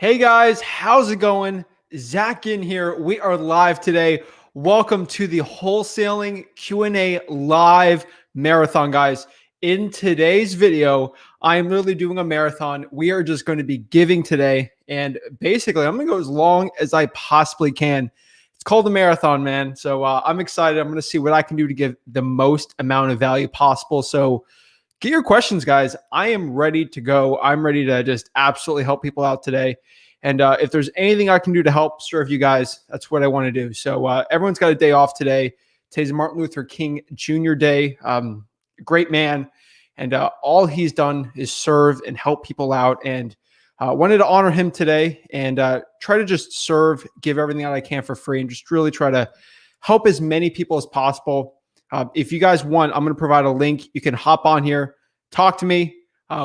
Hey guys, how's it going? Zach Ginn here. We are live today. Welcome to the Wholesaling Q&A live marathon, guys. In today's video, I am literally doing a marathon. We are just going to be giving today, and basically, I'm going to go as long as I possibly can. It's called the marathon, man. So I'm excited. I'm going to see what I can do to give the most amount of value possible. So get your questions, guys. I am ready to go. I'm ready to just absolutely help people out today. And if there's anything I can do to help serve you guys, that's what I want to do. So everyone's got a day off today. Today's Martin Luther King Jr. Day. Great man. And all he's done is serve and help people out. And wanted to honor him today and try to just serve, give everything that I can for free, and just really try to help as many people as possible. If you guys want, I'm going to provide a link. You can hop on here, talk to me.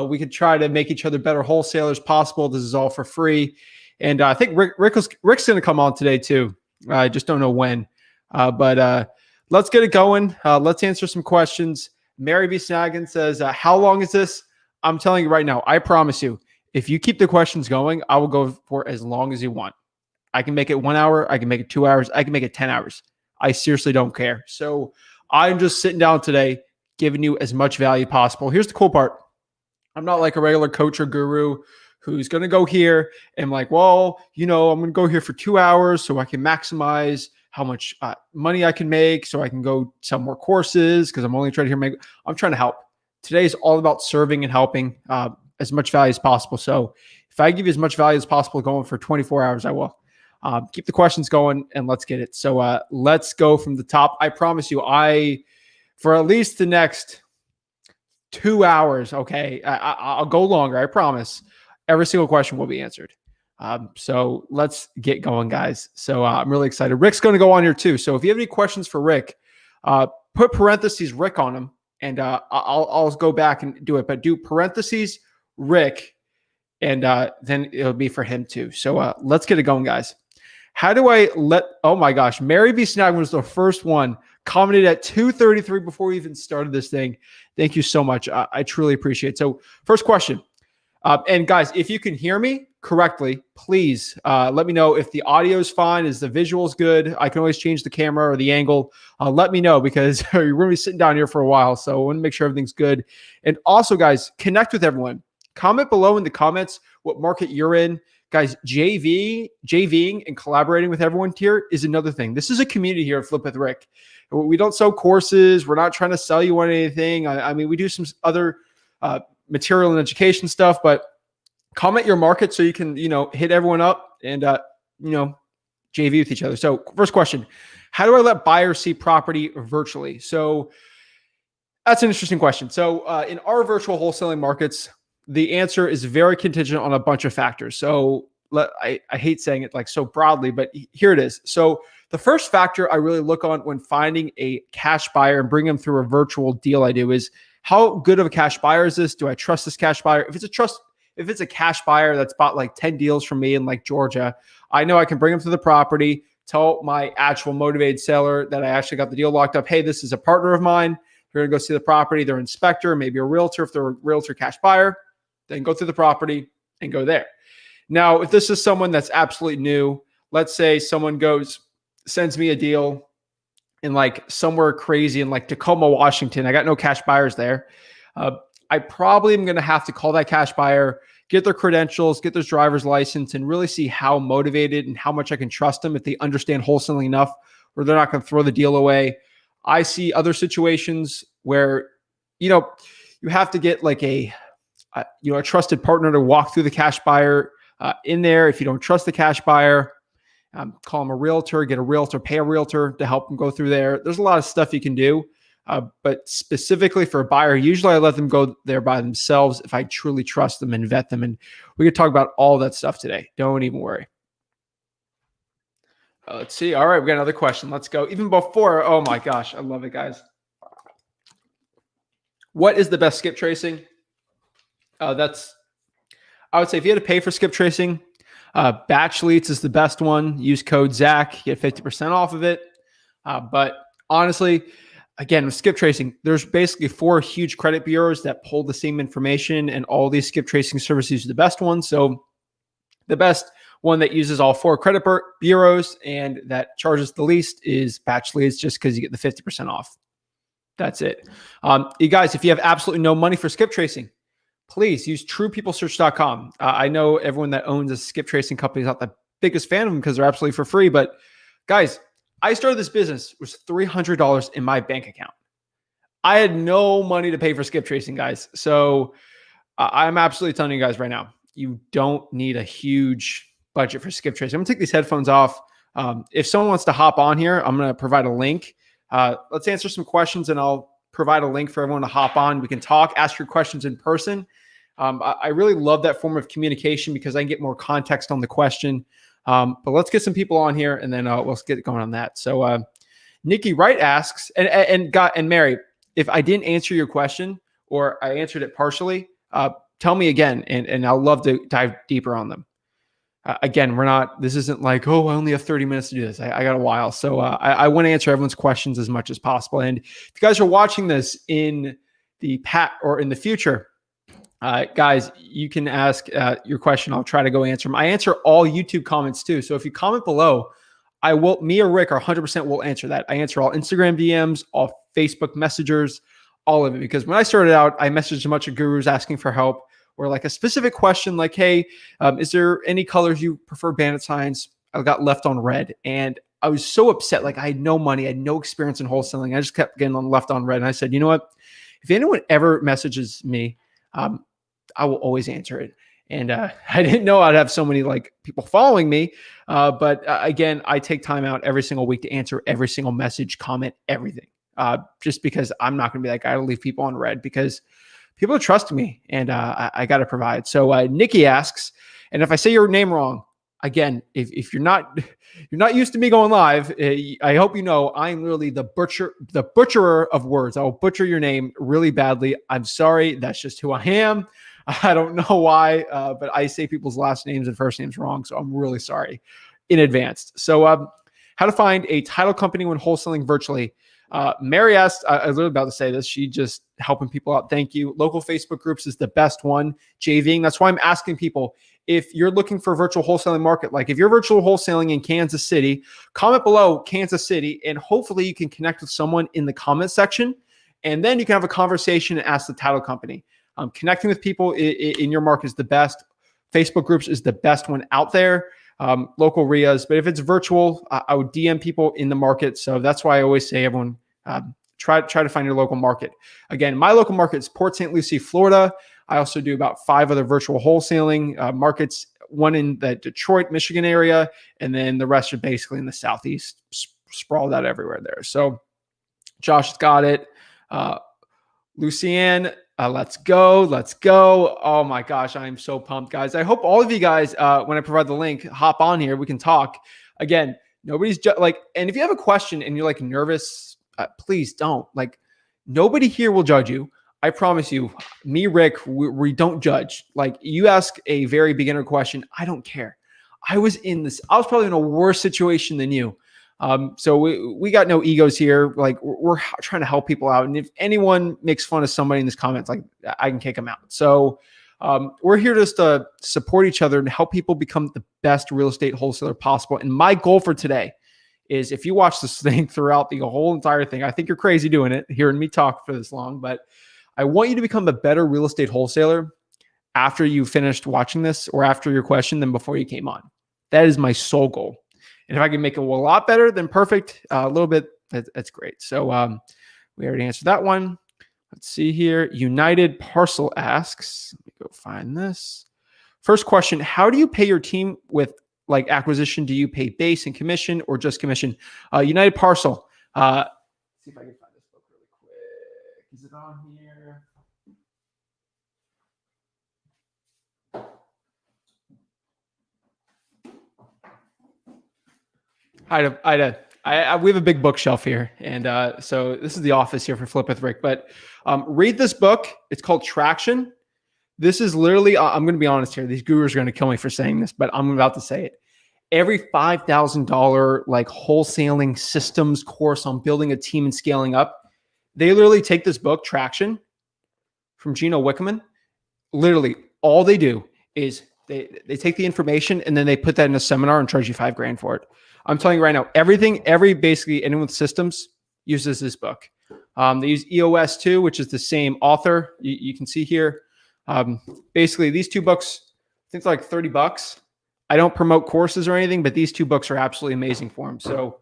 We could try to make each other better wholesalers possible. This is all for free. And I think Rick's going to come on today too. I just don't know when. But let's get it going. Let's answer some questions. Mary B. Snaggin says, how long is this? I'm telling you right now, I promise you, if you keep the questions going, I will go for as long as you want. I can make it 1 hour. I can make it 2 hours. I can make it 10 hours. I seriously don't care. So I'm just sitting down today, giving you as much value possible. Here's the cool part. I'm not like a regular coach or guru who's going to go here and like, well, I'm going to go here for 2 hours so I can maximize how much money I can make so I can go sell more courses because I'm only trying to I'm trying to help. Today is all about serving and helping as much value as possible. So if I give you as much value as possible going for 24 hours, I will. Keep the questions going and let's get it. So let's go from the top. I promise you, for at least the next 2 hours, okay, I'll go longer. I promise. Every single question will be answered. So let's get going, guys. So I'm really excited. Rick's going to go on here too. So if you have any questions for Rick, put parentheses Rick on them, and I'll go back and do it. But do parentheses Rick, and then it'll be for him too. So let's get it going, guys. How do I oh my gosh, Mary B. Snag was the first one, commented at 2:33 before we even started this thing. Thank you so much. I truly appreciate it. So first question. And guys, if you can hear me correctly, please let me know if the audio is fine. Is the visuals good? I can always change the camera or the angle. Let me know because we're going to be sitting down here for a while. So I want to make sure everything's good. And also, guys, connect with everyone. Comment below in the comments what market you're in. Guys, JVing and collaborating with everyone here is another thing. This is a community here at Flip with Rick. We don't sell courses. We're not trying to sell you on anything. I mean, we do some other material and education stuff, but comment your market so you can, hit everyone up and, JV with each other. So first question, how do I let buyers see property virtually? So that's an interesting question. So in our virtual wholesaling markets, the answer is very contingent on a bunch of factors. So I hate saying it like so broadly, but here it is. So the first factor I really look on when finding a cash buyer and bring them through a virtual deal I do is how good of a cash buyer is this? Do I trust this cash buyer? If it's a cash buyer that's bought like 10 deals from me in like Georgia, I know I can bring them to the property, tell my actual motivated seller that I actually got the deal locked up. Hey, this is a partner of mine. They're going to go see the property. They're an inspector, maybe a realtor. If they're a realtor cash buyer, then go through the property and go there. Now, if this is someone that's absolutely new, let's say someone sends me a deal in like somewhere crazy in like Tacoma, Washington. I got no cash buyers there. I probably am going to have to call that cash buyer, get their credentials, get their driver's license, and really see how motivated and how much I can trust them if they understand wholesaling enough where they're not going to throw the deal away. I see other situations where, you have to get like a trusted partner to walk through the cash buyer in there. If you don't trust the cash buyer, call them a realtor, get a realtor, pay a realtor to help them go through there. There's a lot of stuff you can do. But specifically for a buyer, usually I let them go there by themselves if I truly trust them and vet them. And we could talk about all that stuff today. Don't even worry. Let's see. All right, we got another question. Let's go. Even before, oh my gosh, I love it, guys. What is the best skip tracing? I would say if you had to pay for skip tracing, Batch Leads is the best one. Use code Zach, get 50% off of it. But honestly, again, with skip tracing, there's basically 4 huge credit bureaus that pull the same information, and all these skip tracing services are the best ones. So The best one that uses all 4 credit bureaus and that charges the least is Batch Leads, just because you get the 50% off. That's it. You guys, if you have absolutely no money for skip tracing, please use truepeoplesearch.com. I know everyone that owns a skip tracing company is not the biggest fan of them because they're absolutely for free. But guys, I started this business with $300 in my bank account. I had no money to pay for skip tracing, guys. So I'm absolutely telling you guys right now, you don't need a huge budget for skip tracing. I'm gonna take these headphones off. If someone wants to hop on here, I'm gonna provide a link. Let's answer some questions and I'll provide a link for everyone to hop on. We can talk, ask your questions in person. I really love that form of communication because I can get more context on the question. But let's get some people on here and then let's get going on that. So Nikki Wright asks, and Mary, if I didn't answer your question or I answered it partially, tell me again, and I'll love to dive deeper on them. Again, this isn't like, oh, I only have 30 minutes to do this. I got a while. So I want to answer everyone's questions as much as possible. And if you guys are watching this in the or in the future, guys, you can ask your question. I'll try to go answer them. I answer all YouTube comments too. So if you comment below, me or Rick 100% will answer that. I answer all Instagram DMs, all Facebook messengers, all of it. Because when I started out, I messaged a bunch of gurus asking for help or like a specific question like, hey, is there any colors you prefer bandit signs? I got left on red. And I was so upset. Like I had no money. I had no experience in wholesaling. I just kept getting left on red. And I said, you know what? If anyone ever messages me, I will always answer it. And I didn't know I'd have so many like people following me. But again, I take time out every single week to answer every single message, comment, everything. Just because I'm not going to be that guy to leave people on red because people are trusting me and I got to provide. So Nikki asks, and if I say your name wrong, again, if you're not used to me going live, I hope you know I'm literally the butcherer of words. I will butcher your name really badly. I'm sorry. That's just who I am. I don't know why, but I say people's last names and first names wrong. So I'm really sorry in advance. So how to find a title company when wholesaling virtually. Mary asked, I was literally about to say this. She just helping people out. Thank you. Local Facebook groups is the best one. JVing. That's why I'm asking people, if you're looking for a virtual wholesaling market, like if you're virtual wholesaling in Kansas City, comment below Kansas City, and hopefully you can connect with someone in the comment section. And then you can have a conversation and ask the title company. Connecting with people in your market is the best. Facebook groups is the best one out there. Local RIAs, but if it's virtual, I would DM people in the market. So that's why I always say everyone try to find your local market. Again, my local market is Port St. Lucie, Florida. I also do about 5 other virtual wholesaling markets, one in the Detroit, Michigan area, and then the rest are basically in the Southeast, sprawled out everywhere there. So Josh got it. Lucianne, let's go. Oh my gosh, I'm so pumped, guys. I hope all of you guys, when I provide the link, hop on here. We can talk. Again, nobody's like, and if you have a question and you're like nervous, please don't. Like, nobody here will judge you. I promise you, me, Rick, we don't judge. Like, you ask a very beginner question, I don't care. I was probably in a worse situation than you. So we got no egos here. Like, we're trying to help people out. And if anyone makes fun of somebody in this comments, like, I can kick them out. So we're here just to support each other and help people become the best real estate wholesaler possible. And my goal for today is, if you watch this thing throughout the whole entire thing, I think you're crazy doing it, hearing me talk for this long, but I want you to become a better real estate wholesaler after you finished watching this or after your question than before you came on. That is my sole goal. And if I can make it a lot better than perfect, a little bit, that's great. So we already answered that one. Let's see here. United Parcel asks, let me go find this. First question, how do you pay your team with like acquisition? Do you pay base and commission or just commission? United Parcel. Let's see if I can find this book really quick. Is it on here? We have a big bookshelf here. And so this is the office here for Flip with Rick. But read this book. It's called Traction. This is literally, I'm going to be honest here. These gurus are going to kill me for saying this, but I'm about to say it. Every $5,000 like wholesaling systems course on building a team and scaling up, they literally take this book, Traction, from Gino Wickman. Literally, all they do is They take the information and then they put that in a seminar and charge you $5,000 for it. I'm telling you right now, basically anyone with systems uses this book. They use EOS too, which is the same author. You can see here. Basically, these two books, I think they're like $30. I don't promote courses or anything, but these two books are absolutely amazing for them. So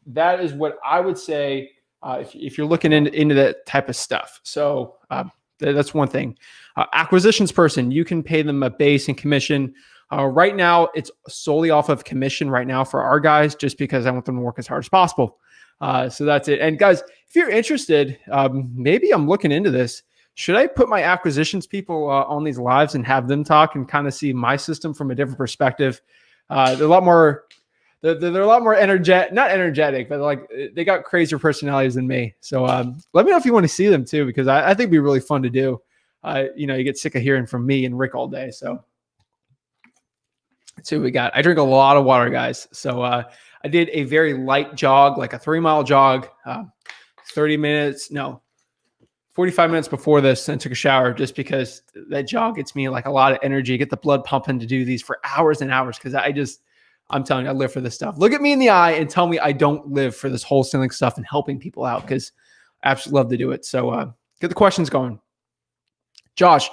that is what I would say if you're looking into that type of stuff. So that's one thing. Acquisitions person, you can pay them a base and commission. Right now, it's solely off of commission right now for our guys, just because I want them to work as hard as possible. So that's it. And guys, if you're interested, maybe I'm looking into this. Should I put my acquisitions people on these lives and have them talk and kind of see my system from a different perspective? They're a lot more, they're a lot more not energetic, but like they got crazier personalities than me. So let me know if you want to see them too, because I think it'd be really fun to do. You get sick of hearing from me and Rick all day. So let's see what we got. I drink a lot of water, guys. So I did a very light jog, like a 3-mile jog, 45 minutes before this, and took a shower, just because that jog gets me like a lot of energy, get the blood pumping to do these for hours and hours. Cause I'm telling you, I live for this stuff. Look at me in the eye and tell me I don't live for this wholesaling stuff and helping people out, because I absolutely love to do it. So get the questions going. Josh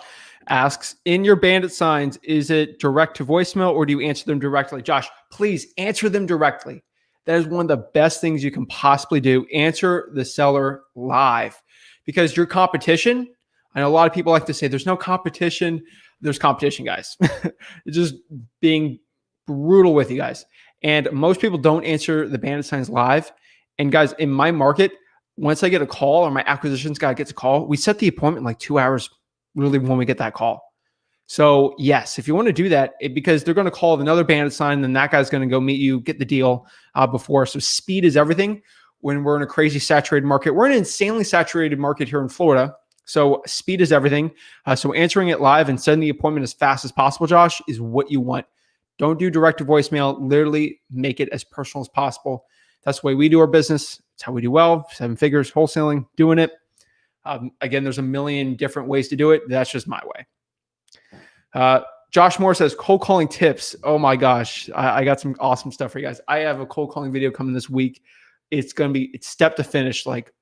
asks, in your bandit signs, is it direct to voicemail or do you answer them directly? Josh, please answer them directly. That is one of the best things you can possibly do. Answer the seller live, because your competition, I know a lot of people like to say there's no competition. There's competition, guys. It's just being brutal with you guys. And most people don't answer the bandit signs live. And guys, in my market, once I get a call or my acquisitions guy gets a call, we set the appointment like 2 hours really when we get that call. So yes, if you want to do that, because they're going to call another bandit sign, then that guy's going to go meet you, get the deal before. So speed is everything when we're in a crazy saturated market. We're in an insanely saturated market here in Florida. So speed is everything. So answering it live and setting the appointment as fast as possible, Josh, is what you want. Don't do direct to voicemail. Literally make it as personal as possible. That's the way we do our business. It's how we do well. 7 figures, wholesaling, doing it. Again, there's a million different ways to do it. That's just my way. Josh Moore says, cold calling tips. Oh my gosh. I got some awesome stuff for you guys. I have a cold calling video coming this week. It's step to finish. Like,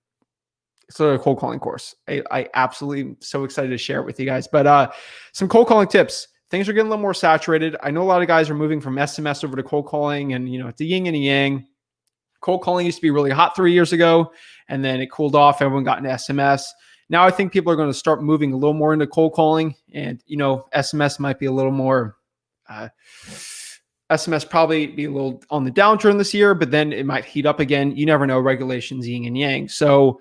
it's a cold calling course. I absolutely am so excited to share it with you guys. But some cold calling tips. Things are getting a little more saturated. I know a lot of guys are moving from SMS over to cold calling, and it's a yin and a yang. Cold calling used to be really hot 3 years ago, and then it cooled off. Everyone got into SMS. Now I think people are going to start moving a little more into cold calling, and SMS might be a little more. SMS probably be a little on the downturn this year, but then it might heat up again. You never know. Regulations, yin and yang. So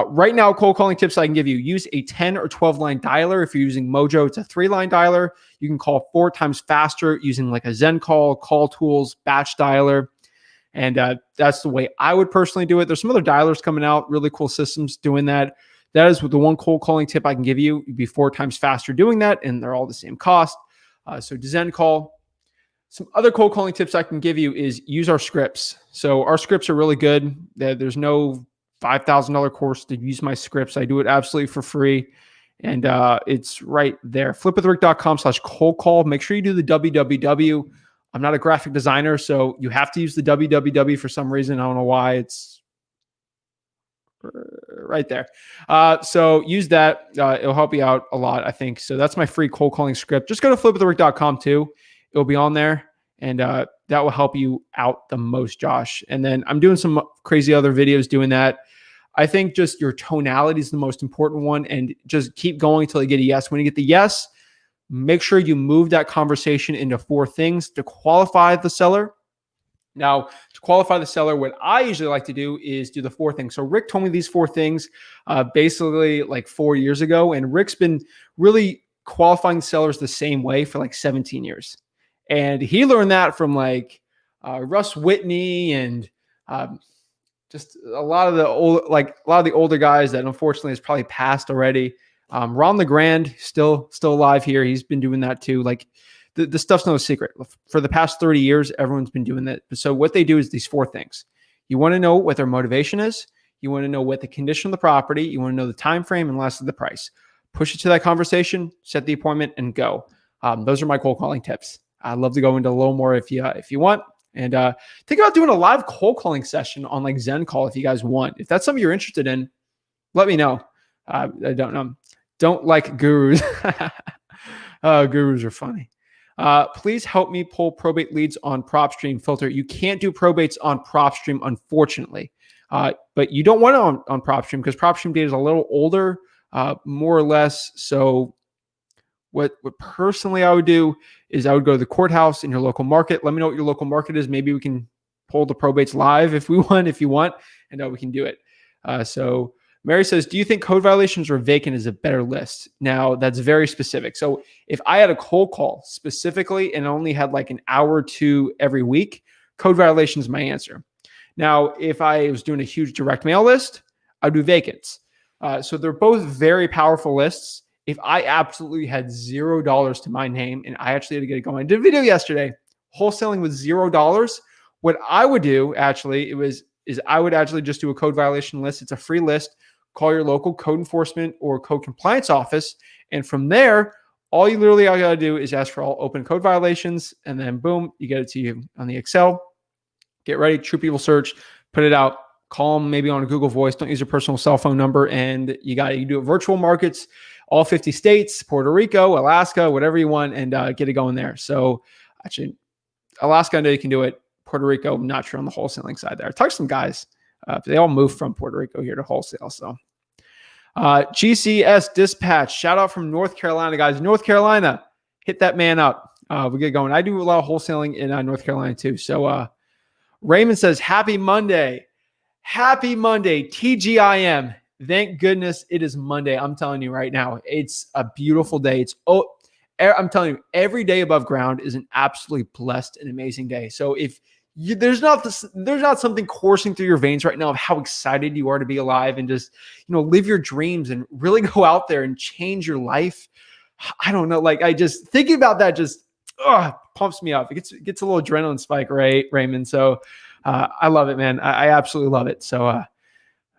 right now, cold calling tips I can give you: use a 10 or 12 line dialer. If you're using Mojo, it's a 3-line dialer. You can call 4 times faster using like a Zen call tools, batch dialer. And that's the way I would personally do it. There's some other dialers coming out, really cool systems doing that. That is the one cold calling tip I can give you. You'd be 4 times faster doing that, and they're all the same cost. So Zen call. Some other cold calling tips I can give you is use our scripts. So our scripts are really good. There's no $5,000 course to use my scripts. I do it absolutely for free. And it's right there. flipwithrick.com/cold call. Make sure you do the www. I'm not a graphic designer, so you have to use the www for some reason. I don't know why. It's right there. So use that. It'll help you out a lot, I think. So that's my free cold calling script. Just go to flipwithrick.com too. It'll be on there, and that will help you out the most, Josh. And then I'm doing some crazy other videos doing that. I think just your tonality is the most important one, and just keep going until you get a yes. When you get the yes, make sure you move that conversation into 4 things to qualify the seller. Now, to qualify the seller, what I usually like to do is do the 4 things. So Rick told me these 4 things basically like 4 years ago, and Rick's been really qualifying sellers the same way for like 17 years. And he learned that from like Russ Whitney and just a lot of the older guys that unfortunately has probably passed already. Ron LeGrand still alive here. He's been doing that too. Like the stuff's no secret. For the past 30 years, everyone's been doing that. So what they do is these 4 things. You want to know what their motivation is. You want to know what the condition of the property. You want to know the time frame, and lastly, the price. Push it to that conversation, set the appointment, and go. Those are my cold calling tips. I'd love to go into a little more if you want. And think about doing a live cold calling session on like Zen Call if you guys want. If that's something you're interested in, let me know. I don't know. Don't like gurus. Gurus are funny. Please help me pull probate leads on PropStream filter. You can't do probates on PropStream, unfortunately. But you don't want it on PropStream because PropStream data is a little older, more or less. So what personally I would do is I would go to the courthouse in your local market. Let me know what your local market is. Maybe we can pull the probates live if you want, and we can do it. So Mary says, do you think code violations or vacant is a better list? Now, that's very specific. So if I had a cold call specifically and only had like an hour or two every week, code violation is my answer. Now, if I was doing a huge direct mail list, I'd do vacants. So they're both very powerful lists. If I absolutely had $0 to my name and I actually had to get it going, I did a video yesterday, wholesaling with $0. What I would do actually is I would actually just do a code violation list. It's a free list. Call your local code enforcement or code compliance office. And from there, all you got to do is ask for all open code violations. And then boom, you get it to you on the Excel. Get ready, True People Search, put it out, call them maybe on a Google Voice. Don't use your personal cell phone number. And you do it virtual markets, all 50 states, Puerto Rico, Alaska, whatever you want, and get it going there. So actually, Alaska, I know you can do it. Puerto Rico, I'm not sure on the wholesaling side there. I talked to some guys. They all moved from Puerto Rico here to wholesale. So GCS Dispatch, shout out from North Carolina, guys. North Carolina, hit that man up. We get going. I do a lot of wholesaling in North Carolina too. So Raymond says, happy Monday. Happy Monday, TGIM. Thank goodness it is Monday. I'm telling you right now, it's a beautiful day. I'm telling you, every day above ground is an absolutely blessed and amazing day. So if there's not something coursing through your veins right now of how excited you are to be alive and just, live your dreams and really go out there and change your life. I don't know. Like I just thinking about that just pumps me up. It gets a little adrenaline spike, right, Raymond? So I love it, man. I absolutely love it. So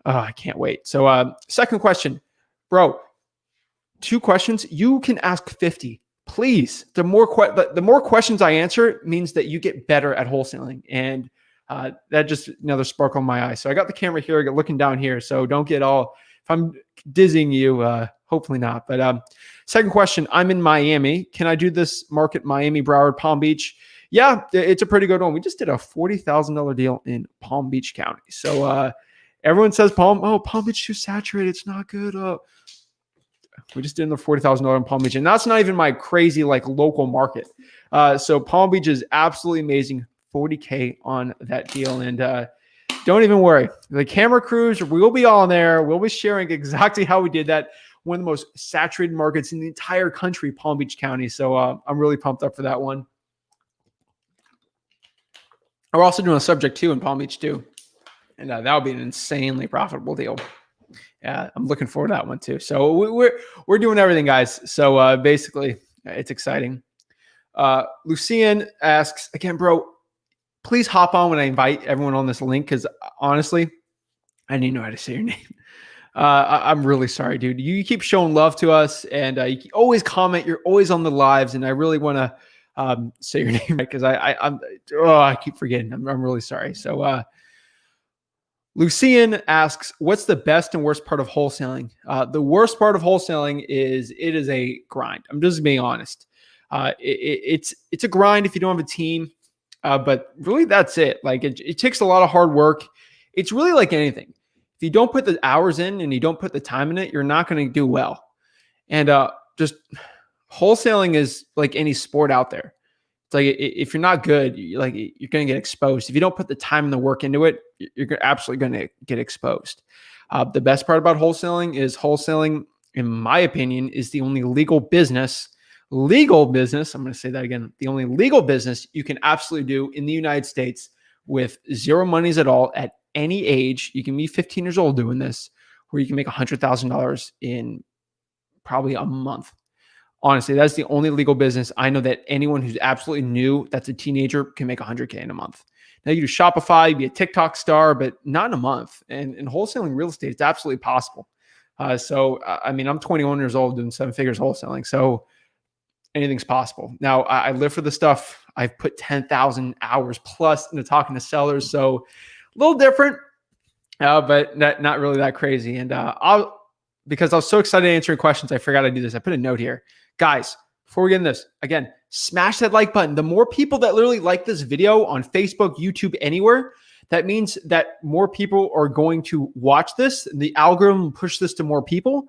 I can't wait. So second question, bro, 2 questions. You can ask 50. Please, the more questions I answer means that you get better at wholesaling, and that just another sparkle in my eye. So I got the camera here, I got looking down here. So don't get all, if I'm dizzying you, hopefully not. But second question, I'm in Miami. Can I do this market, Miami, Broward, Palm Beach? Yeah, it's a pretty good one. We just did a $40,000 deal in Palm Beach County. So everyone says Palm Beach too saturated. It's not good. We just did in the $40,000 in Palm Beach, and that's not even my crazy local market. So Palm Beach is absolutely amazing. $40K on that deal, and don't even worry. The camera crews, we'll be on there. We'll be sharing exactly how we did that. One of the most saturated markets in the entire country, Palm Beach County. So I'm really pumped up for that one. We're also doing a subject 2 in Palm Beach too, and that would be an insanely profitable deal. Yeah, I'm looking forward to that one too. So we're doing everything, guys. So basically, it's exciting. Lucian asks again, bro, please hop on when I invite everyone on this link, because honestly, I didn't know how to say your name. I'm really sorry, dude. You keep showing love to us, and you always comment. You're always on the lives, and I really want to say your name right, because I keep forgetting. I'm really sorry. So. Lucian asks, what's the best and worst part of wholesaling? The worst part of wholesaling is it is a grind. I'm just being honest. It's a grind if you don't have a team, but really that's it. It takes a lot of hard work. It's really like anything. If you don't put the hours in and you don't put the time in it, you're not going to do well. And just wholesaling is like any sport out there. It's like if you're not good, you're going to get exposed. If you don't put the time and the work into it, you're absolutely going to get exposed. The best part about wholesaling is wholesaling, in my opinion, is the only legal business. I'm going to say that again. The only legal business you can absolutely do in the United States with zero monies at all at any age. You can be 15 years old doing this, where you can make $100,000 in probably a month. Honestly, that's the only legal business I know that anyone who's absolutely new, that's a teenager, can make $100K in a month. Now you do Shopify, be a TikTok star, but not in a month. And in wholesaling real estate, it's absolutely possible. I'm 21 years old doing 7 figures wholesaling. So, anything's possible. Now, I live for the stuff. I've put 10,000 hours plus into talking to sellers. So a little different, but not really that crazy. And because I was so excited answering questions, I forgot to do this. I put a note here. Guys, before we get into this, again, smash that like button. The more people that literally like this video on Facebook, YouTube, anywhere, that means that more people are going to watch this. The algorithm will push this to more people.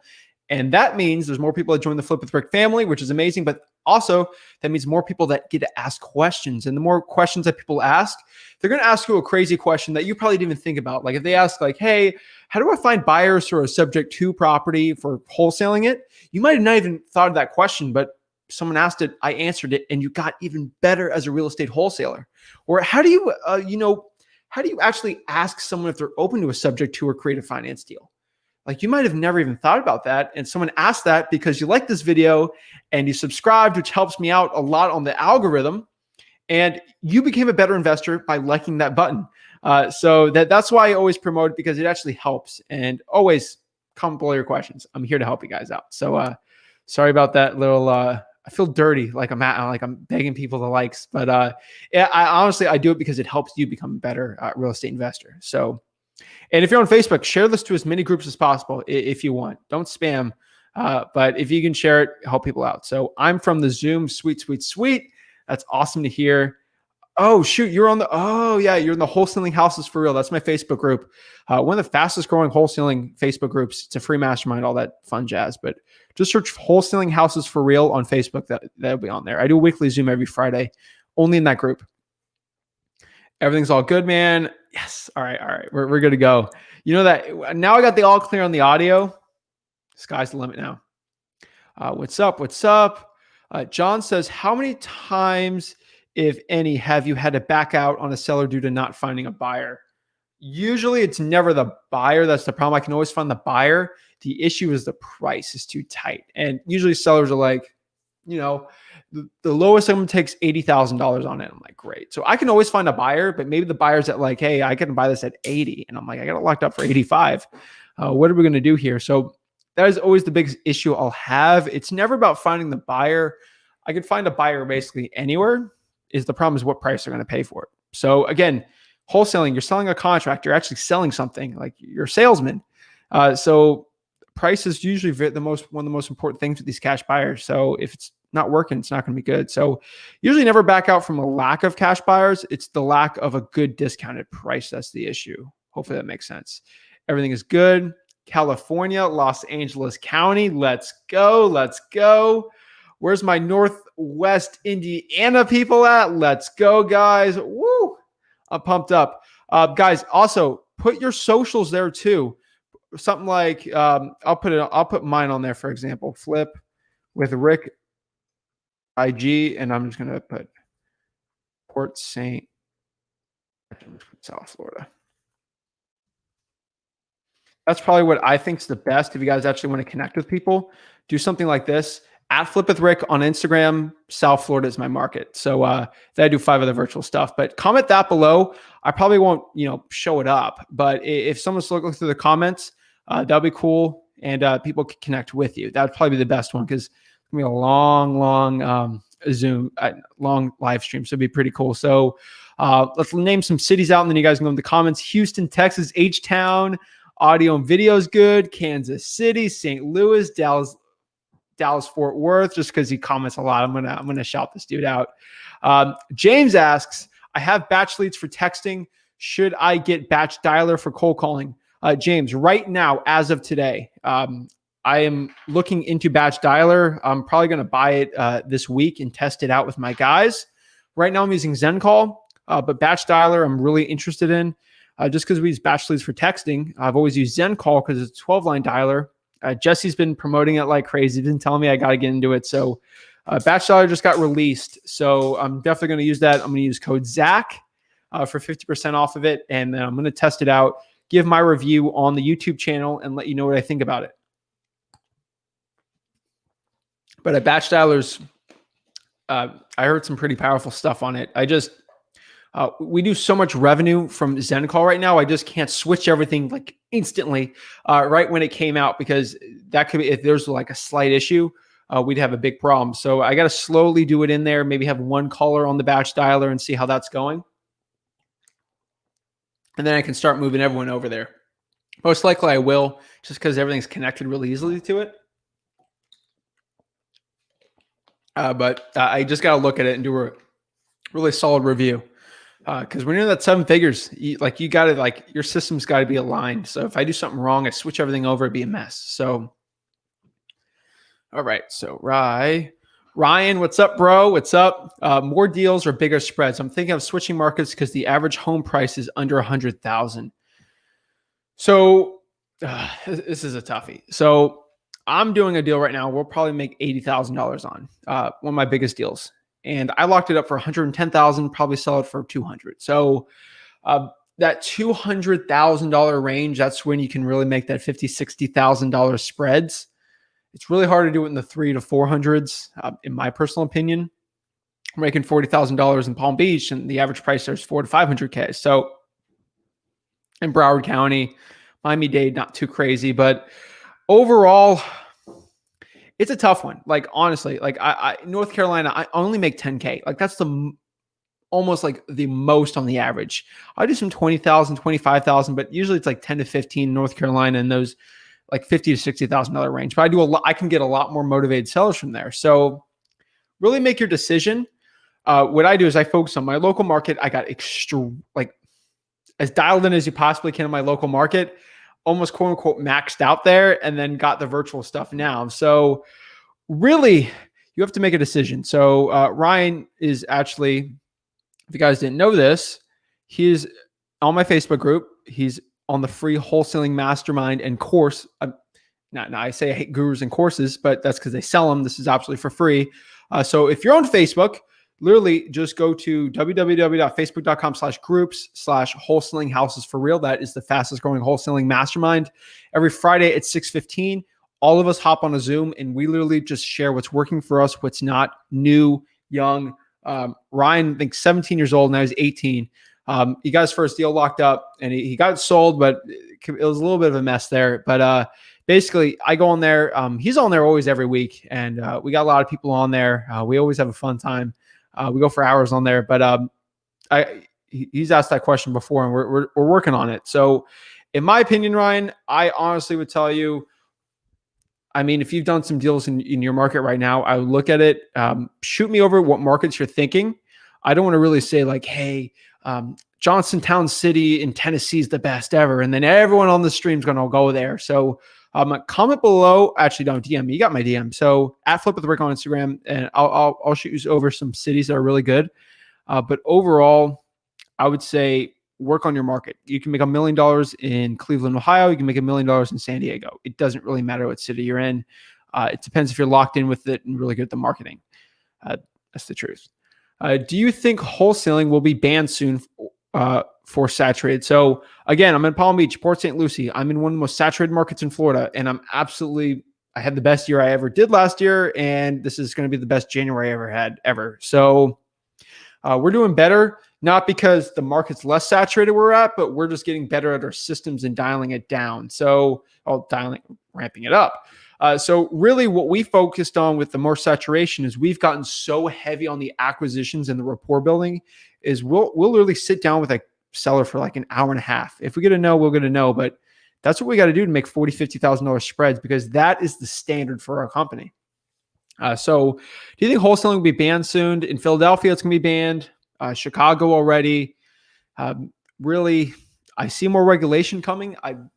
And that means there's more people that join the Flip with Rick family, which is amazing. But also, that means more people that get to ask questions. And the more questions that people ask, they're going to ask you a crazy question that you probably didn't even think about. Like if they ask like, hey, how do I find buyers for a subject to property for wholesaling it? You might have not even thought of that question, but someone asked it, I answered it, and you got even better as a real estate wholesaler. Or how do you, how do you actually ask someone if they're open to a subject to or creative finance deal? Like you might have never even thought about that. And someone asked that because you like this video and you subscribed, which helps me out a lot on the algorithm. And you became a better investor by liking that button. So that's why I always promote it, because it actually helps. And always comment below your questions. I'm here to help you guys out. So sorry about that little, I feel dirty, like I'm begging people to likes, but yeah, I honestly do it because it helps you become a better real estate investor. So, and if you're on Facebook, share this to as many groups as possible if you want. Don't spam, but if you can share it, help people out. So I'm from the Zoom. Sweet. That's awesome to hear. Oh, shoot. You're on the, oh, yeah. You're in the Wholesaling Houses for Real. That's my Facebook group. One of the fastest growing wholesaling Facebook groups. It's a free mastermind, all that fun jazz. But just search Wholesaling Houses for Real on Facebook. That'll be on there. I do a weekly Zoom every Friday, only in that group. Everything's all good, man. Yes. All right. We're good to go. You know that now I got the all clear on the audio. Sky's the limit now. What's up? John says, how many times, if any, have you had to back out on a seller due to not finding a buyer? Usually it's never the buyer. That's the problem. I can always find the buyer. The issue is the price is too tight. And usually sellers are like, the lowest someone takes $80,000 on it. I'm like, great. So I can always find a buyer, but maybe the buyer's at like, hey, I can buy this at 80. And I'm like, I got it locked up for 85. What are we going to do here? So that is always the biggest issue I'll have. It's never about finding the buyer. I can find a buyer basically anywhere. Is the problem is what price they're going to pay for it. So again, wholesaling, you're selling a contract, you're actually selling something, like you're a salesman. So price is usually one of the most important things with these cash buyers. So if it's not working, it's not going to be good. So usually never back out from a lack of cash buyers. It's the lack of a good discounted price. That's the issue. Hopefully that makes sense. Everything is good. California, Los Angeles County. Let's go. Where's my Northwest Indiana people at? Let's go, guys. Woo. I'm pumped up. Guys, also put your socials there too. Something like, I'll put mine on there, for example, Flip with Rick IG, and I'm just going to put Port St. South Florida. That's probably what I think is the best. If you guys actually want to connect with people, do something like this. At Flip with Rick on Instagram, South Florida is my market. So then I do 5 other virtual stuff. But comment that below. I probably won't, show it up. But if someone's looking through the comments, that'll be cool, and people can connect with you. That would probably be the best one, because it's gonna be a long Zoom, long live stream. So it'd be pretty cool. So let's name some cities out, and then you guys can go in the comments. Houston, Texas, H-Town. Audio and video is good. Kansas City, St. Louis, Dallas, Fort Worth, just because he comments a lot. I'm gonna shout this dude out. James asks, I have batch leads for texting. Should I get batch dialer for cold calling? James, right now, as of today, I am looking into batch dialer. I'm probably going to buy it this week and test it out with my guys. Right now I'm using ZenCall, but batch dialer I'm really interested in, just because we use batch leads for texting. I've always used ZenCall because it's a 12-line dialer. Jesse's been promoting it like crazy. He's been telling me I got to get into it. So batch dialer just got released. So I'm definitely going to use that. I'm going to use code Zach for 50% off of it. And then I'm going to test it out, give my review on the YouTube channel, and let you know what I think about it. But at batch dialers, I heard some pretty powerful stuff on it. We do so much revenue from ZenCall right now. I just can't switch everything like instantly right when it came out, because that could be, if there's like a slight issue, we'd have a big problem. So I got to slowly do it in there, maybe have one caller on the batch dialer and see how that's going. And then I can start moving everyone over there. Most likely I will, just because everything's connected really easily to it. But I just got to look at it and do a really solid review. Because when you're in that 7 figures, you got to, like, your system's got to be aligned. So if I do something wrong, I switch everything over, it'd be a mess. So, all right. So Ryan, what's up, bro? What's up? More deals or bigger spreads? I'm thinking of switching markets because the average home price is under 100,000. So this is a toughie. So I'm doing a deal right now. We'll probably make $80,000 on one of my biggest deals. And I locked it up for 110,000, probably sell it for 200. So that $200,000 range, that's when you can really make that $50,000, $60,000 spreads. It's really hard to do it in the 300 to 400s, in my personal opinion. I'm making $40,000 in Palm Beach, and the average price there is $400,000 to $500,000. So in Broward County, Miami-Dade, not too crazy, but overall, it's a tough one. Like, honestly, like I North Carolina, I only make $10,000. Like, that's almost like the most on the average. I do some $20,000, $25,000, but usually it's like 10 to 15 in North Carolina, and those like $50,000 to $60,000 range. But I can get a lot more motivated sellers from there. So really make your decision. What I do is I focus on my local market. I got as dialed in as you possibly can in my local market, almost quote unquote maxed out there, and then got the virtual stuff now. So really, you have to make a decision. So Ryan is actually, if you guys didn't know this, he's on my Facebook group. He's on the free wholesaling mastermind and course. Now I say I hate gurus and courses, but that's because they sell them. This is absolutely for free. So if you're on Facebook, literally just go to www.facebook.com/groups/wholesaling houses for real. That is the fastest growing wholesaling mastermind. Every Friday at 6:15, all of us hop on a Zoom and we literally just share what's working for us, what's not, new, young. Ryan, I think 17 years old, now he's 18. He got his first deal locked up and he got it sold, but it was a little bit of a mess there. But basically, I go on there. He's on there always every week, and we got a lot of people on there. We always have a fun time. We go for hours on there, but he's asked that question before, and we're working on it. So, in my opinion, Ryan, I honestly would tell you, I mean, if you've done some deals in your market right now, I would look at it. Shoot me over what markets you're thinking. I don't want to really say like, hey, Johnstown City in Tennessee is the best ever, and then everyone on the stream is going to go there. So comment below. Actually, don't DM me. You got my DM. So at Flip with Rick on Instagram, and I'll shoot you over some cities that are really good. But overall, I would say work on your market. You can make $1 million in Cleveland, Ohio. You can make $1 million in San Diego. It doesn't really matter what city you're in. It depends if you're locked in with it and really good at the marketing. That's the truth. Do you think wholesaling will be banned soon for saturated? So again, I'm in Palm Beach, Port St. Lucie. I'm in one of the most saturated markets in Florida, and I had the best year I ever did last year, and this is going to be the best January I ever had ever. So we're doing better, not because the market's less saturated where we're at, but we're just getting better at our systems and dialing it down. So ramping it up. So really what we focused on with the more saturation is we've gotten so heavy on the acquisitions and the rapport building is we'll literally sit down with a seller for like an hour and a half. If we get a no, we'll get a no, but that's what we got to do to make $40,000, $50,000 spreads, because that is the standard for our company. So do you think wholesaling will be banned soon? In Philadelphia, it's going to be banned. Chicago already. Really, I see more regulation coming. I'm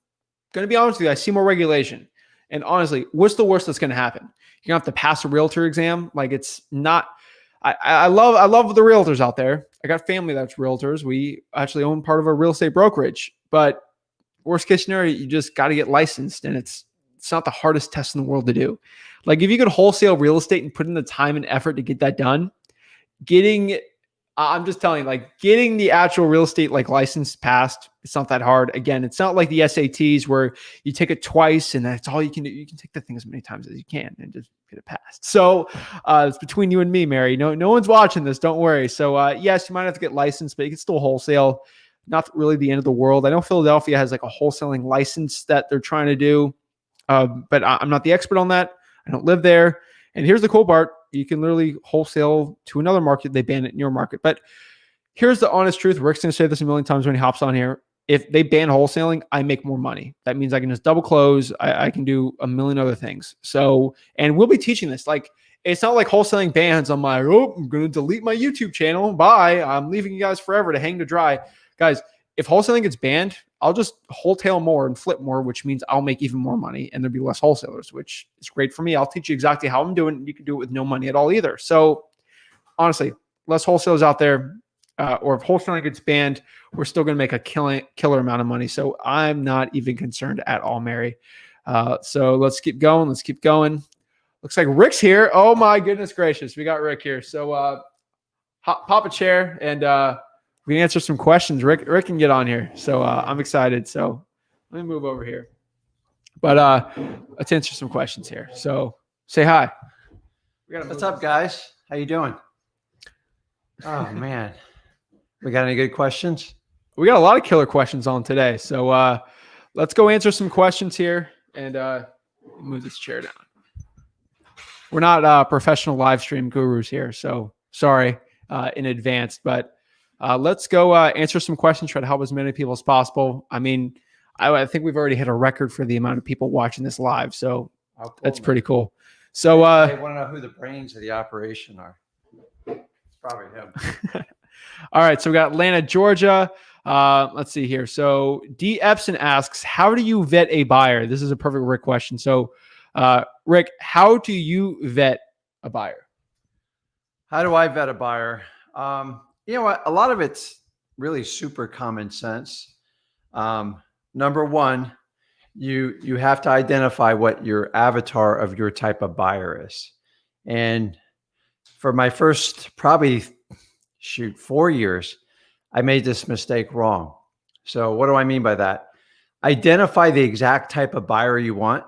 going to be honest with you. I see more regulation. And honestly, what's the worst that's going to happen? You're going to have to pass a realtor exam. Like, it's not, I love the realtors out there. I got family that's realtors. We actually own part of a real estate brokerage, but worst case scenario, you just got to get licensed, and it's not the hardest test in the world to do. Like, if you could wholesale real estate and put in the time and effort to get that done, I'm just telling you, like, getting the actual real estate like license passed, it's not that hard. Again, it's not like the SATs where you take it twice and that's all you can do. You can take the thing as many times as you can and just get it passed. So it's between you and me, Mary. No one's watching this. Don't worry. So yes, you might have to get licensed, but you can still wholesale. Not really the end of the world. I know Philadelphia has like a wholesaling license that they're trying to do, but I'm not the expert on that. I don't live there. And here's the cool part. You can literally wholesale to another market. They ban it in your market. But here's the honest truth. Rick's going to say this a million times when he hops on here. If they ban wholesaling, I make more money. That means I can just double close. I can do a million other things. So, and we'll be teaching this. Like, it's not like wholesaling bans. I'm like, oh, I'm going to delete my YouTube channel. Bye. I'm leaving you guys forever to hang to dry. Guys, if wholesaling gets banned, I'll just wholesale more and flip more, which means I'll make even more money and there'll be less wholesalers, which is great for me. I'll teach you exactly how I'm doing it. You can do it with no money at all either. So honestly, less wholesalers out there, or if wholesaling gets banned, we're still going to make a killer amount of money. So I'm not even concerned at all, Mary. So let's keep going. Let's keep going. Looks like Rick's here. Oh my goodness gracious. We got Rick here. So pop a chair and we can answer some questions. Rick can get on here. So I'm excited. So let me move over here. But let's answer some questions here. So say hi. What's up, guys? How you doing? Oh, man. We got any good questions? We got a lot of killer questions on today. So let's go answer some questions here and move this chair down. We're not professional live stream gurus here. So sorry in advance, but let's go answer some questions, try to help as many people as possible. I mean, I think we've already hit a record for the amount of people watching this live. So cool, that's man. Pretty cool. So I want to know who the brains of the operation are. It's probably him. All right. So we got Atlanta, Georgia. Let's see here. So D. Epson asks, how do you vet a buyer? This is a perfect Rick question. So Rick, how do you vet a buyer? How do I vet a buyer? You know what? A lot of it's really super common sense. Number one, you have to identify what your avatar of your type of buyer is. And for my first probably 4 years, I made this mistake wrong. So what do I mean by that? Identify the exact type of buyer you want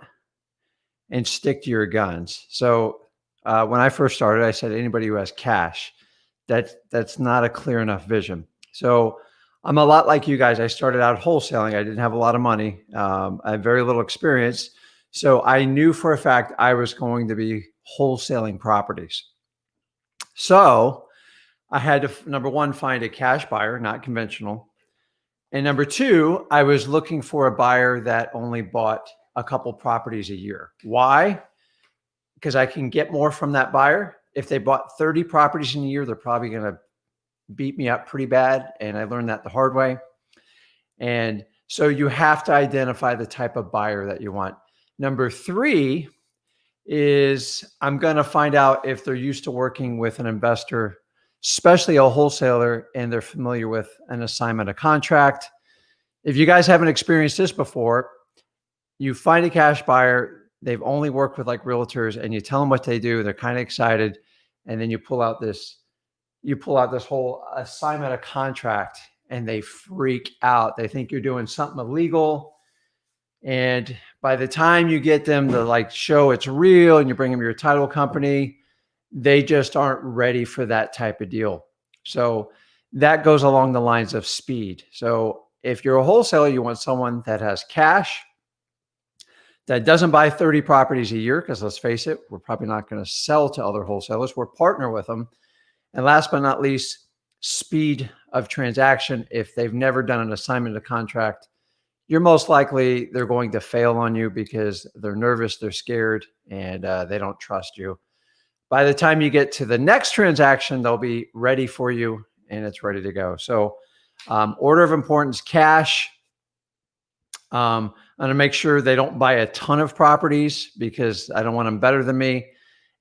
and stick to your guns. So when I first started, I said anybody who has cash. That's not a clear enough vision. So I'm a lot like you guys. I started out wholesaling. I didn't have a lot of money. I had very little experience. So I knew for a fact I was going to be wholesaling properties. So I had to, number one, find a cash buyer, not conventional. And number two, I was looking for a buyer that only bought a couple properties a year. Why? Because I can get more from that buyer. If they bought 30 properties in a year, they're probably going to beat me up pretty bad. And I learned that the hard way. And so you have to identify the type of buyer that you want. Number three is I'm going to find out if they're used to working with an investor, especially a wholesaler, and they're familiar with an assignment of contract. If you guys haven't experienced this before, you find a cash buyer, they've only worked with like realtors, and you tell them what they do, they're kind of excited, and then you pull out this whole assignment of contract and they freak out. They think you're doing something illegal. And by the time you get them to like show it's real and you bring them your title company, they just aren't ready for that type of deal. So that goes along the lines of speed. So if you're a wholesaler, you want someone that has cash, that doesn't buy 30 properties a year, because let's face it, we're probably not going to sell to other wholesalers. We're partner with them. And last but not least, speed of transaction. If they've never done an assignment of contract, you're most likely they're going to fail on you because they're nervous, they're scared, and they don't trust you. By the time you get to the next transaction, they'll be ready for you and it's ready to go. So order of importance, cash. I'm going to make sure they don't buy a ton of properties because I don't want them better than me.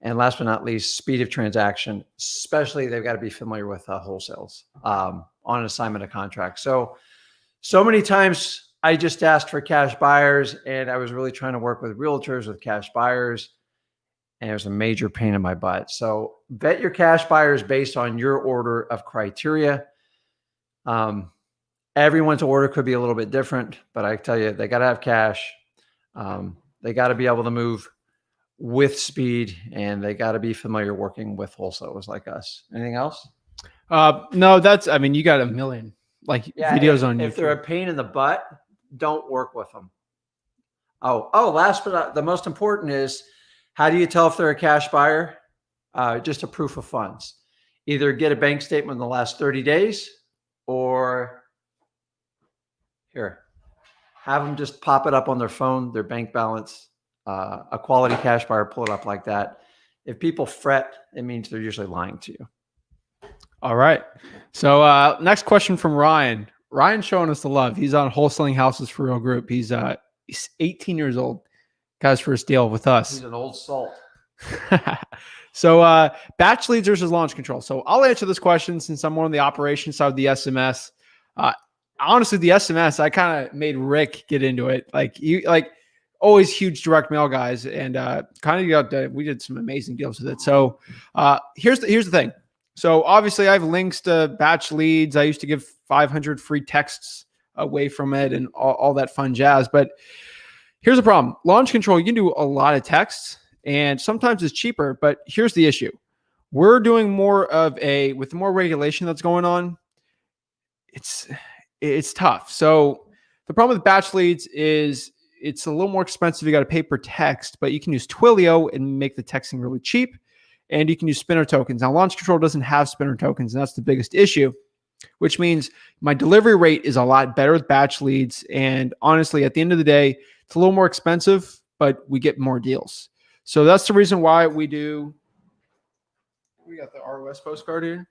And last but not least, speed of transaction, especially they've got to be familiar with wholesales on an assignment of contract. So many times I just asked for cash buyers and I was really trying to work with realtors with cash buyers. And it was a major pain in my butt. So vet your cash buyers based on your order of criteria. Everyone's order could be a little bit different, but I tell you, they got to have cash. They got to be able to move with speed, and they got to be familiar working with wholesalers like us. Anything else? No, I mean, you got a million videos on YouTube. If they're a pain in the butt, don't work with them. Last but not the most important is How do you tell if they're a cash buyer? Just a proof of funds. Either get a bank statement in the last 30 days or here, have them just pop it up on their phone, their bank balance, a quality cash buyer, pull it up like that. If people fret, it means they're usually lying to you. All right. So next question from Ryan. Ryan's showing us the love. He's on Wholesaling Houses for Real Group. He's 18 years old. Got his first deal with us. He's an old salt. So batch leads versus launch control. So I'll answer this question since I'm more on the operations side of the SMS. Honestly, the SMS, I kind of made Rick get into it. Always huge direct mail guys, and we did some amazing deals with it. So here's the thing. So obviously I have links to batch leads. I used to give 500 free texts away from it and all that fun jazz. But here's the problem. Launch control, you can do a lot of texts and sometimes it's cheaper, but here's the issue. We're doing more of with the more regulation that's going on, it's tough. So the problem with batch leads is it's a little more expensive. You got to pay per text, but you can use Twilio and make the texting really cheap. And you can use spinner tokens. Now, launch control doesn't have spinner tokens, and that's the biggest issue, which means my delivery rate is a lot better with batch leads. And honestly, at the end of the day, it's a little more expensive, but we get more deals. So that's the reason why we got the ROS postcard here.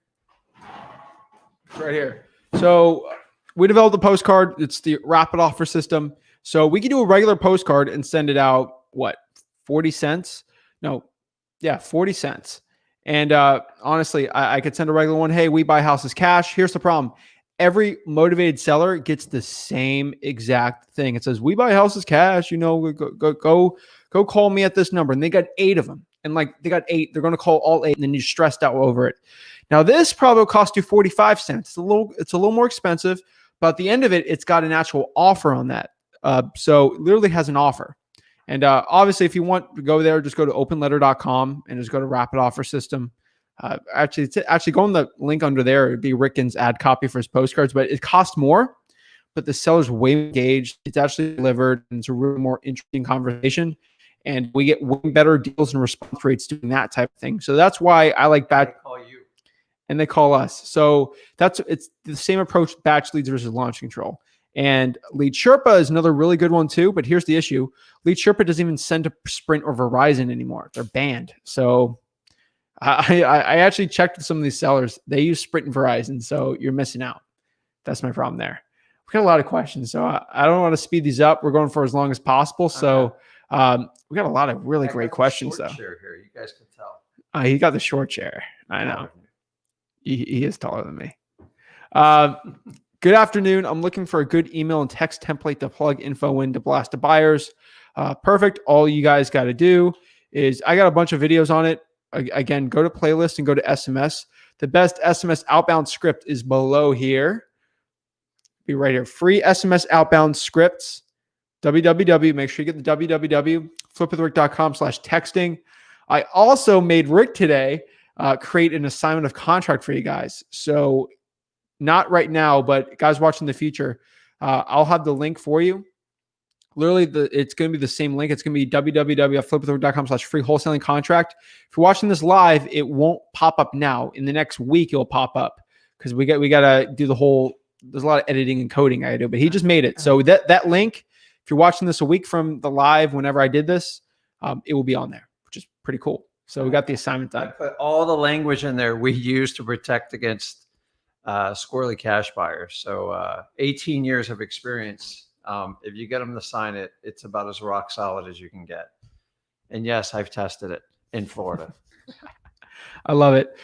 It's right here. So we developed the postcard. It's the rapid offer system. So we can do a regular postcard and send it out, 40 cents? No. Yeah, 40 cents. And honestly, I could send a regular one. Hey, we buy houses cash. Here's the problem. Every motivated seller gets the same exact thing. It says, we buy houses cash. Go call me at this number. And they got 8 of them. And they got 8. They're going to call all 8. And then you're stressed out over it. Now, this probably will cost you 45 cents. It's a little more expensive. But at the end of it, it's got an actual offer on that. So it literally has an offer. And obviously, if you want to go there, just go to openletter.com and just go to rapid offer system. Actually go on the link under there. It'd be Rickin's ad copy for his postcards, but it costs more, but the seller's way engaged. It's actually delivered, and it's a really more interesting conversation. And we get way better deals and response rates doing that type of thing. So that's why I like batch. They call you. And they call us. So it's the same approach, batch leads versus launch control. And Lead Sherpa is another really good one too, but here's the issue. Lead Sherpa doesn't even send to Sprint or Verizon anymore. They're banned. So I actually checked with some of these sellers. They use Sprint and Verizon, so you're missing out. That's my problem there. We got a lot of questions, so I don't want to speed these up. We're going for as long as possible. So we got a lot of really great questions though. Chair here. You guys can tell. He got the short chair. I know. He is taller than me. Good afternoon. I'm looking for a good email and text template to plug info in to blast to buyers. Perfect. All you guys got to do is I got a bunch of videos on it. Again, go to playlist and go to SMS. The best SMS outbound script is below here. Be right here. Free SMS outbound scripts. www. Make sure you get the www. flipwithrick.com/texting. I also made Rick today create an assignment of contract for you guys. So not right now, but guys watching the future, I'll have the link for you. Literally, it's going to be the same link. It's going to be www.flipwithrick.com/free wholesaling contract. If you're watching this live, it won't pop up now. In the next week, it'll pop up because we got to do the whole. There's a lot of editing and coding I do, but he just made it. So that link, if you're watching this a week from the live, whenever I did this, it will be on there, which is pretty cool. So we got the assignment done. I put all the language in there we use to protect against squirrely cash buyers. So 18 years of experience. If you get them to sign it, it's about as rock solid as you can get. And yes, I've tested it in Florida. I love it.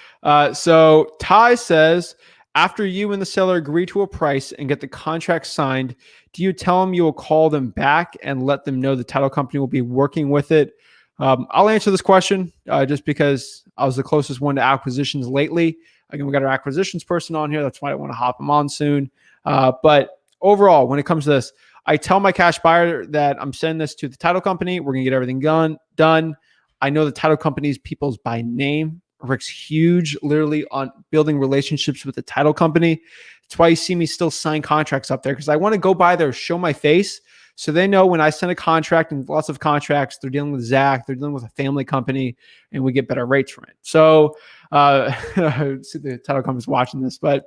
So Ty says, after you and the seller agree to a price and get the contract signed, do you tell them you will call them back and let them know the title company will be working with it? I'll answer this question just because I was the closest one to acquisitions lately. Again, we got our acquisitions person on here. That's why I want to hop him on soon. But overall, when it comes to this, I tell my cash buyer that I'm sending this to the title company. We're going to get everything done. I know the title company's people's by name. Rick's huge, literally, on building relationships with the title company. That's why you see me still sign contracts up there, because I want to go by there, show my face, So they know when I send a contract, and lots of contracts, they're dealing with Zach, they're dealing with a family company, and we get better rates from it. So see the title company's watching this, but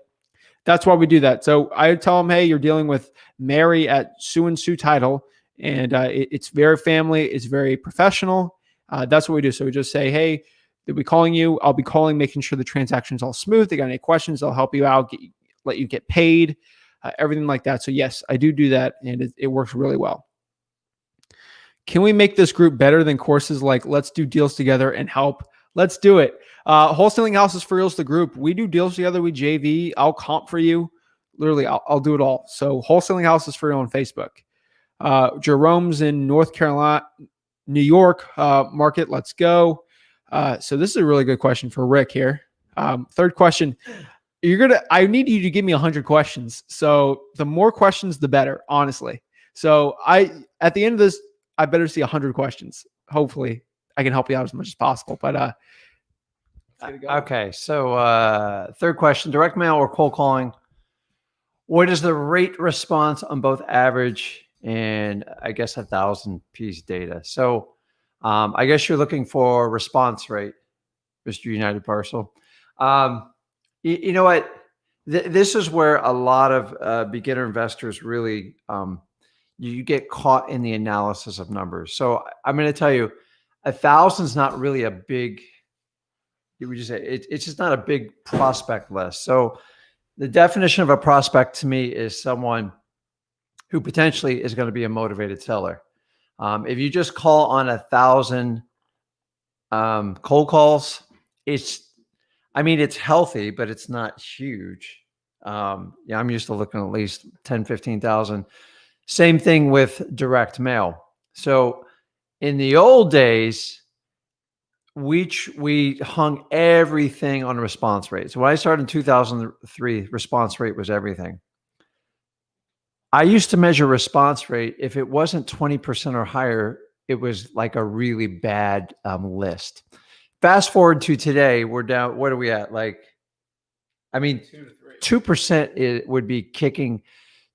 that's why we do that. So I tell them, hey, you're dealing with Mary at Sue and Sue Title, and it's very family, it's very professional. That's what we do. So we just say, hey, they'll be calling you. I'll be calling, making sure the transaction's all smooth. They got any questions, I'll help you out, let you get paid, everything like that. So yes, I do that, and it works really well. Can we make this group better than courses like Let's Do Deals Together and Help? Let's do it. Wholesaling Houses for Real's the group. We do deals together. We JV. I'll comp for you. Literally, I'll do it all. So Wholesaling Houses for Real on Facebook. Jerome's in North Carolina, New York market. Let's go. So this is a really good question for Rick here. Third question. I need you to give me 100 questions. So the more questions, the better, honestly. So at the end of this, I better see 100 questions. Hopefully I can help you out as much as possible, but, okay. So, third question, direct mail or cold calling. What is the rate response on both average and I guess 1,000 piece data? So, I guess you're looking for response rate, Mr. United Parcel. You know what? This is where a lot of beginner investors really, you get caught in the analysis of numbers. So I'm going to tell you, 1,000 is not really a big, it's just not a big prospect list. So the definition of a prospect to me is someone who potentially is going to be a motivated seller. If you just call on 1,000 cold calls, it's healthy, but it's not huge. I'm used to looking at least 10, 15,000. Same thing with direct mail. So in the old days, we hung everything on response rate. So when I started in 2003, response rate was everything. I used to measure response rate. If it wasn't 20% or higher, it was like a really bad list. Fast forward to today, we're down. What are we at? 2% would be kicking.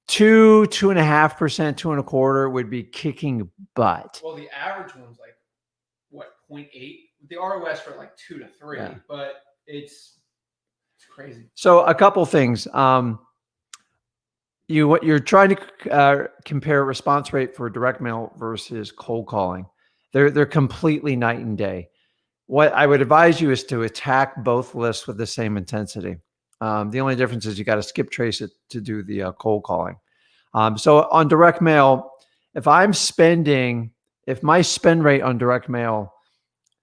2.5%, 2.25% would be kicking butt. Well, the average one's like what, 0.8? The ROS for like 2 to 3, yeah. But it's crazy. So a couple things. You're trying to compare response rate for direct mail versus cold calling. They're completely night and day. What I would advise you is to attack both lists with the same intensity. The only difference is you got to skip trace it to do the cold calling. So on direct mail, if my spend rate on direct mail,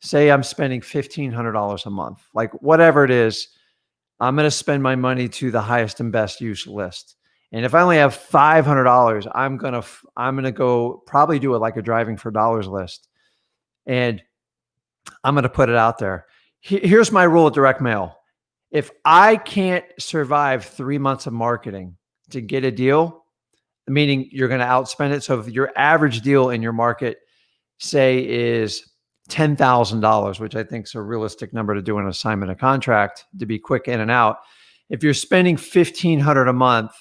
say I'm spending $1,500 a month, like whatever it is, I'm going to spend my money to the highest and best use list. And if I only have $500, I'm going to go probably do it like a driving for dollars list. And I'm going to put it out there. Here's my rule of direct mail. If I can't survive 3 months of marketing to get a deal, meaning you're going to outspend it. So if your average deal in your market, say, is $10,000, which I think is a realistic number to do an assignment, a contract, to be quick in and out. If you're spending $1,500 a month,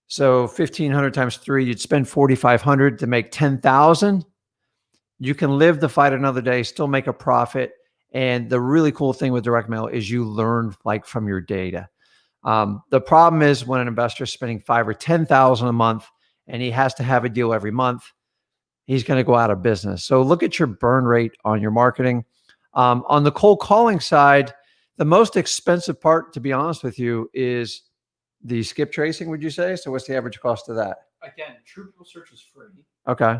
so 1,500 times 3, you'd spend 4,500 to make 10,000. You can live to fight another day, still make a profit. And the really cool thing with direct mail is you learn from your data. The problem is when an investor is spending 5,000 or 10,000 a month and he has to have a deal every month, he's going to go out of business. So look at your burn rate on your marketing. On the cold calling side, the most expensive part, to be honest with you, is the skip tracing, would you say? So what's the average cost of that? Again, True People Search is free. Okay.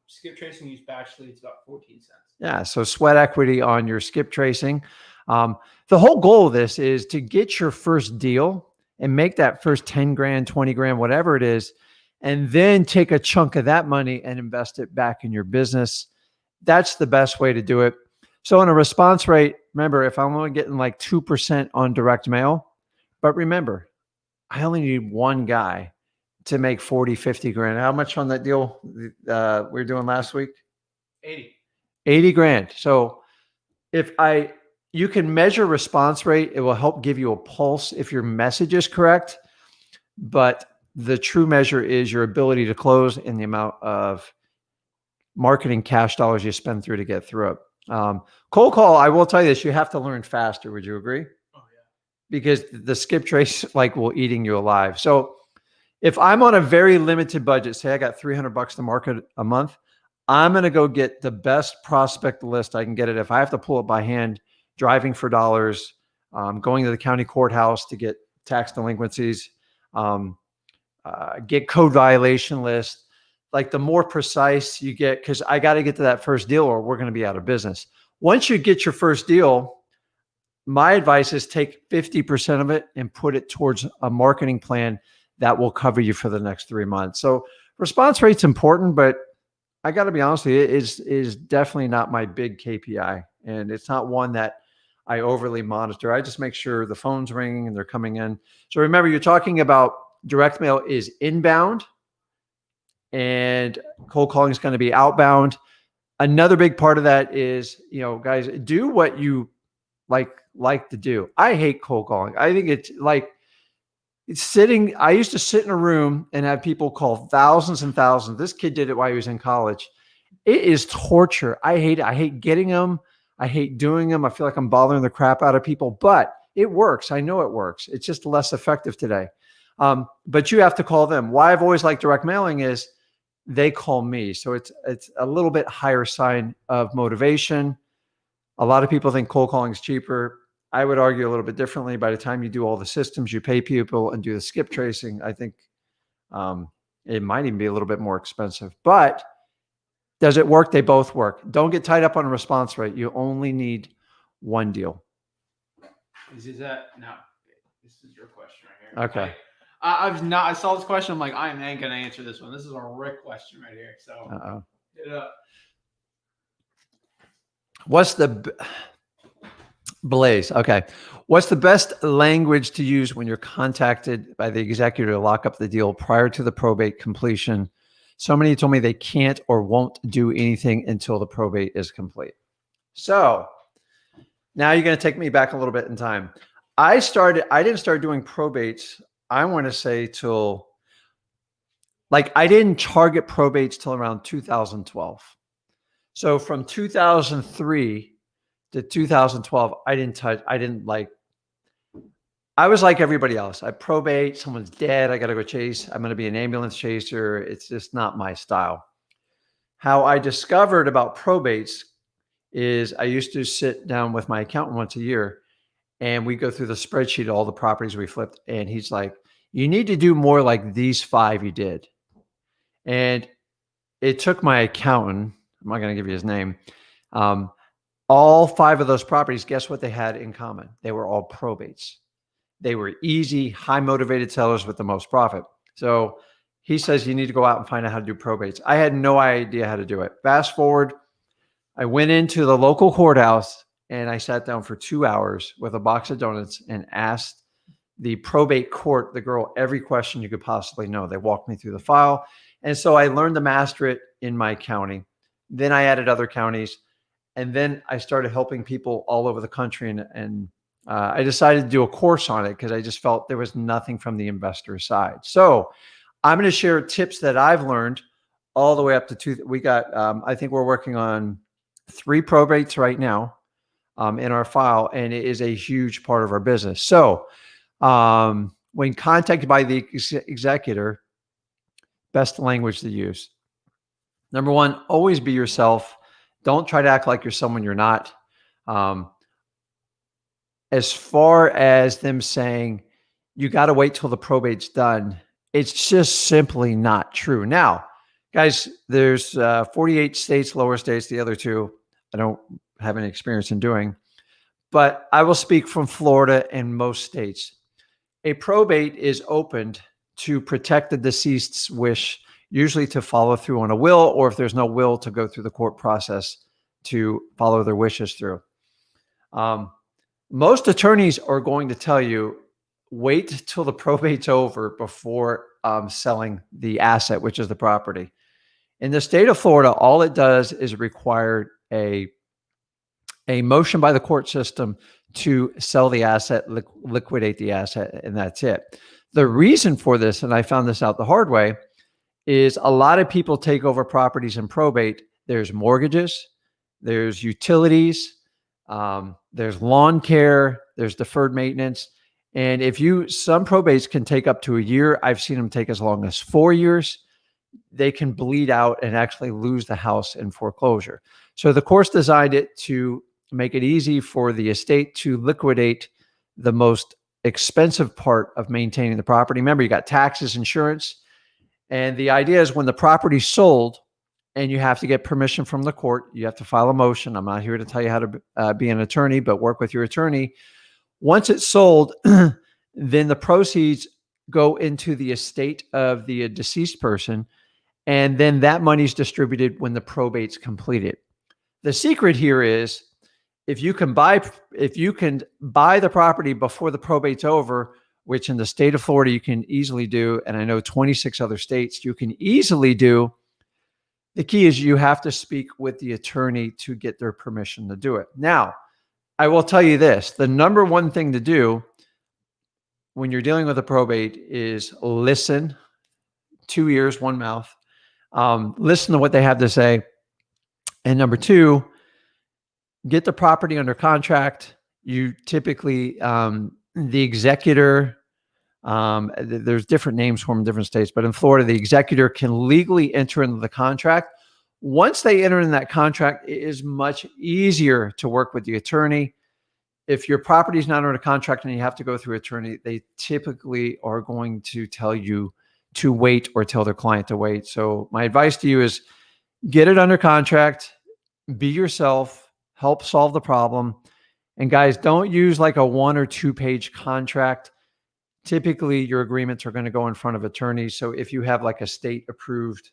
Skip tracing, use batch leads, about 14 cents. Yeah. So sweat equity on your skip tracing. The whole goal of this is to get your first deal and make that first 10 grand, 20 grand, whatever it is, and then take a chunk of that money and invest it back in your business. That's the best way to do it. So on a response rate, remember, if I'm only getting like 2% on direct mail, but remember, I only need one guy to make 40, 50 grand. How much on that deal we were doing last week? 80 grand. So you can measure response rate. It will help give you a pulse if your message is correct. But the true measure is your ability to close and the amount of marketing cash dollars you spend through to get through it. Cold call, I will tell you this, you have to learn faster. Would you agree? Oh yeah. Because the skip trace will eating you alive. So if I'm on a very limited budget, say I got $300 to market a month, I'm going to go get the best prospect list I can get it. If I have to pull it by hand, driving for dollars, going to the county courthouse to get tax delinquencies, get code violation list. Like the more precise you get, because I got to get to that first deal or we're going to be out of business. Once you get your first deal, my advice is take 50% of it and put it towards a marketing plan that will cover you for the next 3 months. So response rate's important, but I got to be honest with you, it is definitely not my big KPI. And it's not one that I overly monitor. I just make sure the phone's ringing and they're coming in. So remember, you're talking about direct mail is inbound and cold calling is going to be outbound. Another big part of that is, guys, do what you like to do. I hate cold calling. I think it's sitting. I used to sit in a room and have people call thousands and thousands. This kid did it while he was in college. It is torture. I hate it. I hate getting them. I hate doing them. I feel like I'm bothering the crap out of people, but it works. I know it works. It's just less effective today. But you have to call them. Why I've always liked direct mailing is they call me. So it's a little bit higher sign of motivation. A lot of people think cold calling is cheaper. I would argue a little bit differently. By the time you do all the systems, you pay people and do the skip tracing, I think it might even be a little bit more expensive. But does it work? They both work. Don't get tied up on a response rate. You only need one deal. Is that no? This is your question right here. Okay. I saw this question. I'm like, I ain't gonna answer this one. This is a Rick question right here. So get it up. What's the Blaze? Okay. What's the best language to use when you're contacted by the executor to lock up the deal prior to the probate completion? Somebody told me they can't or won't do anything until the probate is complete. So now you're going to take me back a little bit in time. I didn't start doing probates, I want to say till I didn't target probates till around 2012. So from 2003 to 2012, I was like everybody else. I probate, someone's dead, I got to go chase. I'm going to be an ambulance chaser. It's just not my style. How I discovered about probates is I used to sit down with my accountant once a year and we go through the spreadsheet of all the properties we flipped. And he's like, you need to do more like these 5 you did. And it took my accountant, I'm not going to give you his name, all 5 of those properties, guess what they had in common? They were all probates. They were easy, high motivated sellers with the most profit. So he says, you need to go out and find out how to do probates. I had no idea how to do it. Fast forward, I went into the local courthouse and I sat down for 2 hours with a box of donuts and asked the probate court, the girl, every question you could possibly know. They walked me through the file. And so I learned to master it in my county. Then I added other counties. And then I started helping people all over the country. And I decided to do a course on it because I just felt there was nothing from the investor side. So I'm going to share tips that I've learned all the way up to 2. We got, I think we're working on 3 probates right now in our file, and it is a huge part of our business. So when contacted by the executor, best language to use. Number 1, always be yourself. Don't try to act like you're someone you're not. As far as them saying, you got to wait till the probate's done, it's just simply not true. Now, guys, there's 48 states, lower states, the other 2, I don't have any experience in doing, but I will speak from Florida and most states. A probate is opened to protect the deceased's wish, usually to follow through on a will, or if there's no will, to go through the court process to follow their wishes through. Most attorneys are going to tell you, wait till the probate's over before selling the asset, which is the property. In the state of Florida, all it does is require a motion by the court system to sell the asset, liquidate the asset, and that's it. The reason for this, and I found this out the hard way, is a lot of people take over properties in probate. There's mortgages, there's utilities, there's lawn care, there's deferred maintenance. And some probates can take up to a year. I've seen them take as long as 4 years. They can bleed out and actually lose the house in foreclosure. So the course designed it to make it easy for the estate to liquidate the most expensive part of maintaining the property. Remember, you got taxes, insurance, and the idea is when the property's sold and you have to get permission from the court, you have to file a motion. I'm not here to tell you how to be an attorney, but work with your attorney. Once it's sold, then the proceeds go into the estate of the deceased person, and then that money's distributed when the probate's completed. The secret here is if you can buy the property before the probate's over, which in the state of Florida you can easily do, and I know 26 other states you can easily do. The key is you have to speak with the attorney to get their permission to do it. Now, I will tell you this, the number one thing to do when you're dealing with a probate is listen, 2 ears, 1 mouth. Listen to what they have to say. And number two, get the property under contract. You typically, the executor, there's different names for them in different states, but in Florida, the executor can legally enter into the contract. Once they enter in that contract, it is much easier to work with the attorney. If your property is not under contract and you have to go through an attorney, they typically are going to tell you to wait or tell their client to wait. So my advice to you is get it under contract, be yourself, help solve the problem. And guys, don't use like a 1 or 2 page contract. Typically your agreements are going to go in front of attorneys. So if you have like a state approved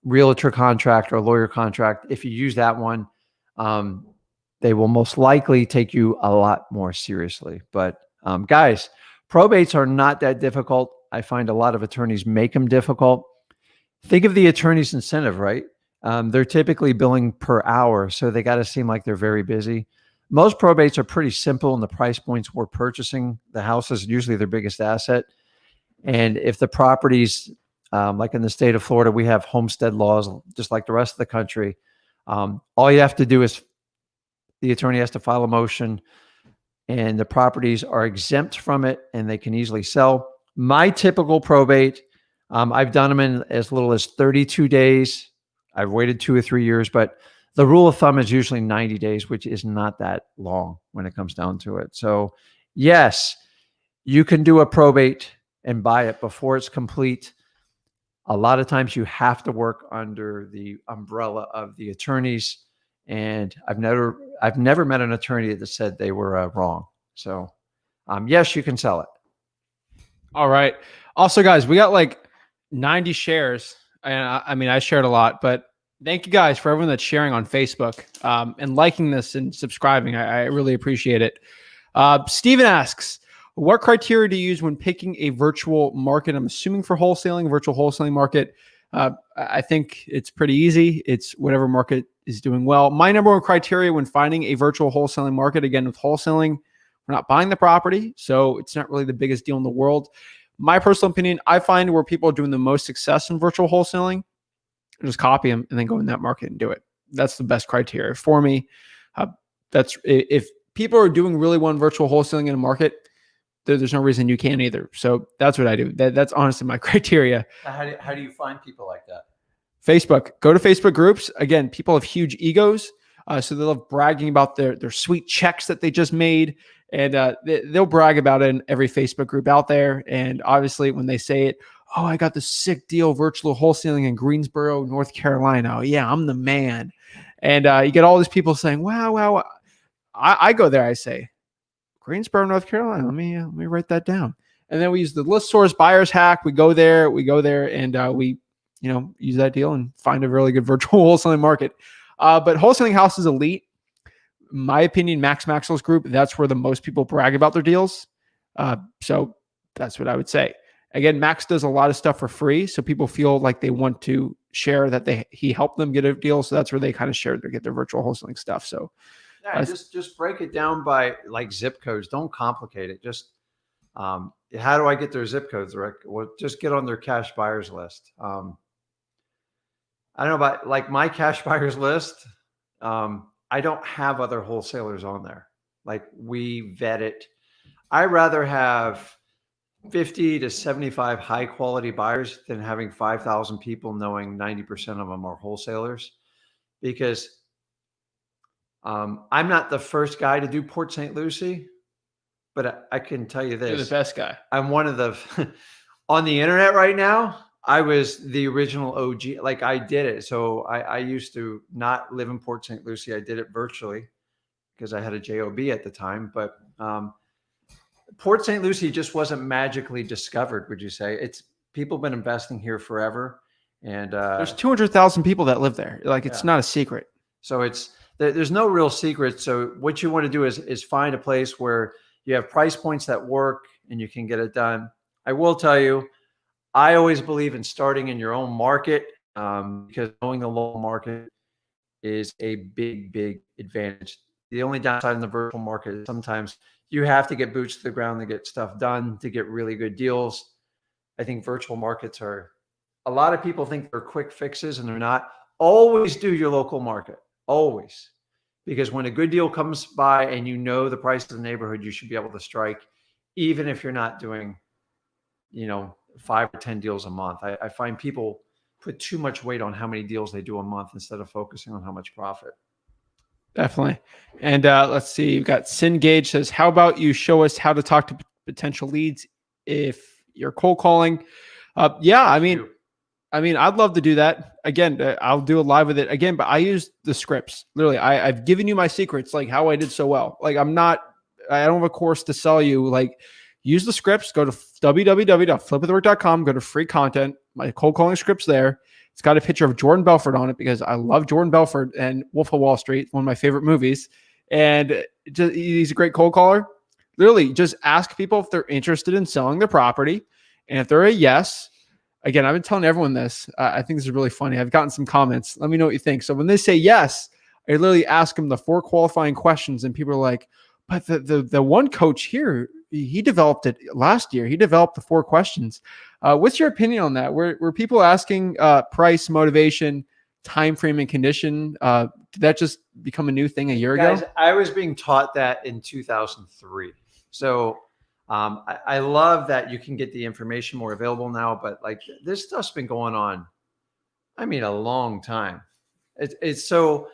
realtor contract or lawyer contract, if you use that one, they will most likely take you a lot more seriously. But guys, probates are not that difficult. I find a lot of attorneys make them difficult. Think of the attorney's incentive, right? They're typically billing per hour, so they got to seem like they're very busy. Most probates are pretty simple, and the price points we're purchasing the house is usually their biggest asset. And if the properties, like in the state of Florida, we have homestead laws, just like the rest of the country. All you have to do is the attorney has to file a motion, and the properties are exempt from it, and they can easily sell. My typical probate, I've done them in as little as 32 days. I've waited 2 or 3 years, but the rule of thumb is usually 90 days, which is not that long when it comes down to it. So yes, you can do a probate and buy it before it's complete. A lot of times you have to work under the umbrella of the attorneys. And I've never met an attorney that said they were wrong. So yes, you can sell it. All right. Also, guys, we got like 90 shares. And I mean, I shared a lot, but thank you guys for everyone that's sharing on Facebook and liking this and subscribing. I really appreciate it. Steven asks, what criteria do you use when picking a virtual market? I'm assuming for wholesaling, virtual wholesaling market. I think it's pretty easy. It's whatever market is doing well. My number one criteria when finding a virtual wholesaling market, again, with wholesaling, we're not buying the property, so it's not really the biggest deal in the world. My personal opinion, I find where people are doing the most success in virtual wholesaling, just copy them and then go in that market and do it. That's the best criteria for me. That's if people are doing really well in virtual wholesaling in a market, there's no reason you can't either. So that's what I do. That's honestly my criteria. How do you find people like that? Facebook. Go to Facebook groups. Again, people have huge egos. So they love bragging about their sweet checks that they just made. And they'll brag about it in every Facebook group out there. And obviously when they say it, oh, I got this sick deal, virtual wholesaling in Greensboro, North Carolina. Oh, yeah, I'm the man. And you get all these people saying, wow. I go there, I say, Greensboro, North Carolina. Let me write that down. And then we use the list source buyer's hack. We go there, and we use that deal and find a really good virtual wholesaling market. But Wholesaling House is elite. In my opinion, Max Maxwell's group, that's where the most people brag about their deals. So that's what I would say. Again, Max does a lot of stuff for free, so people feel like they want to share that he helped them get a deal. So that's where they kind of get their virtual wholesaling stuff. So yeah, just break it down by like zip codes. Don't complicate it. Just how do I get their zip codes, Rick? Well, just get on their cash buyers list. I don't know about like my cash buyers list. I don't have other wholesalers on there. Like we vet it. I rather have 50 to 75 high quality buyers than having 5,000 people knowing 90% of them are wholesalers, because I'm not the first guy to do Port St. Lucie, but I can tell you this. You're the best guy. I'm one of the, on the internet right now, I was the original OG. Like I did it. So I used to not live in Port St. Lucie. I did it virtually because I had a JOB at the time. But Port St. Lucie just wasn't magically discovered, would you say? It's people have been investing here forever. And there's 200,000 people that live there. Like it's not a secret. So there's no real secret. So what you want to do is find a place where you have price points that work and you can get it done. I will tell you, I always believe in starting in your own market, because knowing the local market is a big, big advantage. The only downside in the virtual market is sometimes you have to get boots to the ground to get stuff done, to get really good deals. I think virtual markets a lot of people think they're quick fixes and they're not. Always do your local market, always. Because when a good deal comes by and you know the price of the neighborhood, you should be able to strike, even if you're not doing, 5 or 10 deals a month. I find people put too much weight on how many deals they do a month instead of focusing on how much profit. Definitely. And let's see, you've got Sin Gage says, how about you show us how to talk to potential leads if you're cold calling? I mean, I'd love to do that. Again, I'll do a live with it again, but I use the scripts. Literally, I've given you my secrets, like how I did so well. Like I don't have a course to sell you. Like use the scripts, go to www.flipwithrick.com, go to free content, my cold calling scripts there. It's got a picture of Jordan Belfort on it because I love Jordan Belfort and Wolf of Wall Street, one of my favorite movies. And he's a great cold caller. Literally, just ask people if they're interested in selling their property. And if they're a yes, again, I've been telling everyone this. I think this is really funny. I've gotten some comments. Let me know what you think. So when they say yes, I literally ask them the 4 qualifying questions. And people are like, but the one coach here, he developed it last year. He developed the 4 questions. What's your opinion on that? Were people asking price, motivation, time frame, and condition? Did that just become a new thing a year ago? I was being taught that in 2003. So I love that you can get the information more available now, but like this stuff's been going on, a long time. It's so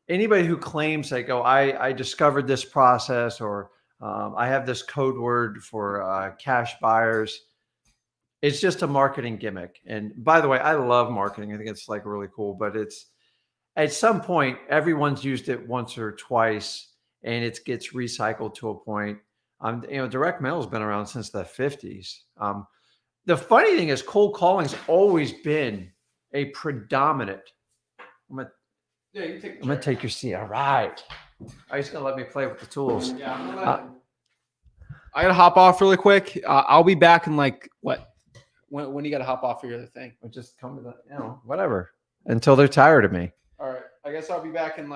anybody who claims like, oh, I discovered this process, or I have this code word for cash buyers. It's just a marketing gimmick. And by the way, I love marketing. I think it's like really cool, but it's at some point, everyone's used it once or twice and it gets recycled to a point. Direct mail has been around since the 50s. The funny thing is cold calling's always been a predominant. I'm gonna take your seat. All right. Are you just gonna let me play with the tools? Yeah. I gotta hop off really quick. I'll be back in like what? When you gotta hop off for your other thing? Or just come to the, whatever. Until they're tired of me. All right. I guess I'll be back in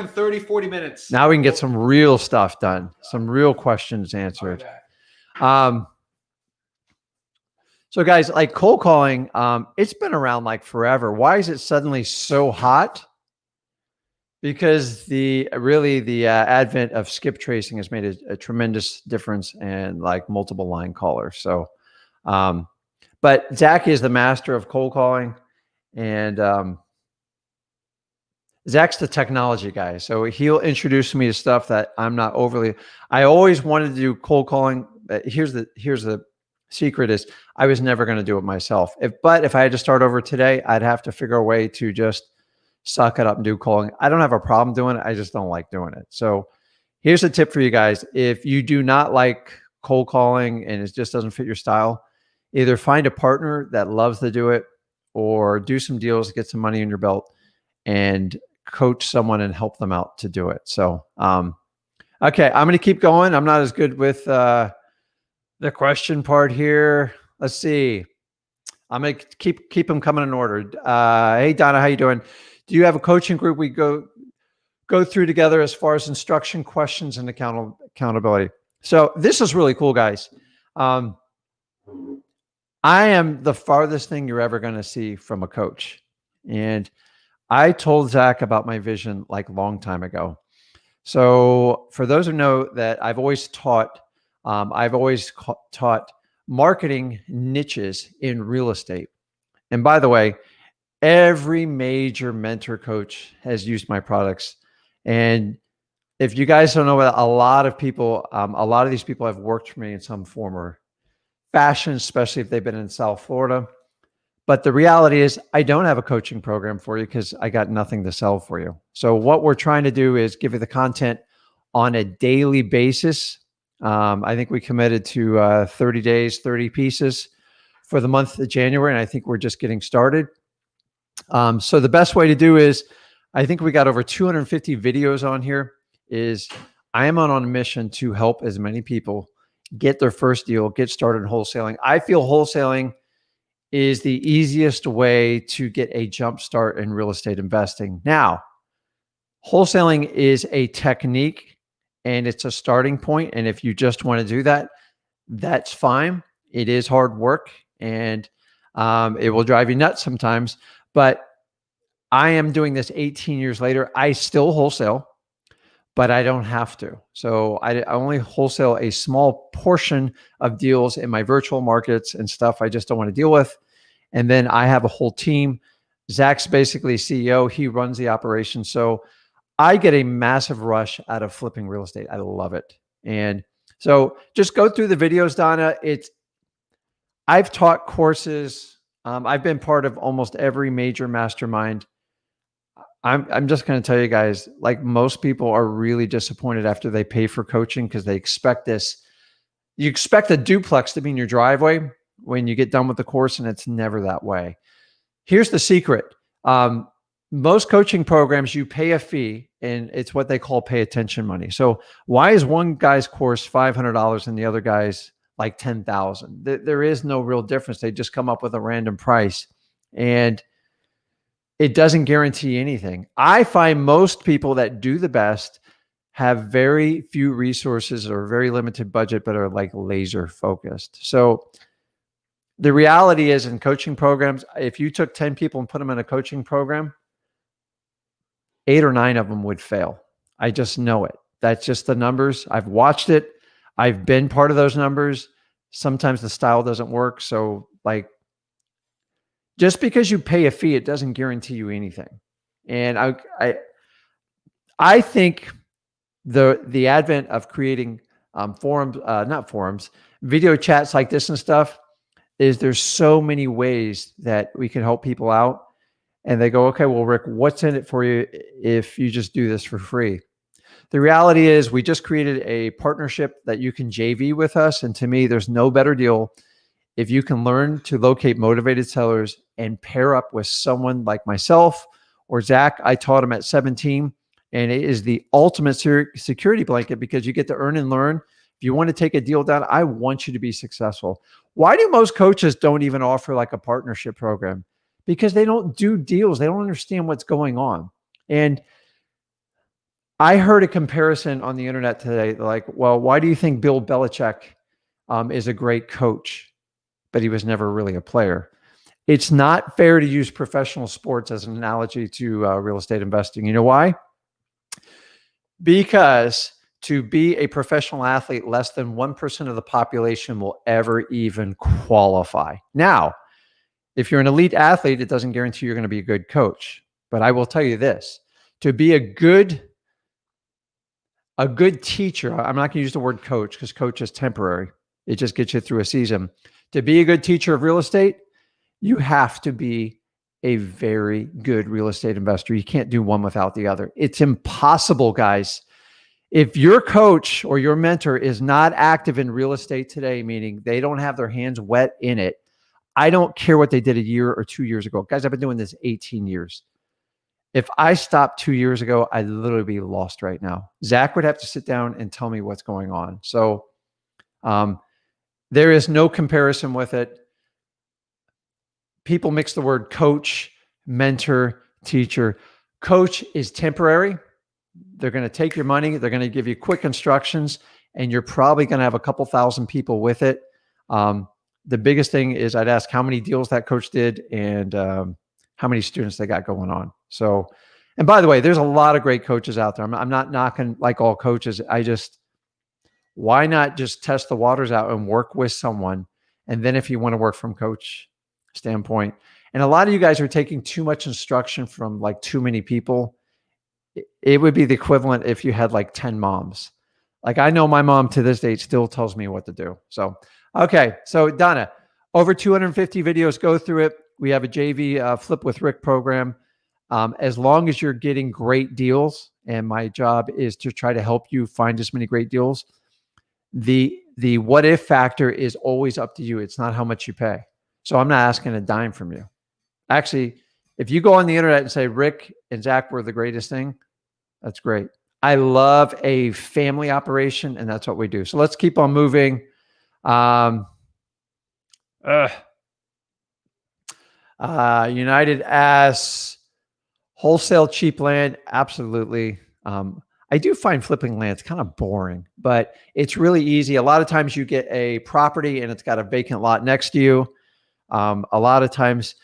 30, 40 minutes. Now we can get some real stuff done. Some real questions answered. So guys, like cold calling, it's been around like forever. Why is it suddenly so hot? Because the advent of skip tracing has made a tremendous difference in like multiple line callers. So, but Zach is the master of cold calling, and Zach's the technology guy. So he'll introduce me to stuff that I'm not overly. I always wanted to do cold calling. Here's the secret: is I was never going to do it myself. But if I had to start over today, I'd have to figure a way to just suck it up and do calling. I don't have a problem doing it. I just don't like doing it. So here's a tip for you guys. If you do not like cold calling and it just doesn't fit your style, either find a partner that loves to do it or do some deals, get some money in your belt, and coach someone and help them out to do it. So, okay, I'm going to keep going. I'm not as good with the question part here. Let's see. I'm going to keep them coming in order. Hey, Donna, how you doing? Do you have a coaching group we go through together as far as instruction, questions, and accountability? So this is really cool, guys. Um, I am the farthest thing you're ever going to see from a coach. And I told Zach about my vision like a long time ago. So for those who know that I've always taught marketing niches in real estate. And by the way, every major mentor coach has used my products. And if you guys don't know, a lot of these people have worked for me in some form or fashion, especially if they've been in South Florida. But the reality is I don't have a coaching program for you because I got nothing to sell for you. So what we're trying to do is give you the content on a daily basis. I think we committed to 30 days, 30 pieces for the month of January. And I think we're just getting started. So the best way to do is, I think we got over 250 videos on here. I am on a mission to help as many people get their first deal, get started in wholesaling. I feel wholesaling is the easiest way to get a jump start in real estate investing. Now, wholesaling is a technique and it's a starting point. And if you just want to do that, that's fine. It is hard work and it will drive you nuts sometimes. But I am doing this 18 years later. I still wholesale, but I don't have to. So I only wholesale a small portion of deals in my virtual markets and stuff I just don't want to deal with. And then I have a whole team. Zach's basically CEO. He runs the operation. So I get a massive rush out of flipping real estate. I love it. And so just go through the videos, Donna. I've taught courses. I've been part of almost every major mastermind. I'm just going to tell you guys, like most people are really disappointed after they pay for coaching because they expect this. You expect a duplex to be in your driveway when you get done with the course, and it's never that way. Here's the secret. Most coaching programs, you pay a fee, and it's what they call pay attention money. So why is one guy's course $500 and the other guy's like $10,000? There is no real difference. They just come up with a random price. And it doesn't guarantee anything. I find most people that do the best have very few resources or very limited budget, but are like laser focused. So the reality is in coaching programs, if you took 10 people and put them in a coaching program, 8 or 9 of them would fail. I just know it. That's just the numbers. I've watched it. I've been part of those numbers. Sometimes the style doesn't work. So like, just because you pay a fee, it doesn't guarantee you anything. And I think the advent of creating video chats like this and stuff is there's so many ways that we can help people out. And they go, okay, well, Rick, what's in it for you if you just do this for free? The reality is we just created a partnership that you can JV with us. And to me, there's no better deal if you can learn to locate motivated sellers and pair up with someone like myself or Zach. I taught him at 17, and it is the ultimate security blanket because you get to earn and learn. If you want to take a deal down, I want you to be successful. Why do most coaches don't even offer like a partnership program? Because they don't do deals. They don't understand what's going on. And I heard a comparison on the internet today, like, well, why do you think Bill Belichick is a great coach, but he was never really a player? It's not fair to use professional sports as an analogy to real estate investing. You know why? Because to be a professional athlete, less than 1% of the population will ever even qualify. Now, if you're an elite athlete, it doesn't guarantee you're going to be a good coach. But I will tell you this, to be a good teacher, I'm not going to use the word coach because coach is temporary. It just gets you through a season. To be a good teacher of real estate, you have to be a very good real estate investor. You can't do one without the other. It's impossible, guys. If your coach or your mentor is not active in real estate today, meaning they don't have their hands wet in it, I don't care what they did a year or 2 years ago. Guys, I've been doing this 18 years. If I stopped 2 years ago, I'd literally be lost right now. Zach would have to sit down and tell me what's going on. So there is no comparison with it. People mix the word coach, mentor, teacher. Coach is temporary. They're going to take your money. They're going to give you quick instructions. and you're probably going to have a couple thousand people with it. The biggest thing is I'd ask how many deals that coach did and how many students they got going on. So, and by the way, there's a lot of great coaches out there. I'm not knocking like all coaches. Why not just test the waters out and work with someone? And then if you want to work from coach standpoint, and a lot of you guys are taking too much instruction from like too many people. It would be the equivalent if you had like 10 moms. Like I know my mom to this date still tells me what to do. So, okay. So Donna, over 250 videos, go through it. We have a JV Flip with Rick program. As long as you're getting great deals, and my job is to try to help you find as many great deals, the what if factor is always up to you. It's not how much you pay. So I'm not asking a dime from you. Actually, if you go on the internet and say Rick and Zach were the greatest thing, that's great. I love a family operation, and that's what we do. So let's keep on moving. United asks, wholesale cheap land? Absolutely. I do find flipping land's kind of boring, but it's really easy. A lot of times you get a property and it's got a vacant lot next to you. A lot of times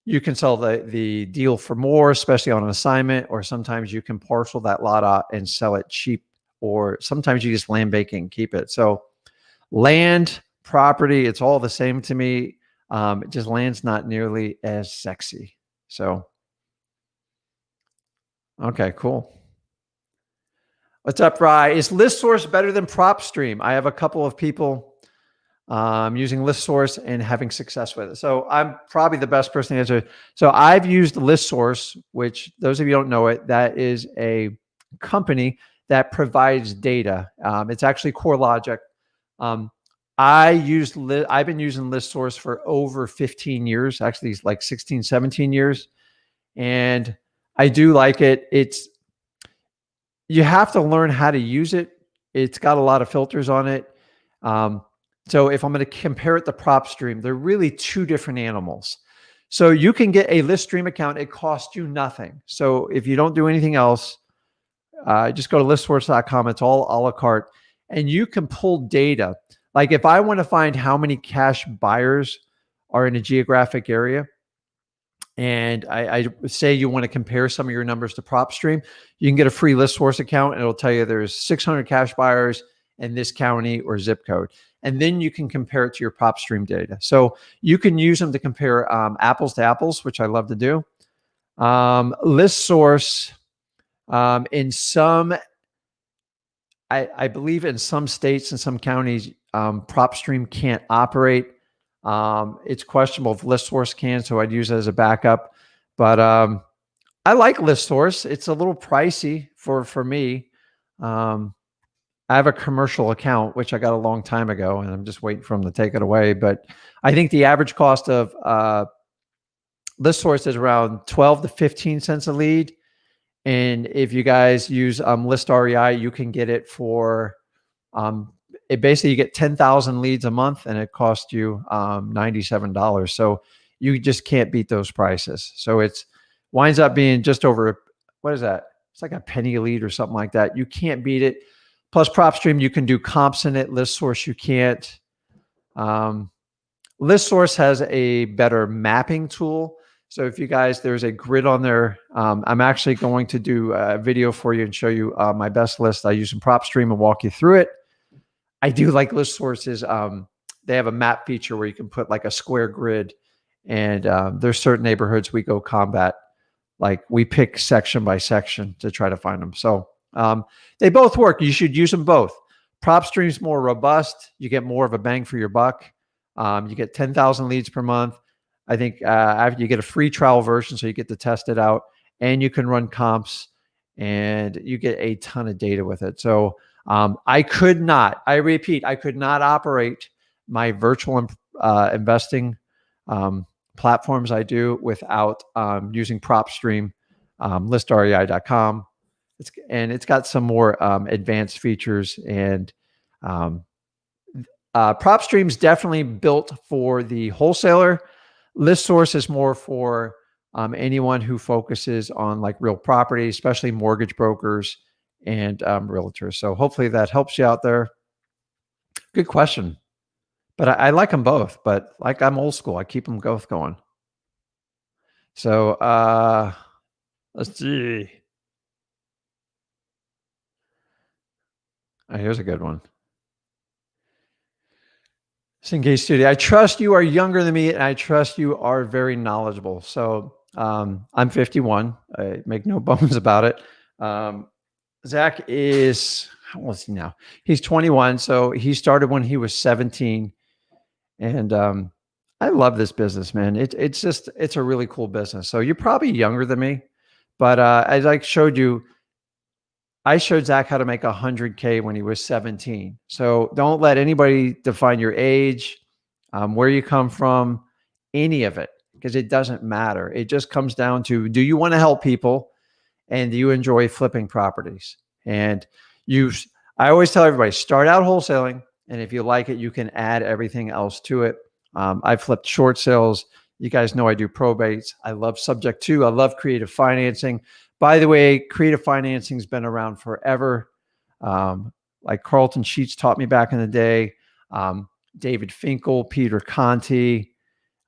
you can sell the deal for more, especially on an assignment, or sometimes you can parcel that lot out and sell it cheap, or sometimes you just land bank and keep it. So land, property, it's all the same to me. Just land's not nearly as sexy. So, okay, cool. What's up, Rye? Is ListSource better than PropStream? I have a couple of people using ListSource and having success with it. So I'm probably the best person to answer. So I've used ListSource, which those of you who don't know it, that is a company that provides data. It's actually CoreLogic. I've been using ListSource for over 15 years, actually it's like 16, 17 years. And I do like it. You have to learn how to use it. It's got a lot of filters on it. So if I'm going to compare it to PropStream, they're really two different animals. So you can get a ListStream account. It costs you nothing. So if you don't do anything else, just go to listsource.com. It's all a la carte. And you can pull data. Like if I want to find how many cash buyers are in a geographic area, and I say you want to compare some of your numbers to PropStream, you can get a free ListSource account and it'll tell you there's 600 cash buyers in this county or zip code. And then you can compare it to your PropStream data. So you can use them to compare apples to apples, which I love to do. ListSource, in some, I believe in some states and some counties, PropStream can't operate. It's questionable if ListSource can, so I'd use it as a backup. But I like ListSource. It's a little pricey for me. I have a commercial account, which I got a long time ago, and I'm just waiting for them to take it away. But I think the average cost of ListSource is around 12 to 15 cents a lead. And if you guys use List REI, you can get it for basically you get 10,000 leads a month, and it costs you $97. So you just can't beat those prices. So it's winds up being just over, what is that? It's like a penny a lead or something like that. You can't beat it. Plus PropStream, you can do comps in it. ListSource, you can't. ListSource has a better mapping tool. So if you guys, there's a grid on there. I'm actually going to do a video for you and show you my best list I use in PropStream and walk you through it. I do like ListSource's. They have a map feature where you can put like a square grid, and there's certain neighborhoods we go combat. Like we pick section by section to try to find them. So they both work. You should use them both. PropStream's more robust. You get more of a bang for your buck. You get 10,000 leads per month. I think you get a free trial version, so you get to test it out, and you can run comps, and you get a ton of data with it. So I could not operate my virtual investing platforms I do without using PropStream, listrei.com. It's got some more advanced features, and PropStream's definitely built for the wholesaler. ListSource is more for anyone who focuses on like real property, especially mortgage brokers and realtors. So hopefully that helps you out there. Good question. But I like them both, but like I'm old school. I keep them both going. So let's see. Here's a good one. Engage Studio. I trust you are younger than me, and I trust you are very knowledgeable. So I'm 51. I make no bones about it. Zach is, how old is he now? He's 21. So he started when he was 17. And I love this business, man. It's a really cool business. So you're probably younger than me, but as I showed you, I showed Zach how to make 100K when he was 17. So don't let anybody define your age, where you come from, any of it, because it doesn't matter. It just comes down to, do you want to help people, and do you enjoy flipping properties? And I always tell everybody, start out wholesaling, and if you like it, you can add everything else to it. I've flipped short sales. You guys know I do probates. I love subject to. I love creative financing. By the way, creative financing has been around forever. Like Carlton Sheets taught me back in the day. David Finkel, Peter Conti,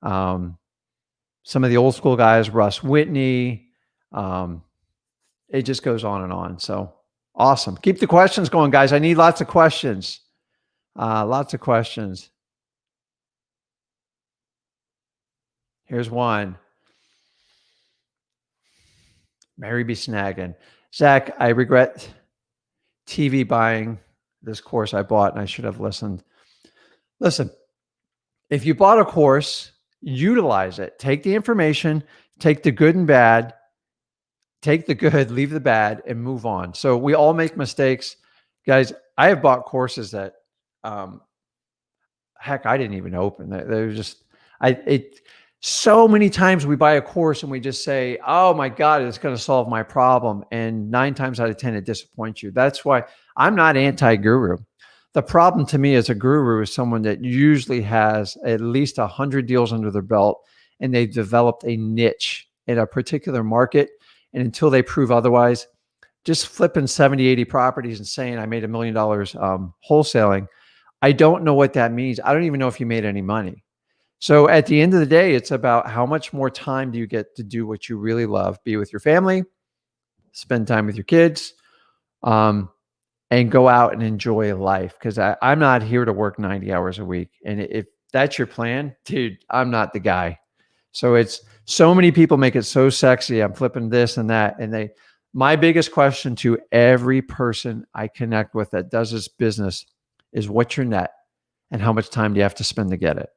some of the old school guys, Russ Whitney. It just goes on and on. So awesome. Keep the questions going, guys. I need lots of questions. Lots of questions. Here's one. Mary B. Snagging. Zach, I regret TV buying this course I bought, and I should have listened. Listen, if you bought a course, utilize it. Take the information, take the good and bad, take the good, leave the bad, and move on. So we all make mistakes. Guys, I have bought courses that, heck, I didn't even open. They're just, so many times we buy a course and we just say, oh my God, it's going to solve my problem. And 9 times out of 10, it disappoints you. That's why I'm not anti-guru. The problem to me as a guru is someone that usually has at least 100 deals under their belt, and they've developed a niche in a particular market. And until they prove otherwise, just flipping 70, 80 properties and saying I made $1 million wholesaling, I don't know what that means. I don't even know if you made any money. So at the end of the day, it's about how much more time do you get to do what you really love, be with your family, spend time with your kids, and go out and enjoy life. Because I'm not here to work 90 hours a week. And if that's your plan, dude, I'm not the guy. So it's so many people make it so sexy. I'm flipping this and that. And my biggest question to every person I connect with that does this business is, what's your net and how much time do you have to spend to get it?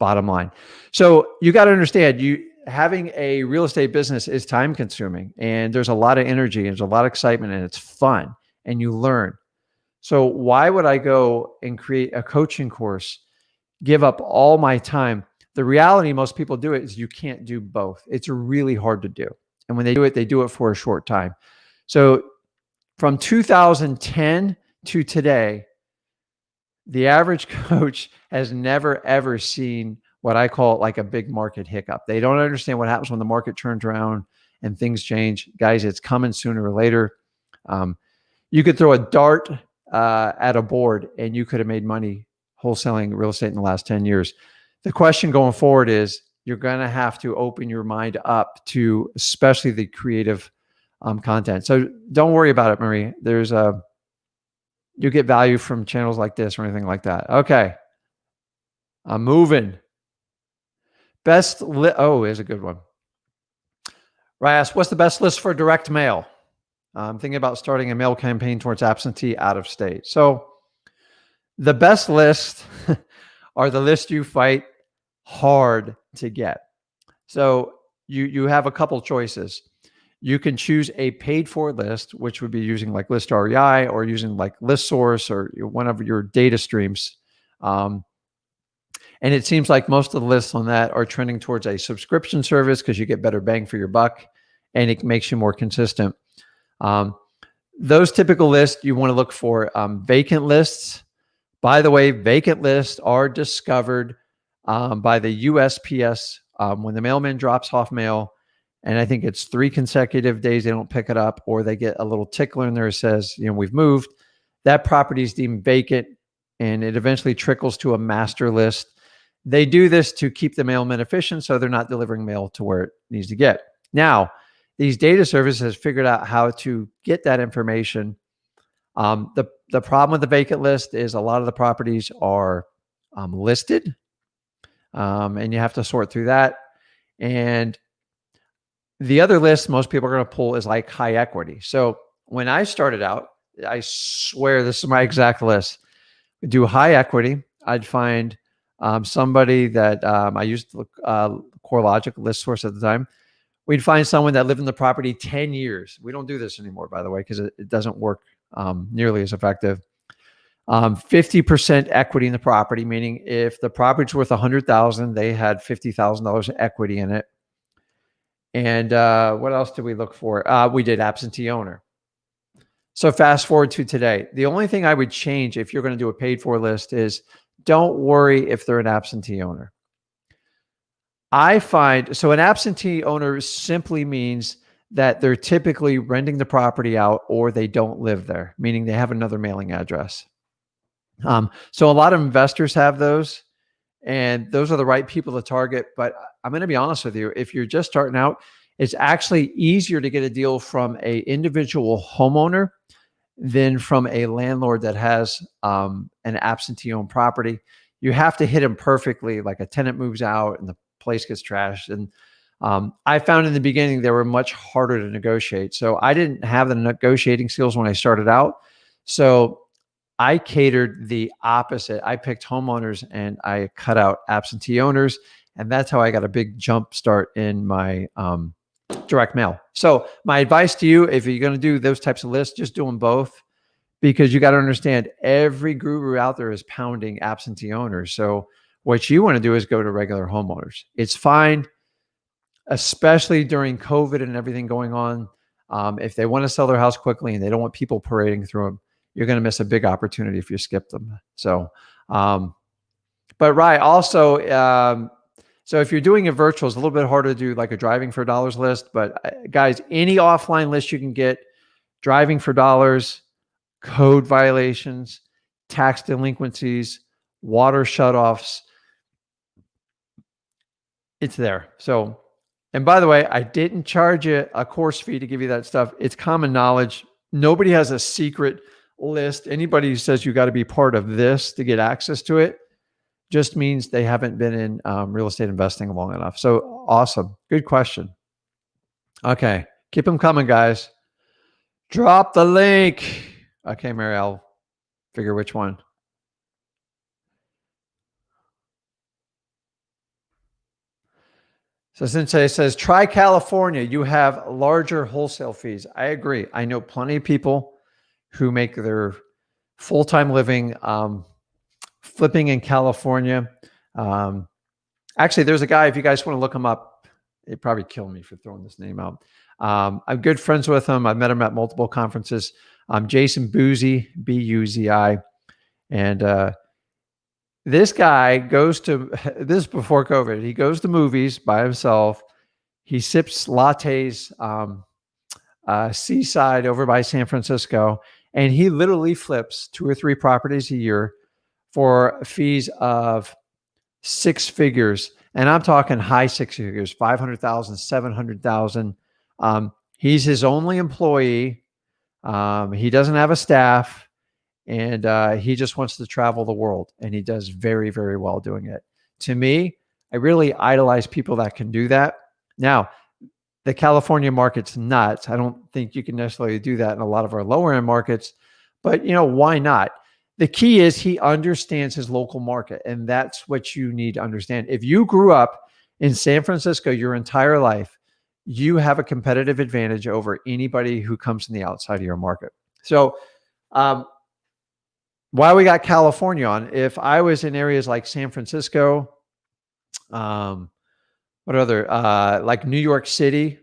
Bottom line. So you got to understand, having a real estate business is time consuming, and there's a lot of energy, and there's a lot of excitement, and it's fun, and you learn. So why would I go and create a coaching course, give up all my time? The reality most people do it is you can't do both. It's really hard to do. And when they do it for a short time. So from 2010 to today, the average coach has never, ever seen what I call like a big market hiccup. They don't understand what happens when the market turns around and things change. Guys, it's coming sooner or later. You could throw a dart at a board and you could have made money wholesaling real estate in the last 10 years. The question going forward is, you're going to have to open your mind up to especially the creative content. So don't worry about it, Marie. You get value from channels like this or anything like that. Okay. I'm moving. Is a good one. Ryas, what's the best list for direct mail? I'm thinking about starting a mail campaign towards absentee out of state. So the best list are the lists you fight hard to get. So you have a couple choices. You can choose a paid for list, which would be using like List REI or using like ListSource or one of your data streams. And it seems like most of the lists on that are trending towards a subscription service because you get better bang for your buck and it makes you more consistent. Those typical lists, you want to look for vacant lists. By the way, vacant lists are discovered by the USPS when the mailman drops off mail. And I think it's 3 consecutive days they don't pick it up, or they get a little tickler in there that says, we've moved. That property is deemed vacant. and it eventually trickles to a master list. They do this to keep the mailman efficient, so they're not delivering mail to where it needs to get. Now, these data services have figured out how to get that information. The problem with the vacant list is a lot of the properties are listed, and you have to sort through that. And the other list most people are going to pull is like high equity. So when I started out, I swear this is my exact list. Do high equity. I'd find somebody that I used to look, CoreLogic list source at the time. We'd find someone that lived in the property 10 years. We don't do this anymore, by the way, because it doesn't work nearly as effective. 50% equity in the property, meaning if the property's worth $100,000, they had $50,000 equity in it. And what else did we look for? We did absentee owner. So fast forward to today. The only thing I would change if you're going to do a paid for list is don't worry if they're an absentee owner. I find, so an absentee owner simply means that they're typically renting the property out or they don't live there, meaning they have another mailing address. So a lot of investors have those, and those are the right people to target. But I'm going to be honest with you. If you're just starting out, it's actually easier to get a deal from an individual homeowner than from a landlord that has an absentee owned property. You have to hit them perfectly, like a tenant moves out and the place gets trashed. And I found in the beginning, they were much harder to negotiate. So I didn't have the negotiating skills when I started out. So I catered the opposite. I picked homeowners and I cut out absentee owners. And that's how I got a big jump start in my direct mail. So my advice to you, if you're going to do those types of lists, just do them both, because you got to understand every guru out there is pounding absentee owners. So what you want to do is go to regular homeowners. It's fine, especially during COVID and everything going on. If they want to sell their house quickly and they don't want people parading through them, you're going to miss a big opportunity if you skip them. So, but right. Also, so if you're doing a virtual, it's a little bit harder to do like a driving for dollars list, but guys, any offline list you can get, driving for dollars, code violations, tax delinquencies, water shutoffs, it's there. So, and by the way, I didn't charge you a course fee to give you that stuff. It's common knowledge. Nobody has a secret list. Anybody who says you got to be part of this to get access to it just means they haven't been in real estate investing long enough. So awesome. Good question. Okay. Keep them coming, guys. Drop the link. Okay, Mary, I'll figure which one. So Sensei says, try California. You have larger wholesale fees. I agree. I know plenty of people who make their full-time living flipping in California. Actually, there's a guy, if you guys want to look him up, he'd probably kill me for throwing this name out. I'm good friends with him. I've met him at multiple conferences. Jason Boozy, B-U-Z-I. And this guy goes to, this is before COVID, he goes to movies by himself. He sips lattes, seaside over by San Francisco, and he literally flips 2 or 3 properties a year for fees of 6 figures. And I'm talking high 6 figures, 500,000, 700,000. He's his only employee. He doesn't have a staff. And he just wants to travel the world, and he does very, very well doing it. To me, I really idolize people that can do that. Now, the California market's nuts. I don't think you can necessarily do that in a lot of our lower end markets, but why not? The key is he understands his local market, and that's what you need to understand. If you grew up in San Francisco your entire life, you have a competitive advantage over anybody who comes from the outside of your market. So, why we got California on? If I was in areas like San Francisco, what other, like New York City,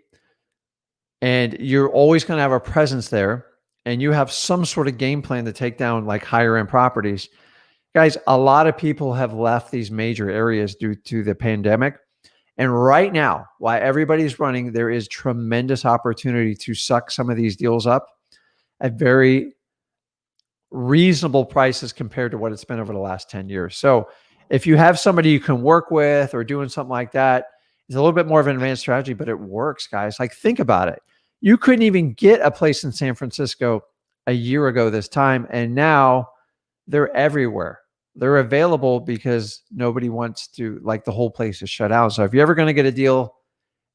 and you're always going to have a presence there, and you have some sort of game plan to take down like higher end properties. Guys, a lot of people have left these major areas due to the pandemic. And right now, while everybody's running, there is tremendous opportunity to suck some of these deals up at very reasonable prices compared to what it's been over the last 10 years. So if you have somebody you can work with or doing something like that, it's a little bit more of an advanced strategy, but it works, guys. Like, think about it. You couldn't even get a place in San Francisco a year ago this time, and now they're everywhere. They're available because nobody wants to, like, the whole place is shut out. So if you're ever going to get a deal,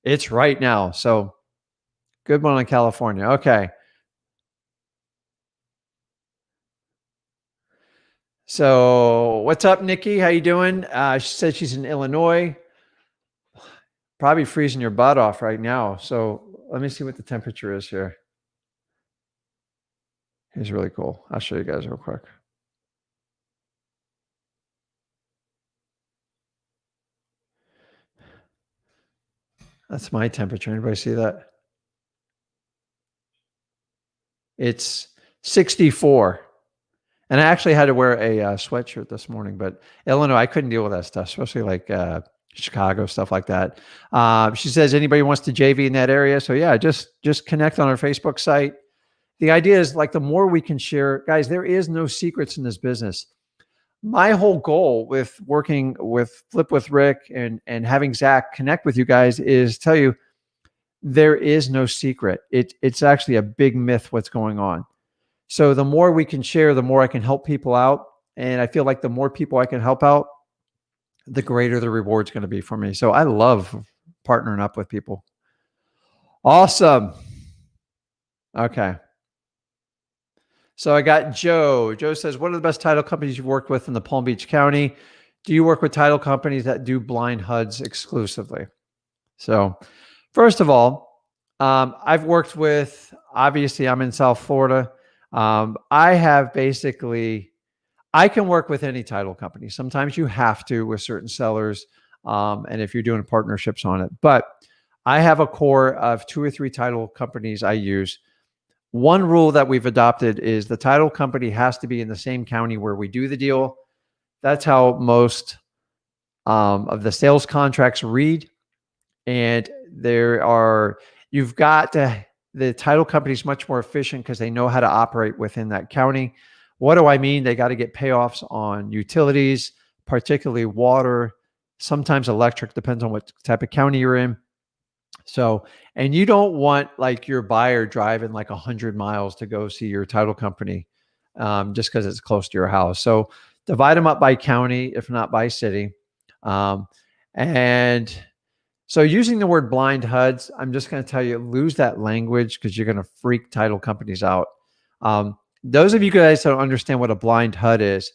it's right now. So good one in California. Okay. So what's up, Nikki? How you doing? She said she's in Illinois. Probably freezing your butt off right now. So let me see what the temperature is here. Here's really cool. I'll show you guys real quick. That's my temperature. Anybody see that? It's 64. And I actually had to wear a sweatshirt this morning, but Illinois, I couldn't deal with that stuff, especially like Chicago, stuff like that. She says, anybody wants to JV in that area? So yeah, just connect on our Facebook site. The idea is, like, the more we can share, guys, there is no secrets in this business. My whole goal with working with Flip with Rick and having Zach connect with you guys is tell you there is no secret. It's actually a big myth what's going on. So the more we can share, the more I can help people out. And I feel like the more people I can help out, the greater the reward's going to be for me. So I love partnering up with people. Awesome. Okay. So I got Joe. Joe says, what are the best title companies you've worked with in the Palm Beach County? Do you work with title companies that do blind HUDs exclusively? So first of all, I've worked with, obviously I'm in South Florida. I can work with any title company. Sometimes you have to with certain sellers, and if you're doing partnerships on it. But I have a core of 2 or 3 title companies I use. One rule that we've adopted is the title company has to be in the same county where we do the deal. That's how most of the sales contracts read. And you've got to, the title company is much more efficient because they know how to operate within that county. What do I mean? They got to get payoffs on utilities, particularly water, sometimes electric, depends on what type of county you're in. So, and you don't want like your buyer driving like 100 miles to go see your title company just because it's close to your house. So divide them up by county, if not by city. And so using the word blind HUDs, I'm just going to tell you, lose that language because you're going to freak title companies out. Those of you guys that don't understand what a blind HUD is,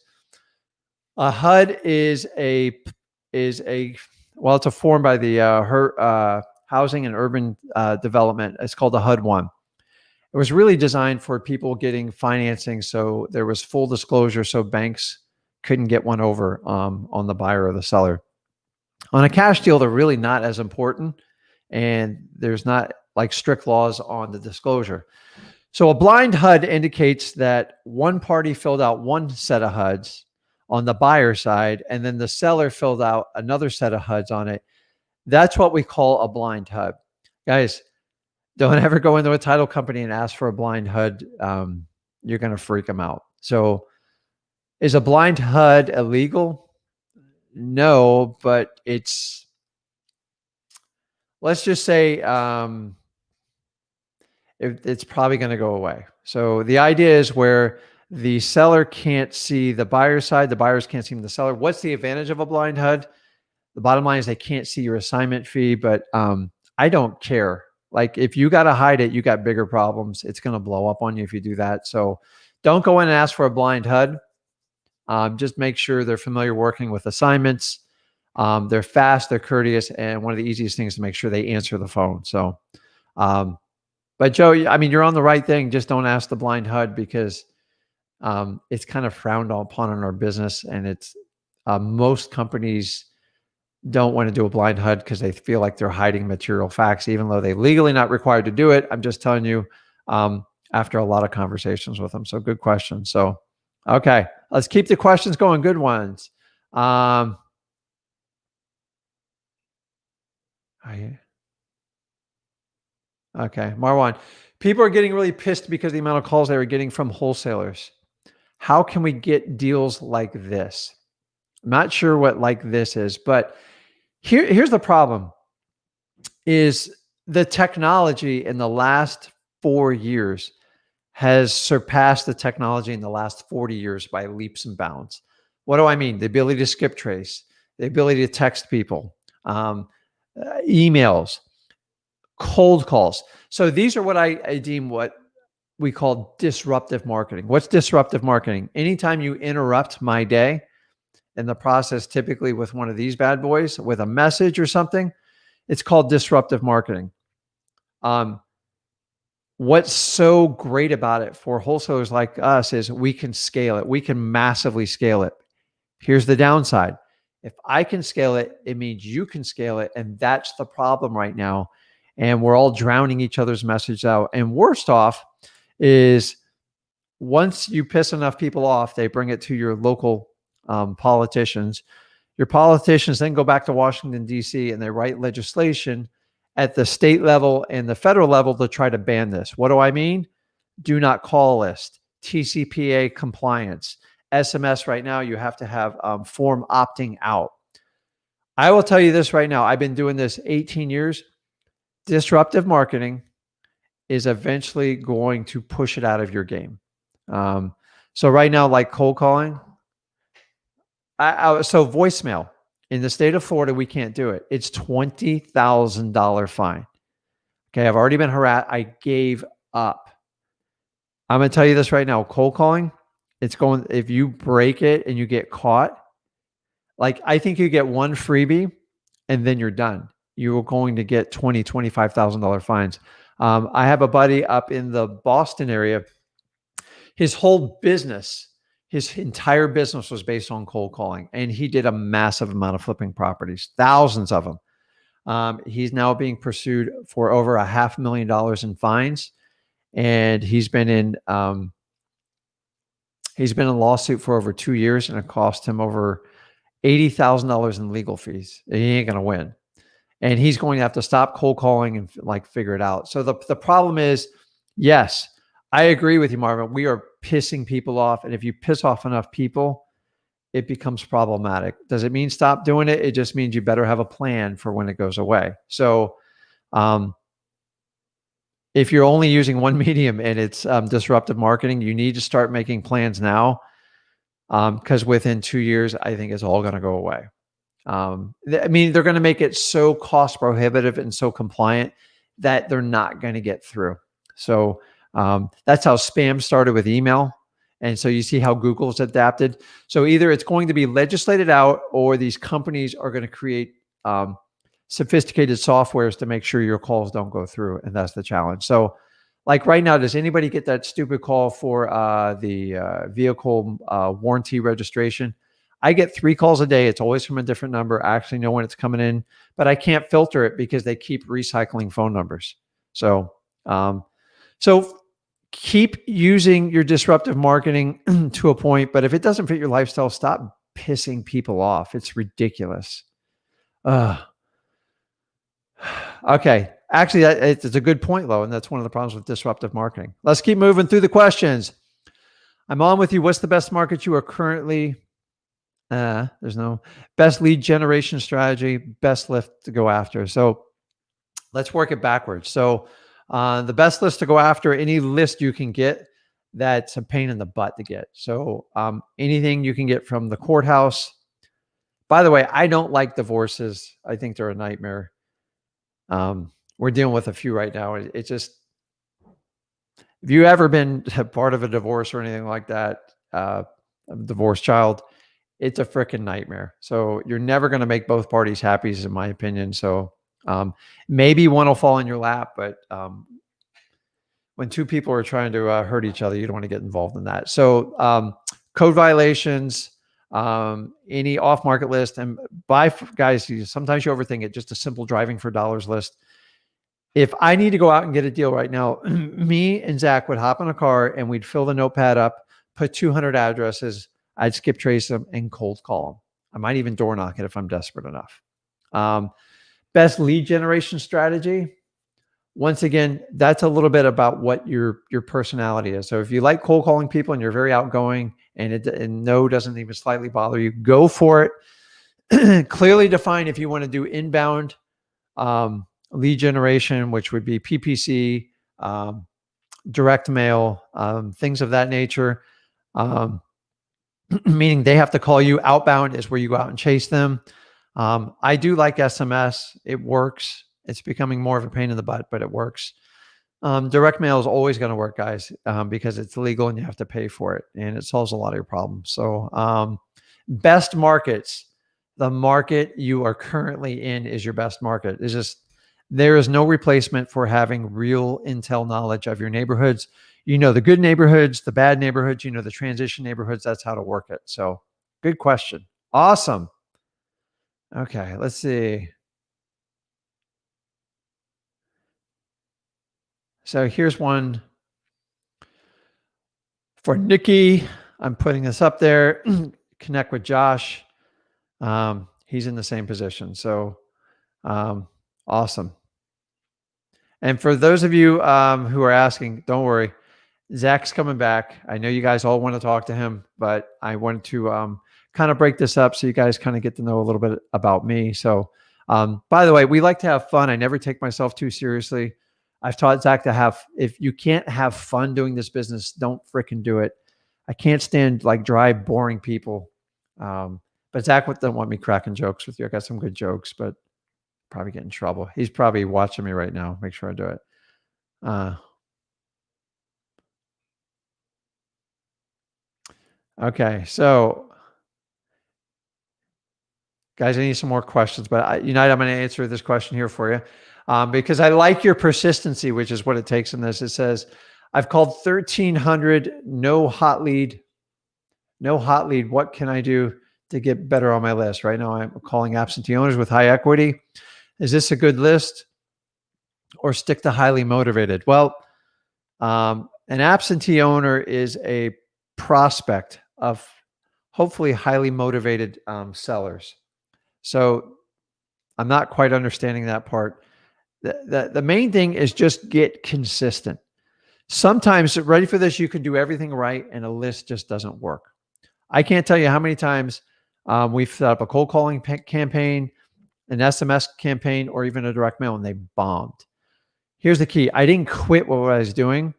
a HUD is it's a form by the Housing and Urban Development. It's called the HUD 1. It was really designed for people getting financing, so there was full disclosure, so banks couldn't get one over on the buyer or the seller. On a cash deal, they're really not as important, and there's not like strict laws on the disclosure. So a blind HUD indicates that one party filled out one set of HUDs on the buyer side, and then the seller filled out another set of HUDs on it. That's what we call a blind HUD. Guys, don't ever go into a title company and ask for a blind HUD. You're going to freak them out. So is a blind HUD illegal? No, but let's just say it's probably going to go away. So the idea is where the seller can't see the buyer's side, the buyers can't see the seller. What's the advantage of a blind HUD? The bottom line is they can't see your assignment fee, but I don't care. Like, if you got to hide it, you got bigger problems. It's going to blow up on you if you do that. So don't go in and ask for a blind HUD. Just make sure they're familiar working with assignments. They're fast, they're courteous, and one of the easiest things is to make sure they answer the phone. So, but Joe, I mean, you're on the right thing. Just don't ask the blind HUD because it's kind of frowned upon in our business, and it's most companies don't want to do a blind HUD because they feel like they're hiding material facts, even though they're legally not required to do it. I'm just telling you after a lot of conversations with them. So good question. So, okay, let's keep the questions going. Good ones. Okay, Marwan. People are getting really pissed because of the amount of calls they were getting from wholesalers. how can we get deals like this? I'm not sure what like this is, but here's the problem is the technology in the last 4 years has surpassed the technology in the last 40 years by leaps and bounds. What do I mean? The ability to skip trace, the ability to text people, emails, cold calls. So these are what I deem what we call disruptive marketing. What's disruptive marketing? Anytime you interrupt my day in the process, typically with one of these bad boys, with a message or something, it's called disruptive marketing. What's so great about it for wholesalers like us is we can scale it. We can massively scale it. Here's the downside. If I can scale it, it means you can scale it. And that's the problem right now. And we're all drowning each other's message out. And worst off is once you piss enough people off, they bring it to your local politicians. Your politicians then go back to Washington, D.C., and they write legislation at the state level and the federal level to try to ban this. What do I mean? Do not call list, TCPA compliance, SMS right now, you have to have form opting out. I will tell you this right now. I've been doing this 18 years. Disruptive marketing is eventually going to push it out of your game. So right now, like cold calling, so voicemail. In the state of Florida, we can't do it. It's $20,000 fine. Okay, I've already been harassed. I gave up. I'm going to tell you this right now. Cold calling, it's going, if you break it and you get caught, like I think you get one freebie and then you're done. You're going to get $25,000 fines. I have a buddy up in the Boston area. His whole business, his entire business was based on cold calling, and he did a massive amount of flipping properties, thousands of them. He's now being pursued for over $500,000 in fines, and he's been in a lawsuit for over 2 years, and it cost him over $80,000 in legal fees. He ain't gonna win, and he's going to have to stop cold calling and like figure it out. So the problem is, yes, I agree with you, Marvin. We are pissing people off. And if you piss off enough people, it becomes problematic. Does it mean stop doing it? It just means you better have a plan for when it goes away. So if you're only using one medium and it's disruptive marketing, you need to start making plans now because within 2 years, I think it's all going to go away. I mean, they're going to make it so cost prohibitive and so compliant that they're not going to get through. So that's how spam started with email. And so you see how Google's adapted. So either it's going to be legislated out or these companies are going to create sophisticated softwares to make sure your calls don't go through. And that's the challenge. So like right now, does anybody get that stupid call for the vehicle warranty registration? I get 3 calls a day. It's always from a different number. I actually know when it's coming in, but I can't filter it because they keep recycling phone numbers. So, keep using your disruptive marketing to a point, but if it doesn't fit your lifestyle, stop pissing people off. It's ridiculous. Okay. Actually, it's a good point, though, and that's one of the problems with disruptive marketing. Let's keep moving through the questions. I'm on with you. What's the best market you are currently? There's no best lead generation strategy, best list to go after. So let's work it backwards. So the best list to go after, any list you can get that's a pain in the butt to get. So anything you can get from the courthouse. By the way, I don't like divorces. I think they're a nightmare. We're dealing with a few right now. It's just, if you ever been a part of a divorce or anything like that, a divorced child, it's a freaking nightmare. So you're never going to make both parties happy, in my opinion. So maybe one will fall in your lap, but when 2 people are trying to hurt each other, you don't want to get involved in that. So code violations, any off-market list, and guys, sometimes you overthink it. Just a simple driving for dollars list. If I need to go out and get a deal right now, me and Zach would hop in a car and we'd fill the notepad up, put 200 addresses. I'd skip trace them and cold call them. I might even door knock it if I'm desperate enough. Best lead generation strategy. once again, that's a little bit about what your personality is. So if you like cold calling people and you're very outgoing and no doesn't even slightly bother you, go for it. Clearly define if you want to do inbound lead generation, which would be PPC, direct mail, things of that nature. Meaning they have to call you. Outbound is where you go out and chase them. I do like SMS. It works. It's becoming more of a pain in the butt, but it works. Direct mail is always going to work, guys, because it's legal and you have to pay for it, and it solves a lot of your problems. So best markets, the market you are currently in is your best market. It's just, there is no replacement for having real intel knowledge of your neighborhoods. You know the good neighborhoods, the bad neighborhoods, you know the transition neighborhoods. That's how to work it. So good question. Awesome. Okay, let's see. So here's one for Nikki. I'm putting this up there. Connect with Josh. He's in the same position. So awesome. And for those of you who are asking, don't worry. Zach's coming back. I know you guys all want to talk to him, but I wanted to kind of break this up so you guys kind of get to know a little bit about me. So by the way, we like to have fun. I never take myself too seriously. I've taught Zach to have, if you can't have fun doing this business, don't freaking do it. I can't stand like dry, boring people. But Zach doesn't want me cracking jokes with you. I got some good jokes, but probably get in trouble. He's probably watching me right now. Make sure I do it. Okay, so guys, I need some more questions, but Unite, I'm going to answer this question here for you because I like your persistency, which is what it takes in this. It says, I've called 1,300, no hot lead. What can I do to get better on my list? Right now, I'm calling absentee owners with high equity. Is this a good list or stick to highly motivated? Well, an absentee owner is a prospect of hopefully highly motivated sellers. So I'm not quite understanding that part. The main thing is just get consistent. Sometimes, ready for this, you can do everything right and a list just doesn't work. I can't tell you how many times we've set up a cold calling campaign, an SMS campaign, or even a direct mail, and they bombed. Here's the key. I didn't quit what I was doing,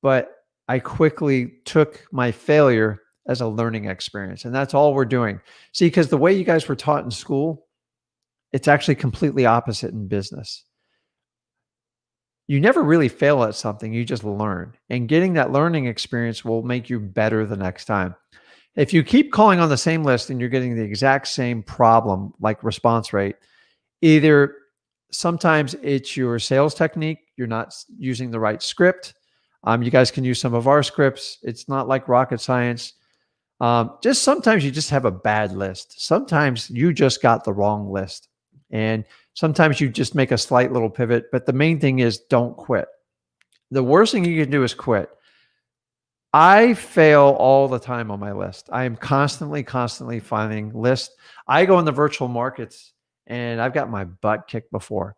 but I quickly took my failure as a learning experience. And that's all we're doing. See, because the way you guys were taught in school, it's actually completely opposite in business. You never really fail at something, you just learn. And getting that learning experience will make you better the next time. If you keep calling on the same list and you're getting the exact same problem, like response rate, either sometimes it's your sales technique, you're not using the right script. You guys can use some of our scripts. It's not like rocket science. Just sometimes you just have a bad list. Sometimes you just got the wrong list. And sometimes you just make a slight little pivot. But the main thing is don't quit. The worst thing you can do is quit. I fail all the time on my list. I am constantly finding lists. I go in the virtual markets and I've got my butt kicked before.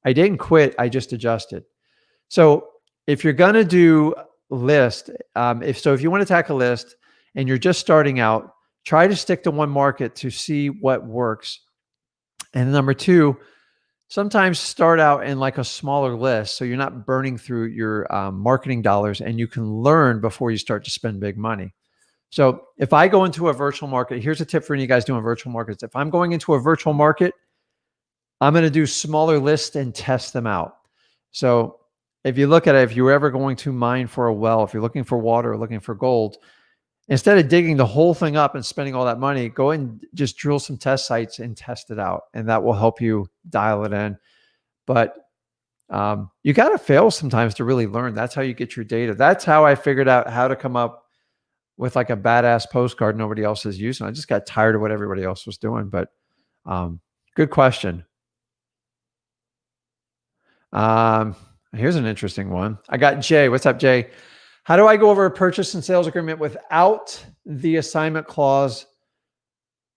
I didn't quit. I just adjusted. So if you're going to do list, if you want to tackle a list and you're just starting out, try to stick to one market to see what works. And number two, sometimes start out in like a smaller list so you're not burning through your marketing dollars and you can learn before you start to spend big money. So if I go into a virtual market, here's a tip for you guys doing virtual markets. If I'm going into a virtual market, I'm going to do smaller lists and test them out. So if you look at it, if you're ever going to mine for a well, if you're looking for water or looking for gold, instead of digging the whole thing up and spending all that money, go and just drill some test sites and test it out. And that will help you dial it in. But you got to fail sometimes to really learn. That's how you get your data. That's how I figured out how to come up with like a badass postcard nobody else is using. I just got tired of what everybody else was doing. But good question. Here's an interesting one. I got Jay. What's up, Jay? How do I go over a purchase and sales agreement without the assignment clause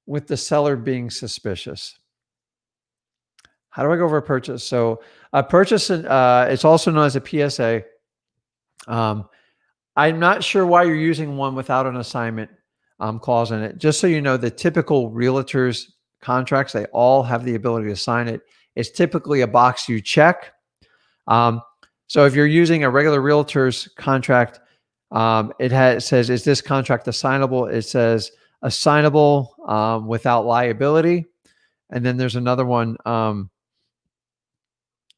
with the seller being suspicious? How do I go over a purchase? So A purchase, it's also known as a PSA. I'm not sure why you're using one without an assignment clause in it. Just so you know, the typical realtors contracts, they all have the ability to sign it. It's typically a box you check. So if you're using a regular realtor's contract, it says, is this contract assignable? It says assignable without liability. And then there's another one,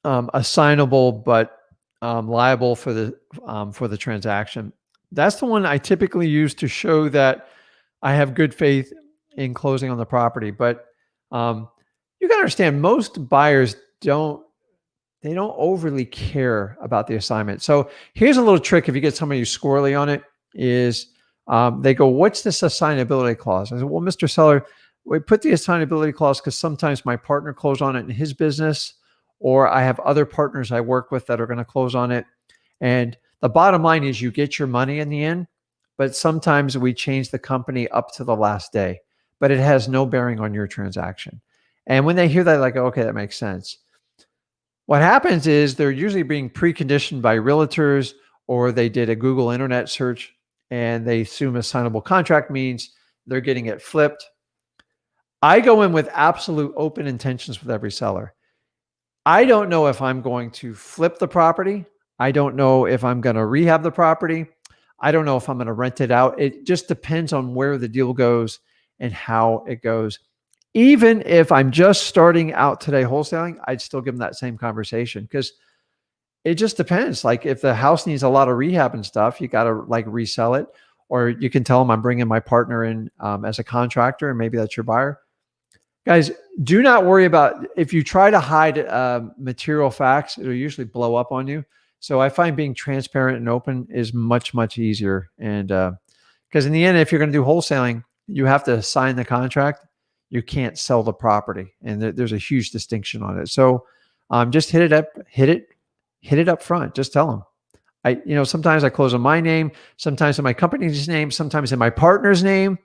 assignable but liable for the transaction. That's the one I typically use to show that I have good faith in closing on the property. But you got to understand, most buyers don't overly care about the assignment. So here's a little trick. If you get somebody who's squirrely on it, is they go, what's this assignability clause? I said, well, Mr. Seller, we put the assignability clause because sometimes my partner closed on it in his business, or I have other partners I work with that are going to close on it. And the bottom line is you get your money in the end, but sometimes we change the company up to the last day, but it has no bearing on your transaction. And when they hear that, like, okay, that makes sense. What happens is they're usually being preconditioned by realtors, or they did a Google internet search and they assume assignable contract means they're getting it flipped. I go in with absolute open intentions with every seller. I don't know if I'm going to flip the property. I don't know if I'm going to rehab the property. I don't know if I'm going to rent it out. It just depends on where the deal goes and how it goes. Even if I'm just starting out today wholesaling, I'd still give them that same conversation, because it just depends. Like if the house needs a lot of rehab and stuff, you got to like resell it, or you can tell them I'm bringing my partner in as a contractor, and maybe that's your buyer. Guys, do not worry about, if you try to hide material facts, it'll usually blow up on you. So I find being transparent and open is much, much easier. And because in the end, if you're going to do wholesaling, you have to sign the contract. You can't sell the property, and there's a huge distinction on it. So just hit it up front. Just tell them. Sometimes I close in my name, sometimes in my company's name, sometimes in my partner's name,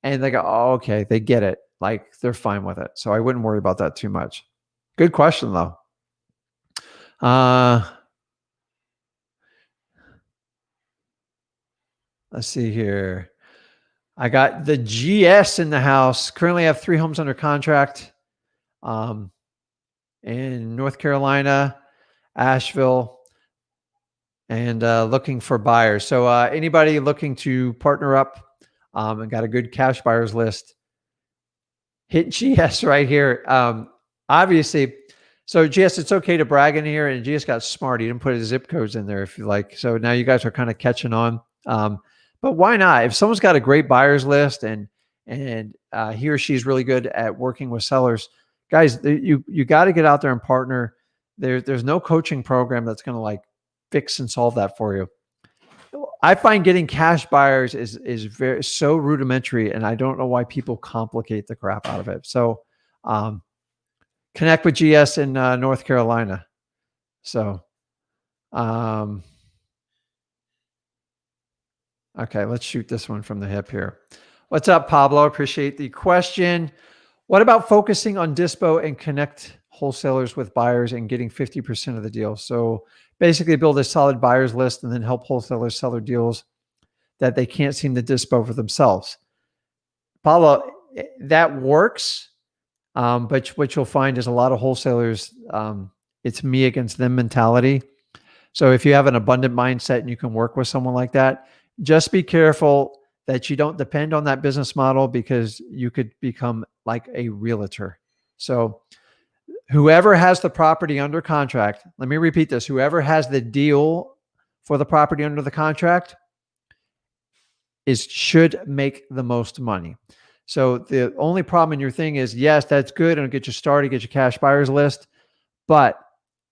and they go, oh, okay, they get it. Like they're fine with it. So I wouldn't worry about that too much. Good question though. Let's see here. I got the GS in the house. Currently have 3 homes under contract in North Carolina, Asheville, and looking for buyers. So anybody looking to partner up and got a good cash buyers list, hit GS right here. Obviously, so GS, it's okay to brag in here, and GS got smart. He didn't put his zip codes in there if you like. So now you guys are kind of catching on. But why not? If someone's got a great buyers list and he or she's really good at working with sellers, guys, you got to get out there and partner. There's no coaching program that's going to like fix and solve that for you. I find getting cash buyers is so rudimentary, and I don't know why people complicate the crap out of it. So connect with GS in North Carolina. So okay, let's shoot this one from the hip here. What's up, Pablo? Appreciate the question. What about focusing on dispo and connect wholesalers with buyers and getting 50% of the deal? So basically build a solid buyers list and then help wholesalers sell their deals that they can't seem to dispo for themselves. Pablo, that works. But what you'll find is a lot of wholesalers, it's me against them mentality. So if you have an abundant mindset and you can work with someone like that, just be careful that you don't depend on that business model, because you could become like a realtor. So whoever has the property under contract, let me repeat this, whoever has the deal for the property under the contract should make the most money. So the only problem in your thing is, yes, that's good, and it'll get you started, get your cash buyers list, but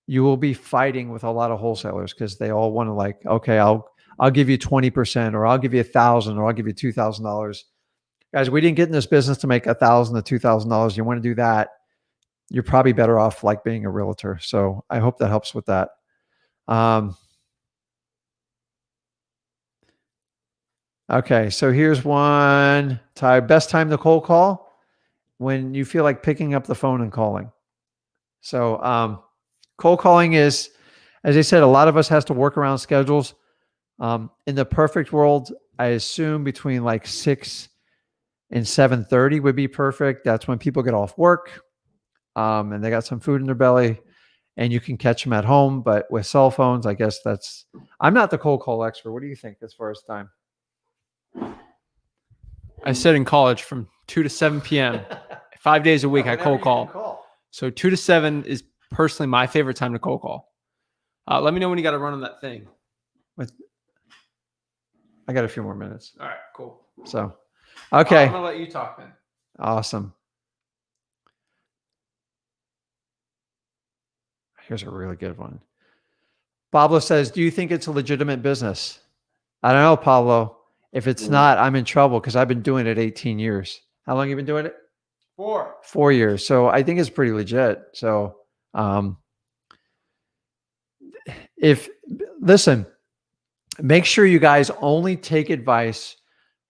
you will be fighting with a lot of wholesalers because they all want to like, okay, I'll give you 20%, or I'll give you $1,000, or I'll give you $2,000. Guys, we didn't get in this business to make $1,000 to $2,000. You want to do that, you're probably better off like being a realtor. So I hope that helps with that. Okay, so here's one. Ty, best time to cold call? When you feel like picking up the phone and calling. So Cold calling is, as I said, a lot of us has to work around schedules. In the perfect world, I assume between like 6 and 7:30 would be perfect. That's when people get off work, and they got some food in their belly, and you can catch them at home. But with cell phones, I guess I'm not the cold call expert. What do you think as far as time? I said in college from 2 to 7 p.m. 5 days a week, I cold call. So 2 to 7 is personally my favorite time to cold call. Let me know when you got to run on that thing. I got a few more minutes. All right, cool. So, okay. I'm going to let you talk then. Awesome. Here's a really good one. Pablo says, do you think it's a legitimate business? I don't know, Pablo. If it's not, I'm in trouble because I've been doing it 18 years. How long have you been doing it? 4. 4 years. So I think it's pretty legit. So listen, make sure you guys only take advice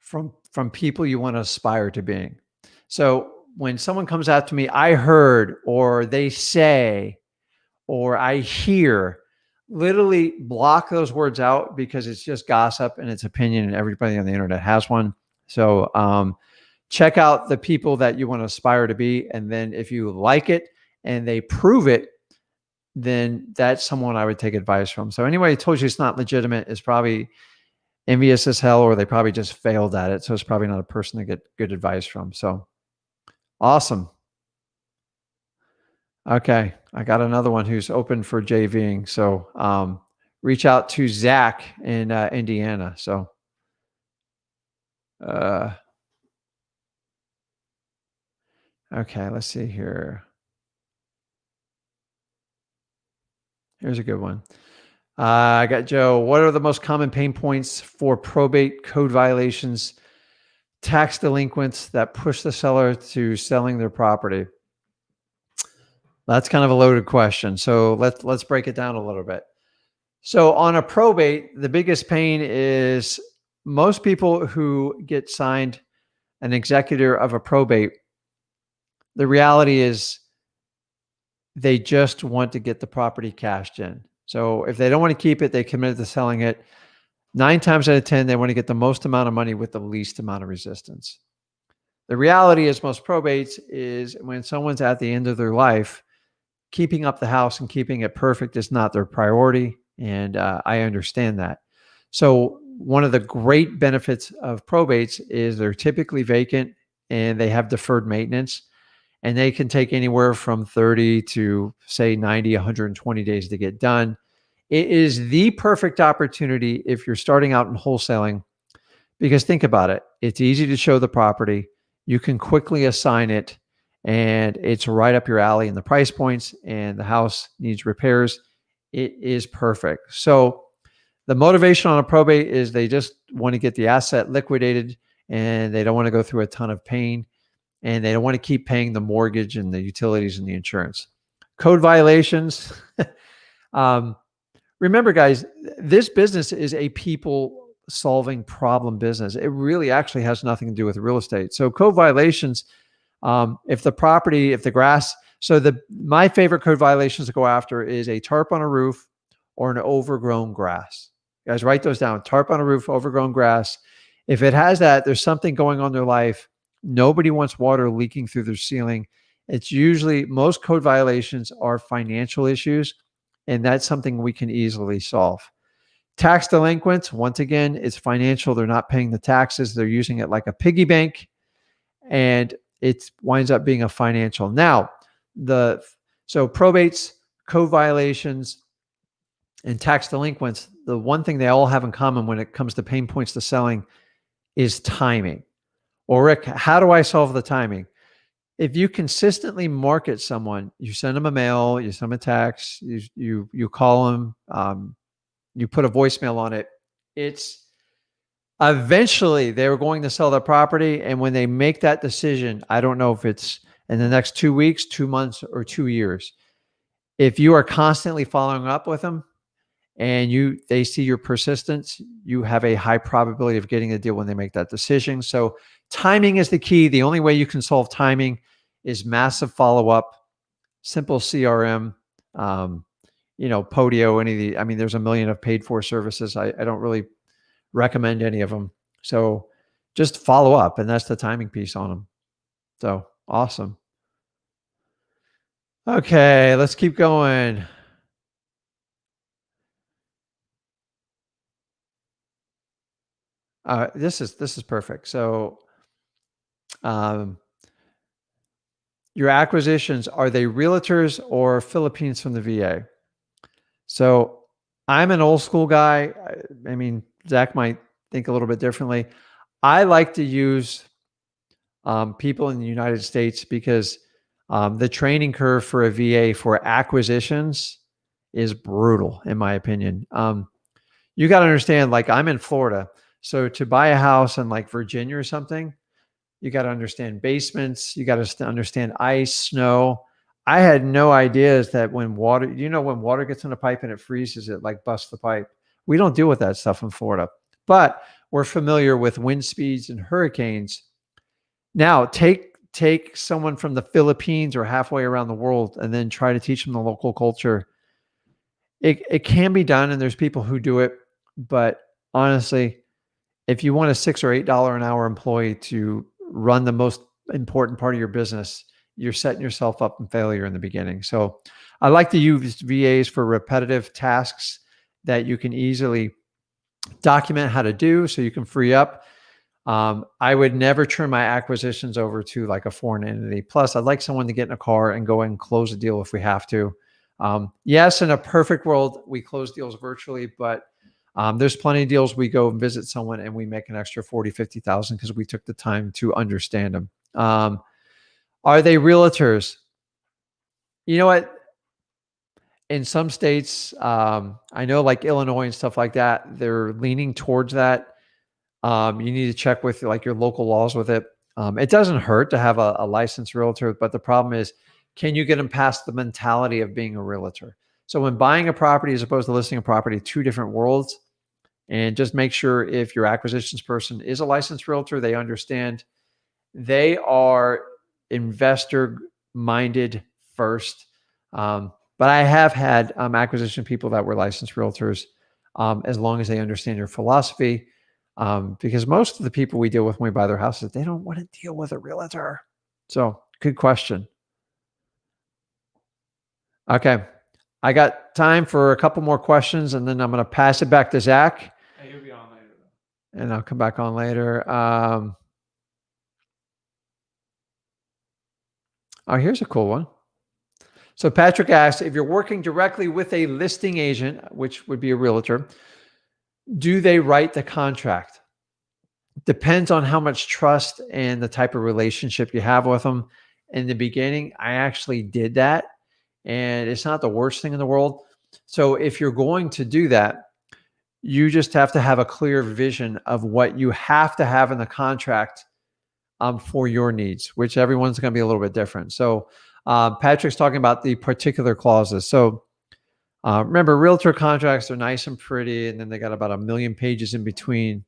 from people you want to aspire to being. So when someone comes out to me, I heard, or they say, or I hear, literally block those words out because it's just gossip and it's opinion, and everybody on the internet has one. So check out the people that you want to aspire to be. And then if you like it and they prove it, then that's someone I would take advice from. So anybody who told you it's not legitimate is probably envious as hell, or they probably just failed at it. So it's probably not a person to get good advice from. So awesome. Okay. I got another one who's open for JVing. So reach out to Zach in Indiana. So okay, let's see here. Here's a good one. I got Joe. What are the most common pain points for probate, code violations, tax delinquents that push the seller to selling their property? That's kind of a loaded question. So let's break it down a little bit. So on a probate, the biggest pain is most people who get signed an executor of a probate, the reality is they just want to get the property cashed in. So if they don't want to keep it, they committed to selling it. 9 times out of 10, they want to get the most amount of money with the least amount of resistance. The reality is most probates is when someone's at the end of their life, keeping up the house and keeping it perfect is not their priority. And I understand that. So one of the great benefits of probates is they're typically vacant and they have deferred maintenance, and they can take anywhere from 30 to say 90, 120 days to get done. It is the perfect opportunity if you're starting out in wholesaling, because think about it. It's easy to show the property. You can quickly assign it, and it's right up your alley in the price points, and the house needs repairs. It is perfect. So the motivation on a probate is they just want to get the asset liquidated, and they don't want to go through a ton of pain, and they don't want to keep paying the mortgage and the utilities and the insurance. Code violations. Remember, guys, this business is a people solving problem business. It really actually has nothing to do with real estate. So code violations, if the grass, my favorite code violations to go after is a tarp on a roof or an overgrown grass. You guys, write those down. Tarp on a roof, overgrown grass. If it has that, there's something going on in their life. Nobody wants water leaking through their ceiling. It's usually, most code violations are financial issues, and that's something we can easily solve. Tax delinquents, once again, it's financial. They're not paying the taxes. They're using it like a piggy bank, and it winds up being a financial. Now, so probates, code violations, and tax delinquents, the one thing they all have in common when it comes to pain points to selling is timing. Well, Rick, how do I solve the timing? If you consistently market someone, you send them a mail, you send them a text, you call them, you put a voicemail on it, it's eventually they're going to sell their property. And when they make that decision, I don't know if it's in the next 2 weeks, 2 months, or 2 years. If you are constantly following up with them and they see your persistence, you have a high probability of getting a deal when they make that decision. So timing is the key. The only way you can solve timing is massive follow-up, simple CRM, Podio, any of the, I mean, there's a million of paid for services. I don't really recommend any of them. So just follow up, and that's the timing piece on them. So awesome. Okay, let's keep going. This is perfect. So, your acquisitions, are they realtors or Philippines from the VA? So I'm an old school guy. I mean, Zach might think a little bit differently. I like to use people in the United States because the training curve for a VA for acquisitions is brutal, in my opinion. You got to understand, like, I'm in Florida. So to buy a house in like Virginia or something, you got to understand basements. You got to understand ice, snow. I had no ideas that when water gets in a pipe and it freezes, it like busts the pipe. We don't deal with that stuff in Florida, but we're familiar with wind speeds and hurricanes. Now take someone from the Philippines or halfway around the world and then try to teach them the local culture. It can be done, and there's people who do it, but honestly, if you want a $6 or $8 an hour employee to run the most important part of your business, you're setting yourself up in failure in the beginning. So I like to use VAs for repetitive tasks that you can easily document how to do so you can free up. I would never turn my acquisitions over to like a foreign entity. Plus, I'd like someone to get in a car and go and close a deal if we have to. Yes, in a perfect world, we close deals virtually, but there's plenty of deals we go and visit someone and we make an extra 40, 50,000 because we took the time to understand them. Are they realtors? You know what? In some states, I know like Illinois and stuff like that, they're leaning towards that. You need to check with like your local laws with it. It doesn't hurt to have a licensed realtor, but the problem is, can you get them past the mentality of being a realtor? So when buying a property as opposed to listing a property, two different worlds. And just make sure if your acquisitions person is a licensed realtor, they understand they are investor minded first. But I have had acquisition people that were licensed realtors as long as they understand your philosophy. Because most of the people we deal with when we buy their houses, they don't want to deal with a realtor. So good question. Okay. I got time for a couple more questions and then I'm going to pass it back to Zach. Hey, you'll be on later, though. And I'll come back on later. Here's a cool one. So Patrick asks, if you're working directly with a listing agent, which would be a realtor, do they write the contract? Depends on how much trust and the type of relationship you have with them. In the beginning, I actually did that, and it's not the worst thing in the world. So if you're going to do that, you just have to have a clear vision of what you have to have in the contract for your needs, which everyone's going to be a little bit different. So Patrick's talking about the particular clauses. So remember, realtor contracts are nice and pretty, and then they got about 1 million pages in between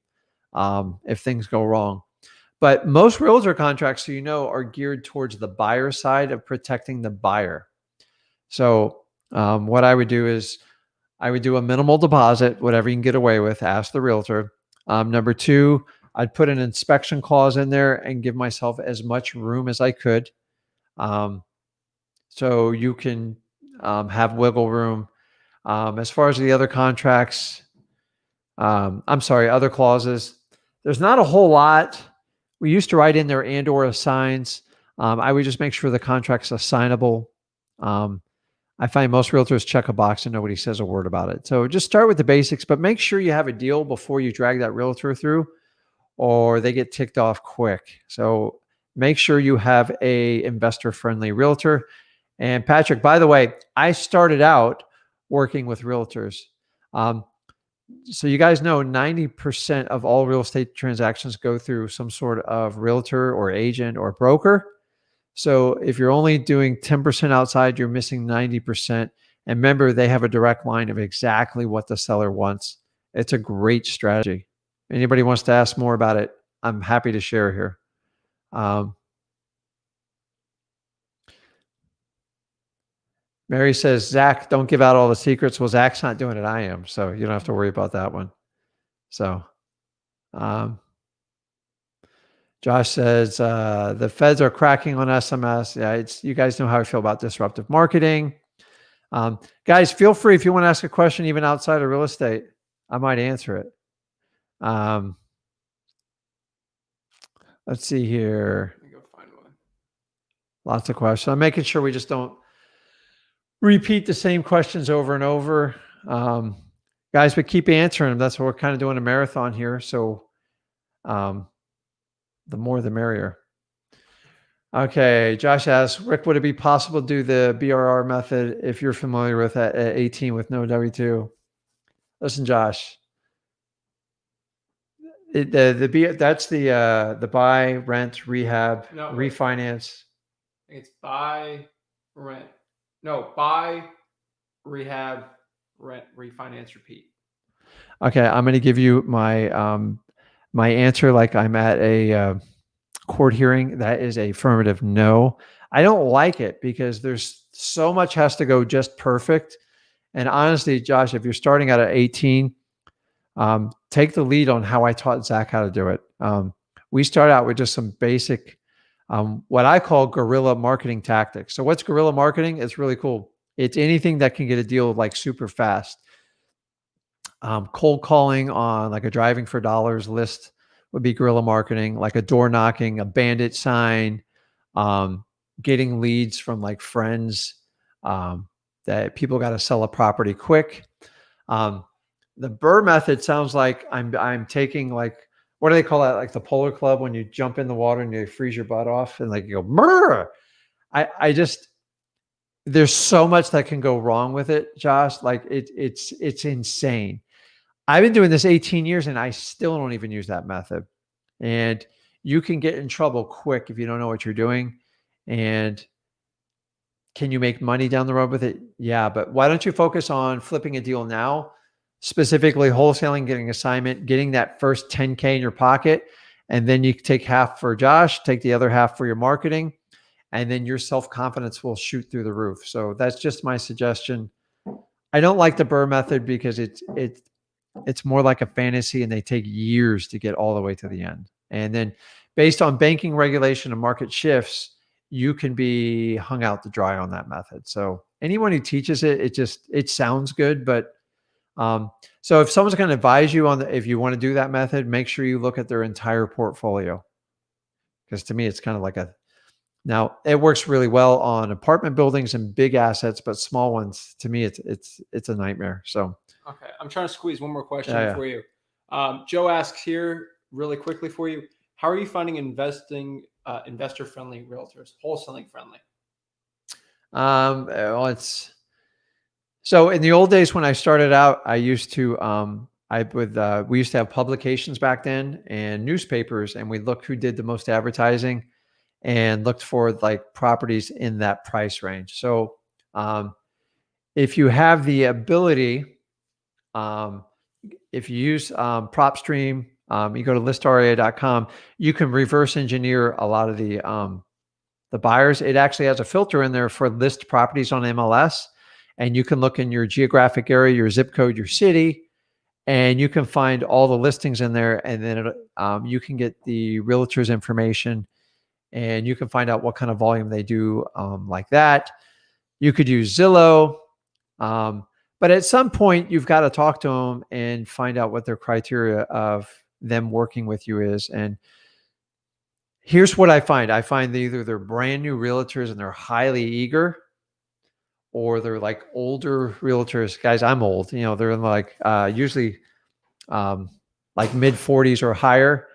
if things go wrong. But most realtor contracts, so are geared towards the buyer side of protecting the buyer. So what I would do is I would do a minimal deposit, whatever you can get away with, ask the realtor. Number two, I'd put an inspection clause in there and give myself as much room as I could. So you can have wiggle room. As far as the other contracts, other clauses, there's not a whole lot. We used to write in there and or assigns. I would just make sure the contract's assignable. I find most realtors check a box and nobody says a word about it. So just start with the basics, but make sure you have a deal before you drag that realtor through or they get ticked off quick. So make sure you have a investor-friendly realtor. And Patrick, by the way, I started out working with realtors. So you guys know 90% of all real estate transactions go through some sort of realtor or agent or broker. So if you're only doing 10% outside, you're missing 90%. And remember, they have a direct line of exactly what the seller wants. It's a great strategy. Anybody wants to ask more about it, I'm happy to share here. Mary says, Zach, don't give out all the secrets. Well, Zach's not doing it. I am. So you don't have to worry about that one. So, Josh says, the feds are cracking on SMS. Yeah, you guys know how I feel about disruptive marketing. Guys, feel free if you want to ask a question, even outside of real estate, I might answer it. Let's see here. Let me go find one. Lots of questions. I'm making sure we just don't repeat the same questions over and over. Guys, but keep answering them. That's what we're kind of doing a marathon here. So the more the merrier. Okay, Josh asks, Rick, would it be possible to do the BRR method if you're familiar with that at 18 with no W-2? Listen, Josh, that's the buy, rent, rehab, refinance. I think it's buy, rent. No, buy, rehab, rent, refinance, repeat. Okay, I'm going to give you my my answer like I'm at a court hearing. That is a affirmative no. I don't like it because there's so much has to go just perfect. And honestly, Josh, if you're starting out at 18, take the lead on how I taught Zach how to do it. We start out with just some basic, what I call guerrilla marketing tactics. So what's guerrilla marketing? It's really cool. It's anything that can get a deal like super fast. Cold calling on like a driving for dollars list would be guerrilla marketing, like a door knocking, a bandit sign, getting leads from like friends that people got to sell a property quick. The Burr method sounds like I'm taking like, what do they call that? Like the Polar Club when you jump in the water and you freeze your butt off and like you go, Burr. I just, there's so much that can go wrong with it, Josh. Like it's insane. I've been doing this 18 years and I still don't even use that method. And you can get in trouble quick if you don't know what you're doing. And can you make money down the road with it? Yeah, but why don't you focus on flipping a deal now, specifically wholesaling, getting assignment, getting that first 10K in your pocket. And then you take half for Josh, take the other half for your marketing. And then your self-confidence will shoot through the roof. So that's just my suggestion. I don't like the Burr method because it's more like a fantasy and they take years to get all the way to the end. And then based on banking regulation and market shifts, you can be hung out to dry on that method. So anyone who teaches it, it sounds good. But so if someone's going to advise you on if you want to do that method, make sure you look at their entire portfolio. Because to me, it's kind of like now it works really well on apartment buildings and big assets, but small ones, to me, it's a nightmare. So. Okay, I'm trying to squeeze one more question for you. Joe asks here really quickly for you. How are you finding investing investor-friendly realtors, wholesaling friendly? Well, so in the old days when I started out, I used to we used to have publications back then and newspapers, and we'd look who did the most advertising and looked for like properties in that price range. So if you have the ability, if you use PropStream, you go to listrea.com, you can reverse engineer a lot of the buyers. It actually has a filter in there for list properties on MLS, and you can look in your geographic area, your zip code, your city, and you can find all the listings in there. And then you can get the realtor's information, and you can find out what kind of volume they do like that. You could use Zillow. But at some point, you've got to talk to them and find out what their criteria of them working with you is. And here's what I find. I find that either they're brand new realtors and they're highly eager, or they're like older realtors. Guys, I'm old. You know, they're like usually like mid 40s or higher.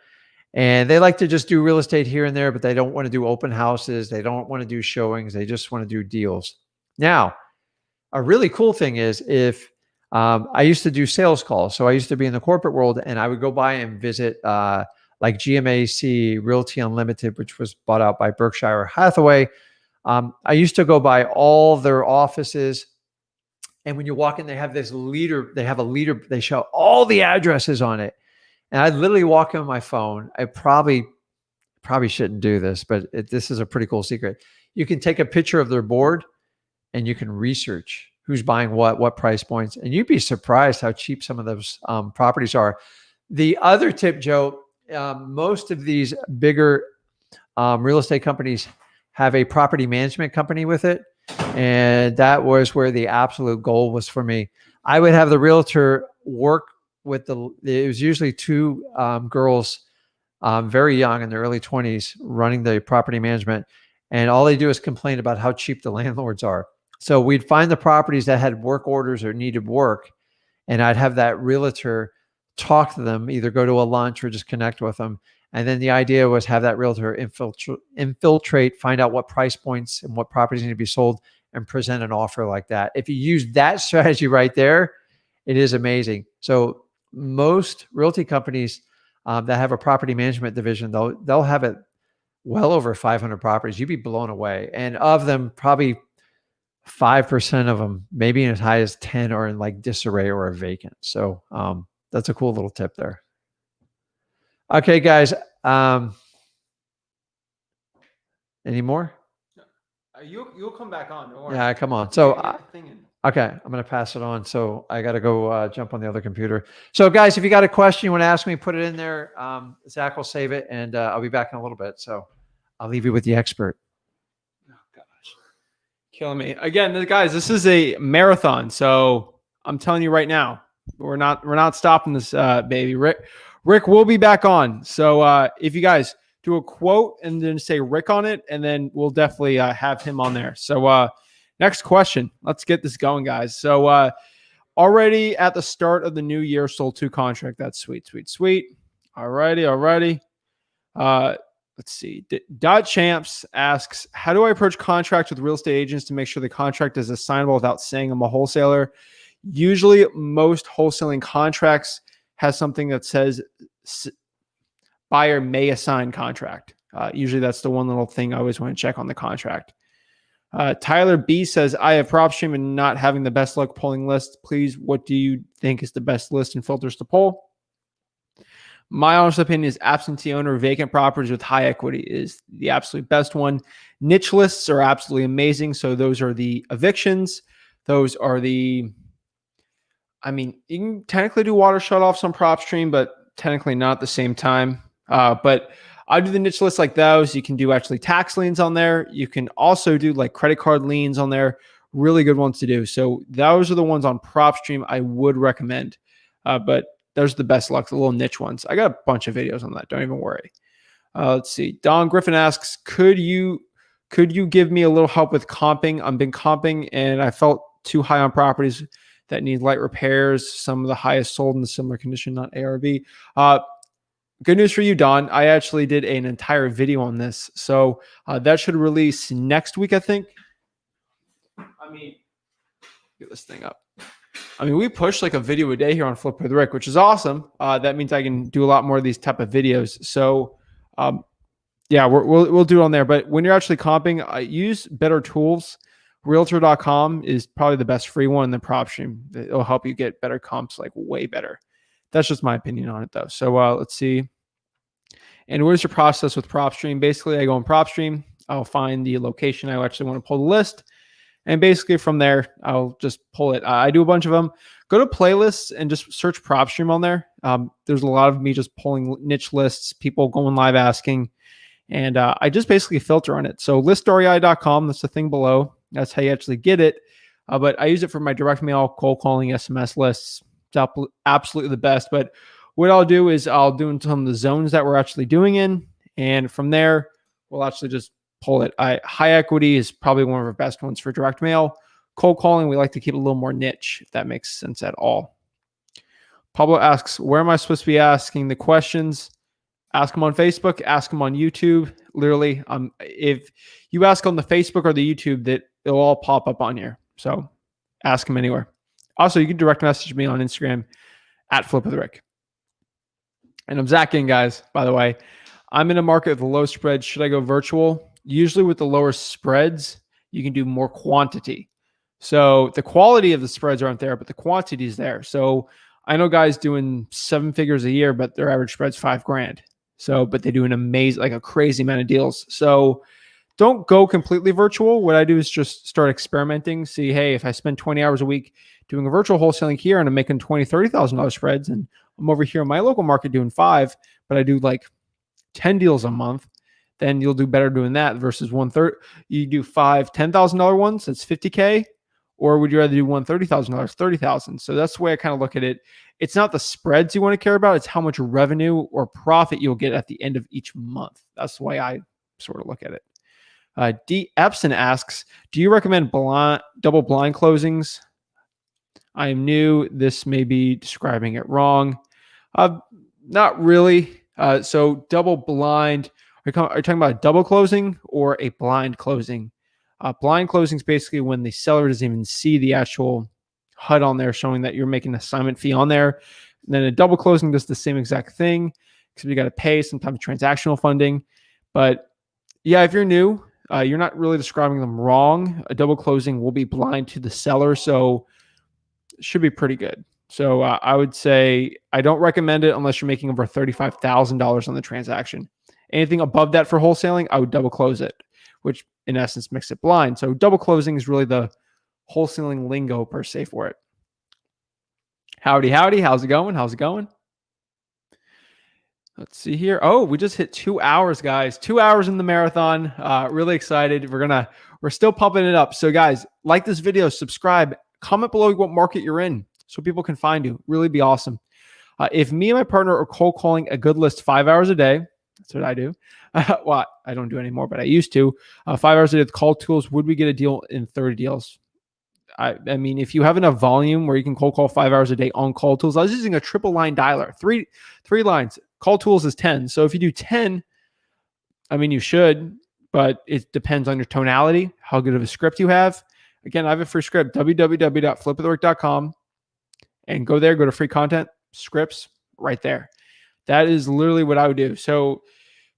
And they like to just do real estate here and there, but they don't want to do open houses. They don't want to do showings. They just want to do deals. Now, a really cool thing is if I used to do sales calls. So I used to be in the corporate world and I would go by and visit like GMAC Realty Unlimited, which was bought out by Berkshire Hathaway. I used to go by all their offices. And when you walk in, they have this leader. They have a leader. They show all the addresses on it. And I literally walk in on my phone. I probably shouldn't do this, but this is a pretty cool secret. You can take a picture of their board and you can research who's buying what price points, and you'd be surprised how cheap some of those properties are. The other tip, Joe, most of these bigger real estate companies have a property management company with it. And that was where the absolute goal was for me. I would have the realtor work with it was usually two girls, very young in their early 20s, running the property management. And all they do is complain about how cheap the landlords are. So we'd find the properties that had work orders or needed work. And I'd have that realtor talk to them, either go to a lunch or just connect with them. And then the idea was have that realtor infiltrate, find out what price points and what properties need to be sold, and present an offer like that. If you use that strategy right there, it is amazing. So most realty companies that have a property management division, they'll have it well over 500 properties. You'd be blown away. And of them, probably 5% of them, maybe as high as 10, are in like disarray or are vacant. So that's a cool little tip there. Okay, guys. Any more? You'll come back on. Don't worry. Yeah, come on. So, okay, I'm going to pass it on. So I got to go jump on the other computer. So guys, if you got a question you want to ask me, put it in there. Zach will save it, and I'll be back in a little bit. So I'll leave you with the expert. Oh, gosh. Killing me. Again, guys, this is a marathon. So I'm telling you right now, we're not stopping this, baby. Rick will be back on. So if you guys do a quote and then say Rick on it, and then we'll definitely have him on there. So next question. Let's get this going, guys. So already at the start of the new year, sold 2 contracts. That's sweet, sweet, sweet. Alrighty. Let's see. Dot Champs asks, how do I approach contracts with real estate agents to make sure the contract is assignable without saying I'm a wholesaler? Usually most wholesaling contracts has something that says buyer may assign contract. Usually that's the one little thing I always want to check on the contract. Tyler B says, I have PropStream and not having the best luck pulling lists. Please, what do you think is the best list and filters to pull? My honest opinion is absentee owner vacant properties with high equity is the absolute best one. Niche lists are absolutely amazing. So those are the evictions. Those are the, I mean, you can technically do water shutoffs on PropStream, but technically not at the same time. But I do the niche lists like those. You can do actually tax liens on there. You can also do like credit card liens on there. Really good ones to do. So those are the ones on PropStream I would recommend. But those are the best luck, the little niche ones. I got a bunch of videos on that. Don't even worry. Let's see. Don Griffin asks, could you give me a little help with comping? I've been comping and I felt too high on properties that need light repairs. Some of the highest sold in the similar condition, not ARV. Good news for you, Don. I actually did an entire video on this. So that should release next week, I think. I mean, get this thing up. I mean, we push like a video a day here on Flip with Rick, which is awesome. That means I can do a lot more of these type of videos. So yeah, we'll do it on there. But when you're actually comping, use better tools. Realtor.com is probably the best free one than PropStream. It'll help you get better comps, like way better. That's just my opinion on it, though. So let's see. And what is your process with PropStream? Basically, I go on PropStream. I'll find the location I actually want to pull the list. And basically from there, I'll just pull it. I do a bunch of them. Go to playlists and just search PropStream on there. There's a lot of me just pulling niche lists, people going live asking. And I just basically filter on it. So listrei.com, that's the thing below. That's how you actually get it. But I use it for my direct mail, cold calling, SMS lists. It's absolutely the best. But what I'll do is I'll do some of the zones that we're actually doing in. And from there, we'll actually just pull it. High equity is probably one of our best ones for direct mail. Cold calling, we like to keep it a little more niche, if that makes sense at all. Pablo asks, where am I supposed to be asking the questions? Ask them on Facebook, ask them on YouTube. Literally, if you ask on the Facebook or the YouTube, that it'll all pop up on here. So ask them anywhere. Also, you can direct message me on Instagram at Flip with Rick. And I'm Zach Ginn, guys, by the way. I'm in a market with a low spread. Should I go virtual? Usually with the lower spreads, you can do more quantity. So the quality of the spreads aren't there, but the quantity is there. So I know guys doing 7 figures a year, but their average spread's $5,000. So, but they do an amazing, like a crazy amount of deals. So don't go completely virtual. What I do is just start experimenting, see, hey, if I spend 20 hours a week doing a virtual wholesaling here and I'm making $20,000, $30,000 spreads, and I'm over here in my local market doing 5, but I do like 10 deals a month, then you'll do better doing that versus 1/3. You do 5 $10,000 ones, that's 50K, or would you rather do one $30,000, 30,000? So that's the way I kind of look at it. It's not the spreads you want to care about, it's how much revenue or profit you'll get at the end of each month. That's the way I sort of look at it. D. Epson asks, do you recommend double blind closings? I am new. This may be describing it wrong. Not really. So double blind, are you talking about a double closing or a blind closing? Blind closing is basically when the seller doesn't even see the actual HUD on there showing that you're making an assignment fee on there. And then a double closing does the same exact thing, because you got to pay sometimes transactional funding. But yeah, if you're new, you're not really describing them wrong. A double closing will be blind to the seller, so it should be pretty good. So I would say I don't recommend it unless you're making over $35,000 on the transaction. Anything above that for wholesaling, I would double close it, which in essence makes it blind. So double closing is really the wholesaling lingo per se for it. Howdy, howdy. How's it going? How's it going? Let's see here. Oh, we just hit 2 hours, guys. 2 hours in the marathon. Really excited. We're still pumping it up. So guys, like this video, subscribe, comment below what market you're in so people can find you. Really be awesome. If me and my partner are cold calling a good list 5 hours a day, that's what I do. Well, I don't do anymore, but I used to. 5 hours a day with call tools, would we get a deal in 30 deals? I mean, if you have enough volume where you can cold call 5 hours a day on call tools, I was using a triple line dialer, three lines. Call tools is 10. So if you do 10, I mean, you should, but it depends on your tonality, how good of a script you have. Again, I have a free script, www.flipwithrick.com, and go there, go to free content, scripts, right there. That is literally what I would do. So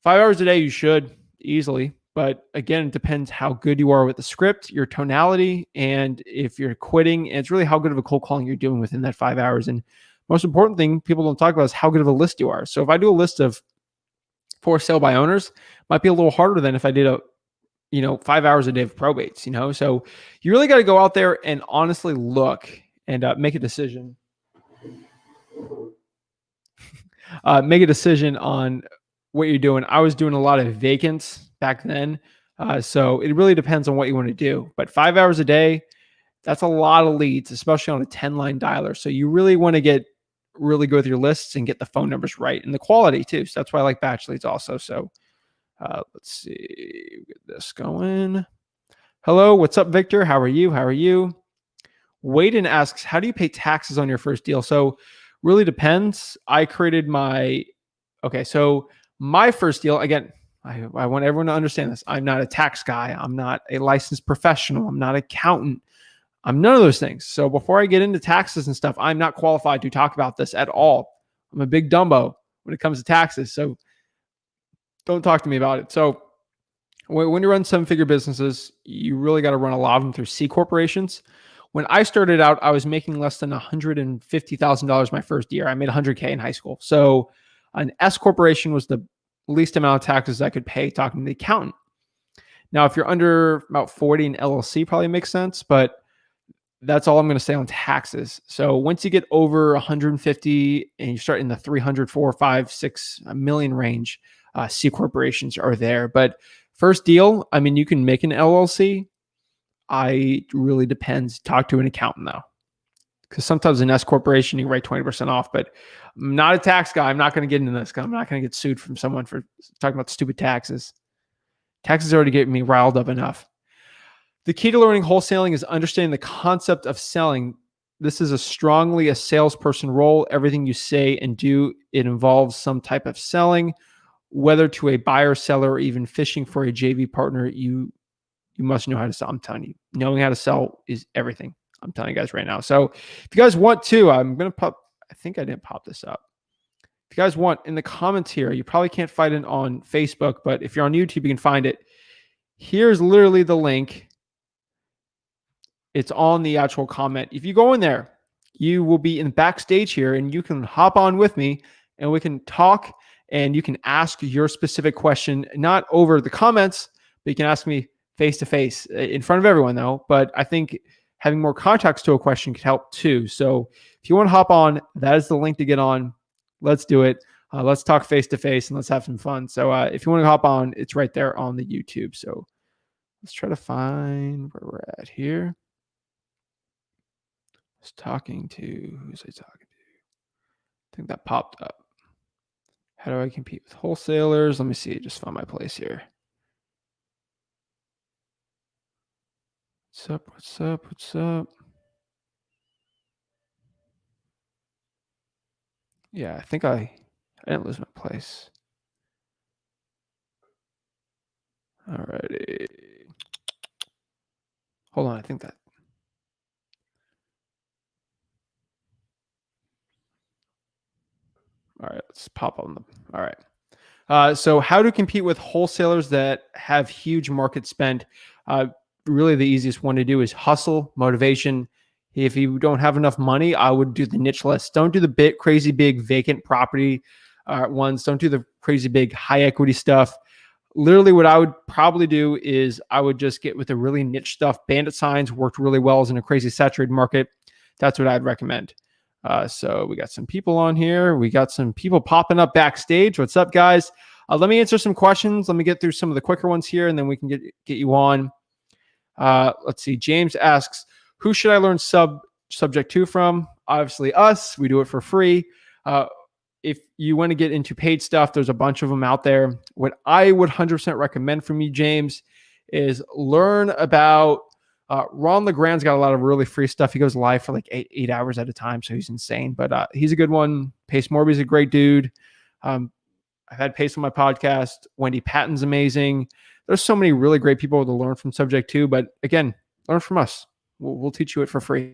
5 hours a day, you should easily. But again, it depends how good you are with the script, your tonality, and if you're quitting. And it's really how good of a cold calling you're doing within that 5 hours. And most important thing people don't talk about is how good of a list you are. So if I do a list of for sale by owners, might be a little harder than if I did 5 hours a day of probates, So you really got to go out there and honestly look and make a decision. Make a decision on what you're doing. I was doing a lot of vacants back then. So it really depends on what you want to do. But 5 hours a day, that's a lot of leads, especially on a 10-line dialer. So you really want to get really good with your lists and get the phone numbers right and the quality too. So that's why I like batch leads also. So let's see, get this going. Hello, what's up, Victor? How are you? Waden asks, how do you pay taxes on your first deal? So really depends. I created my first deal. Again, I want everyone to understand this. I'm not a tax guy. I'm not a licensed professional. I'm not an accountant. I'm none of those things. So before I get into taxes and stuff, I'm not qualified to talk about this at all. I'm a big Dumbo when it comes to taxes. So don't talk to me about it. So when you run 7-figure businesses, you really got to run a lot of them through C corporations. When I started out, I was making less than $150,000 my first year. I made $100K in high school. So an S corporation was the least amount of taxes I could pay talking to the accountant. Now, if you're under about 40, an LLC probably makes sense, but that's all I'm going to say on taxes. So once you get over 150 and you start in the 300, 4, 5, 6 million range, C corporations are there. But first deal, I mean, you can make an LLC. It really depends. Talk to an accountant though, because sometimes an S corporation, you can write 20% off, but I'm not a tax guy. I'm not going to get into this. I'm not going to get sued from someone for talking about stupid taxes. Taxes already get me riled up enough. The key to learning wholesaling is understanding the concept of selling. This is strongly a salesperson role. Everything you say and do, it involves some type of selling, whether to a buyer, seller, or even fishing for a JV partner. You must know how to sell. I'm telling you, knowing how to sell is everything. I'm telling you guys right now. So if you guys want to, I'm going to pop, I think I didn't pop this up. If you guys want, in the comments here, you probably can't find it on Facebook, but if you're on YouTube, you can find it. Here's literally the link. It's on the actual comment. If you go in there, you will be in backstage here and you can hop on with me and we can talk and you can ask your specific question, not over the comments, but you can ask me face to face in front of everyone though. But I think having more context to a question could help too. So if you want to hop on, that is the link to get on. Let's do it. Let's talk face to face and let's have some fun. So if you want to hop on, it's right there on the YouTube. So let's try to find where we're at here. I was talking to, who's I talking to? I think that popped up. How do I compete with wholesalers? Let me see. Just find my place here. What's up? What's up? What's up? Yeah, I think I didn't lose my place. Alrighty. Hold on. I think that. All right. Let's pop on them. All right. So how to compete with wholesalers that have huge market spend? Really, the easiest one to do is hustle, motivation. If you don't have enough money, I would do the niche list. Don't do the crazy big vacant property ones. Don't do the crazy big high equity stuff. Literally, what I would probably do is I would just get with the really niche stuff. Bandit signs worked really well as in a crazy saturated market. That's what I'd recommend. So we got some people on here. We got some people popping up backstage. What's up, guys? Let me answer some questions. Let me get through some of the quicker ones here, and then we can get you on. Let's see. James asks, who should I learn subject to from? Obviously us. We do it for free. If you want to get into paid stuff, there's a bunch of them out there. What I would 100% recommend from you, James, is learn about Ron LeGrand's got a lot of really free stuff. He goes live for like eight hours at a time, so he's insane. But he's a good one. Pace Morby's a great dude. I've had Pace on my podcast. Wendy Patton's amazing. There's so many really great people to learn from subject to. But again, learn from us. We'll teach you it for free.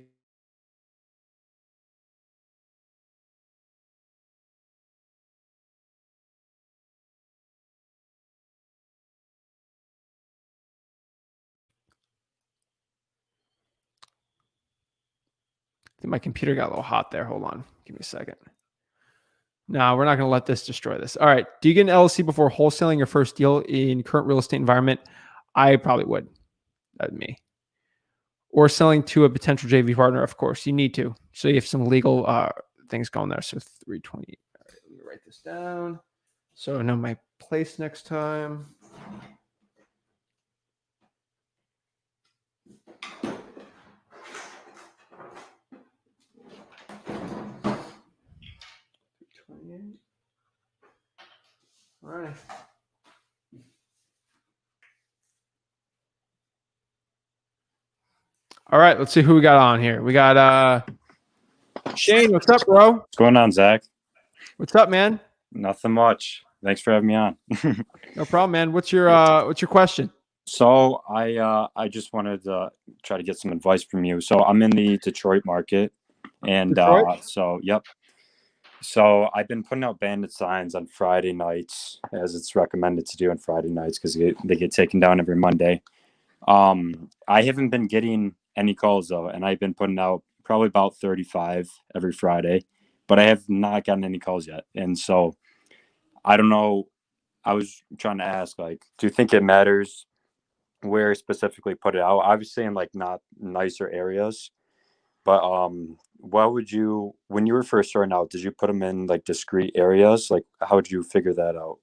I think my computer got a little hot there. Hold on. Give me a second. No, we're not going to let this destroy this. All right. Do you get an LLC before wholesaling your first deal in current real estate environment? I probably would. That'd be me. Or selling to a potential JV partner, of course. You need to. So you have some legal things going there. So 320. All right, let me write this down so I know my place next time. All right. All right, let's see who we got on here. We got Shane. What's up, bro? What's going on, Zach? What's up, man? Nothing much. Thanks for having me on. No problem, man. What's your question? So I just wanted to try to get some advice from you. So I'm in the Detroit market, and yep. So I've been putting out bandit signs on Friday nights, as it's recommended to do on Friday nights because they get taken down every Monday. I haven't been getting any calls though, and I've been putting out probably about 35 every Friday, but I have not gotten any calls yet. And so I don't know. I was trying to ask, like, do you think it matters where specifically put it out? Obviously in like not nicer areas, but what would you, when you were first starting out, did you put them in like discrete areas? Like, how did you figure that out?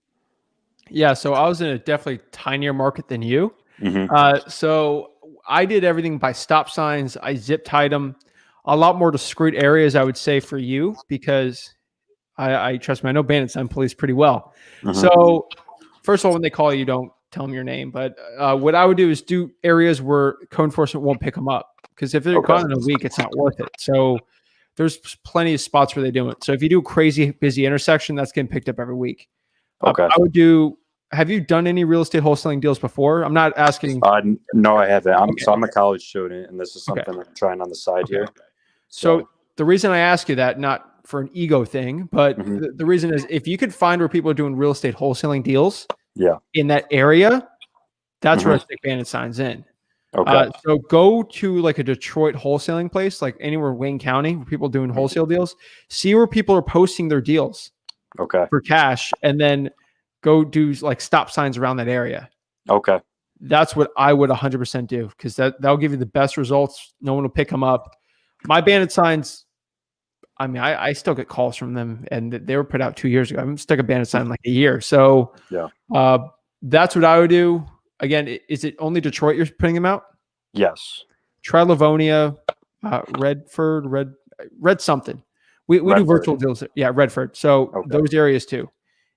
Yeah, so I was in a definitely tinier market than you. Mm-hmm. So I did everything by stop signs. I zip tied them. A lot more discrete areas, I would say, for you, because I trust me. I know bandit sign police pretty well. Mm-hmm. So first of all, when they call you, don't tell them your name. But what I would do is do areas where code enforcement won't pick them up, because if they're gone in a week, it's not worth it. So there's plenty of spots where they do it. So if you do a crazy busy intersection, that's getting picked up every week. Okay. I would do. Have you done any real estate wholesaling deals before? I'm not asking. No, I haven't. So I'm a college student, and this is something I'm trying on the side here. So the reason I ask you that, not for an ego thing, but the reason is if you could find where people are doing real estate wholesaling deals in that area, that's where I stick bandit signs in. Okay. So go to like a Detroit wholesaling place, like anywhere in Wayne County where people are doing wholesale deals, see where people are posting their deals for cash, and then go do like stop signs around that area. Okay. That's what I would 100% do, because that'll give you the best results. No one will pick them up. My banded signs, I mean, I still get calls from them, and they were put out 2 years ago. I'm stuck a banded sign in like a year. So Yeah. That's what I would do. Again, is it only Detroit you're putting them out? Yes. Try Livonia, Redford, Red something. We do virtual deals. Yeah, Redford. So those areas too.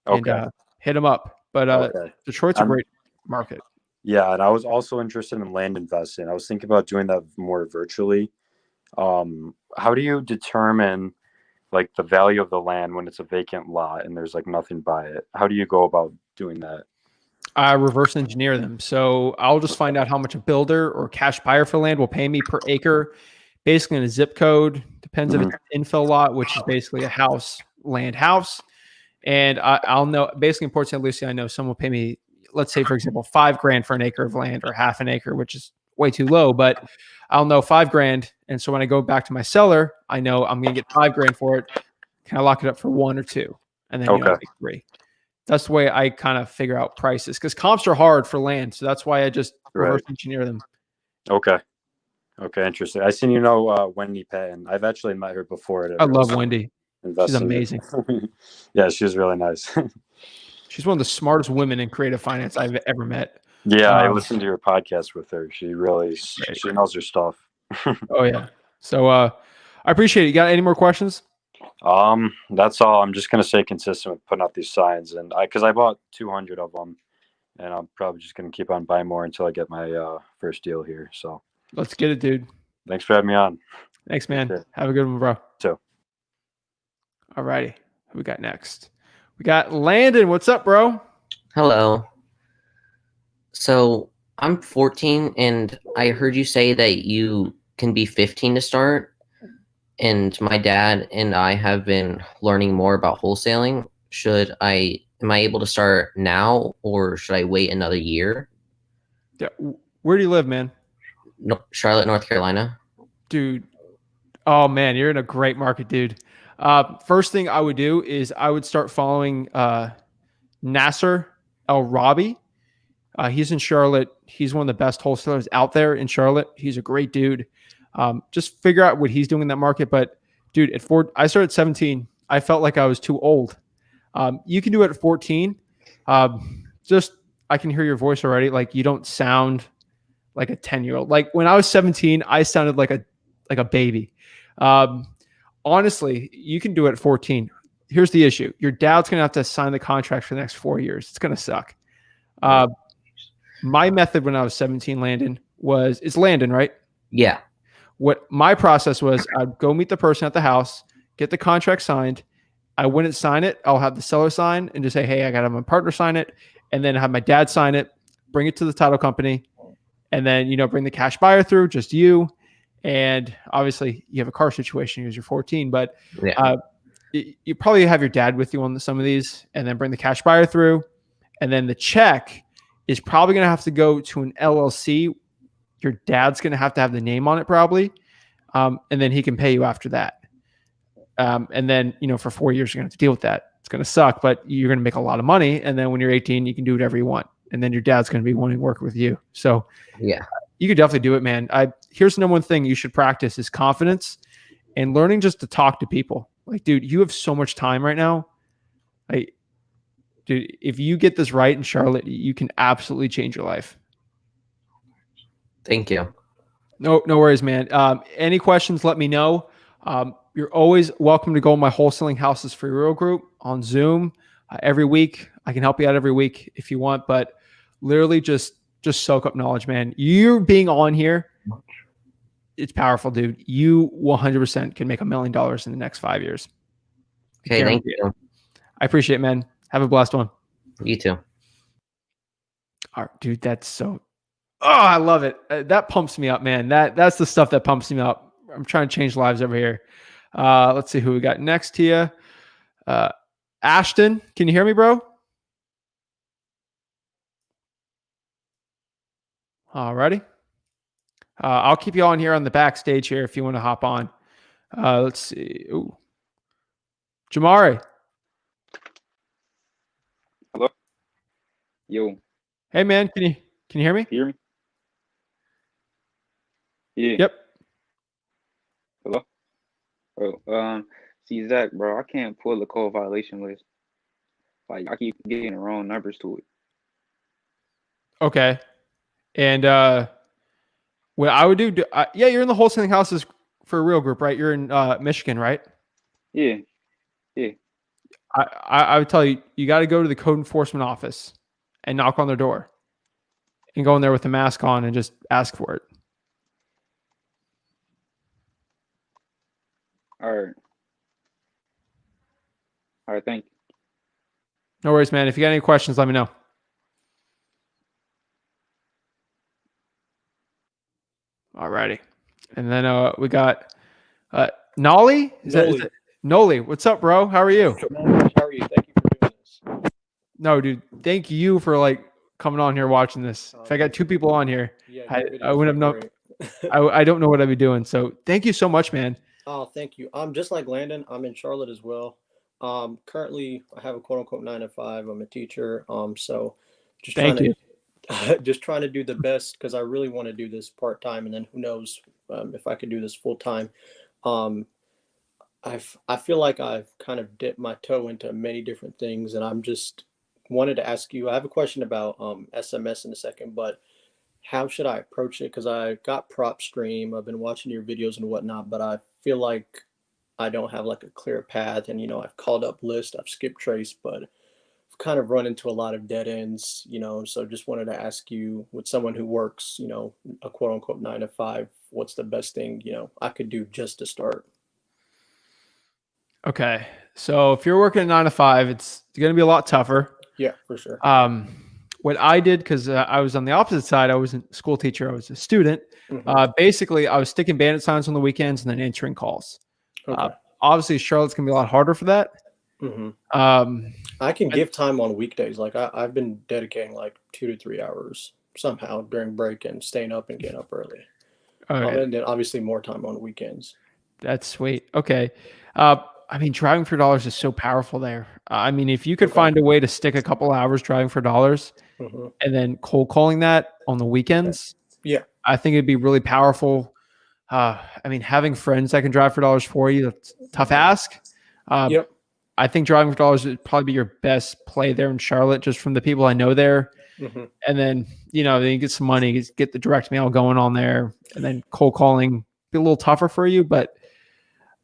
And hit them up. But Detroit's a great market. Yeah, and I was also interested in land investing. I was thinking about doing that more virtually. How do you determine like the value of the land when it's a vacant lot and there's like nothing by it? How do you go about doing that? I reverse engineer them. So I'll just find out how much a builder or cash buyer for land will pay me per acre, basically in a zip code. Depends if it's an infill lot, which is basically a house. And I'll know, basically in Port St. Lucie, I know someone will pay me, let's say, for example, $5,000 for an acre of land, or half an acre, which is way too low, but I'll know $5,000. And so when I go back to my seller, I know I'm going to get $5,000 for it. Can I lock it up for 1 or 2? And then make 3. That's the way I kind of figure out prices, because comps are hard for land. So that's why I just reverse engineer them. Okay, interesting. I seen Wendy Patton. I've actually met her before. I love Wendy. She's amazing. Yeah, she's really nice. She's one of the smartest women in creative finance I've ever met. Yeah, I listened to your podcast with her. She knows her stuff. Oh yeah. So I appreciate it. You got any more questions? That's all. I'm just gonna stay consistent with putting out these signs, and because I bought 200 of them, and I'm probably just gonna keep on buying more until I get my first deal here. So let's get it, dude. Thanks for having me on. Thanks, man. Sure. Have a good one, bro. Too. All righty. Who we got next? We got Landon. What's up, bro? Hello. So I'm 14, and I heard you say that you can be 15 to start. And my dad and I have been learning more about wholesaling. Am I able to start now, or should I wait another year? Yeah. Where do you live, man? No, Charlotte, North Carolina. Dude. Oh man, you're in a great market, dude. First thing I would do is I would start following Nasser El-Rabi. He's in Charlotte. He's one of the best wholesalers out there in Charlotte. He's a great dude. Just figure out what he's doing in that market. But dude, I started at 17. I felt like I was too old. You can do it at 14. I can hear your voice already. Like, you don't sound like a 10-year-old. Like when I was 17, I sounded like a baby. Honestly, you can do it at 14. Here's the issue. Your dad's going to have to sign the contract for the next 4 years. It's going to suck. My method when I was 17, Landon, it's Landon, right? Yeah. What my process was, I'd go meet the person at the house, get the contract signed. I wouldn't sign it. I'll have the seller sign and just say, hey, I got to have my partner sign it. And then have my dad sign it, bring it to the title company. And then, bring the cash buyer through, just you. And obviously you have a car situation because you're 14, but you probably have your dad with you on some of these, and then bring the cash buyer through. And then the check is probably going to have to go to an LLC. Your dad's going to have the name on it probably. And then he can pay you after that. And then, for 4 years, you're going to have to deal with that. It's going to suck, but you're going to make a lot of money. And then when you're 18, you can do whatever you want. And then your dad's going to be wanting to work with you. So yeah, you could definitely do it, man. Here's the number one thing you should practice is confidence and learning just to talk to people. Like, dude, you have so much time right now. Dude, if you get this right in Charlotte, you can absolutely change your life. Thank you. No worries, man. Any questions, let me know. You're always welcome to go on my Wholesaling Houses for Real group on Zoom every week. I can help you out every week if you want, but literally just soak up knowledge, man. You being on here, it's powerful, dude. You 100% can make $1 million in the next 5 years. Okay, thank you. I appreciate it, man. Have a blessed one. You too. All right, dude, that's so... Oh, I love it. That pumps me up, man. That's the stuff that pumps me up. I'm trying to change lives over here. Let's see who we got next here. Ashton, can you hear me, bro? Alrighty. I'll keep you on here on the backstage here if you want to hop on. Let's see. Ooh. Jamari. Hello. Yo. Hey, man. Can Can you hear me? Hear me? Yeah. Yep. Hello? See, Zach, bro, I can't pull the code violation list. Like, I keep getting the wrong numbers to it. Okay. And what I would do, yeah, you're in the wholesaling houses for a real group, right? You're in Michigan, right? Yeah. Yeah. I would tell you, you got to go to the code enforcement office and knock on their door and go in there with a mask on and just ask for it. All right. All right. Thank you. No worries, man. If you got any questions, let me know. Alrighty. And then we got Nolly? Is it Noli? What's up, bro? How are you? How are you? Thank you for doing this. No, dude. Thank you for like coming on here watching this. If I got two people on here, Yeah, I wouldn't have known. I don't know what I'd be doing. So thank you so much, man. Oh, thank you. I'm just like Landon. I'm in Charlotte as well. Currently I have a quote unquote 9 to 5. I'm a teacher. So just Thank trying you. to just trying to do the best because I really want to do this part time, and then who knows if I could do this full time. I feel like I've kind of dipped my toe into many different things, and I'm just wanted to ask you. I have a question about SMS in a second, but how should I approach it? Because I got PropStream. I've been watching your videos and whatnot, but I feel like I don't have like a clear path. And, I've called up list, I've skipped trace, but I've kind of run into a lot of dead ends, so just wanted to ask you, with someone who works, a quote unquote 9 to 5, what's the best thing, I could do just to start? Okay. So if you're working a 9 to 5, it's going to be a lot tougher. Yeah, for sure. What I did, because I was on the opposite side, I wasn't a school teacher, I was a student. Mhm. Basically, I was sticking bandit signs on the weekends and then answering calls. Okay. Obviously, Charlotte's going to be a lot harder for that. Mhm. Um, I can give time on weekdays. Like I've been dedicating like 2 to 3 hours somehow during break and staying up and getting up early. okay, And then obviously more time on weekends. that's sweet. Okay. I mean, driving for dollars is so powerful there. I mean, if you could Okay. find a way to stick a couple hours driving for dollars Mhm. and then cold calling that on the weekends, Yeah. I think it'd be really powerful. I mean, having friends that can drive for dollars for you, that's a tough ask. Yep. I think driving for dollars would probably be your best play there in Charlotte, just from the people I know there. Mhm. And then, then you get some money, get the direct mail going on there, and then cold calling be a little tougher for you. But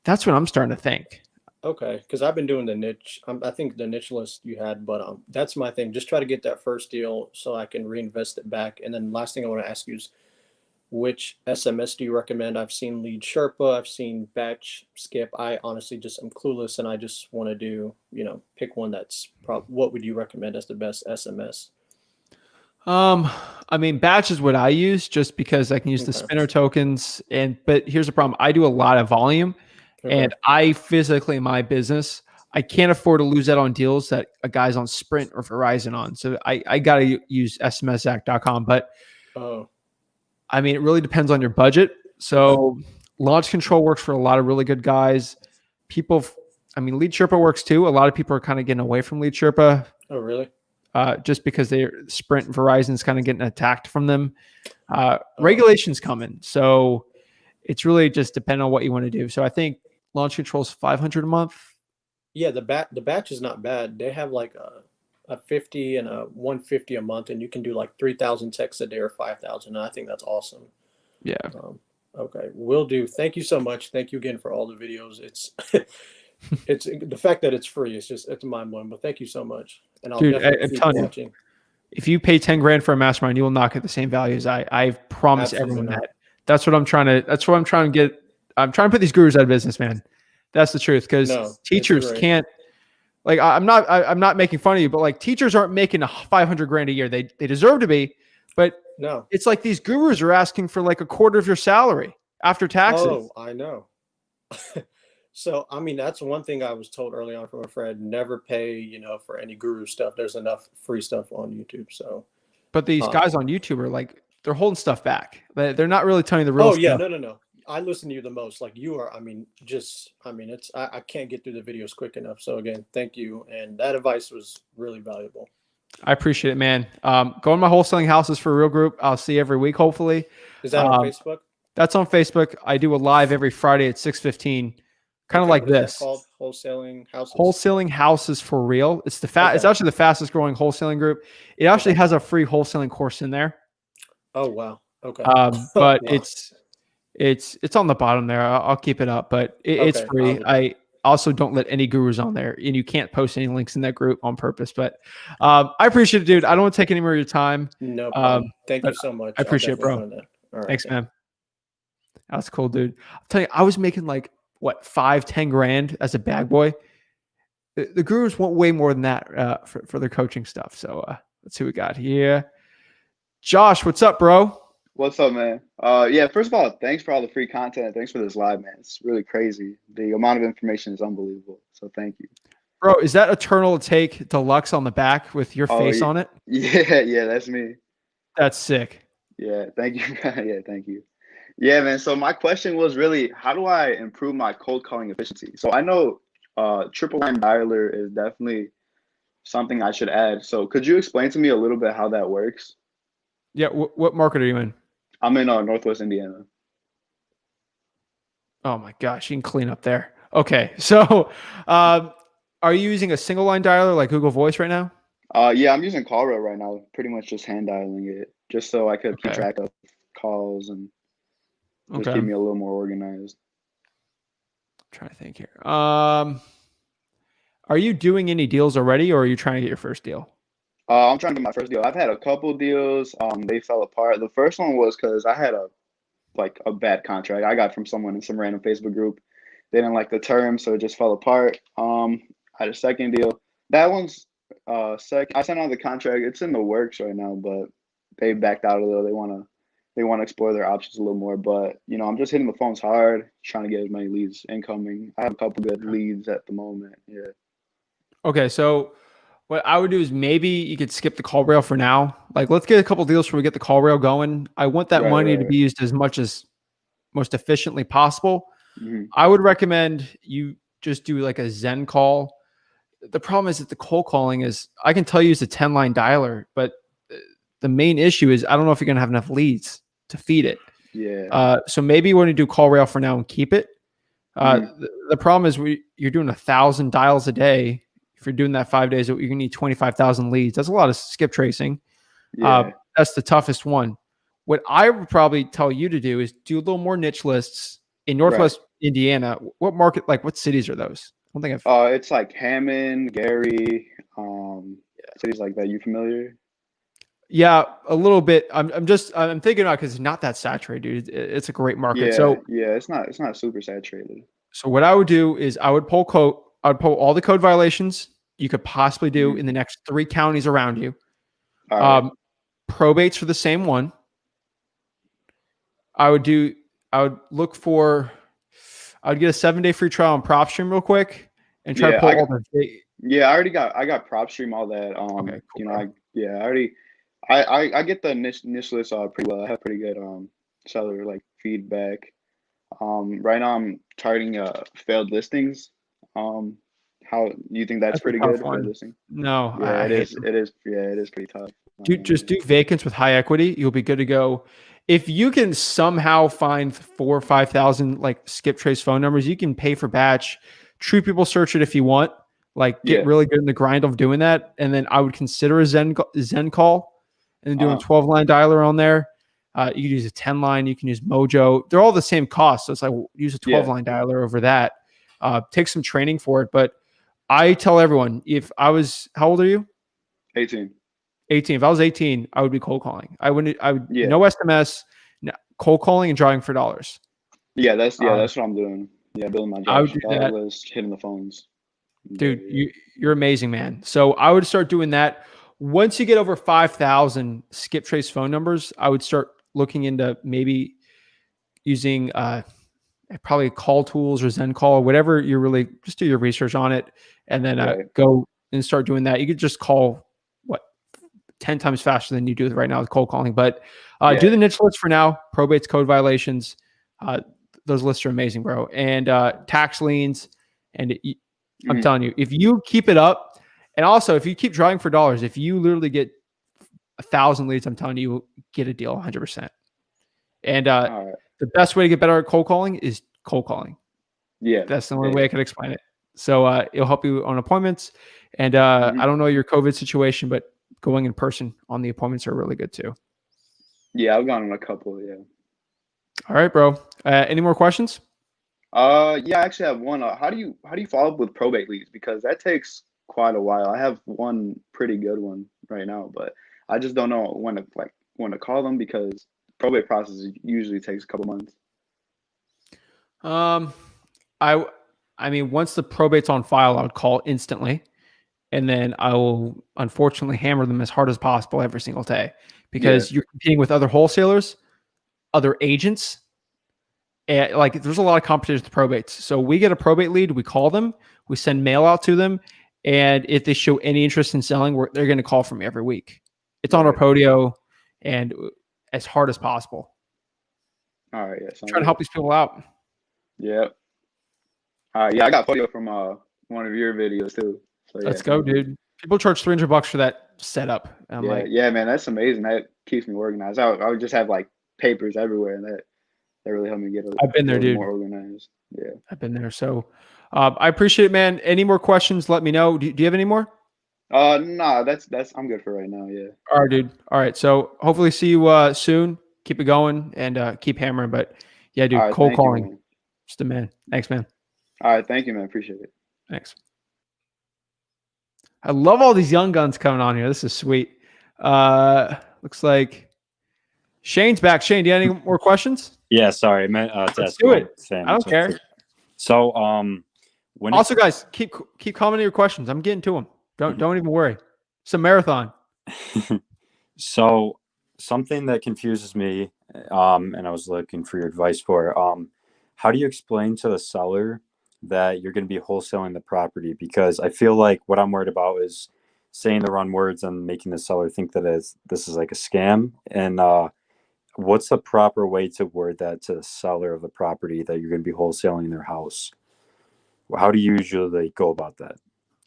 that's what I'm starting to think. Okay, because I've been doing the niche. I think the niche list you had, but that's my thing. Just try to get that first deal so I can reinvest it back. And then last thing I want to ask you is, which SMS do you recommend? I've seen Lead Sherpa, I've seen Batch Skip. I honestly just am clueless, and I just want to do, pick one that's what would you recommend as the best SMS? I mean, Batch is what I use just because I can use the Okay. spinner tokens. But here's the problem: I do a lot of volume. Okay. And I physically, in my business, I can't afford to lose out on deals that a guy's on Sprint or Verizon on. So I got to use smszac.com. But Oh, I mean, it really depends on your budget. So launch control works for a lot of really good guys. Lead Sherpa works too. A lot of people are kind of getting away from Lead Sherpa oh, really? just because Sprint and Verizon's kind of getting attacked from them. Oh. Regulations coming. So it's really just depending on what you want to do. So I think launch control is $500 a month. Yeah, the batch is not bad. They have like a 50 and a 150 a month, and you can do like 3,000 texts a day or 5,000. And I think that's awesome. Yeah. Okay, will do. Thank you so much. Thank you again for all the videos. It's it's the fact that it's free. It's mind blowing. But thank you so much. And I'll definitely I'm keep telling watching. you, if you pay 10 grand for a mastermind, you will not get the same value as I promise Absolutely everyone not. that. That's what I'm trying to get. I'm trying to put these gurus out of business, man. That's the truth. Because No, it's teachers great. can't, like, I'm not making fun of you, but like teachers aren't making 500 grand a year. They deserve to be, but No. it's like these gurus are asking for like a quarter of your salary after taxes. Oh, I know. So, I mean, that's one thing I was told early on from a friend, never pay, for any guru stuff. There's enough free stuff on YouTube. So, But these guys on YouTube are like, they're holding stuff back. They're not really telling you the real oh stuff. yeah, no. I listen to you the most. Like you are, I can't get through the videos quick enough. So again, thank you. And that advice was really valuable. I appreciate it, man. Go in my wholesaling houses for real group. I'll see you every week, hopefully. Is that on Facebook? That's on Facebook. I do a live every Friday at 6:15, kind of Okay, like what is that this. called? Wholesaling houses. Wholesaling houses for real. It's the Okay. It's actually the fastest growing wholesaling group. It actually has a free wholesaling course in there. Oh wow. Okay. But Wow. it's on the bottom there. I'll keep it up, but it's Okay, free. I also don't let any gurus on there, and you can't post any links in that group on purpose. But I appreciate it, dude. I don't want to take any more of your time. No problem. Thank you so much. I appreciate it, bro. All right. Thanks, man. That's cool, dude. I'll tell you, I was making like what 5-10 grand as a bag boy. The gurus want way more than that for their coaching stuff. So let's see what we got here. Josh, what's up, bro? What's up, man? Yeah, first of all, thanks for all the free content. Thanks for this live, man. It's really crazy. The amount of information is unbelievable. So thank you. Bro, is that Eternal Take Deluxe on the back with your face on it? Yeah, that's me. That's sick. Yeah, thank you. Yeah, thank you. Yeah, man. So my question was really, how do I improve my cold calling efficiency? So I know triple line dialer is definitely something I should add. So could you explain to me a little bit how that works? Yeah, what market are you in? I'm in Northwest Indiana. Oh my gosh, you can clean up there. Okay, so are you using a single line dialer like Google Voice right now? Yeah, I'm using CallRail right now. Pretty much just hand dialing it, just so I could keep track of calls and just keep me a little more organized. I'm trying to think here. Are you doing any deals already, or are you trying to get your first deal? I'm trying to get my first deal. I've had a couple deals. They fell apart. The first one was because I had a bad contract I got from someone in some random Facebook group. They didn't like the terms, so it just fell apart. I had a second deal. That one's I sent out the contract. It's in the works right now, but they backed out a little. They want to explore their options a little more. But I'm just hitting the phones hard, trying to get as many leads incoming. I have a couple good leads at the moment. Yeah. Okay, so what I would do is maybe you could skip the call rail for now. Like, let's get a couple deals before we get the call rail going. I want that money to be used as most efficiently possible. Mm-hmm. I would recommend you just do like a Zen call. The problem is that the cold calling is, I can tell you it's a 10-line dialer, but the main issue is I don't know if you're going to have enough leads to feed it. Yeah. So maybe you want to do call rail for now and keep it. The problem is you're doing 1,000 dials a day. If you're doing that 5 days, you're going to need 25,000 leads. That's a lot of skip tracing. Yeah. That's the toughest one. What I would probably tell you to do is do a little more niche lists in Northwest Indiana. What market, like what cities are those? I don't think I've. It's like Hammond, Gary, cities like that. You familiar? Yeah, a little bit. I'm thinking about, because it's not that saturated, dude. It's a great market. Yeah, it's not super saturated. So what I would do is I would pull all the code violations you could possibly do in the next 3 counties around you. All right. Probates for the same one. I would get a 7-day free trial on PropStream real quick and try to pull all the. Yeah, I got PropStream, all that. Okay, cool, I get the niche list pretty well. I have pretty good seller like feedback. Right now I'm targeting failed listings. How you think that's pretty good for listing? No, yeah, it is. Yeah, it is pretty tough. Just do vacants with high equity. You'll be good to go. If you can somehow find 4,000 or 5,000 like skip trace phone numbers, you can pay for batch. True people search it if you want. Like get really good in the grind of doing that, and then I would consider a Zen call, and then doing 12-line dialer on there. You can use a 10-line. You can use Mojo. They're all the same cost, so it's like use a 12-line dialer over that. Take some training for it, but I tell everyone, how old are you? 18. 18. If I was 18, I would be cold calling. I would no SMS, cold calling and driving for dollars. Yeah, that's what I'm doing. Yeah, building my job list, hitting the phones. Dude, you're amazing, man. So I would start doing that. Once you get over 5,000 skip trace phone numbers, I would start looking into maybe using probably call tools or Zen call, or whatever you're really, just do your research on it, and then go and start doing that. You could just call 10 times faster than you do right now with cold calling, but do the niche list for now. Probates, code violations. Those lists are amazing, bro. And tax liens. And I'm telling you, if you keep it up And also, if you keep driving for dollars, if you literally get 1,000 leads, I'm telling you, get a deal 100%. And All right. the best way to get better at cold calling is cold calling. Yeah. That's the only way I could explain it. So it'll help you on appointments. And I don't know your COVID situation, but going in person on the appointments are really good too. Yeah, I've gone on a couple. Yeah. All right, bro. Any more questions? Yeah, I actually have one. How do you follow up with probate leads? Because that takes quite a while. I have one pretty good one right now, but I just don't know when to call them because probate process usually takes a couple months. I mean, once the probate's on file, I would call instantly, and then I will unfortunately hammer them as hard as possible every single day because you're competing with other wholesalers, other agents. And like, there's a lot of competition with probates. So we get a probate lead, we call them, we send mail out to them, and if they show any interest in selling, they're going to call from me every week. It's on our Podio, and as hard as possible. All right, yeah. Trying to help these people out. Yeah. Yeah, I got Podio from one of your videos too. So, Let's go, dude. People charge $300 for that setup. I'm like, yeah, man, that's amazing. That keeps me organized. I would just have like papers everywhere, and that really helped me get I've been there, dude. More organized. Yeah, I've been there. So I appreciate it, man. Any more questions? Let me know. Do you have any more? Nah, that's I'm good for right now. Yeah. All right, dude. All right. So hopefully see you soon. Keep it going and keep hammering. But yeah, dude, Right, cold calling. You, Just a man. Thanks, man. All right, thank you, man. Appreciate it. Thanks. I love all these young guns coming on here. This is sweet. Looks like Shane's back. Shane, do you have any more questions? Yeah, sorry. I meant Let's do it. I don't care. So, also, guys, keep commenting your questions. I'm getting to them. Don't even worry. It's a marathon. So, something that confuses me, and I was looking for your advice for, how do you explain to the seller that you're going to be wholesaling the property? Because I feel like what I'm worried about is saying the wrong words and making the seller think that this is like a scam. And what's the proper way to word that to the seller of the property that you're going to be wholesaling their house? How do you usually go about that?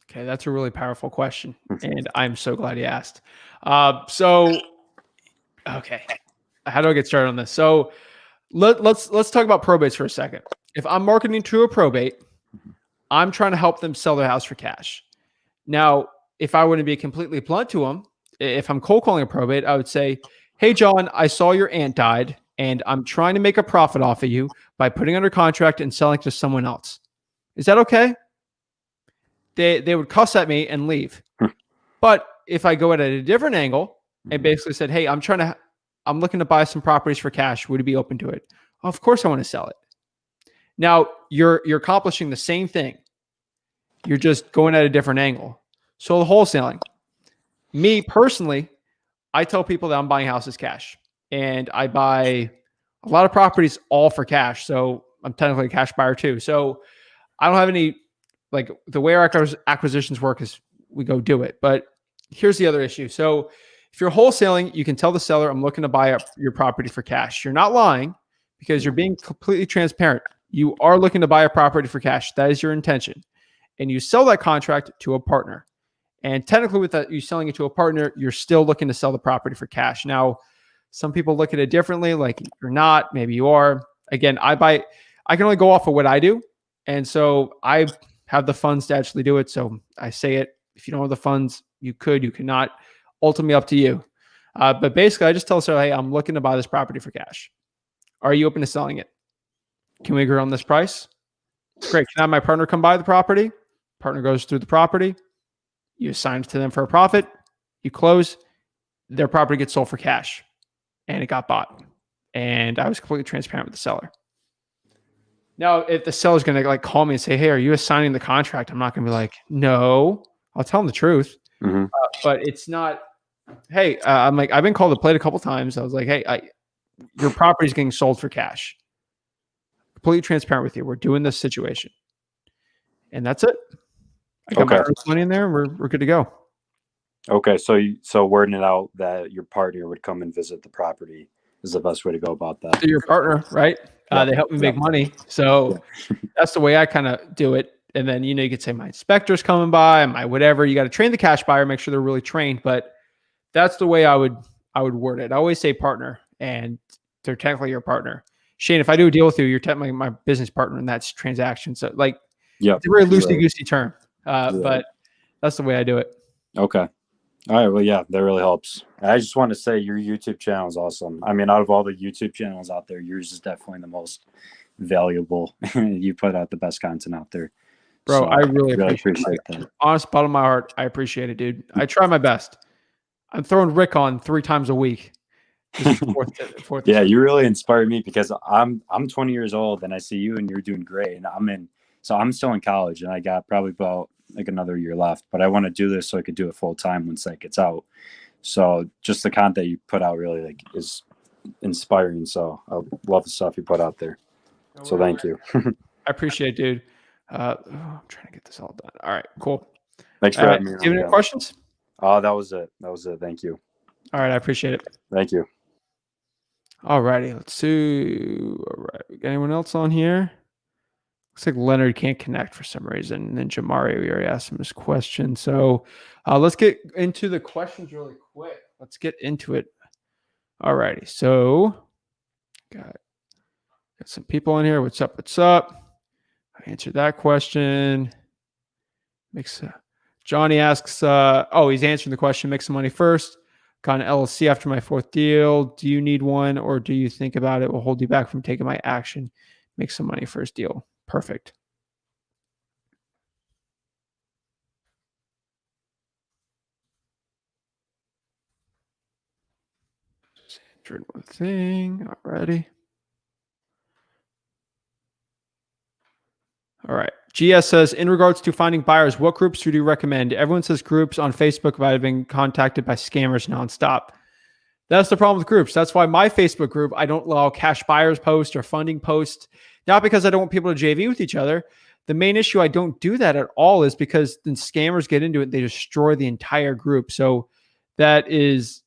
Okay, that's a really powerful question, and I'm so glad you asked. Okay, how do I get started on this? So let's talk about probates for a second. If I'm marketing to a probate, I'm trying to help them sell their house for cash. Now, if I were to be completely blunt to them, if I'm cold calling a probate, I would say, "Hey, John, I saw your aunt died, and I'm trying to make a profit off of you by putting under contract and selling to someone else. Is that okay?" They would cuss at me and leave. But if I go at a different angle and basically said, "Hey, I'm looking to buy some properties for cash. Would you be open to it?" Of course I want to sell it. Now you're accomplishing the same thing. You're just going at a different angle. So the wholesaling. Me personally, I tell people that I'm buying houses cash, and I buy a lot of properties all for cash. So I'm technically a cash buyer too. So I don't have any, like, the way our acquisitions work is we go do it. But here's the other issue. So if you're wholesaling, you can tell the seller, "I'm looking to buy up your property for cash." You're not lying because you're being completely transparent. You are looking to buy a property for cash. That is your intention. And you sell that contract to a partner. And technically with that, you selling it to a partner, you're still looking to sell the property for cash. Now, some people look at it differently, like you're not, maybe you are. Again, I can only go off of what I do. And so I have the funds to actually do it. So I say it. If you don't have the funds, you cannot. Ultimately up to you. But basically, I just tell the seller, "Hey, I'm looking to buy this property for cash. Are you open to selling it? Can we agree on this price? Great. Can I have my partner come buy the property?" Partner goes through the property. You assign it to them for a profit. You close. Their property gets sold for cash. And it got bought. And I was completely transparent with the seller. Now, if the seller's going to like call me and say, "Hey, are you assigning the contract?" I'm not going to be like, "No." I'll tell them the truth. But it's not, "Hey," I'm like, I've been called to play it a couple times. I was like, "Hey, your property's getting sold for cash." Completely transparent with you. We're doing this situation. And that's it. I got my earnest money in there. We're good to go. Okay. So wording it out that your partner would come and visit the property is the best way to go about that. They're your partner, right? They help me make money. So that's the way I kind of do it. And then, you could say my inspector's coming by, my whatever. You got to train the cash buyer, make sure they're really trained. But that's the way I would word it. I always say partner, and they're technically your partner. Shane, if I do a deal with you, you're technically my business partner in that transaction. So like, it's a very loosey-goosey term, but that's the way I do it. Okay. All right. Well, yeah, that really helps. I just want to say your YouTube channel is awesome. I mean, out of all the YouTube channels out there, yours is definitely the most valuable. You put out the best content out there. Bro, So, I really appreciate that. Honest, bottom of my heart, I appreciate it, dude. I try my best. I'm throwing Rick on 3 times a week. Fourth Yeah, you really inspired me because I'm 20 years old and I see you and you're doing great. And I'm still in college and I got probably about like another year left, but I want to do this so I could do it full time once that gets out. So just the content you put out really like is inspiring. So I love the stuff you put out there. So thank you. I appreciate it, dude. I'm trying to get this all done. All right, cool. Thanks for having me. Do you have any questions? Oh, that was it. Thank you. All right, I appreciate it. Thank you. All righty, let's see. All right, we got anyone else on here? Looks like Leonard can't connect for some reason. And then Jamari, we already asked him his question. So let's get into the questions really quick. Let's get into it. All righty, so got some people on here. What's up? What's up? I answered that question. Johnny asks, he's answering the question, make some money first. Got an LLC after my 4th deal. Do you need one, or do you think about it will hold you back from taking my action? Make some money first deal. Perfect. Just entered one thing already. All right. GS says, in regards to finding buyers, what groups would you recommend? Everyone says groups on Facebook, but I've been contacted by scammers nonstop. That's the problem with groups. That's why my Facebook group, I don't allow cash buyers posts or funding posts, not because I don't want people to JV with each other. The main issue I don't do that at all is because then scammers get into it. They destroy the entire group. So that is,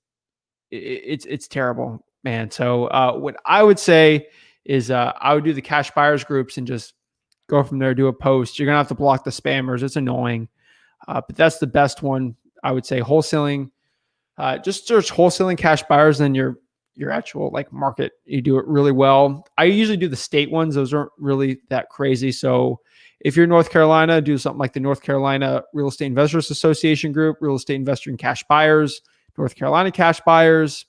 it's terrible, man. So what I would say is I would do the cash buyers groups and just go from there, do a post. You're going to have to block the spammers. It's annoying. But that's the best one. I would say wholesaling. Just search wholesaling cash buyers and your actual like market. You do it really well. I usually do the state ones. Those aren't really that crazy. So if you're in North Carolina, do something like the North Carolina Real Estate Investors Association group, Real Estate Investor and Cash Buyers, North Carolina Cash Buyers,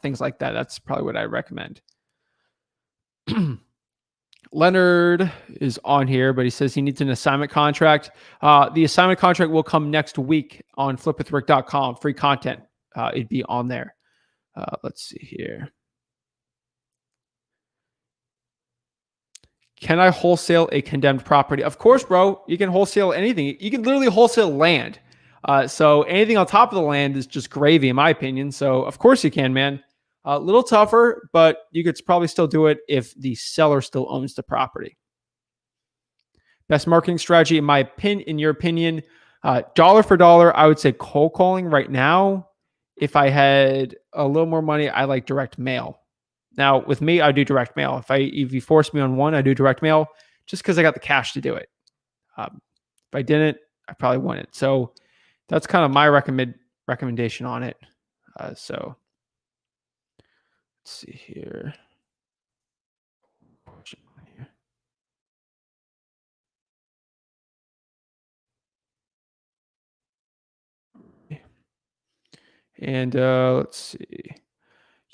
things like that. That's probably what I recommend. Leonard is on here, but he says he needs an assignment contract. The assignment contract will come next week on flipwithrick.com. Free content. It'd be on there. Let's see here. Can I wholesale a condemned property? Of course, bro. You can wholesale anything. You can literally wholesale land. So anything on top of the land is just gravy, in my opinion. So of course you can, man. A little tougher, but you could probably still do it if the seller still owns the property. Best marketing strategy, in your opinion, dollar for dollar, I would say cold calling right now. If I had a little more money, I like direct mail. Now, with me, I do direct mail. If you force me on one, I do direct mail just because I got the cash to do it. If I didn't, I probably wouldn't. So that's kind of my recommendation on it. So let's see here. And let's see.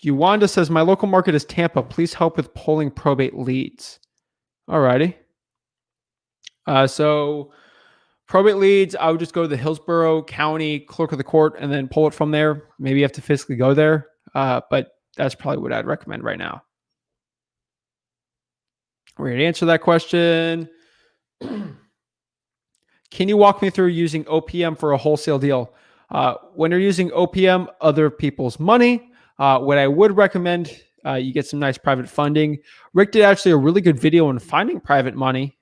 Uwanda says, my local market is Tampa. Please help with pulling probate leads. All righty. So probate leads, I would just go to the Hillsborough County Clerk of the Court and then pull it from there. Maybe you have to physically go there, but that's probably what I'd recommend right now. We're going to answer that question. Can you walk me through using OPM for a wholesale deal? When you're using OPM, other people's money, what I would recommend, you get some nice private funding. Rick did actually a really good video on finding private money.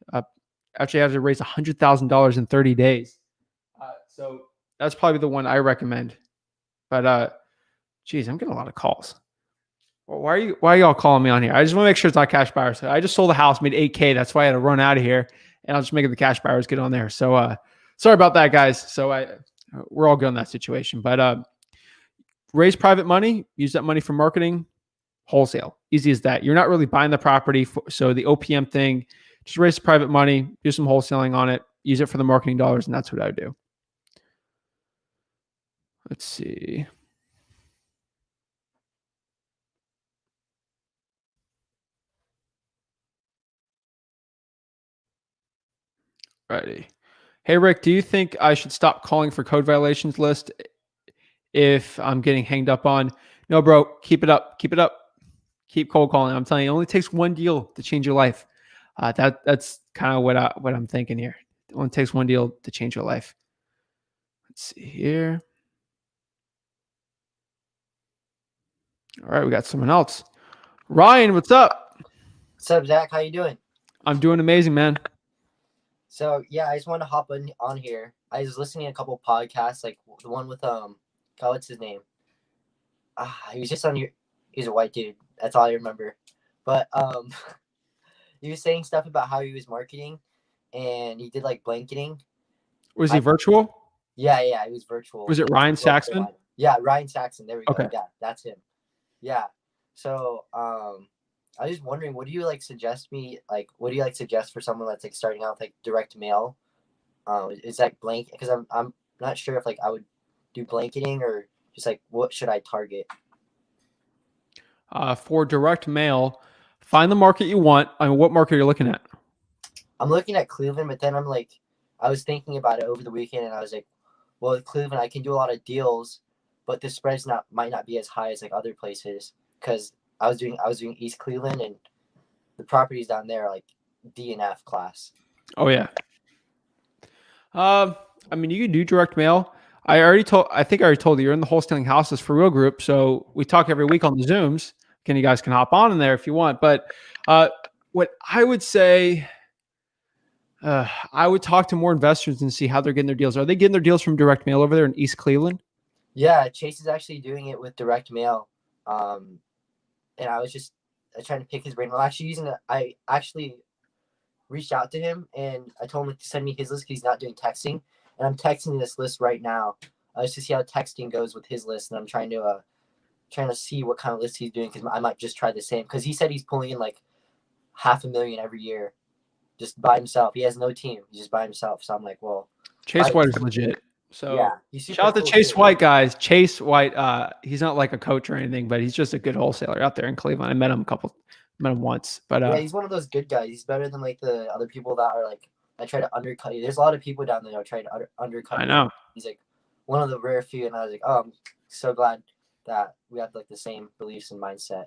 Actually had to raise $100,000 in 30 days. So that's probably the one I recommend. But geez, I'm getting a lot of calls. Well, why are y'all calling me on here? I just want to make sure it's not cash buyers. I just sold a house, made $8K. That's why I had to run out of here. and I'll just make it the cash buyers get on there. So sorry about that, guys. So we're all good in that situation. But raise private money, use that money for marketing, wholesale. Easy as that. You're not really buying the property. So the OPM thing, just raise the private money, do some wholesaling on it, use it for the marketing dollars, and that's what I would do. Let's see. Righty. Hey, Rick, do you think I should stop calling for code violations list if I'm getting hanged up on? No, bro, keep it up. Keep it up. Keep cold calling. I'm telling you, it only takes one deal to change your life. That's kind of what I'm thinking here. It only takes one deal to change your life. Let's see here. All right, we got someone else. Ryan, what's up? What's up, Zach? How you doing? I'm doing amazing, man. So yeah, I just want to hop on here. I was listening to a couple podcasts, like the one with God, what's his name? He was just on your. He's a white dude. That's all I remember. But he was saying stuff about how he was marketing, and he did like blanketing. Was he virtual? Yeah, he was virtual. Was it Ryan Saxman? Yeah, Ryan Saxon. There we go. Okay. Yeah, that's him. Yeah. So I was just wondering, what do you like suggest me? Like, what do you like suggest for someone that's like starting out with like direct mail? Is that blank? Because I'm not sure if like I would do blanketing or just like what should I target? For direct mail, find the market you want. I mean, what market are you looking at? I'm looking at Cleveland, but then I was thinking about it over the weekend, and I was like, well, with Cleveland, I can do a lot of deals, but the spreads might not be as high as like other places because I was doing East Cleveland, and the properties down there are like D and F class. Oh yeah. I mean, you can do direct mail. I think I already told you, you're in the Wholesaling Houses for Real group. So we talk every week on the Zooms. You guys can hop on in there if you want. But what I would say, I would talk to more investors and see how they're getting their deals. Are they getting their deals from direct mail over there in East Cleveland? Yeah, Chase is actually doing it with direct mail. And I was just trying to pick his brain. I actually reached out to him and I told him to send me his list because he's not doing texting. And I'm texting this list right now just to see how texting goes with his list. And I'm trying to see what kind of list he's doing because I might just try the same. Because he said he's pulling in like $500,000 every year just by himself. He has no team. He's just by himself. So I'm like, well. Chase White is legit. So yeah, shout out to Chase White, guys. Chase White, he's not like a coach or anything, but he's just a good wholesaler out there in Cleveland. I met him once. But yeah, he's one of those good guys. He's better than like the other people that are like I try to undercut you. There's a lot of people down there that try to undercut I know. He's like one of the rare few, and I was like, oh, I'm so glad that we have like the same beliefs and mindset.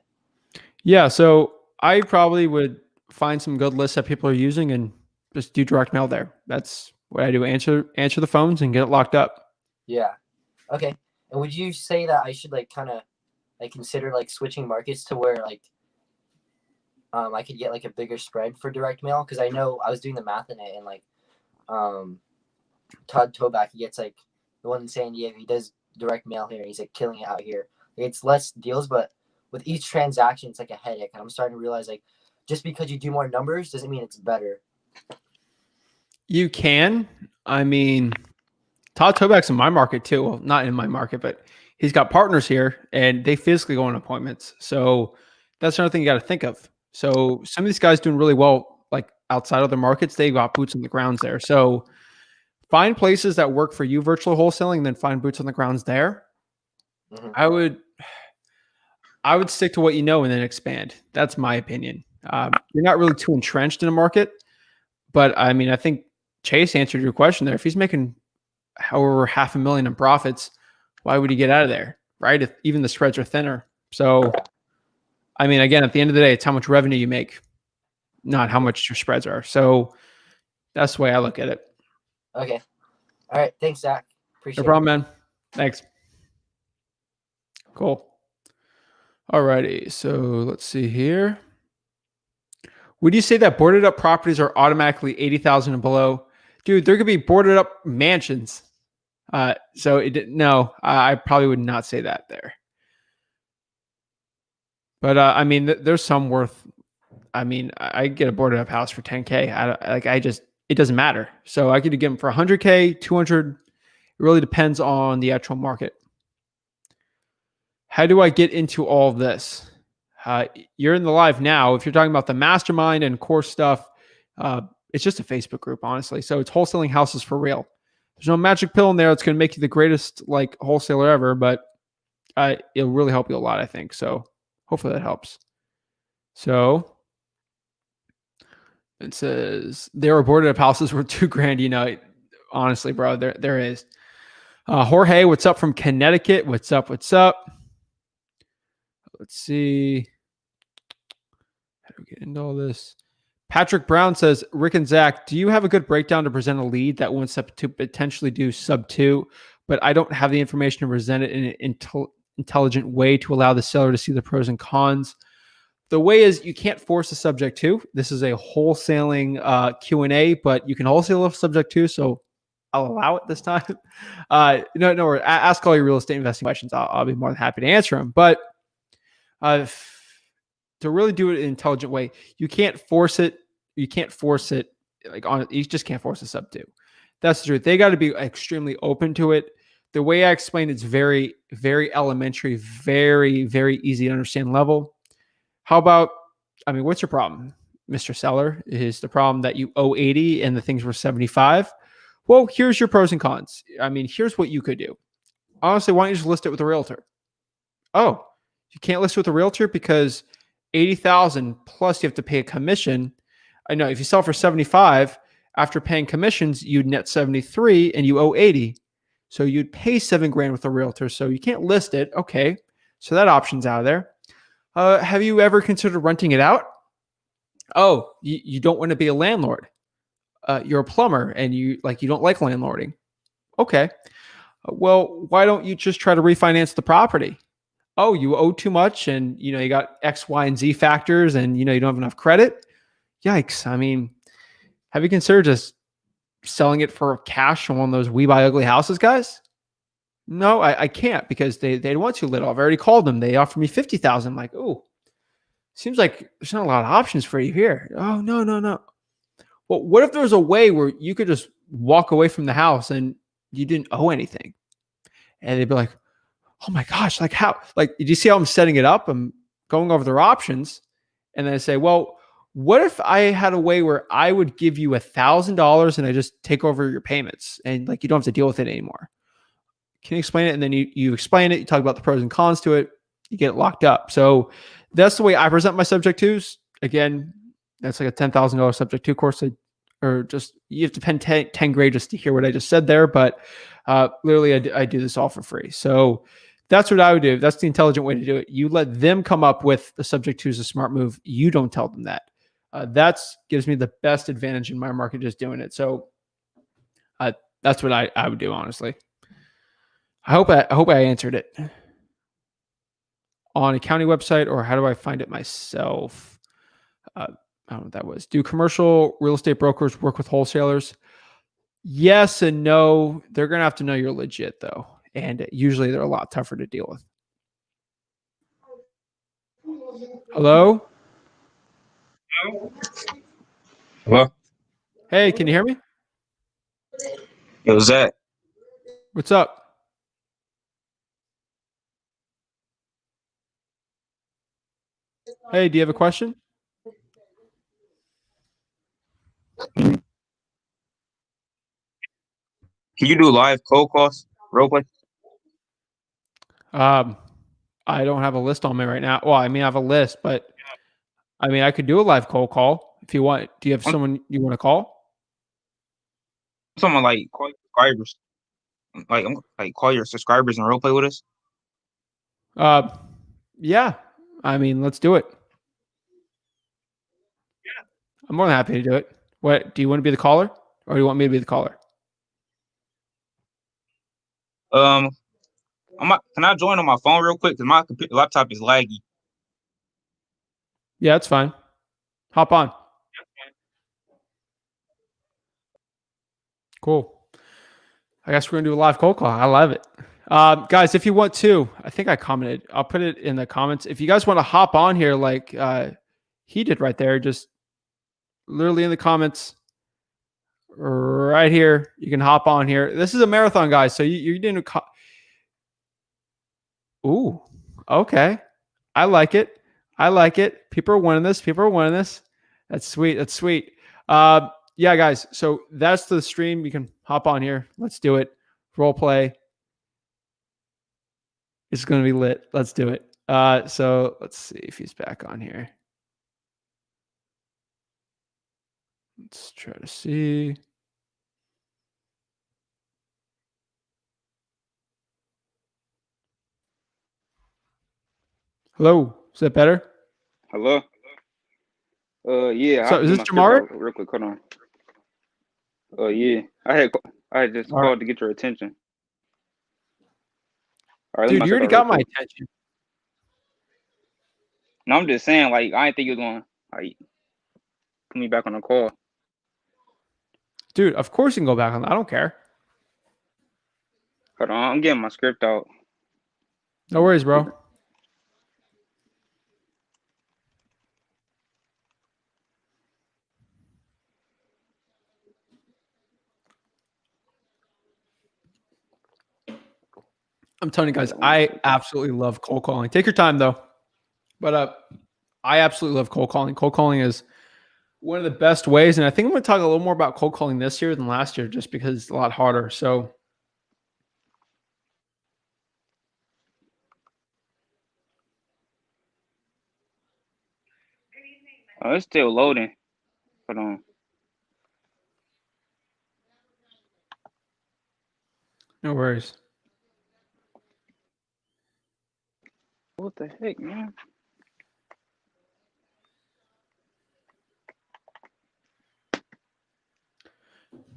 Yeah, so I probably would find some good lists that people are using and just do direct mail there. That's what I do. Answer the phones and get it locked up. Yeah. Okay. And would you say that I should like kind of like consider like switching markets to where like I could get like a bigger spread for direct mail? Because I know I was doing the math in it, and like Todd Toback, he gets like the one in San Diego, he does direct mail here. He's like killing it out here. It's less deals, but with each transaction, it's like a headache. And I'm starting to realize like just because you do more numbers doesn't mean it's better. You can. I mean, Todd Toback's in my market too. Well, not in my market, but he's got partners here and they physically go on appointments. So that's another thing you got to think of. So some of these guys doing really well, like outside of their markets, they got boots on the grounds there. So find places that work for you, virtual wholesaling, and then find boots on the grounds there. Mm-hmm. I would stick to what you know and then expand. That's my opinion. You're not really too entrenched in a market, but I mean, I think Chase answered your question there. If he's making however $500,000 in profits, why would he get out of there? Right? If even the spreads are thinner. So, I mean, again, at the end of the day, it's how much revenue you make, not how much your spreads are. So that's the way I look at it. Okay. All right. Thanks, Zach. Appreciate it. No problem, man. Thanks. Cool. All righty. So let's see here. Would you say that boarded up properties are automatically 80,000 and below? Dude, there could be boarded up mansions. No, I probably would not say that there. But I mean, there's some worth. I mean, I get a boarded up house for $10K. it doesn't matter. So I could get them for 100K, 200. It really depends on the actual market. How do I get into all of this? You're in the live now. If you're talking about the mastermind and course stuff, it's just a Facebook group, honestly. So it's wholesaling houses for real. There's no magic pill in there that's going to make you the greatest like wholesaler ever, but it'll really help you a lot, I think. So hopefully that helps. So it says there were boarded up houses worth $2,000. You know, honestly, bro, there is. Jorge, what's up from Connecticut? What's up? What's up? Let's see. How do we get into all this? Patrick Brown says, Rick and Zach, do you have a good breakdown to present a lead that wants to potentially do sub 2, but I don't have the information to present it in an intelligent way to allow the seller to see the pros and cons? The way is you can't force a subject to. This is a wholesaling Q&A, but you can wholesale a subject to, so I'll allow it this time. No, ask all your real estate investing questions. I'll be more than happy to answer them. But to really do it in an intelligent way, you can't force it. You can't force it you just can't force a sub 2. That's the truth. They got to be extremely open to it. The way I explained it's very, very elementary, very, very easy to understand level. How about, what's your problem, Mr. Seller? Is the problem that you owe 80 and the things were 75? Well, here's your pros and cons. Here's what you could do. Honestly, why don't you just list it with a realtor? Oh, you can't list it with a realtor because 80,000 plus you have to pay a commission. I know if you sell for 75, after paying commissions, you'd net 73 and you owe 80. So you'd pay $7,000 with a realtor. So you can't list it. Okay. So that option's out of there. Have you ever considered renting it out? Oh, you don't want to be a landlord. You're a plumber and you don't like landlording. Okay. Well, why don't you just try to refinance the property? Oh, you owe too much and you got X, Y, and Z factors and you don't have enough credit. Yikes. Have you considered just selling it for cash on one of those We Buy Ugly Houses guys? No, I can't because they want too little. I've already called them. They offered me 50,000. I'm like, oh, seems like there's not a lot of options for you here. Oh, no. Well, what if there was a way where you could just walk away from the house and you didn't owe anything? And they'd be like, oh my gosh, how? Did you see how I'm setting it up? I'm going over their options. And then I say, well, what if I had a way where I would give you $1,000 and I just take over your payments and you don't have to deal with it anymore? Can you explain it? And then you explain it. You talk about the pros and cons to it. You get it locked up. So that's the way I present my subject twos. Again, that's like a $10,000 subject to course, or just you have to spend 10 grand just to hear what I just said there. But literally, I do this all for free. So that's what I would do. That's the intelligent way to do it. You let them come up with the subject to is a smart move. You don't tell them that. That gives me the best advantage in my market just doing it. So that's what I would do, honestly. I hope I answered it. On a county website, or how do I find it myself? I don't know what that was. Do commercial real estate brokers work with wholesalers? Yes and no. They're going to have to know you're legit, though. And usually they're a lot tougher to deal with. Hello? Hello? Hey, can you hear me? Yo, Zach. What's up? Hey, do you have a question? Can you do live cold calls real quick? I don't have a list on me right now. Well, I have a list, but I could do a live cold call if you want. Do you have someone you want to call? Someone call your subscribers. Call your subscribers and role play with us. Yeah. Let's do it. I'm more than happy to do it. What do you want to be the caller, or do you want me to be the caller? Can I join on my phone real quick? Because my laptop is laggy. Yeah, it's fine. Hop on. Cool. I guess we're gonna do a live cold call. I love it. Guys, if you want to, I think I commented. I'll put it in the comments. If you guys want to hop on here like he did right there, just literally in the comments, right here. You can hop on here. This is a marathon, guys. So you're doing ooh, okay. I like it. I like it. People are winning this. People are winning this. That's sweet. That's sweet. Yeah, guys. So that's the stream. You can hop on here. Let's do it. Role play. It's going to be lit. Let's do it. So let's see if he's back on here. Let's try to see. Hello. Is that better? Hello. Yeah. So I'll is get this my script Jamar? out real quick. Hold on. Yeah. I had just All right. called to get your attention. All right. Let me Dude, my you script already out real got my quick. attention. No, I'm just saying, like, I didn't think you was going to like put me back on the call. Dude, of course you can go back on that. I don't care. Hold on. I'm getting my script out. No worries, bro. I'm telling you guys, I absolutely love cold calling. Take your time though. But I absolutely love cold calling. Cold calling is one of the best ways. And I think I'm going to talk a little more about cold calling this year than last year just because it's a lot harder. So Oh, it's still loading. Hold on. no worries. What the heck, man?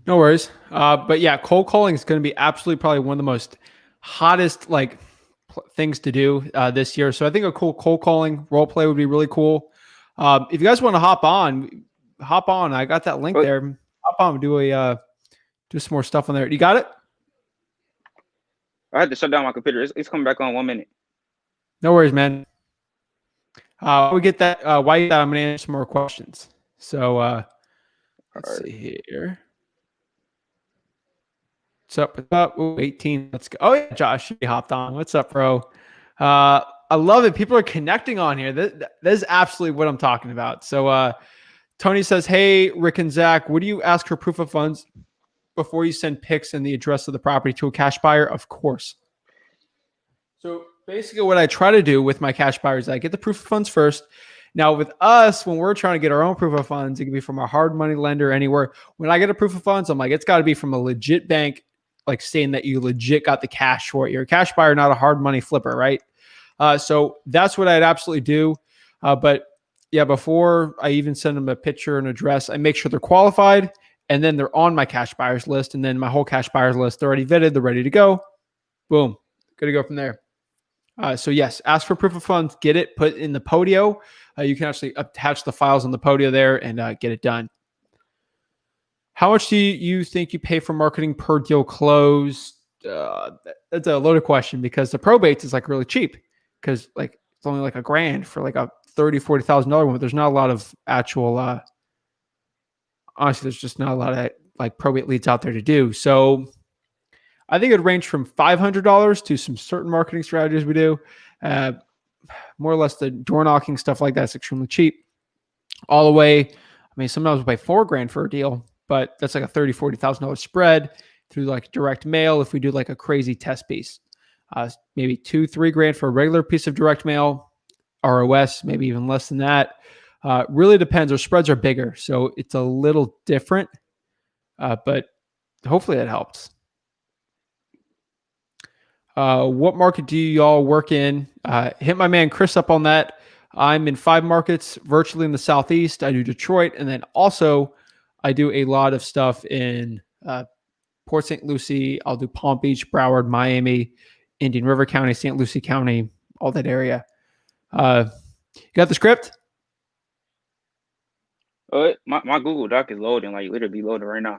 No worries. But yeah, cold calling is going to be absolutely probably one of the most hottest like things to do this year. So I think a cool cold calling role play would be really cool. If you guys want to hop on. I got that link there. Hop on, do some more stuff on there. You got it? I had to shut down my computer. It's coming back on 1 minute. No worries, man. We get that. While you that, I'm going to answer some more questions. So let's see here. What's up? What's up? Ooh, 18. Let's go. Oh yeah, Josh, he hopped on. What's up, bro? I love it. People are connecting on here. That is absolutely what I'm talking about. So Tony says, "Hey, Rick and Zach, would you ask for proof of funds before you send pics and the address of the property to a cash buyer?" Of course. So basically, what I try to do with my cash buyers is I get the proof of funds first. Now, with us, when we're trying to get our own proof of funds, it can be from a hard money lender anywhere. When I get a proof of funds, I'm like, it's got to be from a legit bank, like saying that you legit got the cash for it. You're a cash buyer, not a hard money flipper, right? So that's what I'd absolutely do. But yeah, before I even send them a picture and address, I make sure they're qualified, and then they're on my cash buyers list, and then my whole cash buyers list, they're already vetted, they're ready to go. Boom, good to go from there. So yes, ask for proof of funds, get it, put in the Podio. You can actually attach the files on the Podio there and get it done. How much do you think you pay for marketing per deal closed? That's a loaded question because the probates is like really cheap because like it's only like $1,000 for like a $30,000-$40,000 one. But there's not a lot of actual. Honestly, there's just not a lot of like probate leads out there to do. So I think it would range from $500 to some certain marketing strategies we do. More or less the door knocking stuff like that's extremely cheap. All the way, I mean, sometimes we pay $4,000 for a deal, but that's like a $30,000-$40,000 spread through like direct mail. If we do like a crazy test piece, maybe $2,000-$3,000 for a regular piece of direct mail, ROS, maybe even less than that. Really depends. Our spreads are bigger, so it's a little different, but hopefully that helps. What market do y'all work in? Hit my man Chris up on that. I'm in 5 markets, virtually in the Southeast. I do Detroit, and then also I do a lot of stuff in Port St. Lucie. I'll do Palm Beach, Broward, Miami, Indian River County, St. Lucie County, all that area. You got the script? My Google Doc is loading, like literally loading right now.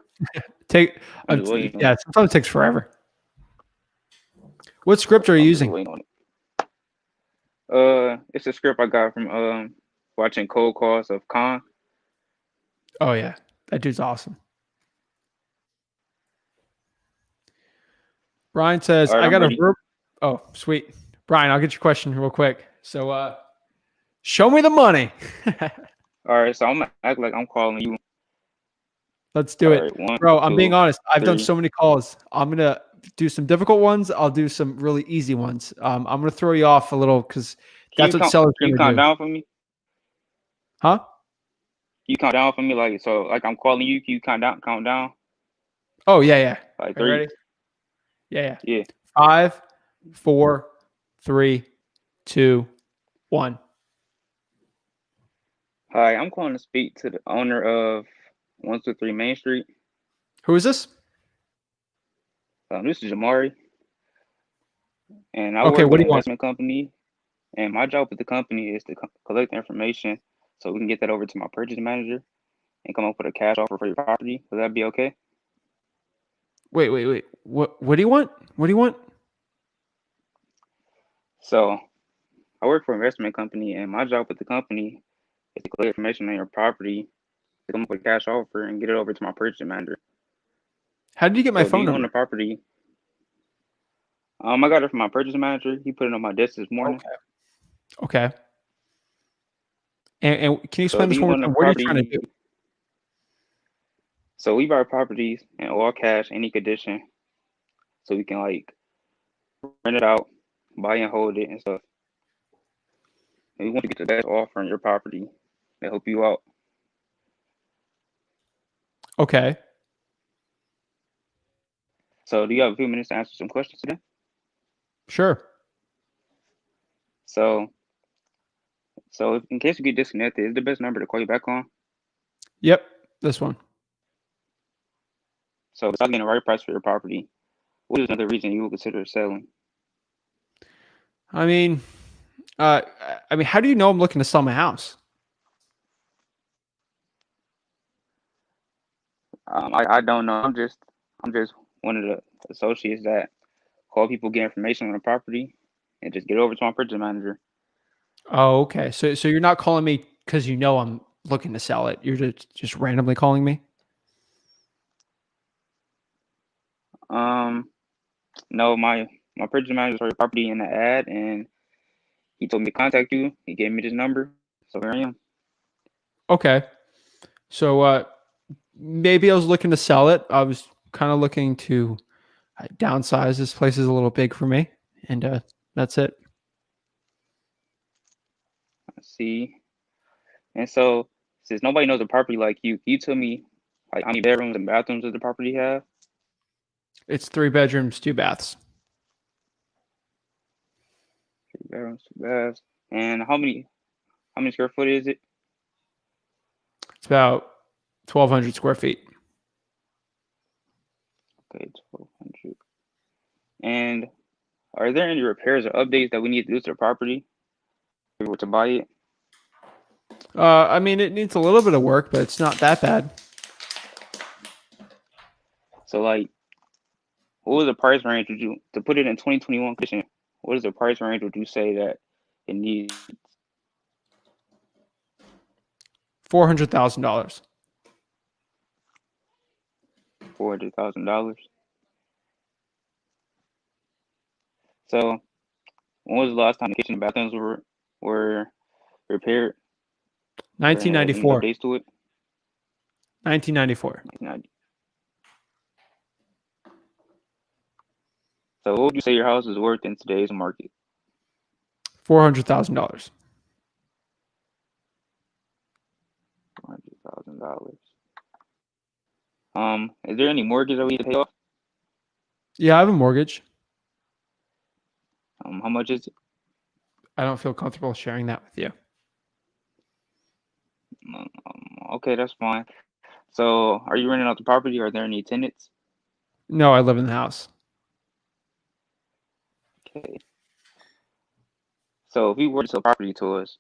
Yeah, sometimes it takes forever. What script are you using? It's a script I got from watching Cold Calls of Khan. Oh yeah, that dude's awesome. Brian says, All right, I I'm got a ready. verb. Oh, sweet. Brian, I'll get your question real quick. So, show me the money. All right, so I'm gonna act like I'm calling you. Let's do All it. right, one, Bro, I'm being two, honest. I've done three. so many calls. I'm going to do some difficult ones. I'll do some really easy ones. I'm going to throw you off a little because that's what sellers are Can you going to count do. down for me? Huh? Can you count down for me? Like, so like I'm calling you. Can you count down? Oh, yeah. Like Are you 3. ready? Yeah. Yeah. 5, 4, 3, 2, 1. Hi, I'm calling to speak to the owner of 123 Main Street. Who is this? This is Jamari, and I Okay, work what with do an you want? investment company. And my job with the company is to collect information so we can get that over to my purchase manager and come up with a cash offer for your property. Would that be okay? Wait. What do you want? What do you want? So I work for an investment company, and my job with the company is to collect information on your property, to come up with a cash offer, and get it over to my purchase manager. How did you get my So do phone you own number? the property? I got it from my purchase manager. He put it on my desk this morning. Okay. And can you So explain do this you one more own the time? What are you trying to property? do? So we buy properties in all cash, any condition, so we can like rent it out, buy and hold it and stuff. And we want to get the best offer on your property to help you out. Okay. So do you have a few minutes to answer some questions today? Sure. So if, in case you get disconnected, is the best number to call you back on? Yep. This one. So besides getting the right price for your property, what is another reason you would consider selling? I mean, how do you know I'm looking to sell my house? I don't know. I'm just one of the associates that call people, get information on the property, and just get over to my purchase manager. Oh, okay. So you're not calling me because you know I'm looking to sell it. You're just randomly calling me. No, my purchase manager saw your property in the ad, and he told me to contact you. He gave me this number, so here I am. Okay. So maybe I was looking to sell it. I was kind of looking to downsize. This place is a little big for me, and that's it. Let's see. And so, since nobody knows the property like you, can you tell me like how many bedrooms and bathrooms does the property have? It's 3 bedrooms, 2 baths. 3 bedrooms, 2 baths. And how many square foot is it? It's about 1,200 square feet. Okay, 1,200. And are there any repairs or updates that we need to do to the property if we were to buy it? I mean, it needs a little bit of work, but it's not that bad. So, like, what was the price range would you to put it in 2021 condition? What is the price range would you say that it needs? $400,000. $400,000. So, when was the last time the kitchen and bathrooms were repaired? Or had any 1994. updates to it? 1994. 1990. So, what would you say your house is worth in today's market? $400,000. $400,000. Is there any mortgage that we need to pay off? Yeah, I have a mortgage. How much is it? I don't feel comfortable sharing that with you. Okay, that's fine. So, are you renting out the property? Are there any tenants? No, I live in the house. Okay. So, if you were to sell property to us,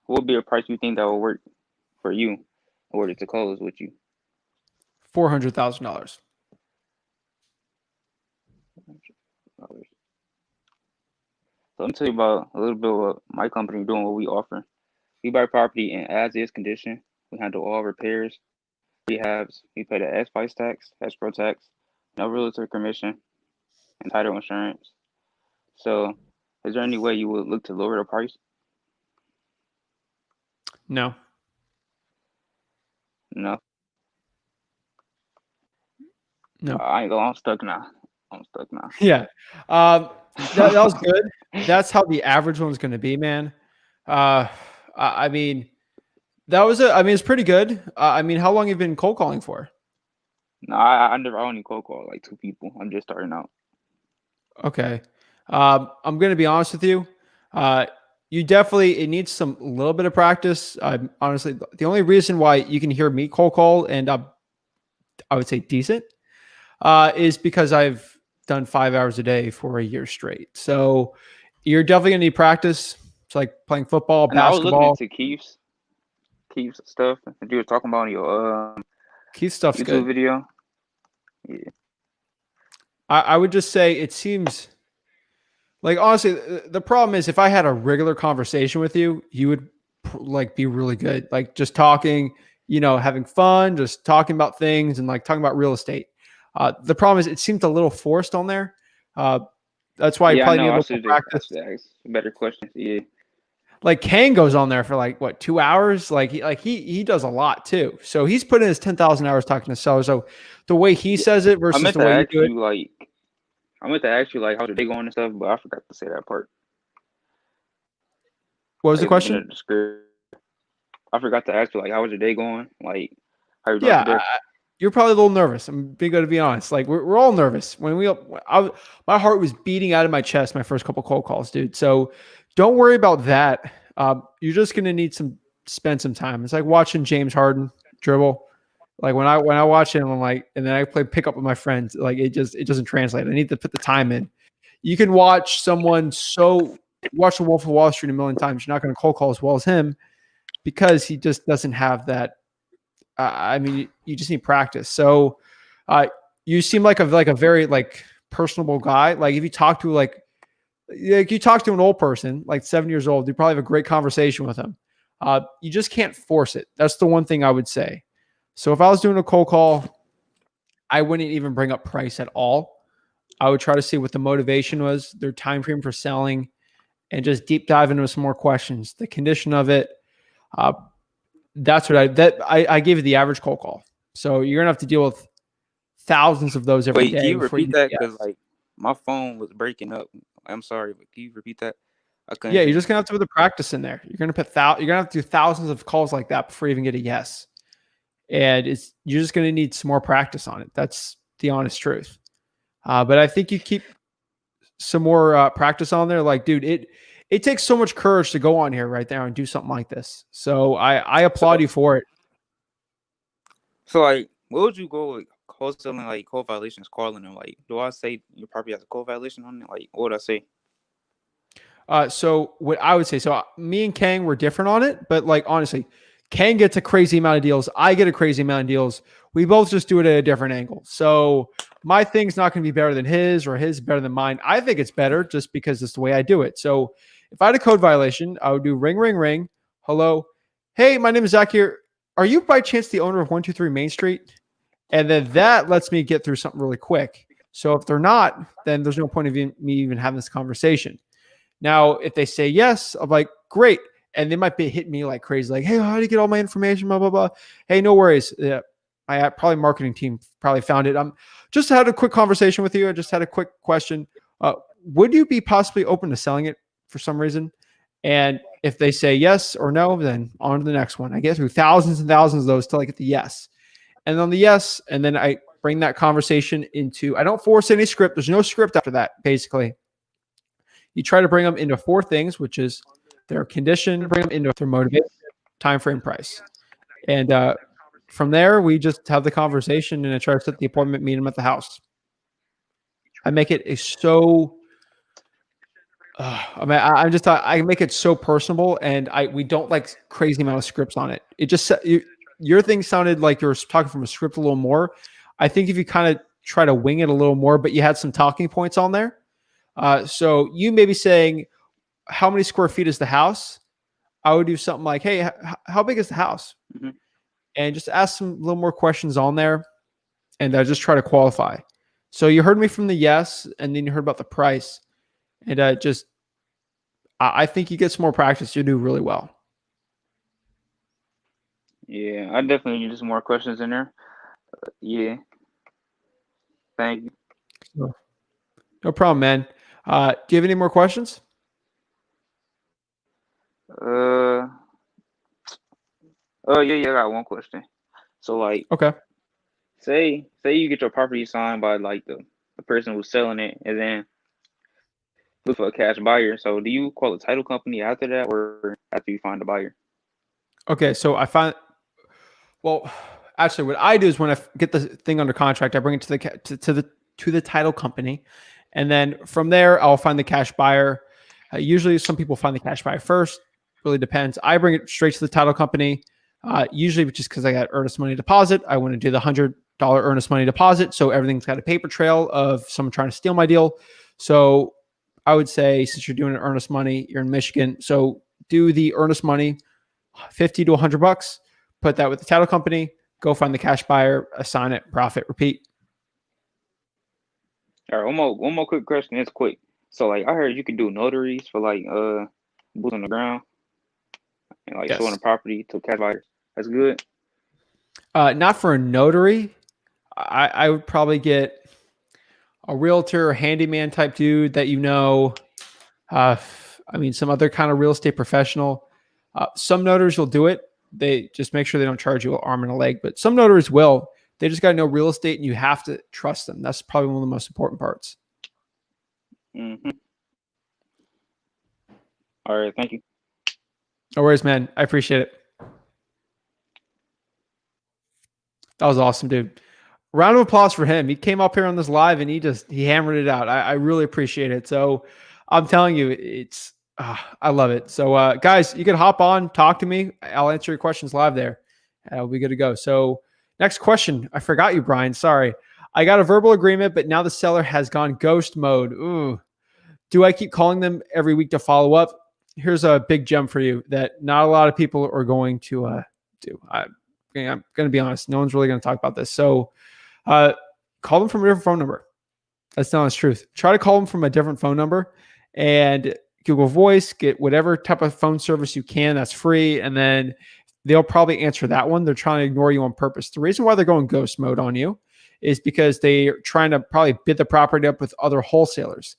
what would be a price you think that would work for you in order to close with you? $400,000. So let me tell you about a little bit of what my company doing, what we offer. We buy property in as-is condition. We handle all repairs, rehabs. We pay the excise tax, escrow tax, no realtor commission. and title insurance. So, is there any way you would look to lower the price? No. No. No. I ain't going. I'm stuck now. Yeah. That was good. That's how the average one's going to be, man. I mean, it's pretty good. I mean, how long have you been cold calling for? No, I only cold call like 2 people. I'm just starting out. Okay. I'm going to be honest with you. It needs some little bit of practice. Honestly, the only reason why you can hear me cold call and I would say decent, is because I've done 5 hours a day for a year straight. So you're definitely going to need practice. It's like playing football, And I was looking basketball. into Keith's stuff that you were talking about in your Keith stuff's YouTube good. video. Yeah. I would just say it seems like, honestly, the problem is if I had a regular conversation with you, you would like be really good. Like just talking, having fun, just talking about things and like talking about real estate. The problem is it seemed a little forced on there. That's why you I probably know. need a I little should more practice. ask better questions. Yeah. Like Kane goes on there for like what 2 hours? He does a lot too. So he's put in his 10,000 hours talking to sellers. So the way he says it I versus meant the to way you ask do it. you like I meant to ask you like how's your day going and stuff, but I forgot to say that part. What was the Like, in question? the description. I forgot to ask you like how was your day going? Like how you doing Yeah, today? you're probably a little nervous. I'm being good to be honest. Like we're all nervous. My heart was beating out of my chest my first couple cold calls, dude. So don't worry about that. You're just gonna need spend some time. It's like watching James Harden dribble. Like when I watch him, I'm like, and then I play pickup with my friends. Like it doesn't translate. I need to put the time in. You can watch watch the Wolf of Wall Street a million times. You're not going to cold call as well as him because he just doesn't have that. You just need practice. So, you seem like a very like personable guy. Like if you talk to you talk to an old person, like 7 years old, you probably have a great conversation with him. You just can't force it. That's the one thing I would say. So if I was doing a cold call, I wouldn't even bring up price at all. I would try to see what the motivation was, their time frame for selling, and just deep dive into some more questions. The condition of it. That's what I gave you the average cold call. So you're gonna have to deal with thousands of those every Wait, day. can you before repeat get that? yes. Because like my phone was breaking up. I'm sorry, but can you repeat that? I couldn't Yeah, hear you're you. just gonna have to put the practice in there. You're gonna have to do thousands of calls like that before you even get a yes. And you're just gonna need some more practice on it. That's the honest truth. But I think you keep some more practice on there. Like, dude, it takes so much courage to go on here right there and do something like this. So I applaud you for it. So like, what would you go with wholesaling like code violations, calling them? Like, do I say your property has a code violation on it? Like, what would I say? So what I would say, me and Kang were different on it, but like honestly, Kang gets a crazy amount of deals. I get a crazy amount of deals. We both just do it at a different angle. So my thing's not going to be better than his or his better than mine. I think it's better just because it's the way I do it. So if I had a code violation, I would do ring, ring, ring. Hello. Hey, my name is Zach here. Are you by chance the owner of 123 Main Street? And then that lets me get through something really quick. So if they're not, then there's no point of me even having this conversation. Now, if they say yes, I'm like, great. And they might be hitting me like crazy, like, hey, how do you get all my information? Blah, blah, blah. Hey, no worries. Yeah, I probably marketing team probably found it. Just had a quick conversation with you. I just had a quick question. Would you be possibly open to selling it for some reason? And if they say yes or no, then on to the next one. I get through thousands and thousands of those till I get the yes. And on the yes, and then I bring that conversation into, I don't force any script. There's no script after that, basically. You try to bring them into 4 things, which is their condition, bring them into their motivation, time frame, price. And from there, we just have the conversation and I try to set the appointment, meet them at the house. I make it I make it so personable, and we don't like crazy amount of scripts on it. It just your thing sounded like you were talking from a script a little more. I think if you kind of try to wing it a little more, but you had some talking points on there. So you may be saying, how many square feet is the house? I would do something like, hey, how big is the house? And just ask some little more questions on there, and just try to qualify. So you heard me from the yes, and then you heard about the price. And I think you get some more practice, you do really well. Yeah, I definitely need some more questions in there. Yeah, thank you. No problem, man. Do you have any more questions? Uh, yeah, I got one question. So like, Okay. say you get your property signed by like the person who's selling it, and then look for a cash buyer. So do you call a title company after that, or after you find a buyer? Okay. So well, actually, what I do is when I get the thing under contract, I bring it to the title company, and then from there, I'll find the cash buyer. Usually, some people find the cash buyer first. Really depends. I bring it straight to the title company. Usually, just because I got earnest money deposit, I want to do the $100 earnest money deposit, so everything's got a paper trail of someone trying to steal my deal. So I would say, since you're doing an earnest money, you're in Michigan, so do the earnest money, $50 to $100. Put that with the title company. Go find the cash buyer, assign it, profit, repeat. All right, one more quick question. It's quick. So like, I heard you can do notaries for like boots on the ground and like showing Yes. the property to cash buyers. That's good. Not for a notary. I would probably get a realtor or handyman type dude that you know. Some other kind of real estate professional. Some notaries will do it. They just make sure they don't charge you an arm and a leg, but some notaries will. They just got to know real estate, and you have to trust them. That's probably one of the most important parts. Mm-hmm. All right, thank you. No worries, man. I appreciate it. That was awesome, dude. Round of applause for him. He came up here on this live and he hammered it out. I really appreciate it. So I'm telling you, I love it. So guys, you can hop on, talk to me. I'll answer your questions live there. We'll be good to go. So next question. I forgot you, Brian. Sorry. I got a verbal agreement, but now the seller has gone ghost mode. Ooh. Do I keep calling them every week to follow up? Here's a big gem for you that not a lot of people are going to do. I'm going to be honest. No one's really going to talk about this. So call them from a different phone number. That's the honest truth. Try to call them from a different phone number and Google Voice, get whatever type of phone service you can that's free, and then they'll probably answer that one. They're trying to ignore you on purpose. The reason why they're going ghost mode on you is because they're trying to probably bid the property up with other wholesalers.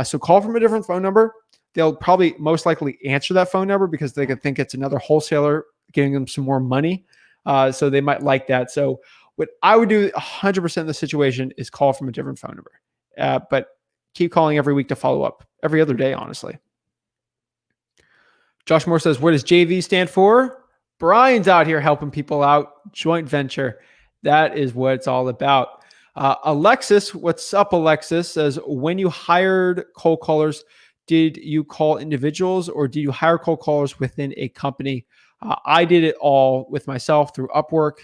So call from a different phone number. They'll probably most likely answer that phone number because they could think it's another wholesaler giving them some more money. So they might like that. So what I would do 100% in the situation is call from a different phone number. But keep calling every week to follow up. Every other day, honestly. Josh Moore says, what does JV stand for? Brian's out here helping people out. Joint venture. That is what it's all about. Alexis, what's up, Alexis, says, when you hired cold callers, did you call individuals or did you hire cold callers within a company? I did it all with myself through Upwork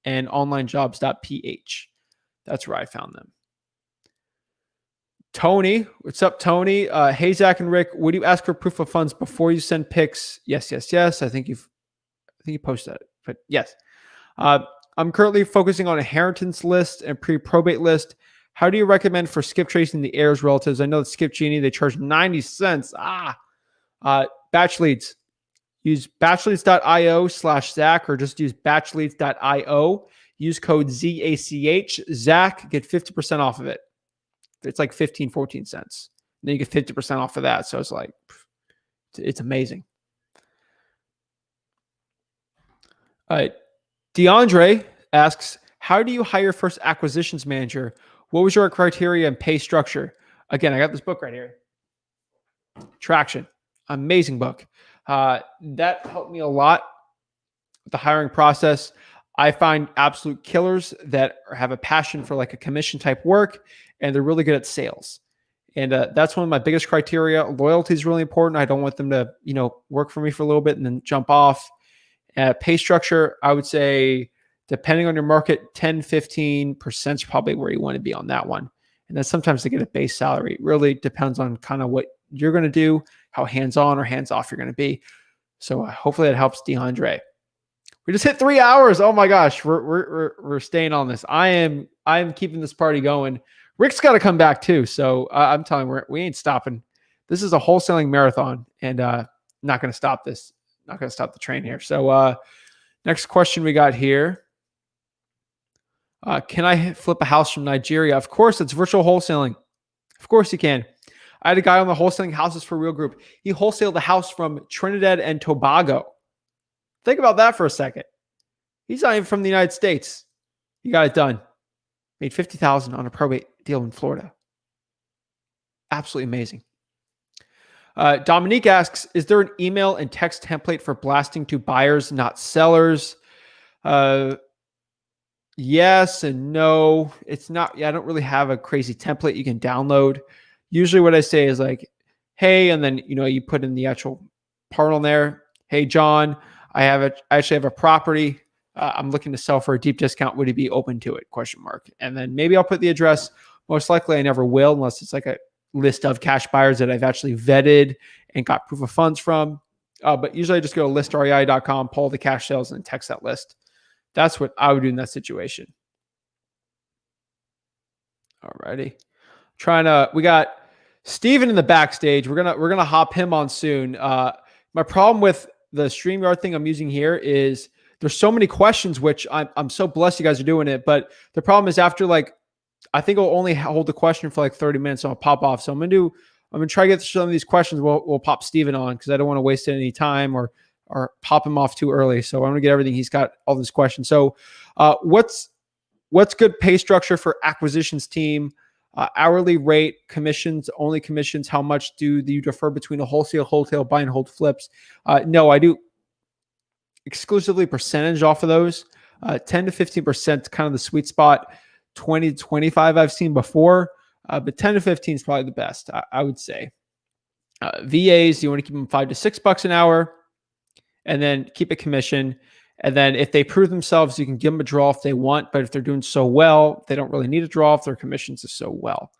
and onlinejobs.ph. That's where I found them. Tony, what's up, Tony? Hey, Zach and Rick, would you ask for proof of funds before you send pics? Yes. I think you posted it, but yes. I'm currently focusing on inheritance list and pre-probate list. How do you recommend for skip tracing the heirs relatives? I know that Skip Genie, they charge 90 cents. Batch leads. Use batchleads.io/Zach or just use batchleads.io. Use code ZACH. Zach, get 50% off of it. It's like 15, 14 cents. Then you get 50% off of that. So it's like, it's amazing. All right. DeAndre asks, how do you hire first acquisitions manager? What was your criteria and pay structure? Again, I got this book right here. Traction. Amazing book. That helped me a lot with the hiring process. I find absolute killers that have a passion for like a commission type work, and they're really good at sales. And that's one of my biggest criteria. Loyalty is really important. I don't want them to, work for me for a little bit and then jump off. Pay structure, I would say, depending on your market, 10-15% is probably where you want to be on that one. And then sometimes they get a base salary. It really depends on kind of what you're going to do, how hands-on or hands-off you're going to be. So hopefully that helps, DeAndre. We just hit 3 hours. Oh my gosh, we're staying on this. I am keeping this party going. Rick's got to come back too. So I'm telling you, we ain't stopping. This is a wholesaling marathon, and not going to stop this. Not going to stop the train here. So next question we got here. Can I flip a house from Nigeria? Of course, it's virtual wholesaling. Of course you can. I had a guy on the Wholesaling Houses for Real group. He wholesaled a house from Trinidad and Tobago. Think about that for a second. He's not even from the United States. He got it done. Made $50,000 on a probate deal in Florida. Absolutely amazing. Dominique asks, is there an email and text template for blasting to buyers, not sellers? Yes and no. It's not. Yeah, I don't really have a crazy template you can download. Usually what I say is like, hey, and then, you put in the actual part on there. Hey, John, I actually have a property. I'm looking to sell for a deep discount. Would he be open to it? ? And then maybe I'll put the address. Most likely I never will, unless it's like a list of cash buyers that I've actually vetted and got proof of funds from. But usually I just go to listrei.com, pull the cash sales, and text that list. That's what I would do in that situation. Alrighty. We got Steven in the backstage. We're gonna hop him on soon. My problem with the StreamYard thing I'm using here is there's so many questions, which I'm so blessed you guys are doing it. But the problem is after I think I'll only hold the question for 30 minutes, so I'll pop off. So I'm gonna try to get some of these questions. We'll pop Steven on because I don't want to waste any time or pop him off too early. So I'm gonna get everything. He's got all these questions. So what's good pay structure for acquisitions team? Hourly rate, commissions, only commissions. How much do you defer between a wholesale, buy and hold flips? No, I do exclusively percentage off of those. 10 to 15% kind of the sweet spot. 20 to 25 I've seen before, but 10 to 15 is probably the best, I would say. VAs, you want to keep them $5 to $6 an hour, and then keep a commission. And then if they prove themselves, you can give them a draw if they want. But if they're doing so well, they don't really need a draw if their commissions are so well.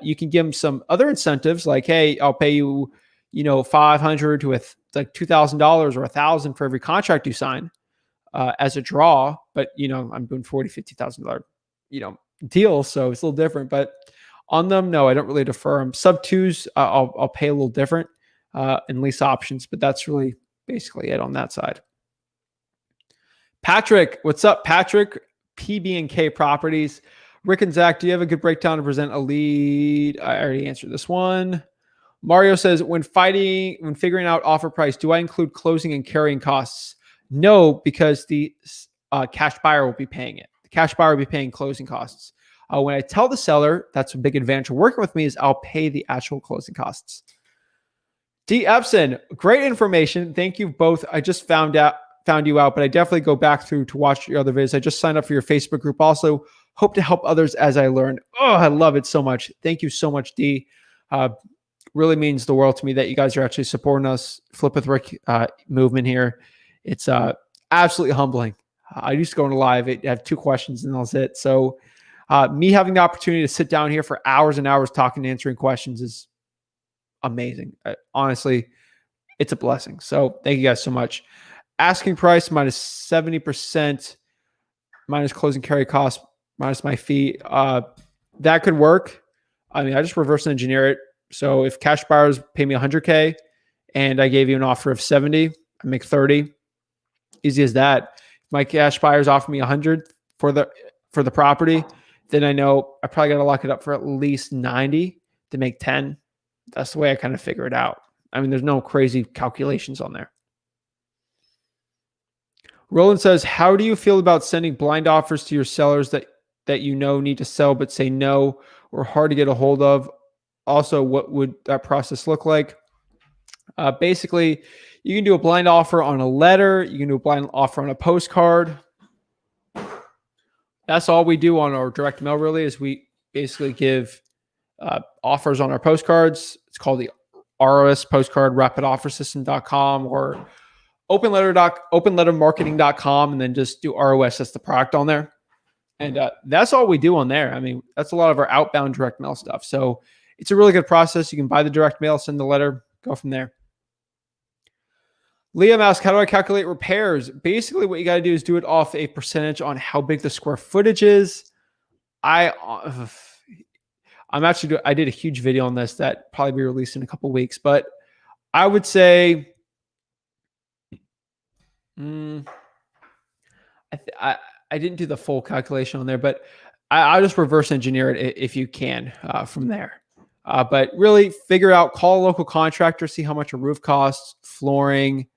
You can give them some other incentives like, hey, I'll pay you, $500 to $2,000 or $1,000 for every contract you sign as a draw. But I'm doing $40,000, $50,000, deals, so it's a little different. But on them, no, I don't really defer them. Sub twos, I'll pay a little different in lease options, but that's really basically it on that side. Patrick, what's up, Patrick? PB&K Properties. Rick and Zach, do you have a good breakdown to present a lead? I already answered this one. Mario says, when figuring out offer price, do I include closing and carrying costs? No, because the cash buyer will be paying it. The cash buyer will be paying closing costs. When I tell the seller, that's a big advantage of working with me, is I'll pay the actual closing costs. D. Epson, great information. Thank you both. I just found you out, but I definitely go back through to watch your other videos. I just signed up for your Facebook group. Also, hope to help others as I learn. Oh, I love it so much. Thank you so much, D. Really means the world to me that you guys are actually supporting us. Flip with Rick movement here. It's absolutely humbling. I used to go into live. I have 2 questions and that's it. So me having the opportunity to sit down here for hours and hours talking and answering questions is amazing. Honestly, it's a blessing. So thank you guys so much. Asking price minus 70%, minus closing carry cost, minus my fee. That could work. I mean, I just reverse engineer it. So if cash buyers pay me $100K and I gave you an offer of 70, I make 30. Easy as that. If my cash buyers offer me 100 for the property, then I know I probably got to lock it up for at least 90 to make 10. That's the way I kind of figure it out. I mean, there's no crazy calculations on there. Roland says, how do you feel about sending blind offers to your sellers that need to sell but say no or hard to get a hold of? Also, what would that process look like? Basically, you can do a blind offer on a letter. You can do a blind offer on a postcard. That's all we do on our direct mail, really, is we basically give offers on our postcards. It's called the ROS postcard, rapidoffersystem.com or openlettermarketing.com, and then just do ROS. That's the product on there. And that's all we do on there. I mean, that's a lot of our outbound direct mail stuff. So it's a really good process. You can buy the direct mail, send the letter, go from there. Liam asks, how do I calculate repairs? Basically, what you got to do is do it off a percentage on how big the square footage is. I did a huge video on this that probably be released in a couple weeks, but I would say, I didn't do the full calculation on there, but I'll just reverse engineer it if you can from there. But really figure out, call a local contractor, see how much a roof costs, flooring.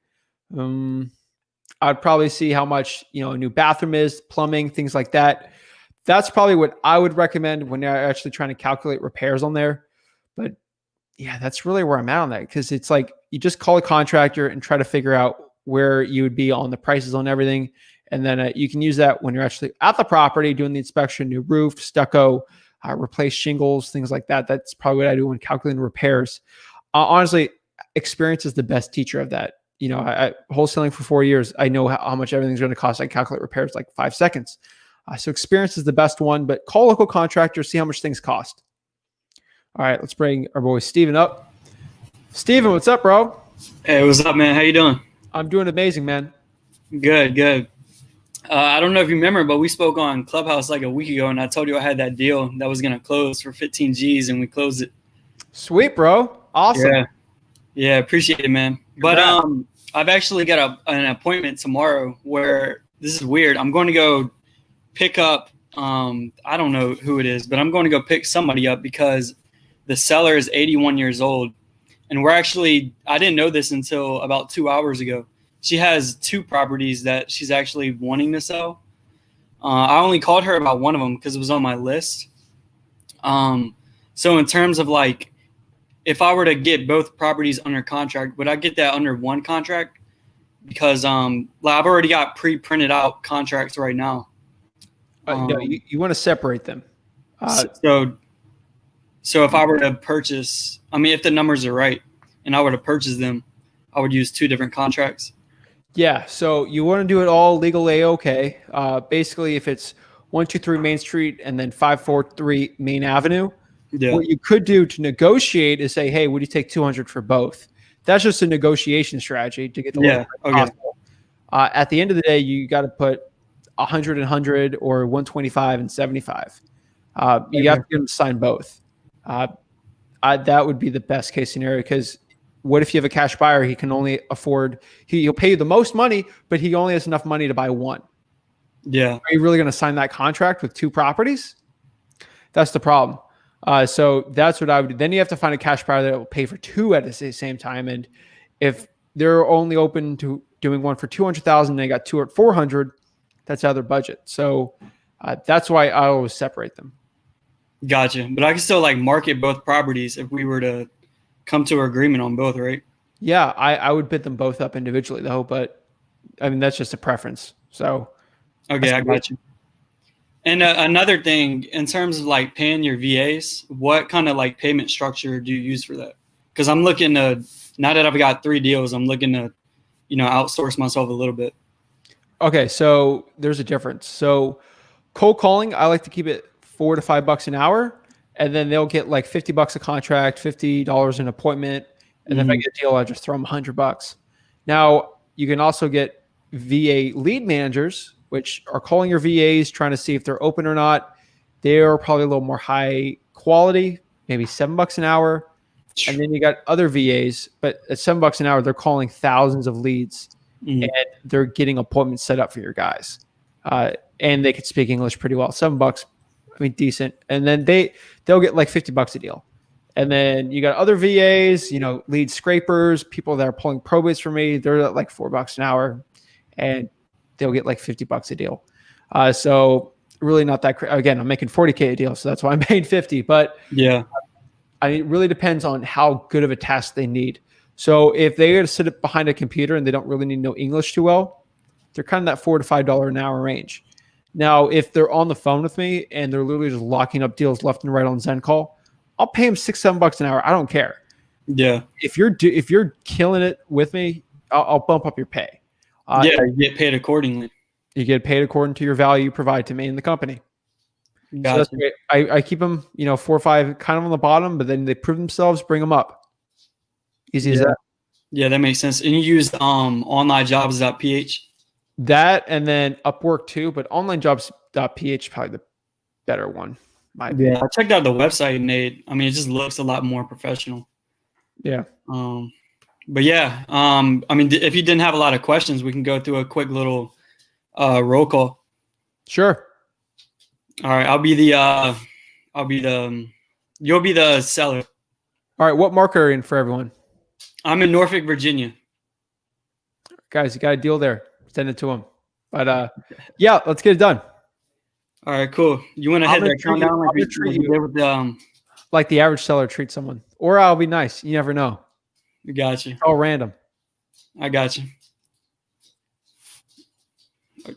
I'd probably see how much, a new bathroom is, plumbing, things like that. That's probably what I would recommend when you're actually trying to calculate repairs on there. But yeah, that's really where I'm at on that, because it's like you just call a contractor and try to figure out where you would be on the prices on everything. And then you can use that when you're actually at the property doing the inspection, new roof, stucco, replace shingles, things like that. That's probably what I do when calculating repairs. Honestly, experience is the best teacher of that. I wholesaling for 4 years. I know how much everything's going to cost. I calculate repairs like 5 seconds. So experience is the best one, but call local contractors, see how much things cost. All right, let's bring our boy Steven up. Steven, what's up, bro? Hey, what's up, man? How you doing? I'm doing amazing, man. Good. I don't know if you remember, but we spoke on Clubhouse like a week ago, and I told you I had that deal that was going to close for 15 G's, and we closed it. Sweet, bro. Awesome. Yeah, appreciate it, man. But I've actually got an appointment tomorrow where, this is weird, I'm going to go pick up, I don't know who it is, but I'm going to go pick somebody up because the seller is 81 years old. And I didn't know this until about 2 hours ago. She has 2 properties that she's actually wanting to sell. I only called her about one of them because it was on my list. So in terms of like, if I were to get both properties under contract, would I get that under one contract? Because I've already got pre-printed out contracts right now. No, you want to separate them. So if I were to purchase, if the numbers are right and I were to purchase them, I would use 2 different contracts. Yeah. So you want to do it all legal A-OK. Basically, if it's 123 Main Street and then 543 Main Avenue, what you could do to negotiate is say, hey, would you take 200 for both? That's just a negotiation strategy to get the lowest possible. At the end of the day, you got to put 100 and 100 or 125 and 75. You have to get them to sign both. That would be the best case scenario, because what if you have a cash buyer? He can only afford, he'll pay you the most money, but he only has enough money to buy one. Yeah. Are you really going to sign that contract with 2 properties? That's the problem. So that's what I would do. Then you have to find a cash buyer that will pay for 2 at the same time. And if they're only open to doing one for 200,000, they got 2 at 400, that's out of their budget. So that's why I always separate them. Gotcha. But I can still like market both properties if we were to come to an agreement on both, right? Yeah, I would bid them both up individually though, but that's just a preference. So okay, I got you. And another thing, in terms of like paying your VAs, what kind of like payment structure do you use for that? Because I'm looking to, now that I've got 3 deals, I'm looking to, outsource myself a little bit. Okay, so there's a difference. So cold calling, I like to keep it $4 to $5 an hour, and then they'll get like $50 a contract, $50 an appointment, and then if I get a deal, I just throw them $100. Now you can also get VA lead managers, which are calling your VAs, trying to see if they're open or not. They're probably a little more high quality, maybe $7 an hour. And then you got other VAs, but at $7 an hour, they're calling thousands of leads and they're getting appointments set up for your guys. And they could speak English pretty well. $7, decent. And then they'll get like $50 a deal. And then you got other VAs, lead scrapers, people that are pulling probates for me. They're at like $4 an hour, and they'll get like $50 a deal. So really not that again, I'm making $40K a deal, so that's why I'm paying 50. But yeah, it really depends on how good of a task they need. So if they got to sit behind a computer and they don't really need to know English too well, they're kind of that $4 to $5 an hour range. Now, if they're on the phone with me and they're literally just locking up deals left and right on Zen call, I'll pay them $6, $7 an hour. I don't care. Yeah. If you're killing it with me, I'll bump up your pay. You get paid accordingly. You get paid according to your value you provide to me and the company. Gotcha. So that's great. I keep them, 4 or 5 kind of on the bottom, but then they prove themselves, bring them up. Easy as that. Yeah, that makes sense. And you use onlinejobs.ph? That, and then Upwork too, but onlinejobs.ph is probably the better one. my Yeah, opinion. I checked out the website, Nate. I mean, it just looks a lot more professional. Yeah. But yeah, I mean, if you didn't have a lot of questions, we can go through a quick little roll call. Sure. All right, you'll be the seller. All right. What market are you in for everyone? I'm in Norfolk, Virginia. Guys, you got a deal there. Send it to them. But yeah, let's get it done. All right, cool. You want to I'm hit gonna that treat you- countdown I'm gonna treat like we you. did with the Like the average seller treats someone. Or I'll be nice. You never know. got you. It's all random. I got you.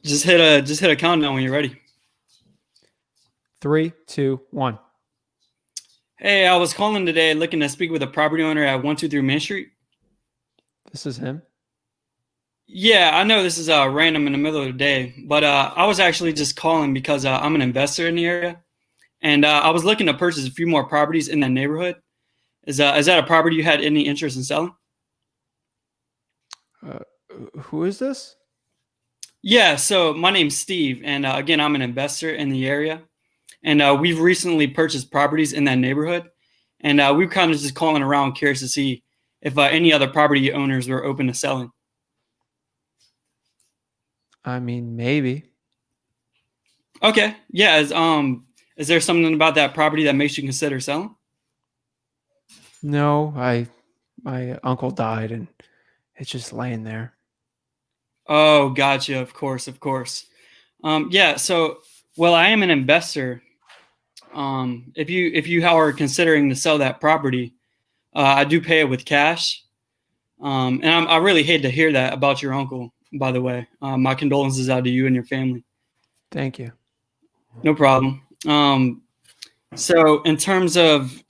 Just hit a countdown when you're ready. 3, 2, 1. Hey, I was calling today looking to speak with a property owner at 123 Main Street. This is him. Yeah, I know this is random in the middle of the day, but I was actually just calling because I'm an investor in the area, and I was looking to purchase a few more properties in that neighborhood. Is that a property you had any interest in selling? Who is this? Yeah, so my name's Steve, and again, I'm an investor in the area, and we've recently purchased properties in that neighborhood, and we're kind of just calling around, curious to see if any other property owners were open to selling. I mean, maybe. Okay, yeah. Is there something about that property that makes you consider selling? No, my uncle died and it's just laying there. Oh, gotcha. Of course, of course. Yeah. So, well, I am an investor. If you are considering to sell that property, I do pay it with cash. And I really hate to hear that about your uncle. By the way, my condolences out to you and your family. Thank you. No problem. So, in terms of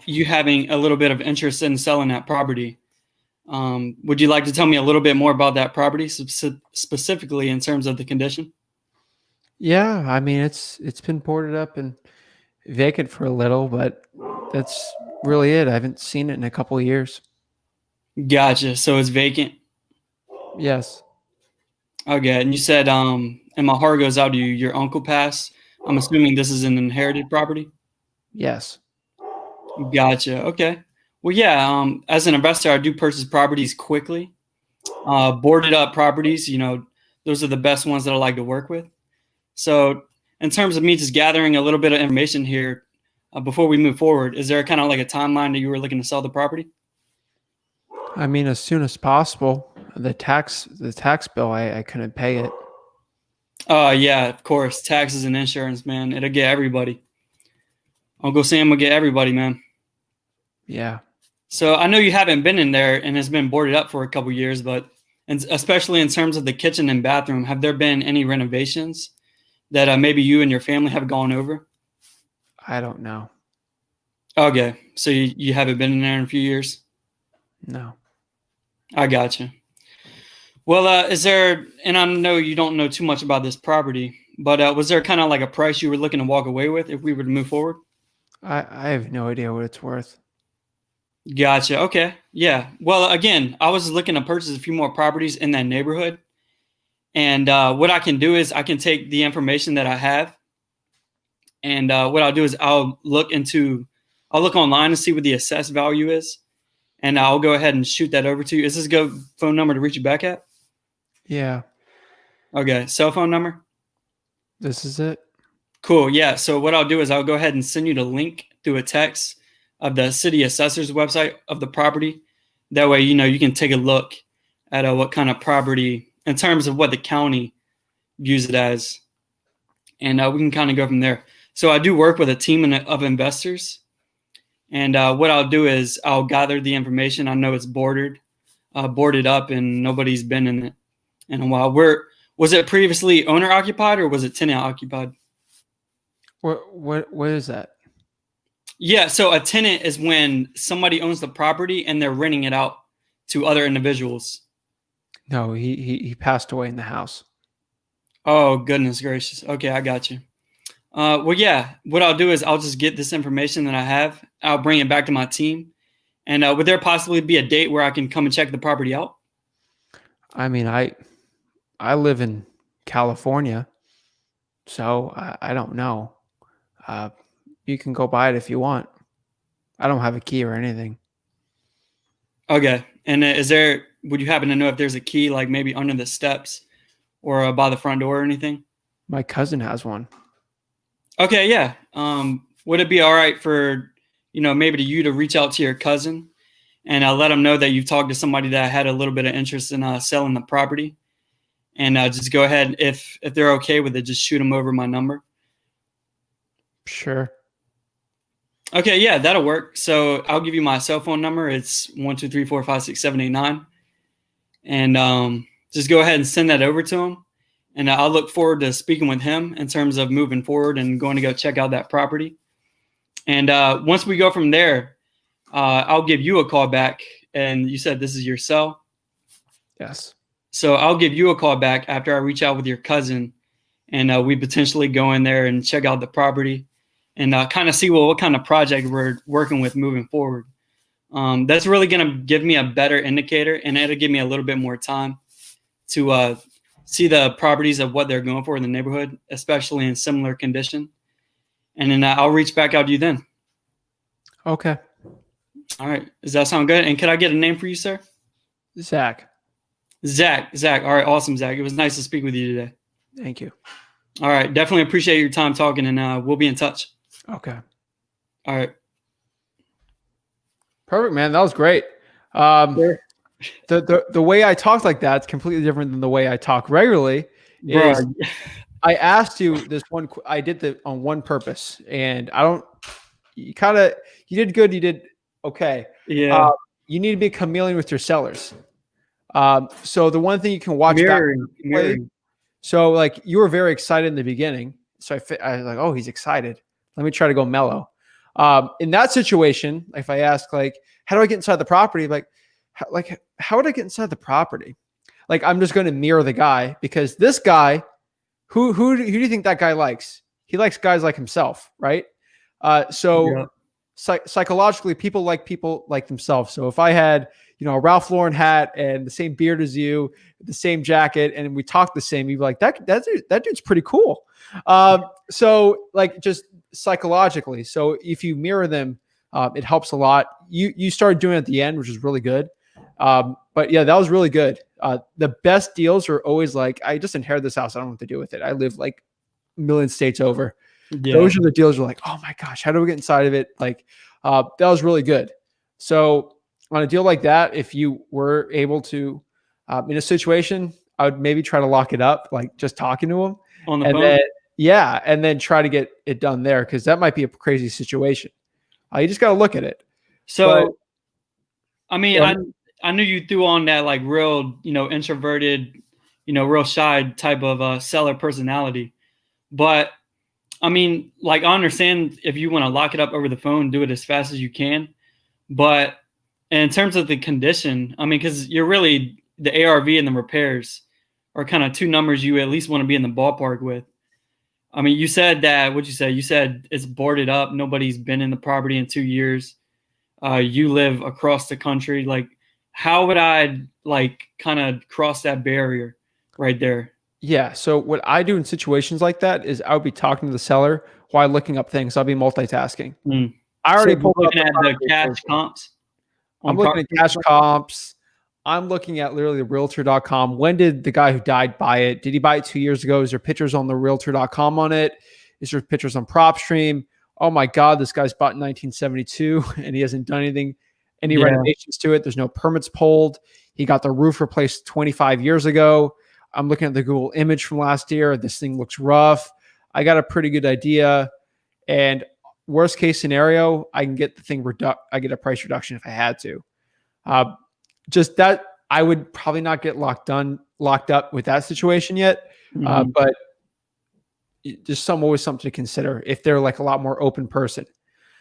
you having a little bit of interest in selling that property, would you like to tell me a little bit more about that property, specifically in terms of the condition? Yeah, I mean it's been boarded up and vacant for a little, but that's really it. I haven't seen it in a couple of years. Gotcha. So it's vacant. Yes. Okay. And you said, and my heart goes out to you. Your uncle passed. I'm assuming this is an inherited property. Yes. Gotcha. Okay. Well, yeah. As an investor, I do purchase properties quickly. Boarded up properties, those are the best ones that I like to work with. So, in terms of me just gathering a little bit of information here, before we move forward, is there kind of like a timeline that you were looking to sell the property? I mean, as soon as possible. The tax bill, I couldn't pay it. Yeah, of course. Taxes and insurance, man. It'll get everybody. Uncle Sam will get everybody, man. Yeah. So I know you haven't been in there and it's been boarded up for a couple years, but and especially in terms of the kitchen and bathroom, have there been any renovations that maybe you and your family have gone over? I don't know. Okay. So you haven't been in there in a few years? No. I got you. Well, is there, and I know you don't know too much about this property, but was there kind of like a price you were looking to walk away with if we were to move forward? I have no idea what it's worth. Gotcha. Okay. Yeah. Well, again, I was looking to purchase a few more properties in that neighborhood. And what I can do is I can take the information that I have. And what I'll do is I'll look online and see what the assessed value is. And I'll go ahead and shoot that over to you. Is this a good phone number to reach you back at? Yeah. Okay. Cell phone number? This is it. Cool. Yeah. So what I'll do is I'll go ahead and send you the link through a text of the city assessor's website of the property. That way, you can take a look at what kind of property in terms of what the county views it as. And we can kind of go from there. So I do work with a team of investors. And what I'll do is I'll gather the information. I know it's boarded up and nobody's been in it in a while. Was it previously owner occupied or was it tenant occupied? What is that? Yeah, so a tenant is when somebody owns the property and they're renting it out to other individuals. No, he passed away in the house. Oh, goodness gracious. Okay, I got you. Well, yeah, what I'll do is I'll just get this information that I have. I'll bring it back to my team. And would there possibly be a date where I can come and check the property out? I mean, I live in California, so I don't know. you can go buy it if you want. I don't have a key or anything. Okay. And would you happen to know if there's a key, like maybe under the steps or by the front door or anything? My cousin has one. Okay. Yeah. Would it be all right for, maybe you to reach out to your cousin and let them know that you've talked to somebody that had a little bit of interest in selling the property, and just go ahead, if they're okay with it, just shoot them over my number? Sure. Okay, yeah, that'll work. So I'll give you my cell phone number. It's 1-2-3-4-5-6-7-8-9, and just go ahead and send that over to him. And I'll look forward to speaking with him in terms of moving forward and going to go check out that property. And once we go from there, I'll give you a call back. And you said this is your cell? Yes. So I'll give you a call back after I reach out with your cousin, and we potentially go in there and check out the property and kind of see what kind of project we're working with moving forward. That's really going to give me a better indicator, and it'll give me a little bit more time to see the properties of what they're going for in the neighborhood, especially in similar condition. And then I'll reach back out to you then. Okay. All right. Does that sound good? And could I get a name for you, sir? Zach. Zach. All right. Awesome, Zach. It was nice to speak with you today. Thank you. All right. Definitely appreciate your time talking, and we'll be in touch. Okay. All right. Perfect, man. That was great. Sure. The way I talk like that, it's completely different than the way I talk regularly. Bro. I asked you this one. I did that on one purpose, and you did good. You did okay. Yeah. You need to be a chameleon with your sellers. So the one thing you can watch Mirroring. So like you were very excited in the beginning. So I was like, oh, he's excited. Let me try to go mellow. In that situation, if I ask like, how do I get inside the property? How would I get inside the property? Like, I'm just going to mirror the guy, because this guy, who do you think that guy likes? He likes guys like himself, right? Psychologically, people like themselves. So if I had, a Ralph Lauren hat and the same beard as you, the same jacket, and we talk the same, you'd be like, that dude's pretty cool. So like just psychologically. So if you mirror them, it helps a lot. You started doing it at the end, which is really good. But yeah, that was really good. The best deals are always like, I just inherited this house. I don't know what to do with it. I live like a million states over. Yeah. Those are the deals you're like, oh my gosh, how do we get inside of it? Like, that was really good. So on a deal like that, if you were able to, in a situation, I would maybe try to lock it up, like just talking to him on the phone. And then try to get it done there, because that might be a crazy situation. You just got to look at it. So, I knew you threw on that like real, introverted, real shy type of seller personality. But I mean, like, I understand if you want to lock it up over the phone, do it as fast as you can. But in terms of the condition, I mean, because you're really, the ARV and the repairs are kind of two numbers you at least want to be in the ballpark with. I mean, you said that, what'd you say? You said it's boarded up. Nobody's been in the property in 2 years. You live across the country. Like, how would I like kind of cross that barrier right there? Yeah. So what I do in situations like that is I would be talking to the seller while looking up things. I'll be multitasking. I already pulled looking at the cash comps. I'm looking at cash comps. I'm looking at literally realtor.com. When did the guy who died buy it? Did he buy it 2 years ago? Is there pictures on the realtor.com on it? Is there pictures on PropStream? Oh my God, this guy's bought in 1972 and he hasn't done any renovations to it. There's no permits pulled. He got the roof replaced 25 years ago. I'm looking at the Google image from last year. This thing looks rough. I got a pretty good idea. And worst case scenario, I can get the thing I get a price reduction if I had to. Just that, I would probably not get locked up with that situation yet. But just always something to consider if they're like a lot more open person.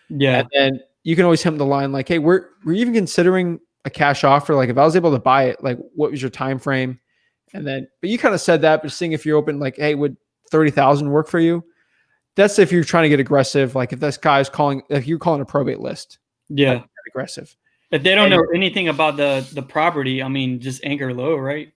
Yeah. And then you can always hit them the line like, hey, we're even considering a cash offer. Like, if I was able to buy it, like, what was your time frame? And then, but you kind of said that, but seeing if you're open, like, hey, would 30,000 work for you? That's if you're trying to get aggressive. Like, if this guy's if you're calling a probate list. Yeah. Aggressive. If they don't know anything about the property, I mean, just anchor low, right?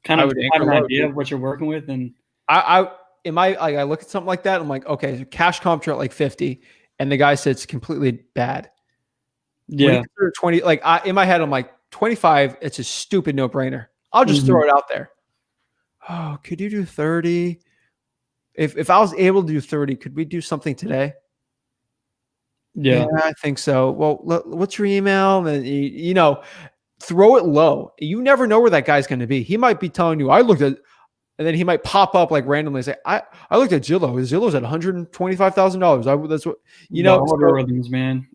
Kind of have an idea of what you're working with. And I look at something like that. I'm like, okay, so cash comps are at like 50. and the guy said it's completely bad. When Yeah. you consider 20, like in my head, I'm like 25. It's a stupid no brainer. I'll just throw it out there. Oh, could you do 30? If I was able to do 30, could we do something today? Yeah. I think so. Well, what's your email? And you know, throw it low. You never know where that guy's going to be. He might be telling you, I looked at, and then he might pop up like randomly and say, I looked at Zillow. Zillow's at $125,000. That's what, you know, algorithms, man.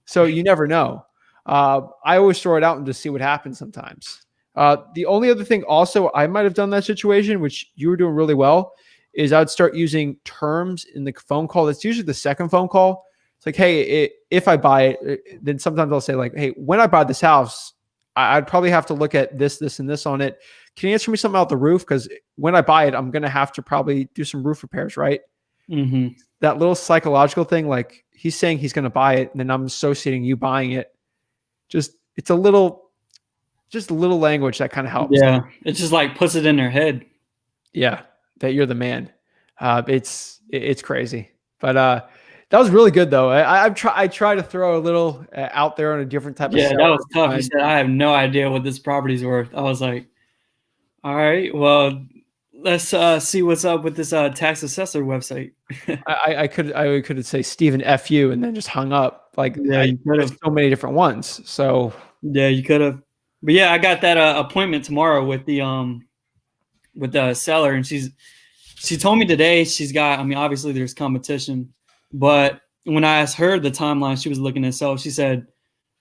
so you never know. I always throw it out and just see what happens sometimes. The only other thing also I might have done that situation, which you were doing really well, is I'd start using terms in the phone call. That's usually the second phone call. It's like, hey, if I buy it, then sometimes I'll say like, hey, when I buy this house, I'd probably have to look at this, this, and this on it. Can you answer me something about the roof? Because when I buy it, I'm going to have to probably do some roof repairs, right? Mm-hmm. That little psychological thing, like he's saying he's going to buy it, and then I'm associating you buying it. It's a little language that kind of helps. Yeah, it just like puts it in their head. Yeah, that you're the man. It's crazy, but that was really good though. I try to throw a little out there on a different type of. Yeah, that was tough. He said, "I have no idea what this property's worth." I was like, "All right, well, let's see what's up with this tax assessor website." I could say Stephen F you and then just hung up. Like there's so many different ones. So yeah, you could have. But yeah, I got that appointment tomorrow with the seller, and she told me today she's got. I mean, obviously there's competition, but when I asked her the timeline she was looking to sell, she said,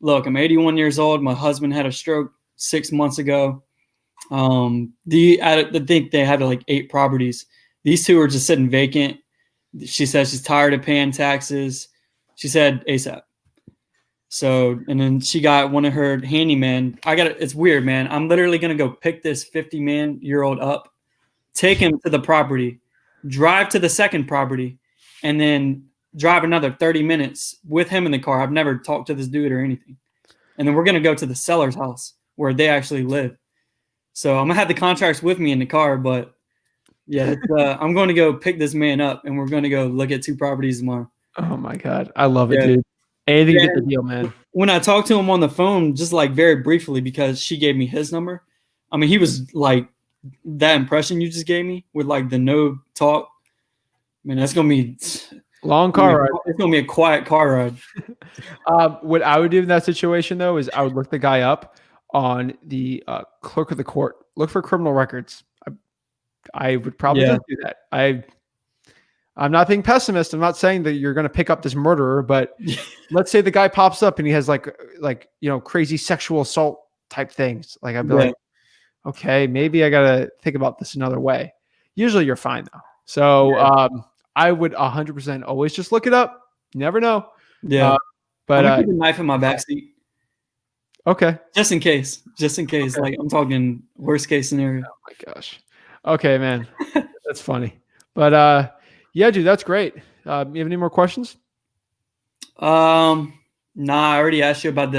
"Look, I'm 81 years old. My husband had a stroke 6 months ago. I think they had like 8 properties. These 2 are just sitting vacant. She says she's tired of paying taxes. She said ASAP. So, and then she got one of her handyman. It's weird, man. I'm literally going to go pick this 50-year-old up, take him to the property, drive to the second property, and then drive another 30 minutes with him in the car. I've never talked to this dude or anything. And then we're going to go to the seller's house where they actually live. So I'm going to have the contracts with me in the car, but yeah, I'm going to go pick this man up and we're going to go look at 2 properties tomorrow. Oh my God. I love it, dude. Anything to get the deal, man. When I talked to him on the phone, just like very briefly, because she gave me his number. I mean, he was like that impression you just gave me with like the no talk. I mean, that's going to be long car ride. It's going to be a quiet car ride. What I would do in that situation though, is I would look the guy up on the clerk of the court, look for criminal records. I would probably just do that. I'm not being pessimist. I'm not saying that you're going to pick up this murderer, but let's say the guy pops up and he has like, you know, crazy sexual assault type things. Like I'd be like, okay, maybe I got to think about this another way. Usually you're fine though. So I would 100% always just look it up. You never know. Yeah. But I'm keep a knife in my backseat. Okay. Just in case. Okay. Like I'm talking worst case scenario. Oh my gosh. Okay, man. That's funny. But yeah, dude, that's great. You have any more questions? Nah, I already asked you about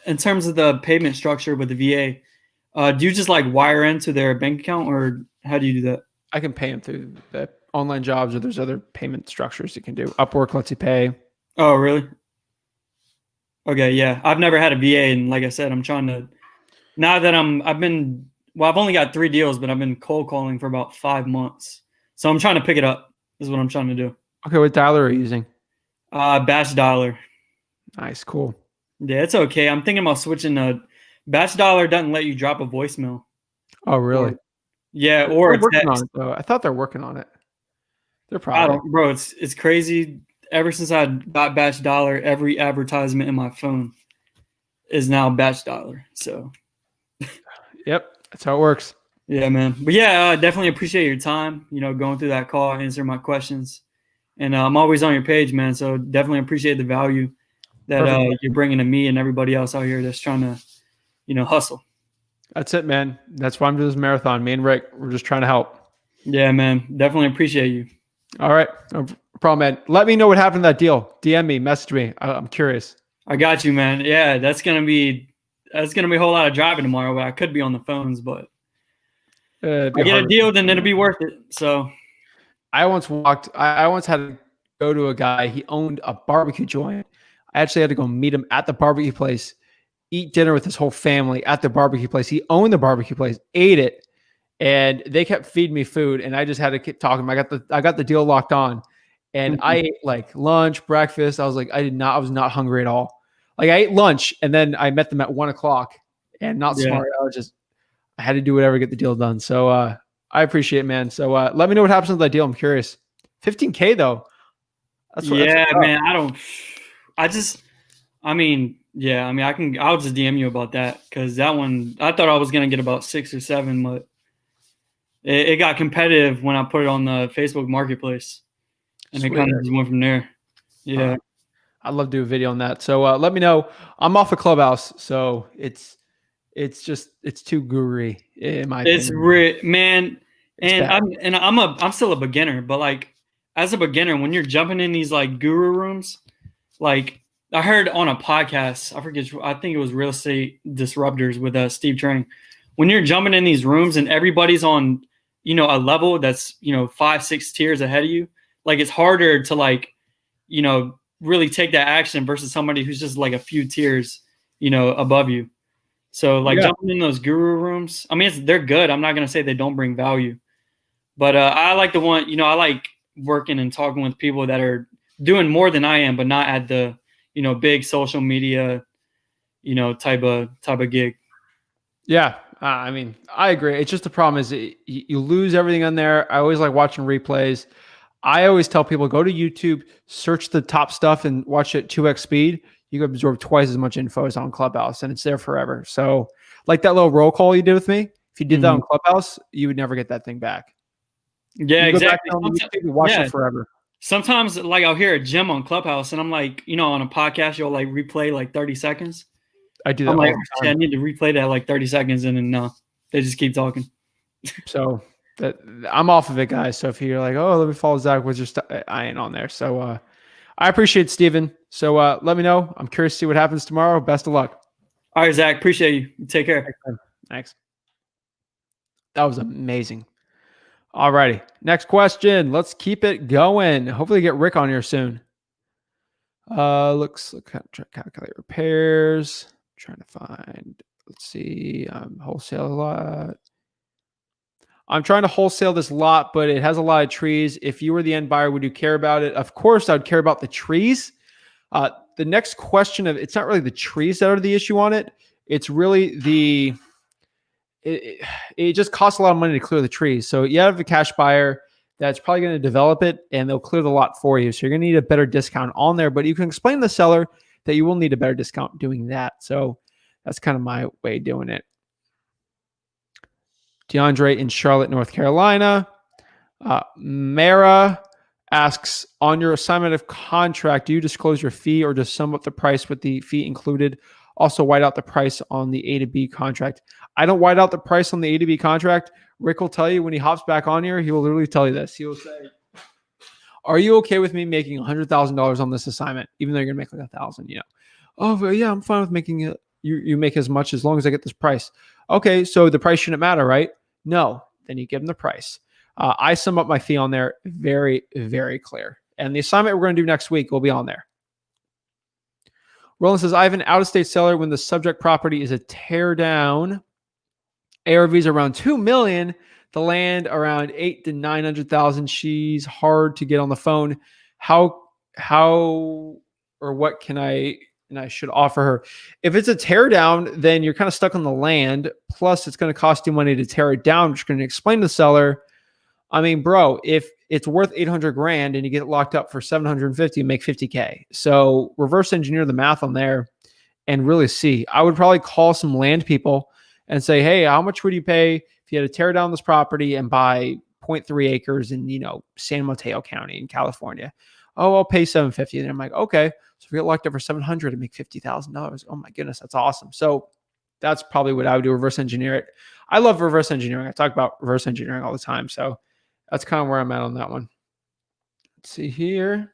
in terms of the payment structure with the VA, do you just like wire into their bank account or how do you do that? I can pay them through the online jobs, or there's other payment structures you can do. Upwork lets you pay. Oh, really? Okay, yeah. I've never had a VA, and like I said, I'm trying to. Now that I've only got 3 deals, but I've been cold calling for about 5 months. So I'm trying to pick it up. Is what I'm trying to do. Okay, what dialer are you using? Batch dialer. Nice, cool. Yeah, it's okay. I'm thinking about switching to batch dialer. Doesn't let you drop a voicemail. Oh, really? Or they're working on it though. I thought they're working on it. They're probably. Bro, it's crazy. Ever since I got batch dialer, every advertisement in my phone is now batch dialer. So. Yep, that's how it works. Yeah, man. But yeah, definitely appreciate your time, going through that call, answering my questions. And I'm always on your page, man. So definitely appreciate the value that you're bringing to me and everybody else out here that's trying to, hustle. That's it, man. That's why I'm doing this marathon. Me and Rick, we're just trying to help. Yeah, man. Definitely appreciate you. All right. No problem, man. Let me know what happened to that deal. DM me, message me. I'm curious. I got you, man. Yeah, that's gonna be a whole lot of driving tomorrow, but I could be on the phones, but if I get a deal, then it'll be worth it. So I once had a go to a guy. He owned a barbecue joint. I actually had to go meet him at the barbecue place, eat dinner with his whole family at the barbecue place. He owned the barbecue place, ate it, and they kept feeding me food, and I just had to keep talking. I got the deal locked on, and I ate like lunch, breakfast. I was was not hungry at all. Like I ate lunch, and then I met them at 1:00, and not smart. I had to do whatever to get the deal done. So I appreciate it, man. So let me know what happens with that deal. I'm curious. 15K though. Man. I'll just DM you about that, because that one, I thought I was going to get about 6 or 7, but it got competitive when I put it on the Facebook marketplace, and it kind of just went from there. Yeah. I'd love to do a video on that. So let me know. I'm off of Clubhouse, so it's too guru-y in my opinion. Man. And I'm still a beginner, but like as a beginner, when you're jumping in these like guru rooms, like I heard on a podcast, I think it was Real Estate Disruptors with Steve Trang. When you're jumping in these rooms and everybody's on, a level that's, 5-6 tiers ahead of you, like it's harder to like, really take that action versus somebody who's just like a few tiers, above you. So like jumping in those guru rooms, I mean, they're good. I'm not going to say they don't bring value, but I like the one, I like working and talking with people that are doing more than I am, but not at the, big social media, type of gig. Yeah. I mean, I agree. It's just the problem is you lose everything on there. I always like watching replays. I always tell people, go to YouTube, search the top stuff and watch it 2x speed. You can absorb twice as much info as on Clubhouse, and it's there forever. So like that little roll call you did with me, if you did that on Clubhouse, you would never get that thing back. Yeah, exactly. Watch it forever. Sometimes like I'll hear a gem on Clubhouse and I'm like, on a podcast, you'll like replay like 30 seconds. I do that. I'm like, I need to replay that like 30 seconds, and then no, they just keep talking. So I'm off of it, guys. So if you're like, oh, let me follow Zach with your stuff, I ain't on there. So I appreciate it, Steven. So let me know. I'm curious to see what happens tomorrow. Best of luck. All right, Zach. Appreciate you. Take care. Thanks. That was amazing. All righty. Next question. Let's keep it going. Hopefully get Rick on here soon. Looks calculate repairs. Trying to find, let's see, wholesale a lot. I'm trying to wholesale this lot, but it has a lot of trees. If you were the end buyer, would you care about it? Of course, I'd care about the trees. The next question it's not really the trees that are the issue on it. It's really it just costs a lot of money to clear the trees. So you have a cash buyer that's probably going to develop it, and they'll clear the lot for you. So you're going to need a better discount on there, but you can explain to the seller that you will need a better discount doing that. So that's kind of my way of doing it. DeAndre in Charlotte, North Carolina. Mara asks, on your assignment of contract, do you disclose your fee or just sum up the price with the fee included? Also white out the price on the A to B contract. I don't white out the price on the A to B contract. Rick will tell you when he hops back on here, he will literally tell you this. He will say, are you okay with me making $100,000 on this assignment, even though you're going to make like 1,000, Oh, well, yeah, I'm fine with making it. You make as much as long as I get this price. Okay, so the price shouldn't matter, right? No, then you give them the price. I sum up my fee on there very, very clear. And the assignment we're going to do next week will be on there. Roland says, I have an out-of-state seller when the subject property is a tear down. ARVs around $2 million. The land around $800,000 to $900,000. She's hard to get on the phone. How or what can I should offer her? If it's a tear down, then you're kind of stuck on the land. Plus, it's going to cost you money to tear it down. I'm just going to explain to the seller. I mean, bro, if it's worth $800,000 and you get it locked up for $750, you make $50K. So reverse engineer the math on there and really see. I would probably call some land people and say, hey, how much would you pay if you had to tear down this property and buy 0.3 acres in, San Mateo County in California? Oh, I'll pay $750. And I'm like, okay. So if we get locked up for $700 and make $50,000, oh my goodness, that's awesome. So that's probably what I would do, reverse engineer it. I love reverse engineering. I talk about reverse engineering all the time. So that's kind of where I'm at on that one. Let's see here.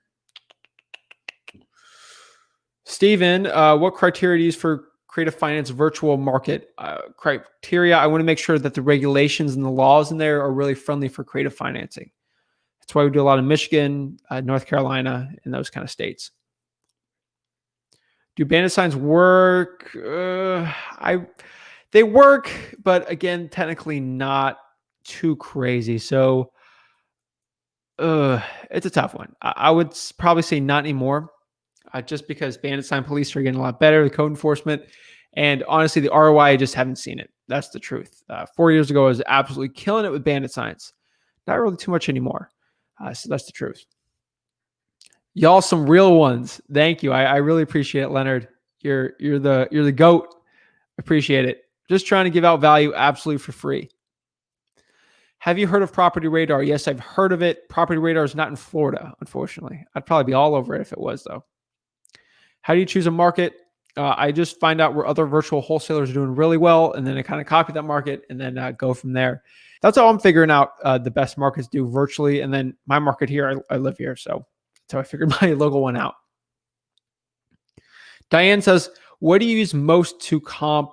Steven, what criteria do you use for creative finance virtual market criteria? I want to make sure that the regulations and the laws in there are really friendly for creative financing. That's why we do a lot of Michigan, North Carolina, and those kind of states. Do bandit signs work? They work, but again, technically not too crazy. So it's a tough one. I would probably say not anymore, just because bandit sign police are getting a lot better, the code enforcement, and honestly, the ROI, I just haven't seen it. That's the truth. 4 years ago, I was absolutely killing it with bandit signs. Not really too much anymore. So that's the truth. Y'all, some real ones. Thank you. I really appreciate it, Leonard. You're the GOAT. Appreciate it. Just trying to give out value absolutely for free. Have you heard of Property Radar? Yes, I've heard of it. Property Radar is not in Florida, unfortunately. I'd probably be all over it if it was, though. How do you choose a market? I just find out where other virtual wholesalers are doing really well, and then I kind of copy that market and then go from there. That's how I'm figuring out the best markets do virtually. And then my market here, I live here, so that's how I figured my local one out. Diane says, what do you use most to comp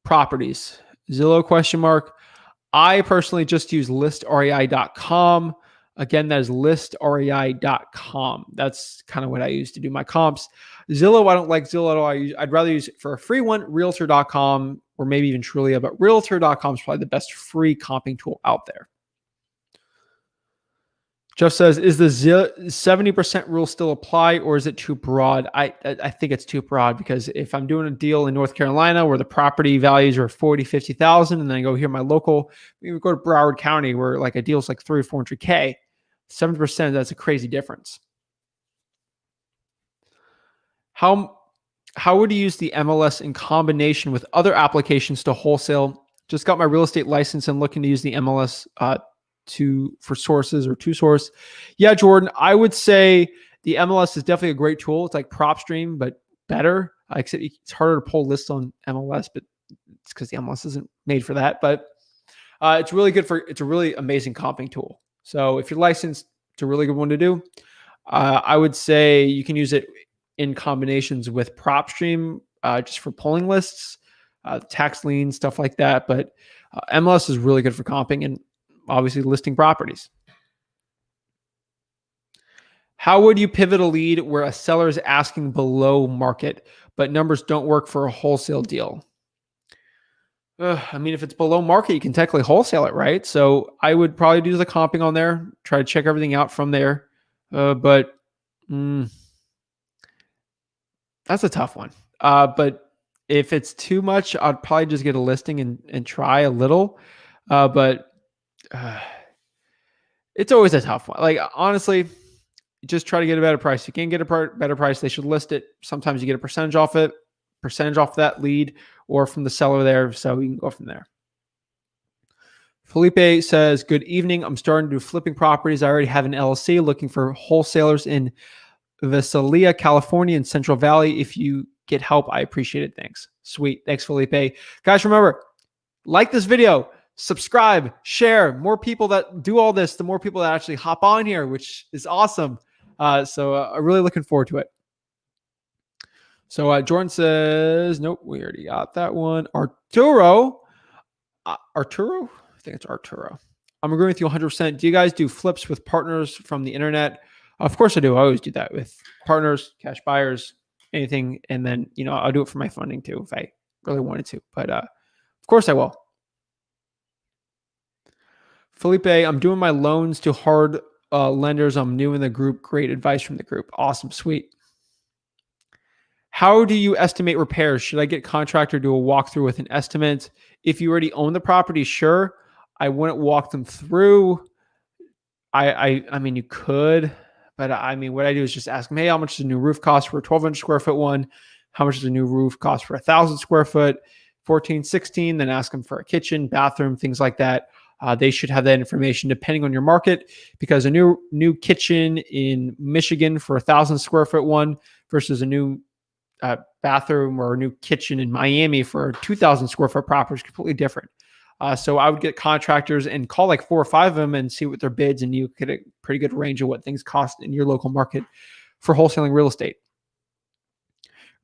properties? Zillow question mark. I personally just use listrei.com. Again, that is listrei.com. That's kind of what I use to do my comps. Zillow, I don't like Zillow at all. I'd rather use it for a free one, realtor.com, or maybe even Trulia, but realtor.com is probably the best free comping tool out there. Jeff says, is the 70% rule still apply, or is it too broad? I think it's too broad, because if I'm doing a deal in North Carolina where the property values are 40, 50,000, and then I go here my local, we go to Broward County where like a deal's like 300 or 400K, 7%, that's a crazy difference. How would you use the MLS in combination with other applications to wholesale? Just got my real estate license and looking to use the MLS for sources or to source. Yeah, Jordan, I would say the MLS is definitely a great tool. It's like PropStream, but better. Except it's harder to pull lists on MLS, but it's because the MLS isn't made for that. But it's really good it's a really amazing comping tool. So if you're licensed, it's a really good one to do. I would say you can use it in combinations with PropStream just for pulling lists, tax liens, stuff like that. But MLS is really good for comping and obviously listing properties. How would you pivot a lead where a seller is asking below market, but numbers don't work for a wholesale deal? I mean, if it's below market, you can technically wholesale it, right? So I would probably do the comping on there, try to check everything out from there. But that's a tough one. But if it's too much, I'd probably just get a listing and try a little. But it's always a tough one. Like, honestly, just try to get a better price. If you can't get a better price, they should list it. Sometimes you get a percentage off that lead or from the seller there. So you can go from there. Felipe says, good evening. I'm starting to do flipping properties. I already have an LLC looking for wholesalers in Visalia, California, and Central Valley. If you get help, I appreciate it. Thanks. Sweet. Thanks, Felipe. Guys, remember, like this video, subscribe, share. More people that do all this, the more people that actually hop on here, which is awesome. So I'm really looking forward to it. So Jordan says, nope, we already got that one. Arturo? I think it's Arturo. I'm agreeing with you 100%. Do you guys do flips with partners from the internet? Of course I do. I always do that with partners, cash buyers, anything. And then, I'll do it for my funding too if I really wanted to. But of course I will. Felipe, I'm doing my loans to hard lenders. I'm new in the group. Great advice from the group. Awesome. Sweet. How do you estimate repairs? Should I get contractor to do a walkthrough with an estimate? If you already own the property, sure. I wouldn't walk them through. I mean, you could, but I mean, what I do is just ask them, hey, how much does a new roof cost for a 1,200 square foot one? How much does a new roof cost for 1,000 square foot, 14, 16? Then ask them for a kitchen, bathroom, things like that. They should have that information depending on your market, because a new kitchen in Michigan for 1,000 square foot one versus a new bathroom or a new kitchen in Miami for a 2,000 square foot property is completely different. So I would get contractors and call like 4 or 5 of them and see what their bids, and you get a pretty good range of what things cost in your local market for wholesaling real estate.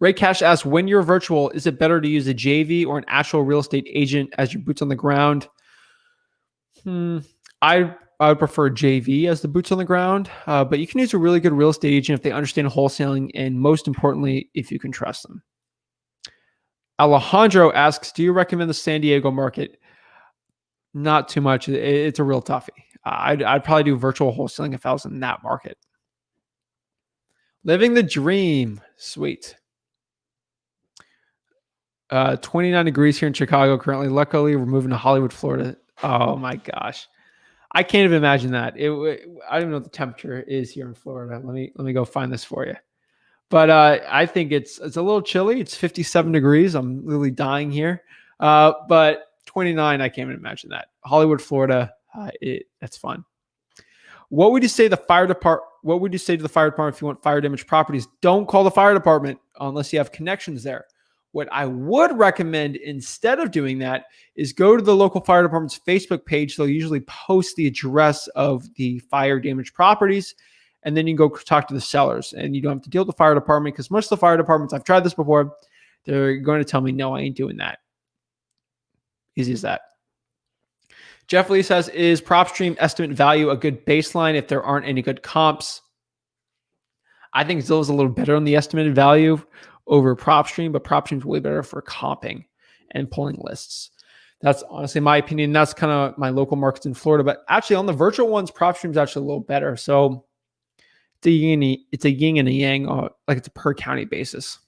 Ray Cash asks, when you're virtual, is it better to use a JV or an actual real estate agent as your boots on the ground? I I would prefer JV as the boots on the ground, but you can use a really good real estate agent if they understand wholesaling, and most importantly, if you can trust them. Alejandro asks, do you recommend the San Diego market? Not too much. It's a real toughie. I'd probably do virtual wholesaling if I was in that market. Living the dream. Sweet. 29 degrees here in Chicago currently. Luckily, we're moving to Hollywood, Florida. Oh my gosh. I can't even imagine that. I don't even know what the temperature is here in Florida. Let me go find this for you. But I think it's a little chilly. It's 57 degrees. I'm literally dying here. But 29, I can't even imagine that. Hollywood, Florida, that's fun. What would you say to the fire department if you want fire damage properties? Don't call the fire department unless you have connections there. What I would recommend instead of doing that is go to the local fire department's Facebook page. They'll usually post the address of the fire damaged properties, and then you can go talk to the sellers. And you don't have to deal with the fire department, because most of the fire departments, I've tried this before, they're going to tell me, no, I ain't doing that. Easy as that. Jeff Lee says, is PropStream estimate value a good baseline if there aren't any good comps? I think Zillow's a little better on the estimated value over PropStream, but PropStream's way better for comping and pulling lists. That's honestly my opinion. That's kind of my local markets in Florida. But actually, on the virtual ones, PropStream's actually a little better. So it's a yin and a yang, like it's a per county basis.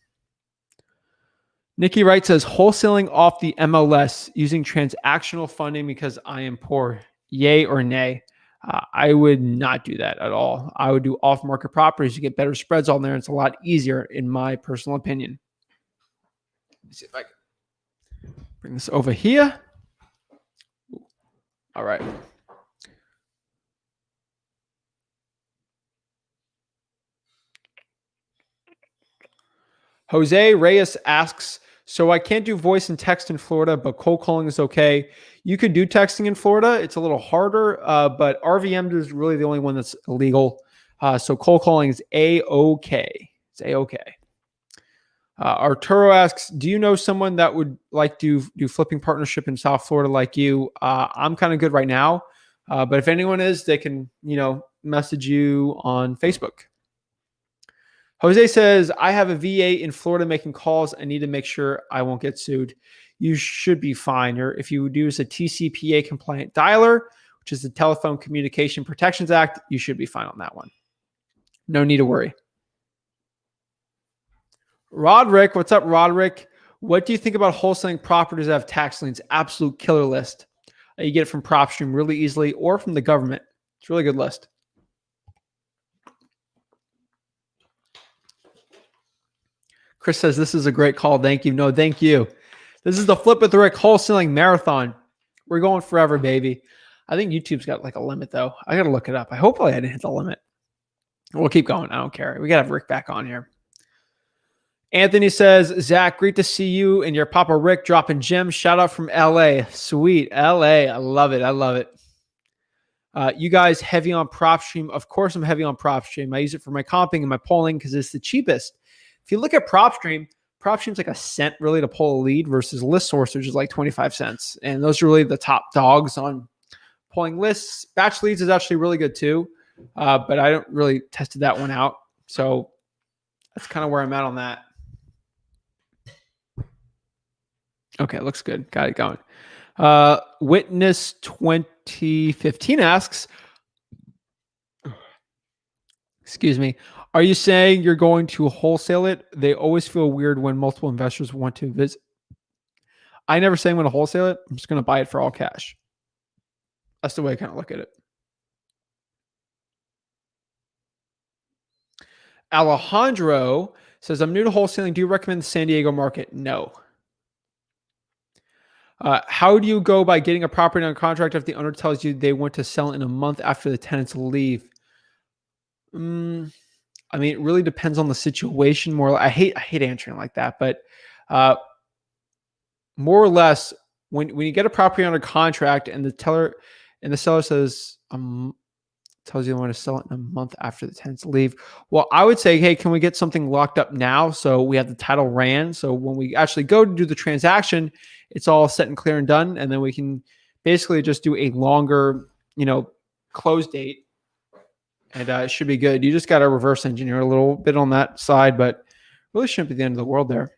Nikki Wright says, wholesaling off the MLS using transactional funding because I am poor. Yay or nay? I would not do that at all. I would do off-market properties. You get better spreads on there. It's a lot easier, in my personal opinion. Let's see if I can bring this over here. All right. Jose Reyes asks, so I can't do voice and text in Florida, but cold calling is okay. You could do texting in Florida. It's a little harder, but RVM is really the only one that's illegal. So cold calling is A-okay. It's A-okay. Arturo asks, do you know someone that would like to do flipping partnership in South Florida like you? I'm kind of good right now, but if anyone is, they can, message you on Facebook. Jose says, I have a VA in Florida making calls. I need to make sure I won't get sued. You should be fine. Or if you use a TCPA compliant dialer, which is the Telephone Communication Protections Act, you should be fine on that one. No need to worry. Roderick, what's up, Roderick? What do you think about wholesaling properties that have tax liens? Absolute killer list. You get it from PropStream really easily or from the government. It's a really good list. Chris says, this is a great call. Thank you. No, thank you. This is the Flip with Rick Wholesaling Marathon. We're going forever, baby. I think YouTube's got like a limit, though. I got to look it up. Hopefully I didn't hit the limit. We'll keep going. I don't care. We got to have Rick back on here. Anthony says, Zach, great to see you and your Papa Rick dropping gems. Shout out from LA. Sweet. LA. I love it. I love it. You guys heavy on PropStream? Of course I'm heavy on PropStream. I use it for my comping and my polling because it's the cheapest. If you look at PropStream's like a cent really to pull a lead versus ListSource, which is like 25 cents. And those are really the top dogs on pulling lists. Batch leads is actually really good too, but I don't really tested that one out. So that's kind of where I'm at on that. Okay, looks good. Got it going. Witness 2015 asks, excuse me, are you saying you're going to wholesale it? They always feel weird when multiple investors want to visit. I never say I'm going to wholesale it. I'm just going to buy it for all cash. That's the way I kind of look at it. Alejandro says, I'm new to wholesaling. Do you recommend the San Diego market? No. How do you go by getting a property on contract if the owner tells you they want to sell in a month after the tenants leave? I mean, it really depends on the situation. I hate answering like that, but more or less, when you get a property under contract and the seller says tells you they want to sell it in a month after the tenants leave, well, I would say, hey, can we get something locked up now so we have the title ran? So when we actually go to do the transaction, it's all set and clear and done, and then we can basically just do a longer, close date, and it should be good. You just got to reverse engineer a little bit on that side, but really shouldn't be the end of the world there.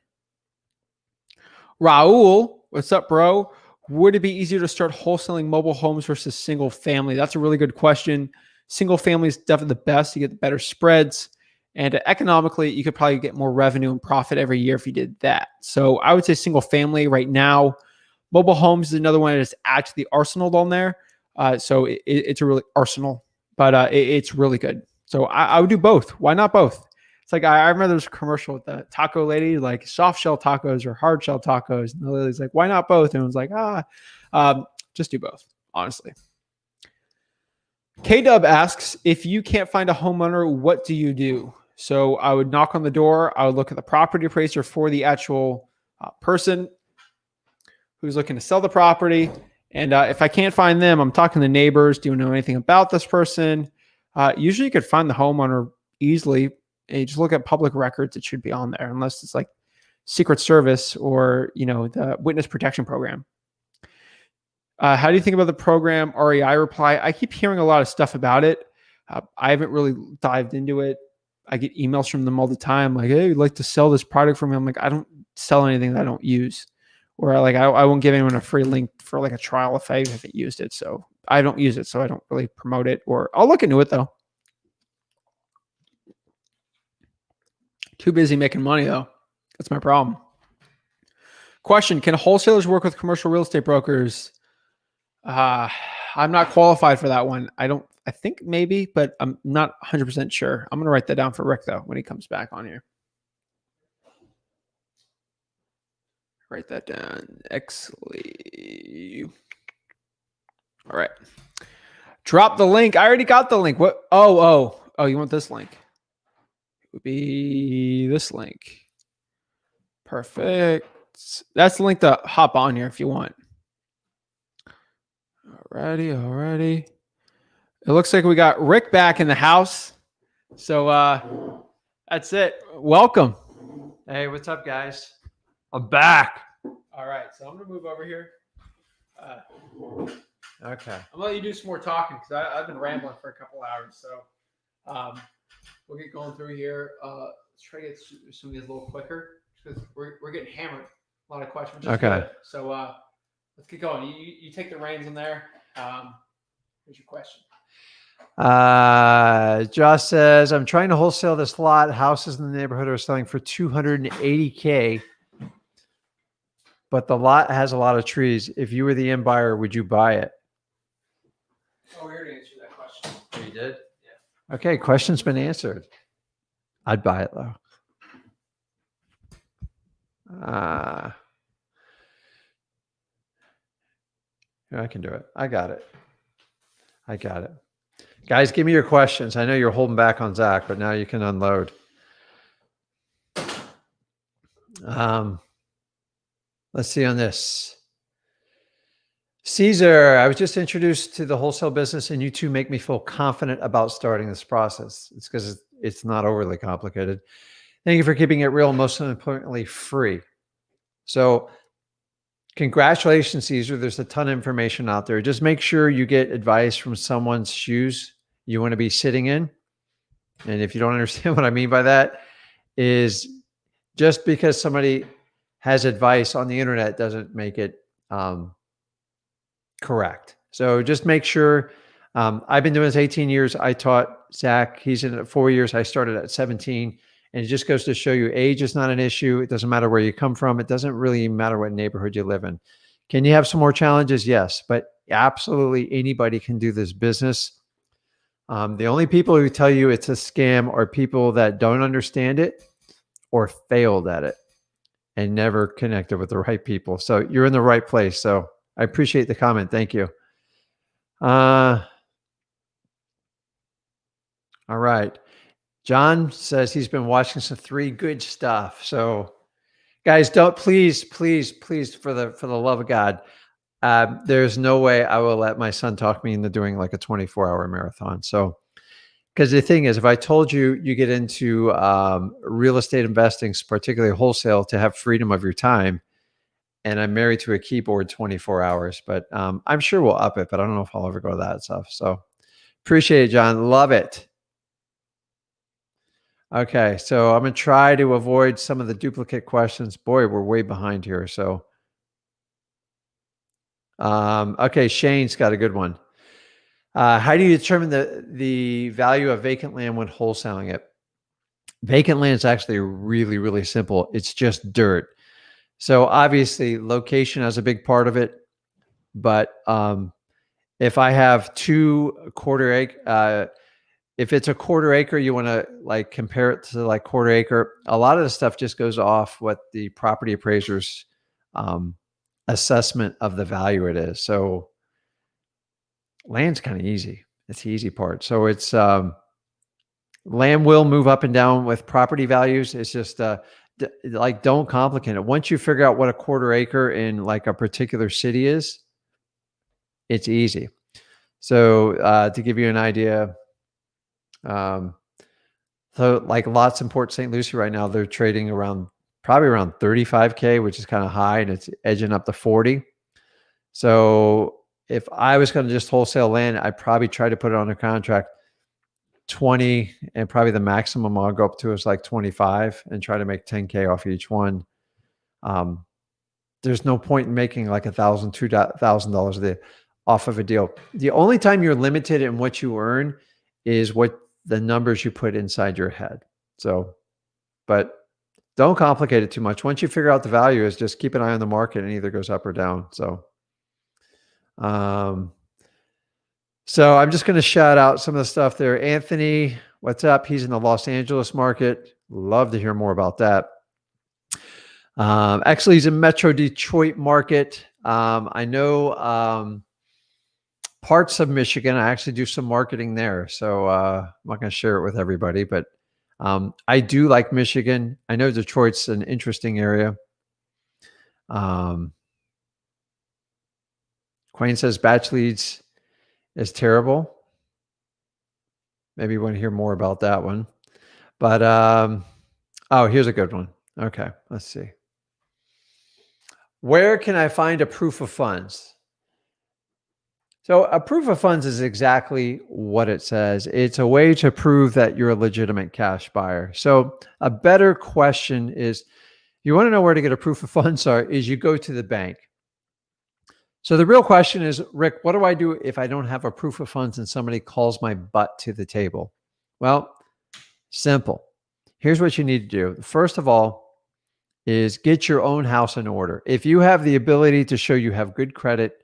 Raul, what's up, bro? Would it be easier to start wholesaling mobile homes versus single family? That's a really good question. Single family is definitely the best. You get the better spreads. And economically, you could probably get more revenue and profit every year if you did that. So I would say single family right now. Mobile homes is another one that just add to the arsenal on there. So it's a really arsenal, but it's really good. So I would do both. Why not both? It's like I remember there was a commercial with the taco lady, like soft shell tacos or hard shell tacos. And the lady's like, why not both? And it was like, just do both, honestly. K-Dub asks, if you can't find a homeowner, what do you do? So I would knock on the door. I would look at the property appraiser for the actual person who's looking to sell the property. And if I can't find them, I'm talking to neighbors. Do you know anything about this person? Usually you could find the homeowner easily. You just look at public records. It should be on there, unless it's like Secret Service or, the Witness Protection Program. How do you think about the program REI reply? I keep hearing a lot of stuff about it. I haven't really dived into it. I get emails from them all the time, like, hey, you'd like to sell this product for me. I'm like, I don't sell anything that I don't use. Or I won't give anyone a free link for like a trial if I haven't used it. So I don't use it. So I don't really promote it, or I'll look into it though. Too busy making money though. That's my problem. Question, can wholesalers work with commercial real estate brokers? I'm not qualified for that one. I think maybe, but I'm not 100% sure. I'm going to write that down for Rick though, when he comes back on here. Write that down. Exley. All right. Drop the link. I already got the link. What? Oh, you want this link? It would be this link. Perfect. That's the link to hop on here if you want. Alrighty. It looks like we got Rick back in the house. So that's it. Welcome. Hey, what's up, guys? I'm back. All right. So I'm going to move over here. Okay. I'm going to let you do some more talking because I've been rambling for a couple hours. So we'll get going through here. Let's try to get some of these a little quicker because we're getting hammered. A lot of questions. Okay. Good. So let's get going. You take the reins in there. Here's your question. Josh says, I'm trying to wholesale this lot. Houses in the neighborhood are selling for $280K, but the lot has a lot of trees. If you were the end buyer, would you buy it? Oh, we already answered that question. Oh, you did? Yeah. Okay, question's been answered. I'd buy it though. I can do it. I got it. Guys, give me your questions. I know you're holding back on Zach, but now you can unload. Let's see on this. Caesar, I was just introduced to the wholesale business, and you two make me feel confident about starting this process. It's because it's not overly complicated. Thank you for keeping it real, most importantly, free. So congratulations, Caesar. There's a ton of information out there. Just make sure you get advice from someone's shoes you want to be sitting in. And if you don't understand what I mean by that, is just because somebody has advice on the internet doesn't make it correct. So just make sure. I've been doing this 18 years. I taught Zach. He's in it 4 years. I started at 17. And it just goes to show you age is not an issue. It doesn't matter where you come from. It doesn't really matter what neighborhood you live in. Can you have some more challenges? Yes, but absolutely anybody can do this business. The only people who tell you it's a scam are people that don't understand it or failed at it and never connected with the right people. So you're in the right place. So I appreciate the comment. Thank you. All right. John says he's been watching some 3 good stuff. So guys, don't please, for the love of God, there's no way I will let my son talk me into doing like a 24-hour marathon. So, because the thing is, if I told you get into real estate investing, particularly wholesale, to have freedom of your time, and I'm married to a keyboard 24 hours, but I'm sure we'll up it, but I don't know if I'll ever go to that stuff. So Appreciate it, John. Love it. Okay, so I'm going to try to avoid some of the duplicate questions. Boy, we're way behind here. So, okay, Shane's got a good one. How do you determine the value of vacant land when wholesaling it? Vacant land is actually really, really simple. It's just dirt. So obviously location has a big part of it, but if I have 2 quarter acre, if it's a quarter acre, you want to like compare it to like quarter acre. A lot of the stuff just goes off what the property appraiser's assessment of the value it is. So land's kind of easy. It's the easy part. So it's land will move up and down with property values. It's just like don't complicate it. Once you figure out what a quarter acre in like a particular city is, it's easy. So to give you an idea, so like lots in Port St. Lucie right now, they're trading probably around 35K, which is kind of high, and it's edging up to 40. So if I was going to just wholesale land, I'd probably try to put it under contract 20, and probably the maximum I'll go up to is like 25 and try to make 10K off each one. There's no point in making like $1,000, $2,000 off of a deal. The only time you're limited in what you earn is what the numbers you put inside your head. So, but don't complicate it too much. Once you figure out the value is, just keep an eye on the market and either goes up or down. So, so I'm just going to shout out some of the stuff there. Anthony, what's up? He's in the Los Angeles market. Love to hear more about that. Actually, he's in Metro Detroit market. I know parts of Michigan. I actually do some marketing there. So I'm not going to share it with everybody, but I do like Michigan. I know Detroit's an interesting area. Quayne says batch leads is terrible. Maybe you want to hear more about that one. But oh, here's a good one. Okay, let's see. Where can I find a proof of funds? So a proof of funds is exactly what it says. It's a way to prove that you're a legitimate cash buyer. So a better question is, you want to know where to get a proof of funds is you go to the bank. So the real question is, Rick, what do I do if I don't have a proof of funds and somebody calls my butt to the table? Well, simple. Here's what you need to do. First of all, is get your own house in order. If you have the ability to show you have good credit,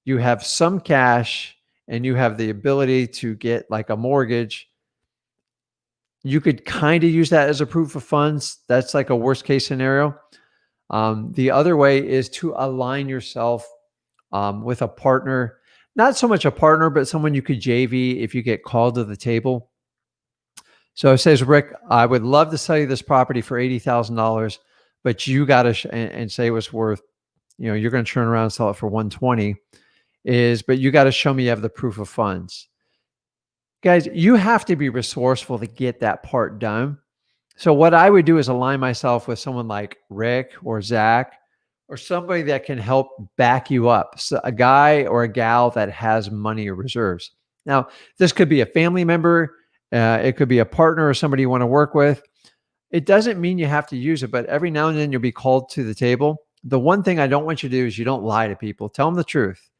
you have some cash, and you have the ability to get like a mortgage, you could kind of use that as a proof of funds. That's like a worst case scenario. The other way is to align yourself with a partner, not so much a partner, but someone you could JV if you get called to the table. So it says, Rick, I would love to sell you this property for $80,000, but you got to and say it was worth, you know, you're going to turn around and sell it for 120. But you got to show me you have the proof of funds. Guys, you have to be resourceful to get that part done. So what I would do is align myself with someone like Rick or Zach or somebody that can help back you up. So a guy or a gal that has money or reserves. Now, this could be a family member. It could be a partner or somebody you want to work with. It doesn't mean you have to use it, but every now and then you'll be called to the table. The one thing I don't want you to do is you don't lie to people. Tell them the truth.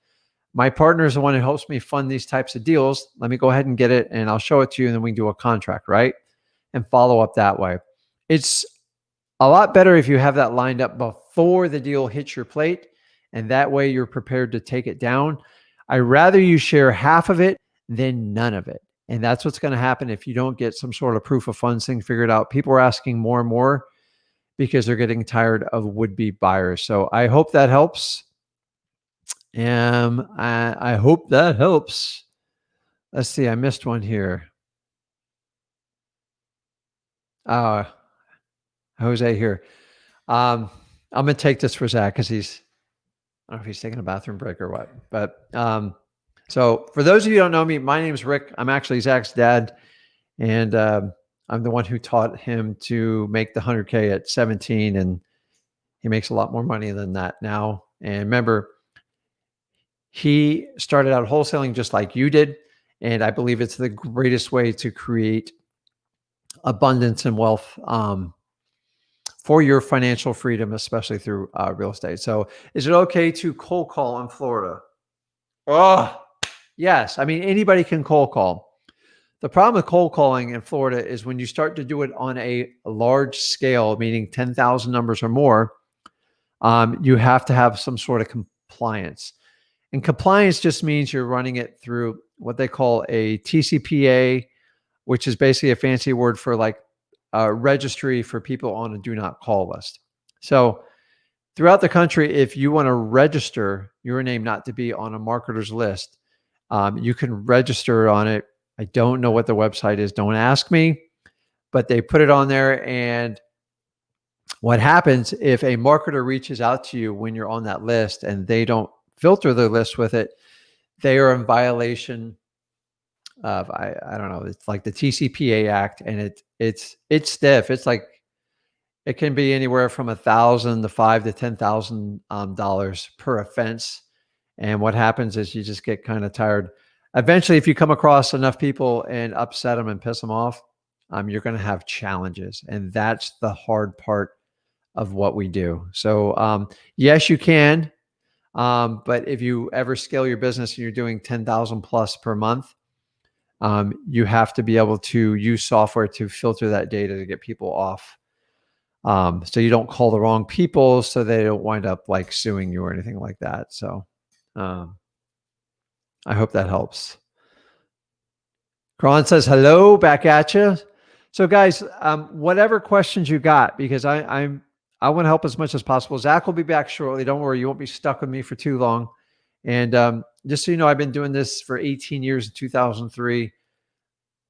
My partner is the one who helps me fund these types of deals. Let me go ahead and get it and I'll show it to you and then we can do a contract, right? And follow up that way. It's a lot better if you have that lined up before the deal hits your plate, and that way you're prepared to take it down. I'd rather you share half of it than none of it. And that's what's going to happen if you don't get some sort of proof of funds thing figured out. People are asking more and more because they're getting tired of would-be buyers. So I hope that helps. I hope that helps. Let's see. I missed one here. Jose here. I'm going to take this for Zach because I don't know if he's taking a bathroom break or what. But so for those of you who don't know me, my name is Rick. I'm actually Zach's dad. And I'm the one who taught him to make the 100K at 17. And he makes a lot more money than that now. And remember, he started out wholesaling just like you did. And I believe it's the greatest way to create abundance and wealth for your financial freedom, especially through real estate. So is it okay to cold call in Florida? Oh, yes. I mean, anybody can cold call. The problem with cold calling in Florida is when you start to do it on a large scale, meaning 10,000 numbers or more, you have to have some sort of compliance. And compliance just means you're running it through what they call a TCPA, which is basically a fancy word for like a registry for people on a do not call list. So throughout the country, if you want to register your name not to be on a marketer's list, you can register on it. I don't know what the website is. Don't ask me, but they put it on there. And what happens if a marketer reaches out to you when you're on that list and they don't filter the list with it, they are in violation of, I don't know, it's like the TCPA Act, and it's stiff. It's like, it can be anywhere from $1,000 to $5,000 to $10,000 per offense. And what happens is you just get kind of tired. Eventually, if you come across enough people and upset them and piss them off, you're going to have challenges. And that's the hard part of what we do. So yes, you can. But if you ever scale your business and you're doing 10,000 plus per month, you have to be able to use software to filter that data to get people off. So you don't call the wrong people, so they don't wind up like suing you or anything like that. So I hope that helps. Kron says, hello, back at you. So guys, whatever questions you got, because I want to help as much as possible. Zach will be back shortly. Don't worry. You won't be stuck with me for too long. And just so you know, I've been doing this for 18 years in 2003.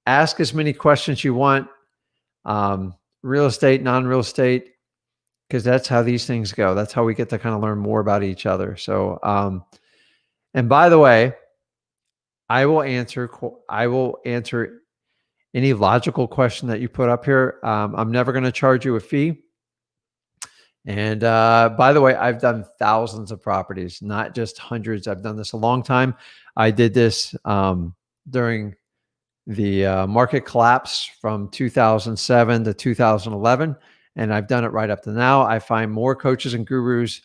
Ask as many questions you want. Real estate, non-real estate, because that's how these things go. That's how we get to kind of learn more about each other. So, and by the way, I will answer any logical question that you put up here. I'm never going to charge you a fee. And by the way, I've done thousands of properties, not just hundreds. I've done this a long time. I did this during the market collapse from 2007 to 2011. And I've done it right up to now. I find more coaches and gurus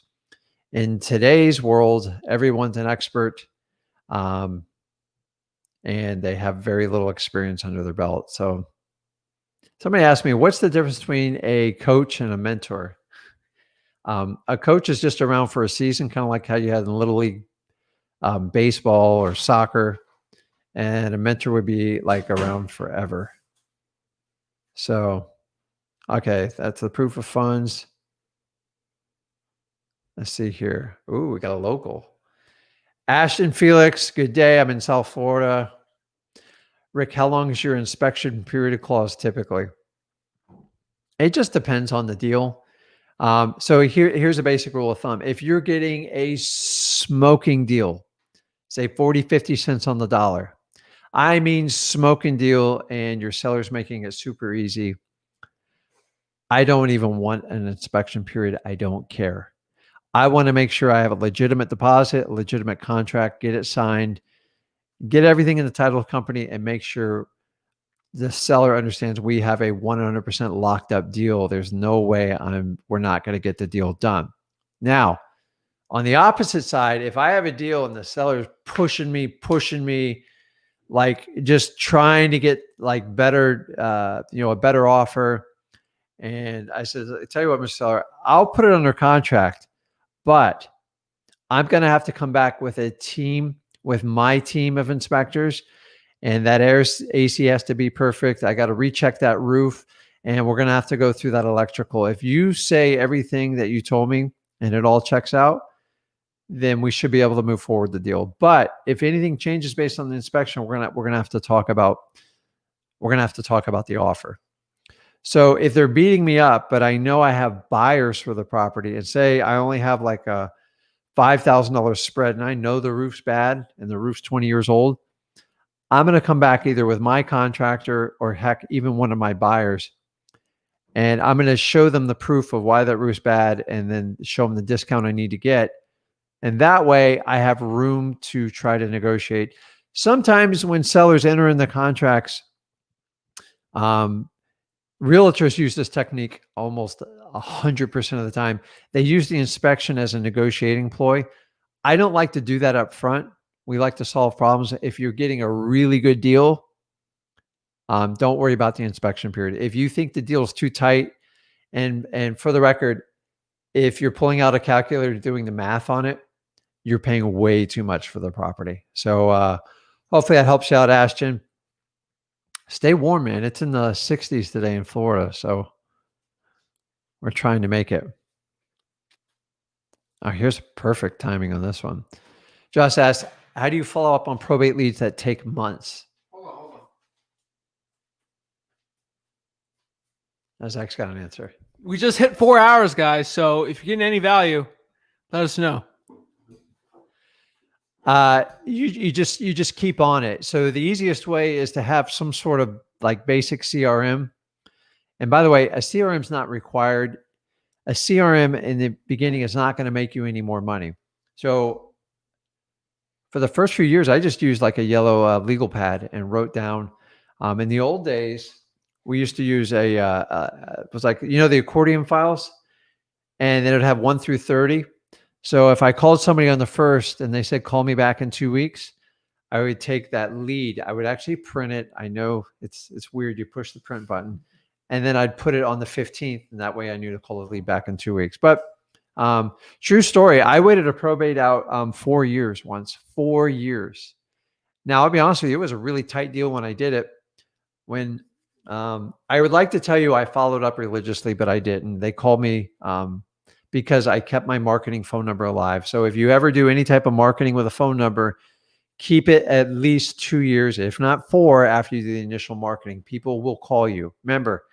in today's world. Everyone's an expert. And they have very little experience under their belt. So somebody asked me, what's the difference between a coach and a mentor? A coach is just around for a season, kind of like how you had in Little League baseball or soccer. And a mentor would be like around forever. So, okay, that's the proof of funds. Let's see here. Ooh, we got a local. Ashton Felix, good day. I'm in South Florida. Rick, how long is your inspection period clause typically? It just depends on the deal. So here's a basic rule of thumb. If you're getting a smoking deal, say 40, 50 cents on the dollar, I mean smoking deal, and your seller's making it super easy, I don't even want an inspection period. I don't care. I want to make sure I have a legitimate deposit, a legitimate contract, get it signed, get everything in the title company, and make sure the seller understands we have a 100% locked up deal. There's no way we're not going to get the deal done. Now, on the opposite side, if I have a deal and the seller's pushing me, like just trying to get like better, a better offer. And I said, I tell you what, Mr. Seller, I'll put it under contract, but I'm going to have to come back with with my team of inspectors, and that AC has to be perfect. I got to recheck that roof, and we're going to have to go through that electrical. If you say everything that you told me and it all checks out, then we should be able to move forward the deal. But if anything changes based on the inspection, we're gonna have to talk about the offer. So if they're beating me up, but I know I have buyers for the property, and say I only have like a $5,000 spread, and I know the roof's bad and the roof's 20 years old, I'm going to come back either with my contractor or heck, even one of my buyers, and I'm going to show them the proof of why that roof's bad, and then show them the discount I need to get. And that way I have room to try to negotiate. Sometimes when sellers enter in the contracts, realtors use this technique almost 100% of the time. They use the inspection as a negotiating ploy. I don't like to do that up front. We like to solve problems. If you're getting a really good deal, don't worry about the inspection period. If you think the deal is too tight, and for the record, if you're pulling out a calculator doing the math on it, you're paying way too much for the property. So hopefully that helps you out, Ashton. Stay warm, man. It's in the 60s today in Florida, so we're trying to make it. Oh, here's perfect timing on this one. Josh asked, how do you follow up on probate leads that take months? Hold on. Zach's got an answer. We just hit 4 hours, guys. So if you're getting any value, let us know. You just keep on it. So the easiest way is to have some sort of like basic CRM. And by the way, a CRM is not required. A CRM in the beginning is not going to make you any more money. So for the first few years, I just used like a yellow legal pad and wrote down. In the old days, we used to use it was like, the accordion files, and then it would have 1 through 30. So if I called somebody on the first and they said, call me back in 2 weeks, I would take that lead. I would actually print it. I know it's weird. You push the print button, and then I'd put it on the 15th. And that way I knew to call the lead back in 2 weeks. But true story. I waited a probate out 4 years once, 4 years. Now I'll be honest with you. It was a really tight deal when I did it. When I would like to tell you I followed up religiously, but I didn't. They called me because I kept my marketing phone number alive. So if you ever do any type of marketing with a phone number, keep it at least 2 years, if not 4, after you do the initial marketing. People will call you. Remember,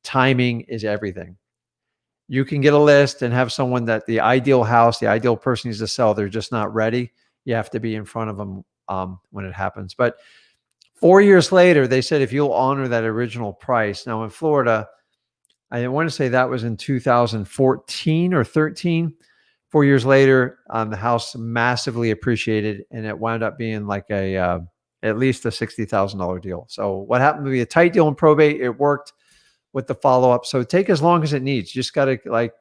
timing is everything. You can get a list and have someone that the ideal house, the ideal person needs to sell, they're just not ready. You have to be in front of them when it happens. But 4 years later, they said, if you'll honor that original price. Now in Florida, I want to say that was in 2014 or 13. 4 years later, the house massively appreciated, and it wound up being like at least a $60,000 deal. So what happened to be a tight deal in probate, it worked with the follow-up. So take as long as it needs. You just got to like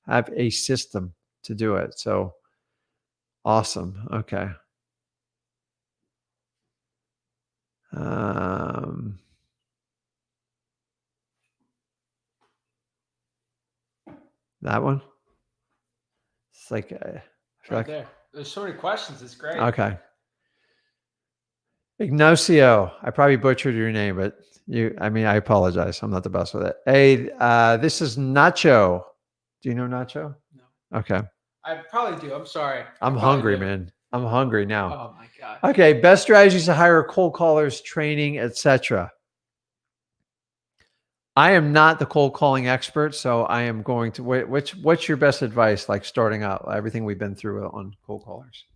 have a system to do it. So awesome. Okay. That one. It's like I feel like there. There's so many questions. It's great. Okay. Ignacio, I probably butchered your name, but I apologize. I'm not the best with it. Hey, this is Nacho. Do you know Nacho? No. Okay. I probably do. I'm sorry. I'm hungry, man. I'm hungry now. Oh my God. Okay. Best strategies to hire cold callers, training, etc. I am not the cold calling expert, so I am going to what's your best advice, like starting out, everything we've been through on cold callers?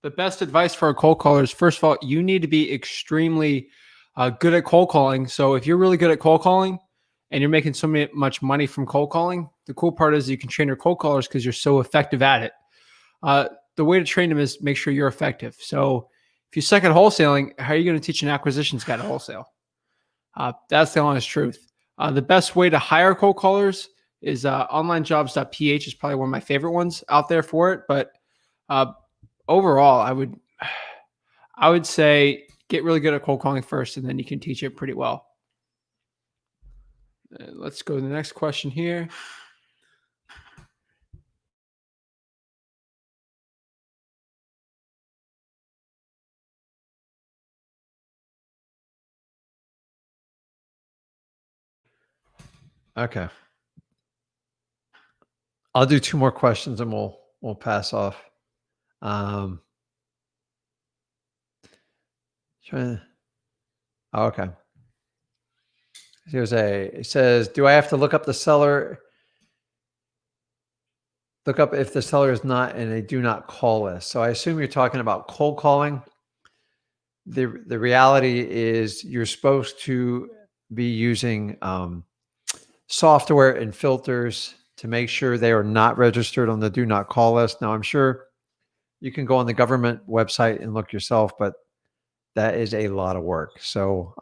The best advice for a cold caller is, first of all, you need to be extremely good at cold calling. So if you're really good at cold calling and you're making so much money from cold calling, the cool part is you can train your cold callers because you're so effective at it. The way to train them is make sure you're effective. So if you suck at wholesaling, how are you going to teach an acquisitions guy to wholesale? That's the honest truth. The best way to hire cold callers is onlinejobs.ph is probably one of my favorite ones out there for it. But overall, I would say get really good at cold calling first, and then you can teach it pretty well. Let's go to the next question here. Okay. I'll do 2 more questions and we'll pass off. Okay. It says, do I have to look up the seller? Look up if the seller is not in a do not call list. So I assume you're talking about cold calling. The reality is you're supposed to be using software and filters to make sure they are not registered on the do not call list. Now, I'm sure you can go on the government website and look yourself, but that is a lot of work. So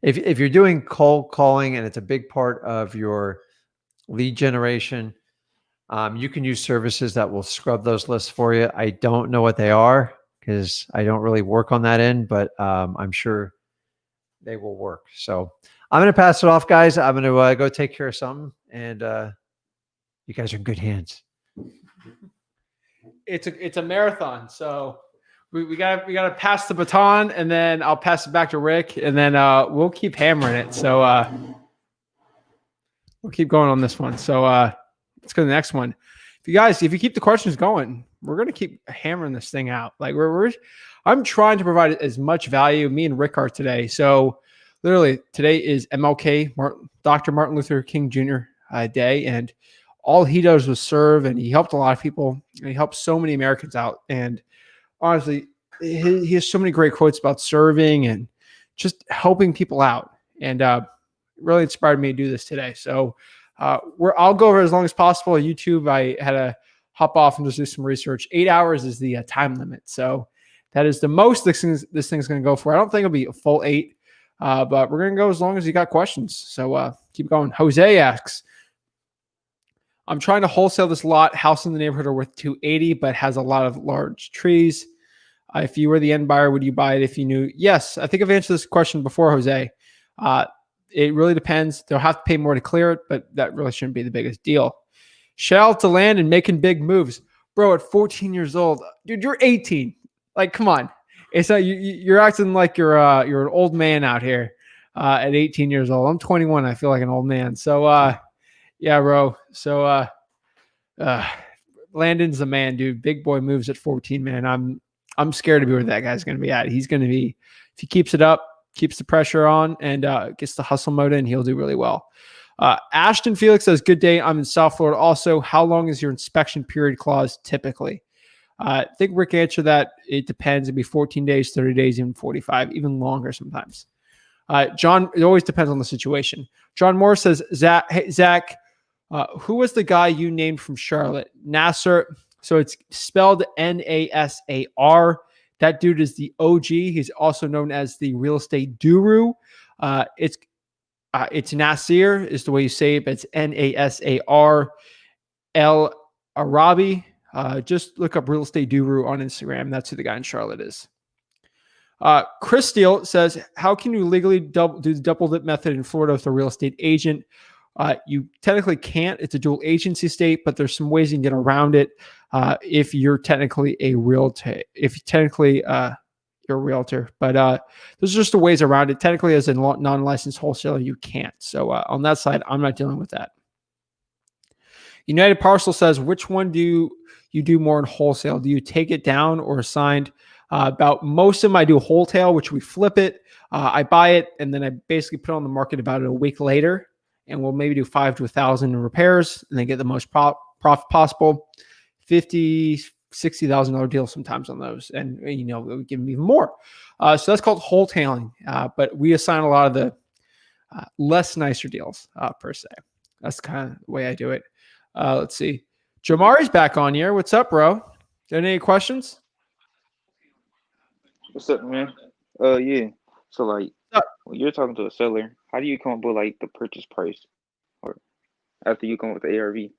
if you're doing cold calling and it's a big part of your lead generation, you can use services that will scrub those lists for you. I don't know what they are because I don't really work on that end, but I'm sure they will work. So I'm going to pass it off, guys. I'm going to go take care of something, and you guys are in good hands. It's a marathon, so we got to pass the baton, and then I'll pass it back to Rick, and then we'll keep hammering it. So we'll keep going on this one. So let's go to the next one. If you keep the questions going, we're gonna keep hammering this thing out. Like I'm trying to provide as much value. Me and Rick are today. So literally today is MLK, Dr. Martin Luther King Jr. Day, and all he does was serve, and he helped a lot of people, and he helped so many Americans out. And honestly, he has so many great quotes about serving and just helping people out, and really inspired me to do this today. So I'll go over as long as possible. YouTube, I had to hop off and just do some research. 8 hours is the time limit, so that is the most this thing's going to go for. I don't think it'll be a full 8, but we're going to go as long as you got questions. So keep going. Jose asks, I'm trying to wholesale this lot. House in the neighborhood are worth 280, but has a lot of large trees. If you were the end buyer, would you buy it if you knew? Yes, I think I've answered this question before, Jose. It really depends. They'll have to pay more to clear it, but that really shouldn't be the biggest deal. Shout out to land and making big moves. Bro, at 14 years old, dude, you're 18. Like, come on. It's not, you're acting like you're an old man out here at 18 years old. I'm 21. I feel like an old man. So, yeah, bro. So, Landon's the man, dude. Big boy moves at 14, man. I'm scared to be where that guy's going to be at. He's going to be, if he keeps it up, keeps the pressure on, and gets the hustle mode in, he'll do really well. Ashton Felix says, good day. I'm in South Florida. Also, how long is your inspection period clause typically? I think Rick answered that. It depends. It'd be 14 days, 30 days, even 45, even longer sometimes. John, it always depends on the situation. John Moore says, Zach, who was the guy you named from Charlotte? Nasser. So it's spelled Nasar. That dude is the OG. He's also known as the real estate guru. It's Nasir is the way you say it, but it's Nasar El Arabi. Just look up real estate guru on Instagram. That's who the guy in Charlotte is. Chris Steele says, how can you legally do the double dip method in Florida with a real estate agent? You technically can't. It's a dual agency state, but there's some ways you can get around it. If you're technically a realtor, you're a realtor, but there's just the ways around it. Technically, as a non-licensed wholesaler, you can't. So on that side, I'm not dealing with that. United Parcel says, which one do you do more in wholesale? Do you take it down or assigned? About most of them, I do wholesale, which we flip it. I buy it, and then I basically put it on the market about a week later, and we'll maybe do 5 to 1,000 in repairs, and then get the most profit possible. $50,000, $60,000 deals sometimes on those, and we give them even more. So that's called wholesaling. But we assign a lot of the less nicer deals per se. That's kind of the way I do it. Let's see. Jamari's back on here. What's up, bro? Any questions? What's up, man? Yeah. So like, when you're talking to a seller, how do you come up with like the purchase price, or after you come up with the ARV?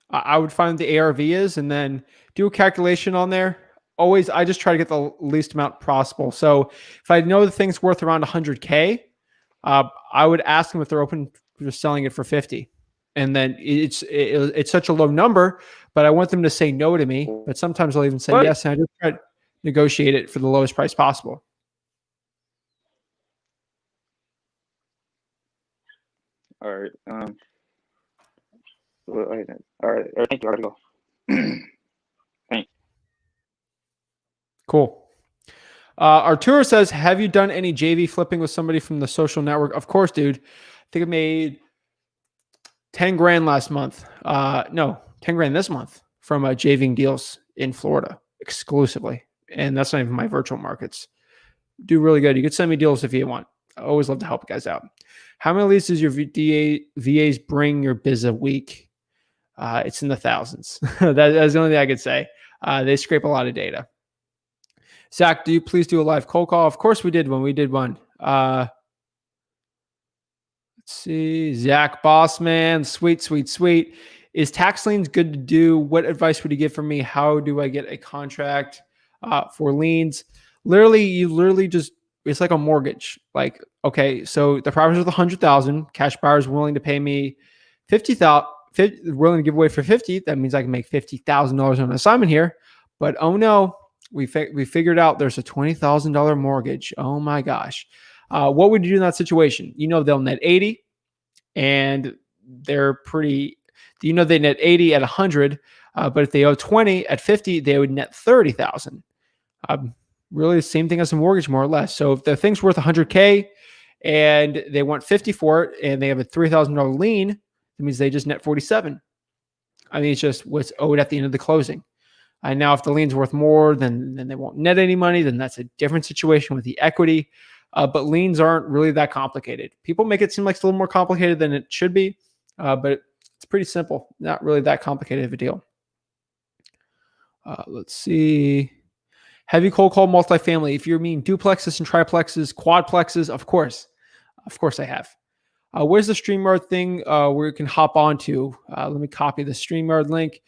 I would find the ARV is, and then do a calculation on there. Always, I just try to get the least amount possible. So if I know the thing's worth around 100K, I would ask them if they're open to selling it for 50. And then it's such a low number, but I want them to say no to me. But sometimes they'll even say yes, and I just try to negotiate it for the lowest price possible. All right. All right. Thank you. I gotta go. Thanks. Cool. Arturo says, have you done any JV flipping with somebody from the social network? Of course, dude. I think I made 10 grand last month. No, 10 grand this month from JVing deals in Florida exclusively. And that's not even my virtual markets. Do really good. You could send me deals if you want. I always love to help guys out. How many leads does your VAs bring your biz a week? It's in the thousands. That's the only thing I could say. They scrape a lot of data. Zach, do you please do a live cold call? Of course we did when we did one. Let's see. Zach Bossman, sweet. Is tax liens good to do? What advice would you give for me? How do I get a contract for liens? You just, it's like a mortgage. Like, okay, so the property's worth 100,000. Cash buyer's willing to pay me 50,000, willing to give away for 50. That means I can make $50,000 on an assignment here. But oh no, we figured out there's a $20,000 mortgage. Oh my gosh. What would you do in that situation? They'll net 80 and they're pretty, they net 80 at 100. But if they owe 20 at 50, they would net 30,000. Really the same thing as a mortgage, more or less. So if the thing's worth 100K and they want 50 for it and they have a $3,000 lien, that means they just net 47. I mean, it's just what's owed at the end of the closing. And now if the lien's worth more, then they won't net any money. Then that's a different situation with the equity. But liens aren't really that complicated. People make it seem like it's a little more complicated than it should be. But it's pretty simple. Not really that complicated of a deal. Let's see. Have you cold called multifamily? If you mean duplexes and triplexes, quadplexes, of course I have. Where's the StreamYard thing where you can hop onto? Let me copy the StreamYard link.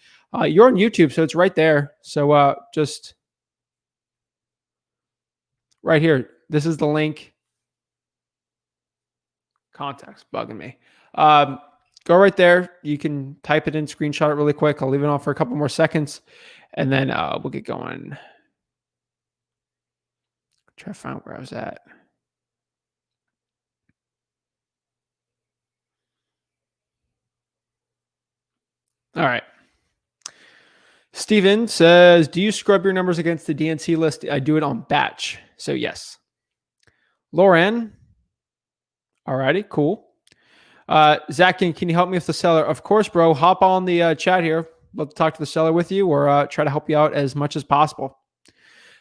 You're on YouTube, so it's right there. So just right here. This is the link. Contact's bugging me. Go right there. You can type it in, screenshot it really quick. I'll leave it on for a couple more seconds, and then we'll get going. Try to find where I was at. All right. Steven says, do you scrub your numbers against the DNC list? I do it on batch. So yes. Lauren. All righty, cool. Zach, can you help me with the seller? Of course, bro. Hop on the chat here. Love to talk to the seller with you or try to help you out as much as possible.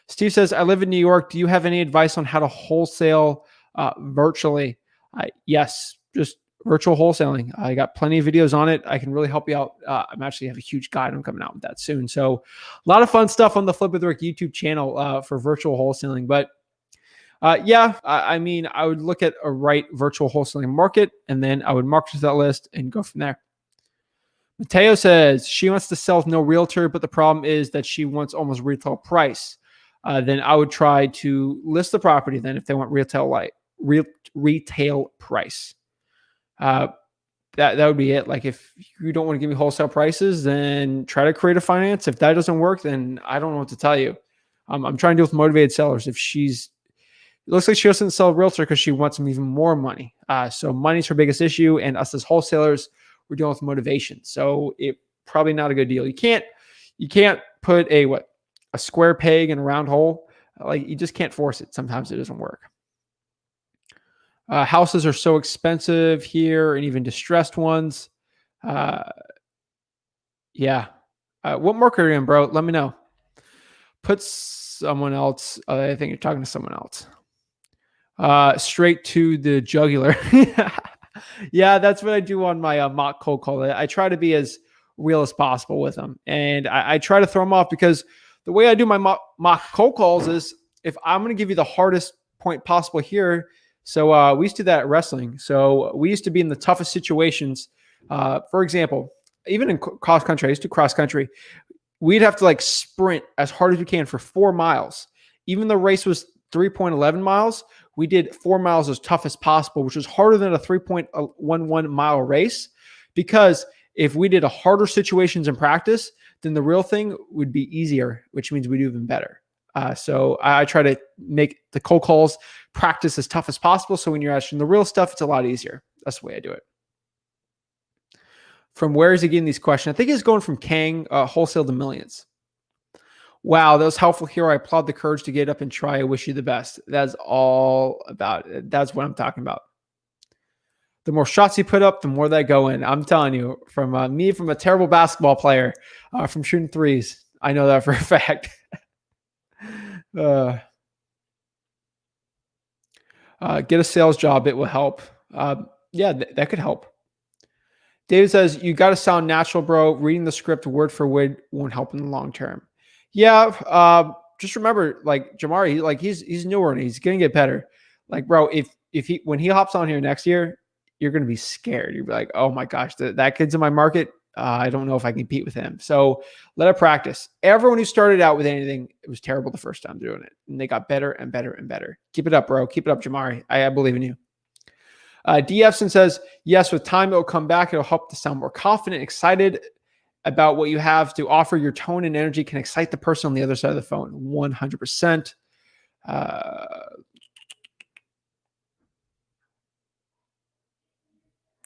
Steve says, I live in New York. Do you have any advice on how to wholesale virtually? Yes, just virtual wholesaling. I got plenty of videos on it. I can really help you out. I'm actually have a huge guide. I'm coming out with that soon. So a lot of fun stuff on the Flip with Rick YouTube channel for virtual wholesaling. But I mean, I would look at a right virtual wholesaling market, and then I would market to that list and go from there. Mateo says she wants to sell with no realtor, but the problem is that she wants almost retail price. Then I would try to list the property then if they want retail price. That would be it. Like if you don't want to give me wholesale prices, then try to create a finance. If that doesn't work, then I don't know what to tell you. I'm trying to deal with motivated sellers. If it looks like she doesn't sell a realtor because she wants some even more money. So money's her biggest issue, and us as wholesalers, we're dealing with motivation. So it probably not a good deal. You can't put a square peg in a round hole. Like you just can't force it. Sometimes it doesn't work. Houses are so expensive here, and even distressed ones. What market are you in, bro? Let me know. Put someone else. I think you're talking to someone else. Straight to the jugular. Yeah, that's what I do on my mock cold call. I try to be as real as possible with them, and I try to throw them off because the way I do my mock cold calls is if I'm going to give you the hardest point possible here. So we used to do that at wrestling. So we used to be in the toughest situations. For example, even in cross country, I used to cross country. We'd have to sprint as hard as we can for 4 miles. Even the race was 3.11 miles. We did 4 miles as tough as possible, which was harder than a 3.11 mile race. Because if we did a harder situations in practice, then the real thing would be easier, which means we do even better. So I try to make the cold calls practice as tough as possible. So when you're asking the real stuff, it's a lot easier. That's the way I do it. From where is he getting these questions? I think he's going from Kang, Wholesale to Millions. Wow, that was helpful here. I applaud the courage to get up and try. I wish you the best. That's all about it. That's what I'm talking about. The more shots you put up, the more that go in. I'm telling you, from me, from a terrible basketball player, from shooting threes, I know that for a fact. Get a sales job. It will help. That could help. David says, you got to sound natural, bro. Reading the script word for word won't help in the long term. Yeah. Just remember, like Jamari, he's newer and he's gonna get better. Like, bro, if he when he hops on here next year, you're gonna be scared. You'll be like, oh my gosh, that kid's in my market. I don't know if I can compete with him. So let it practice. Everyone who started out with anything, it was terrible the first time doing it, and they got better and better and better. Keep it up, bro. Keep it up, Jamari. I believe in you. DFson says, yes, with time, it'll come back. It'll help to sound more confident, excited about what you have to offer. Your tone and energy can excite the person on the other side of the phone. 100%.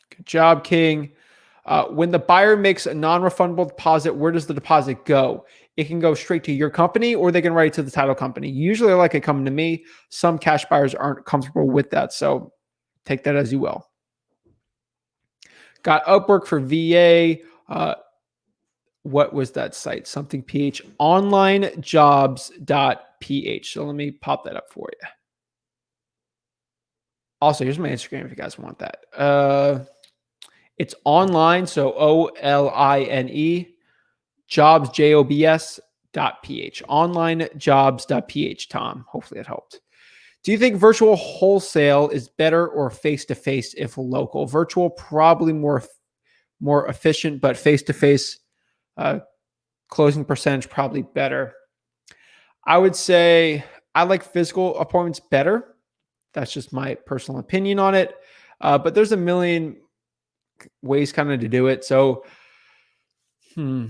Good job, King. When the buyer makes a non-refundable deposit, where does the deposit go? It can go straight to your company, or they can write it to the title company. Usually I like it coming to me. Some cash buyers aren't comfortable with that, so take that as you will. Got Upwork for VA. What was that site? Something PH. Onlinejobs.ph. So let me pop that up for you. Also, here's my Instagram if you guys want that. It's online, so OLINE, jobs, JOBS.ph. Onlinejobs.ph, Tom. Hopefully it helped. Do you think virtual wholesale is better or face-to-face if local? Virtual, probably more efficient, but face-to-face closing percentage, probably better. I would say I like physical appointments better. That's just my personal opinion on it. But there's a million ways kind of to do it. So, I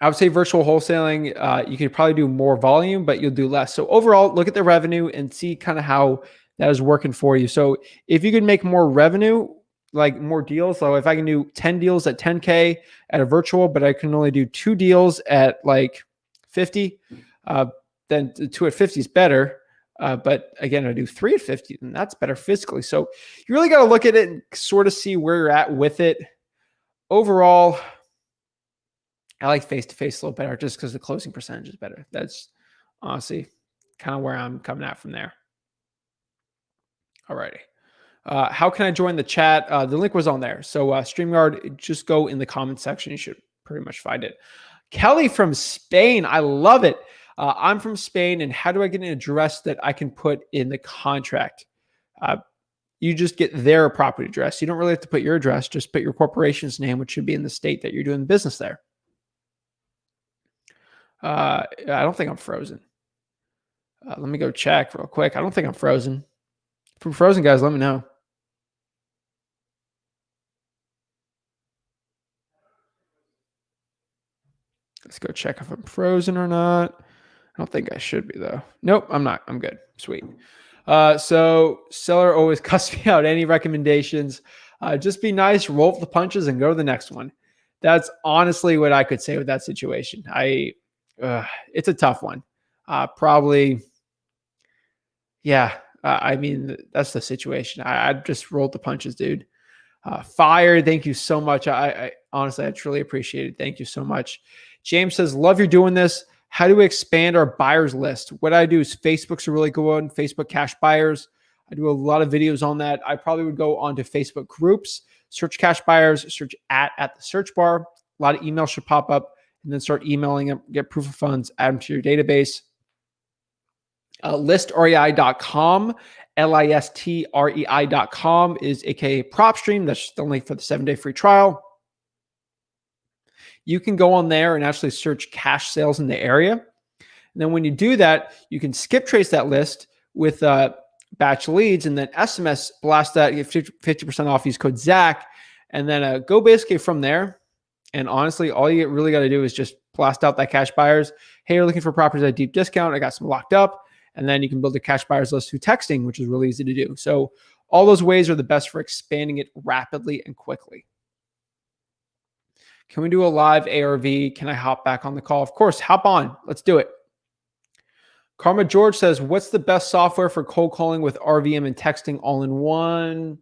would say virtual wholesaling, you could probably do more volume, but you'll do less. So overall, look at the revenue and see kind of how that is working for you. So if you can make more revenue, like more deals, so if I can do 10 deals at 10K at a virtual, but I can only do 2 deals at like 50, then 2 at 50 is better. But again, I do 3 at 50, and that's better physically. So you really got to look at it and sort of see where you're at with it. Overall, I like face-to-face a little better just because the closing percentage is better. That's honestly kind of where I'm coming at from there. All righty. How can I join the chat? The link was on there. So StreamYard, just go in the comment section. You should pretty much find it. Kelly from Spain. I love it. I'm from Spain, and how do I get an address that I can put in the contract? You just get their property address. You don't really have to put your address. Just put your corporation's name, which should be in the state that you're doing business there. I don't think I'm frozen. Let me go check real quick. I don't think I'm frozen. If I'm frozen, guys, let me know. Let's go check if I'm frozen or not. I don't think I should be, though. Nope, I'm not. I'm good. Sweet. So seller always cuss me out. Any recommendations? Just be nice, roll up the punches, and go to the next one. That's honestly what I could say with that situation. It's a tough one. Probably, yeah. I mean, that's the situation. I just rolled the punches, dude. Fire, thank you so much. I honestly, I truly appreciate it. Thank you so much. James says, love you're doing this. How do we expand our buyers list? What I do is Facebook's a really good one. Facebook cash buyers. I do a lot of videos on that. I probably would go onto Facebook groups, search cash buyers, search at the search bar. A lot of emails should pop up, and then start emailing them, get proof of funds, add them to your database. Listrei.com, listrei.com is aka PropStream. That's the link for the 7-day free trial. You can go on there and actually search cash sales in the area. And then when you do that, you can skip trace that list with batch leads and then SMS blast that, get 50% off, use code Zach, and then go basically from there. And honestly, all you really got to do is just blast out that cash buyers. Hey, you're looking for properties at a deep discount. I got some locked up. And then you can build a cash buyers list through texting, which is really easy to do. So all those ways are the best for expanding it rapidly and quickly. Can we do a live ARV? Can I hop back on the call? Of course, hop on. Let's do it. Karma George says, what's the best software for cold calling with RVM and texting all in one?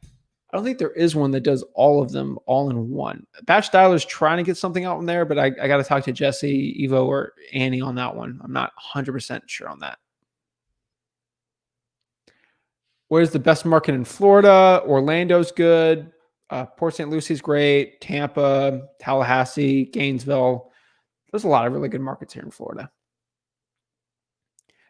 I don't think there is one that does all of them all in one. Batch Dialer is trying to get something out in there, but I got to talk to Jesse, Evo, or Annie on that one. I'm not 100% sure on that. Where's the best market in Florida? Orlando's good. Port St. Lucie's great. Tampa, Tallahassee, Gainesville. There's a lot of really good markets here in Florida.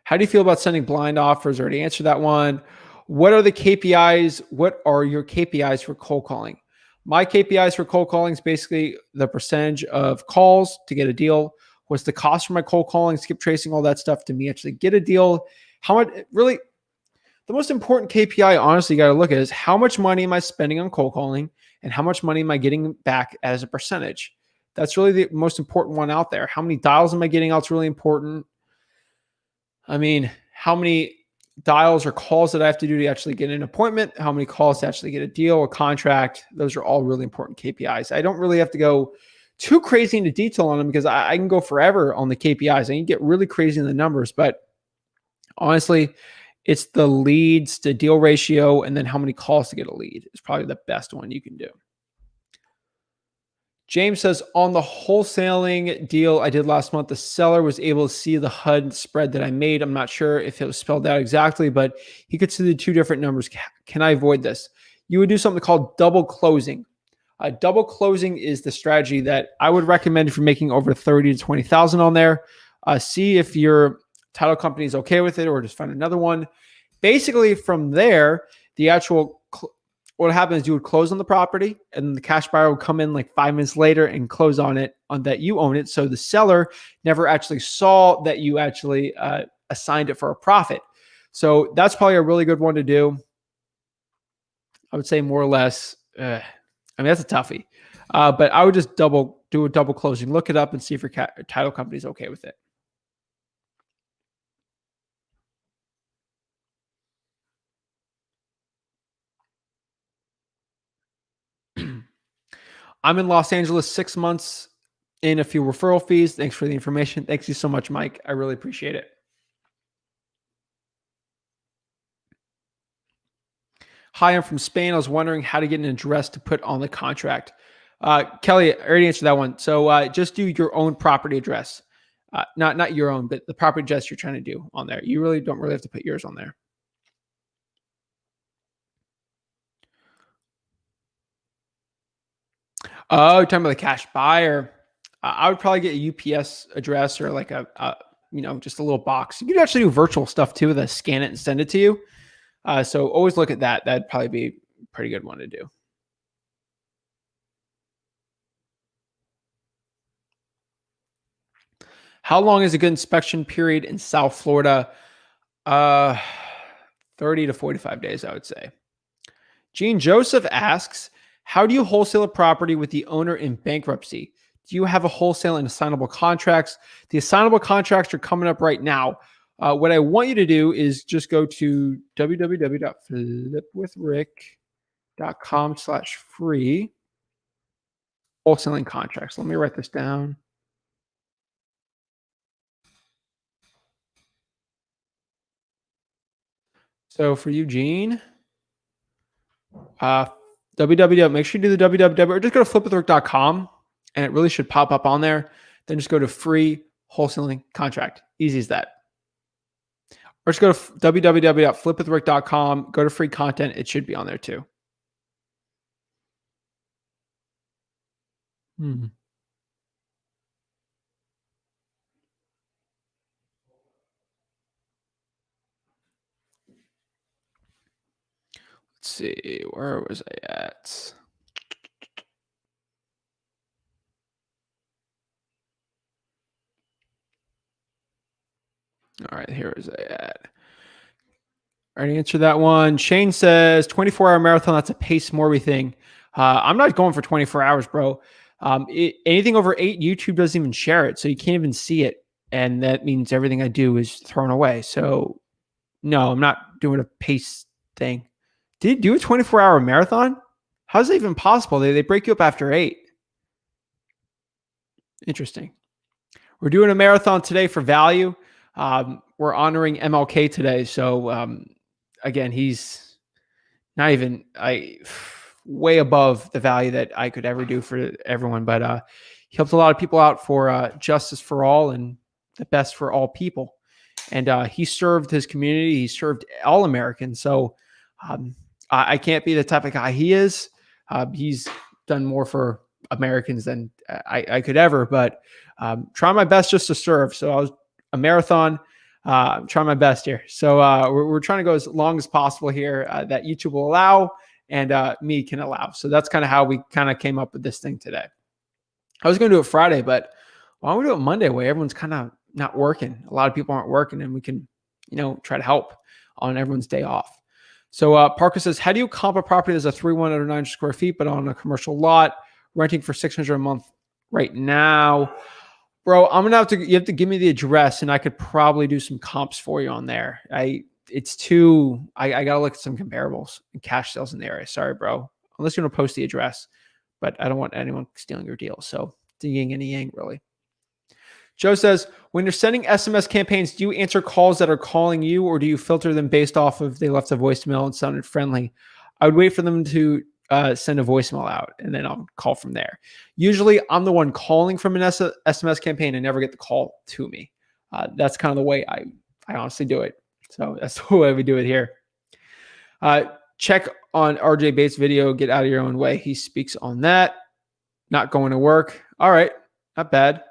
How do you feel about sending blind offers? Already answered that one. What are the KPIs? What are your KPIs for cold calling? My KPIs for cold calling is basically the percentage of calls to get a deal. What's the cost for my cold calling, skip tracing, all that stuff to me actually get a deal? How much really the most important KPI, honestly, you got to look at is how much money am I spending on cold calling and how much money am I getting back as a percentage? That's really the most important one out there. How many dials am I getting out is really important. I mean, how many dials or calls that I have to do to actually get an appointment, how many calls to actually get a deal, a contract. Those are all really important KPIs. I don't really have to go too crazy into detail on them because I can go forever on the KPIs. I can get really crazy in the numbers, but honestly, it's the leads to deal ratio and then how many calls to get a lead is probably the best one you can do. James says, on the wholesaling deal I did last month, the seller was able to see the HUD spread that I made. I'm not sure if it was spelled out exactly, but he could see the two different numbers. Can I avoid this? You would do something called double closing. Double closing is the strategy that I would recommend if you're making over 30 to 20,000 on there. See if your title company is okay with it or just find another one. Basically, from there, the actual what happens is you would close on the property and the cash buyer would come in like 5 minutes later and close on it on that you own it. So the seller never actually saw that you actually assigned it for a profit. So that's probably a really good one to do. I would say more or less. I mean, that's a toughie. But I would just do a double closing. Look it up and see if your title company is okay with it. I'm in Los Angeles 6 months in a few referral fees. Thanks for the information. Thanks you so much, Mike. I really appreciate it. Hi, I'm from Spain. I was wondering how to get an address to put on the contract. Kelly, I already answered that one. So just do your own property address. Not your own, but the property address you're trying to do on there. You really don't have to put yours on there. Oh, you're talking about the cash buyer. I would probably get a UPS address or like just a little box. You could actually do virtual stuff too, that scan it and send it to you. So always look at that. That'd probably be a pretty good one to do. How long is a good inspection period in South Florida? 30 to 45 days, I would say. Gene Joseph asks, how do you wholesale a property with the owner in bankruptcy? Do you have a wholesale and assignable contracts? The assignable contracts are coming up right now. What I want you to do is just go to www.flipwithrick.com/free wholesaling contracts. Let me write this down. So for you, Gene, www, make sure you do the www or just go to flipwithrick.com and it really should pop up on there. Then just go to free wholesaling contract. Easy as that. Or just go to www.flipwithrick.com, go to free content. It should be on there too. Let's see, where was I at? All right, here is I at. I already answered that one. Shane says 24-hour marathon. That's a pace Morby thing. I'm not going for 24 hours, bro. Anything over 8, YouTube doesn't even share it, so you can't even see it, and that means everything I do is thrown away. So, no, I'm not doing a pace thing. Did you do a 24-hour marathon? How's that even possible? They break you up after 8. Interesting. We're doing a marathon today for value. We're honoring MLK today. So, again, he's not even way above the value that I could ever do for everyone. But he helped a lot of people out for justice for all and the best for all people. And he served his community. He served all Americans. So I can't be the type of guy he is. He's done more for Americans than I could ever, but try my best just to serve. So I was a marathon. I'm trying my best here. So we're trying to go as long as possible here that YouTube will allow and me can allow. So that's kind of how we kind of came up with this thing today. I was going to do it Friday, but why don't we do it Monday where everyone's kind of not working? A lot of people aren't working and we can, try to help on everyone's day off. So Parker says, how do you comp a property that's a 3,100 or 900 square feet, but on a commercial lot, renting for $600 a month right now? Bro, you have to give me the address and I could probably do some comps for you on there. I got to look at some comparables and cash sales in the area. Sorry, bro. Unless you want to post the address, but I don't want anyone stealing your deal. So it's a yin and a yang, really. Joe says, when you're sending SMS campaigns, do you answer calls that are calling you or do you filter them based off of they left a voicemail and sounded friendly? I would wait for them to send a voicemail out and then I'll call from there. Usually I'm the one calling from an SMS campaign and never get the call to me. That's kind of the way I honestly do it. So that's the way we do it here. Check on RJ Bates' video, Get Out of Your Own Way. He speaks on that. Not going to work. All right. Not bad.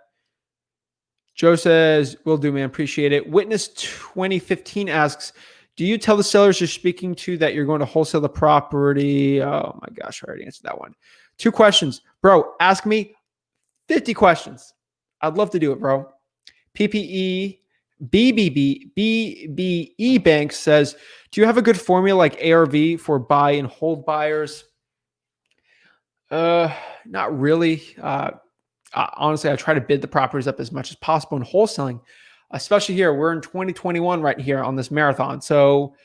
Joe says, will do, man. Appreciate it. Witness 2015 asks, do you tell the sellers you're speaking to that you're going to wholesale the property? Oh my gosh, I already answered that one. 2 questions. Bro, ask me 50 questions. I'd love to do it, bro. PPE, BBE Bank says, do you have a good formula like ARV for buy and hold buyers? Not really. Honestly, I try to bid the properties up as much as possible in wholesaling, especially here. We're in 2021 right here on this marathon. So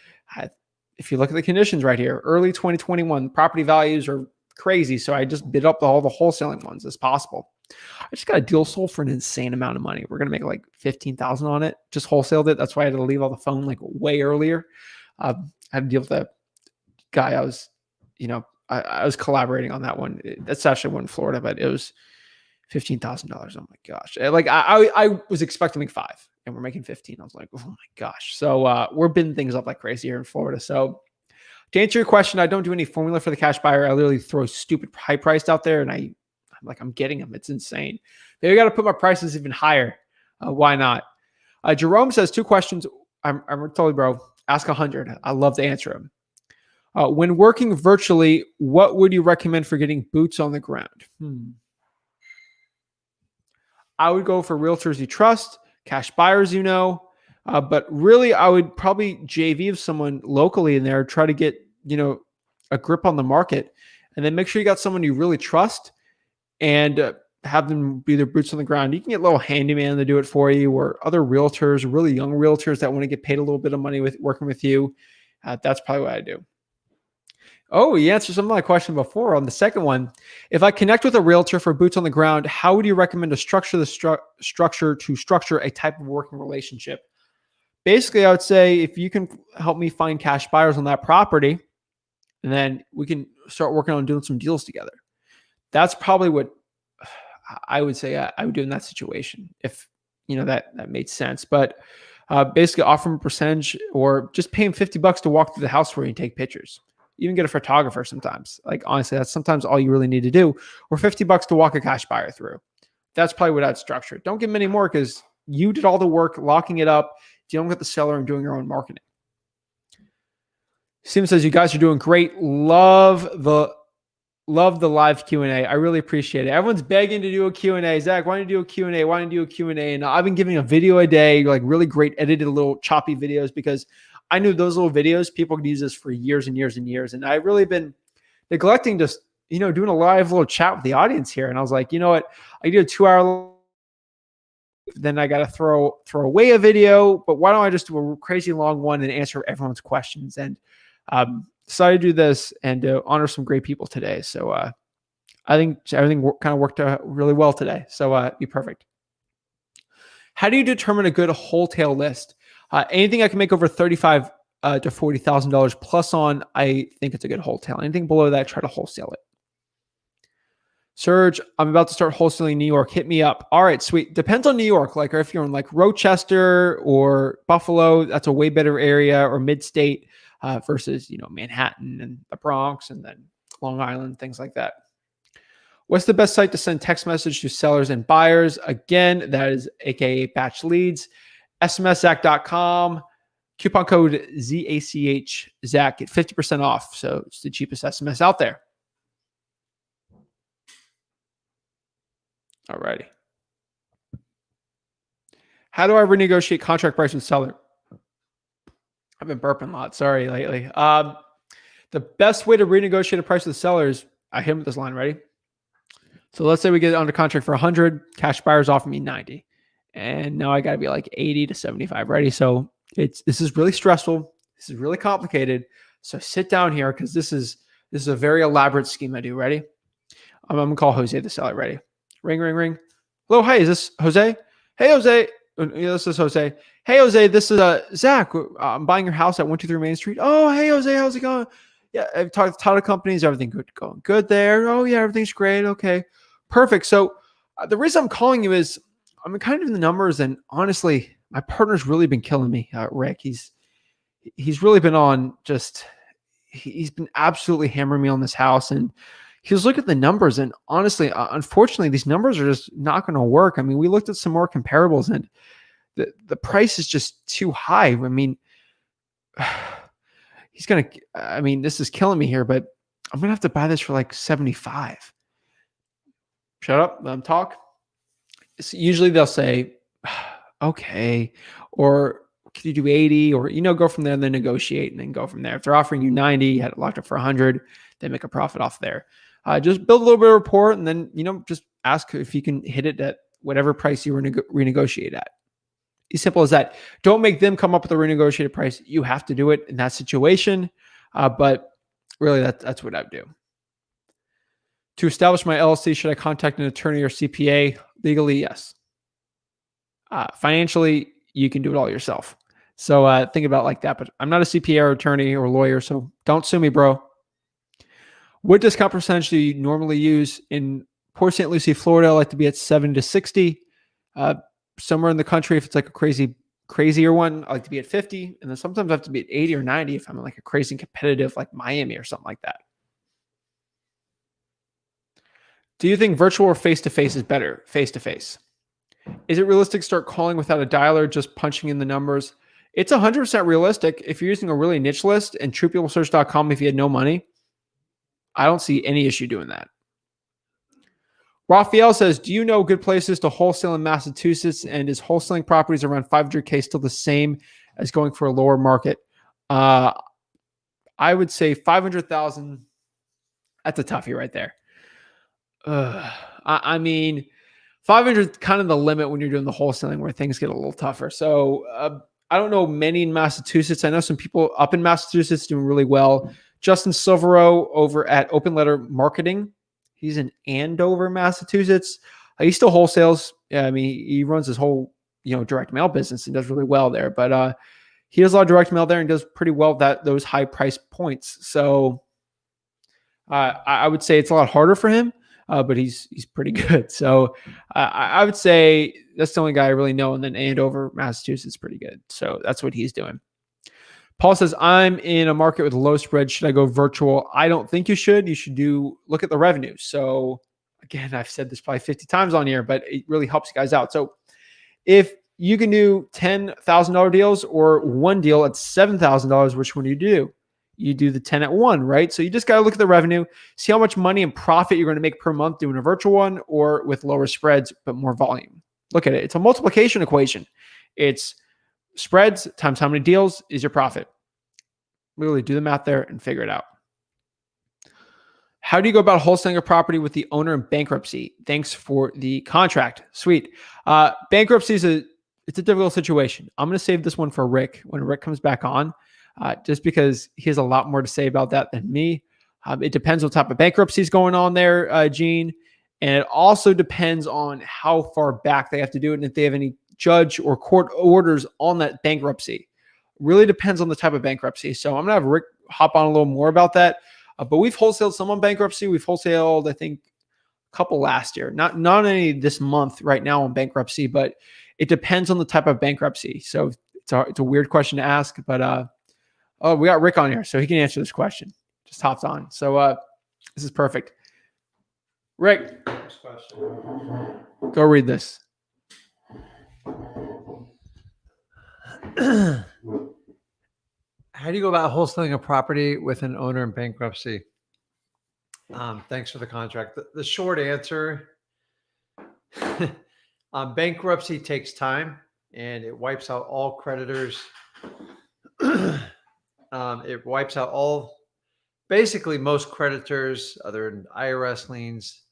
if you look at the conditions right here, early 2021, property values are crazy. So I just bid up all the wholesaling ones as possible. I just got a deal sold for an insane amount of money. We're going to make like $15,000 on it. Just wholesaled it. That's why I had to leave all the phone like way earlier. I had to deal with a guy I was collaborating on that one. That's actually one in Florida, but it was $15,000. Oh my gosh. Like I was expecting like 5 and we're making 15. I was like, oh my gosh. So we're bidding things up like crazy here in Florida. So to answer your question, I don't do any formula for the cash buyer. I literally throw stupid high priced out there and I'm getting them. It's insane. Maybe I got to put my prices even higher. Why not? Jerome says 2 questions. I'm totally, bro. Ask 100. I love to answer them. When working virtually, what would you recommend for getting boots on the ground? I would go for realtors you trust, cash buyers but really I would probably JV of someone locally in there, try to get, a grip on the market, and then make sure you got someone you really trust and have them be their boots on the ground. You can get a little handyman to do it for you or other realtors, really young realtors that want to get paid a little bit of money with working with you. That's probably what I do. Oh, you answered some of my question before on the second one. If I connect with a realtor for boots on the ground, how would you recommend to structure the structure a type of working relationship? Basically, I would say if you can help me find cash buyers on that property, and then we can start working on doing some deals together. That's probably what I would say I would do in that situation, if that made sense. But basically offer them a percentage or just pay them $50 to walk through the house for you and take pictures. Even get a photographer sometimes. Like honestly, that's sometimes all you really need to do. Or $50 to walk a cash buyer through. That's probably what I'd structure. Don't give them any more because you did all the work locking it up, dealing with the seller and doing your own marketing. Sim says you guys are doing great. Love the live Q&A. I really appreciate it. Everyone's begging to do a Q&A. Zach, why don't you do a Q&A? Why don't you do a Q&A? And I've been giving a video a day, like really great edited little choppy videos because I knew those little videos, people could use this for years and years and years. And I've really been neglecting just, doing a live little chat with the audience here. And I was like, you know what? I did a 2-hour, then I got to throw away a video, but why don't I just do a crazy long one and answer everyone's questions? And decided to do this and honor some great people today. So I think everything kind of worked out really well today. So be perfect. How do you determine a good wholesale list? Anything I can make over $35,000 to $40,000 plus on, I think it's a good wholesale. Anything below that, try to wholesale it. Serge, I'm about to start wholesaling New York. Hit me up. All right, sweet. Depends on New York. Like if you're in like Rochester or Buffalo, that's a way better area, or mid-state versus Manhattan and the Bronx and then Long Island, things like that. What's the best site to send text message to sellers and buyers? Again, that is AKA batch leads. SMSZach.com. Coupon code ZACH Zach, get 50% off. So it's the cheapest SMS out there. All righty. How do I renegotiate contract price with seller? I've been burping a lot. Sorry lately. The best way to renegotiate a price with sellers, I hit him with this line. Ready? So let's say we get it under contract for 100. Cash buyers offer me 90. And now I got to be like 80 to 75. Ready? So this is really stressful. This is really complicated. So sit down here because this is a very elaborate scheme I do. Ready? I'm going to call Jose the seller. Ready? Ring, ring, ring. Hello, hi, is this Jose? Hey, Jose. Yeah, this is Jose. Hey, Jose, this is Zach. I'm buying your house at 123 Main Street. Oh, hey, Jose, how's it going? Yeah, I've talked to title companies. Everything going good there. Oh, yeah, everything's great. Okay, perfect. So the reason I'm calling you is I'm kind of in the numbers, and honestly, my partner's really been killing me, Rick. He's really been on just he's been absolutely hammering me on this house, and he was looking at the numbers, and honestly, unfortunately, these numbers are just not going to work. I mean, we looked at some more comparables, and the price is just too high. I mean, this is killing me here, but I'm going to have to buy this for like 75. Shut up, let them talk. So usually they'll say, okay, or can you do 80, or, go from there and then negotiate and then go from there. If they're offering you 90, you had it locked up for 100, they make a profit off there. Just build a little bit of rapport, and then, just ask if you can hit it at whatever price you were renegotiate at. As simple as that. Don't make them come up with a renegotiated price. You have to do it in that situation. But really, that's what I would do. To establish my LLC, should I contact an attorney or CPA? Legally, yes. Financially, you can do it all yourself. So think about it like that. But I'm not a CPA or attorney or lawyer, so don't sue me, bro. What discount percentage do you normally use? In Port St. Lucie, Florida, I like to be at 70 to 60. Somewhere in the country, if it's like a crazier one, I like to be at 50. And then sometimes I have to be at 80 or 90 if I'm in like a crazy competitive like Miami or something like that. Do you think virtual or face-to-face is better? Face-to-face. Is it realistic to start calling without a dialer, just punching in the numbers? It's 100% realistic. If you're using a really niche list and truepeoplesearch.com, if you had no money, I don't see any issue doing that. Raphael says, do you know good places to wholesale in Massachusetts? And is wholesaling properties around 500K still the same as going for a lower market? I would say 500,000. That's a toughie right there. I mean, 500 is kind of the limit when you're doing the wholesaling where things get a little tougher. So I don't know many in Massachusetts. I know some people up in Massachusetts doing really well. Justin Silvero over at Open Letter Marketing. He's in Andover, Massachusetts. He still wholesales. I mean, he runs his whole, direct mail business and does really well there. But he does a lot of direct mail there and does pretty well at those high price points. So I would say it's a lot harder for him, but he's pretty good. So I would say that's the only guy I really know. And then Andover, Massachusetts is pretty good. So that's what he's doing. Paul says, I'm in a market with low spread. Should I go virtual? I don't think you should. You should look at the revenue. So again, I've said this probably 50 times on here, but it really helps you guys out. So if you can do $10,000 deals or one deal at $7,000, which one do? You do the 10 at one, right? So you just got to look at the revenue, see how much money and profit you're going to make per month doing a virtual one or with lower spreads, but more volume. Look at it. It's a multiplication equation. It's spreads times how many deals is your profit. Literally do the math there and figure it out. How do you go about wholesaling a property with the owner in bankruptcy? Thanks for the contract. Sweet. Bankruptcy is a difficult situation. I'm going to save this one for Rick when Rick comes back on, just because he has a lot more to say about that than me. It depends what type of bankruptcy is going on there, Gene. And it also depends on how far back they have to do it and if they have any judge or court orders on that bankruptcy. Really depends on the type of bankruptcy. So I'm going to have Rick hop on a little more about that. But we've wholesaled some on bankruptcy. We've wholesaled, I think, a couple last year. Not any this month right now on bankruptcy, but it depends on the type of bankruptcy. So it's a weird question to ask, but we got Rick on here, so he can answer this question. Just hopped on. So this is perfect. Rick, Next question. go read this. How do you go about wholesaling a property with an owner in bankruptcy? Thanks for the contract. The short answer, bankruptcy takes time and it wipes out all creditors. It wipes out basically most creditors other than IRS liens.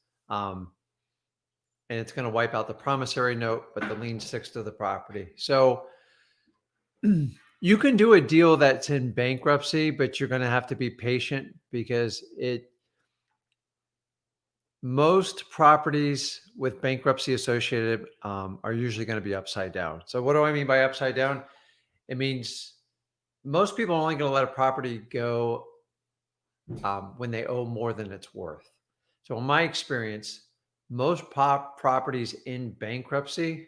And it's going to wipe out the promissory note, but the lien sticks to the property. So you can do a deal that's in bankruptcy, but you're going to have to be patient because most properties with bankruptcy associated are usually going to be upside down. So what do I mean by upside down? It means most people are only going to let a property go when they owe more than it's worth. So in my experience, most properties in bankruptcy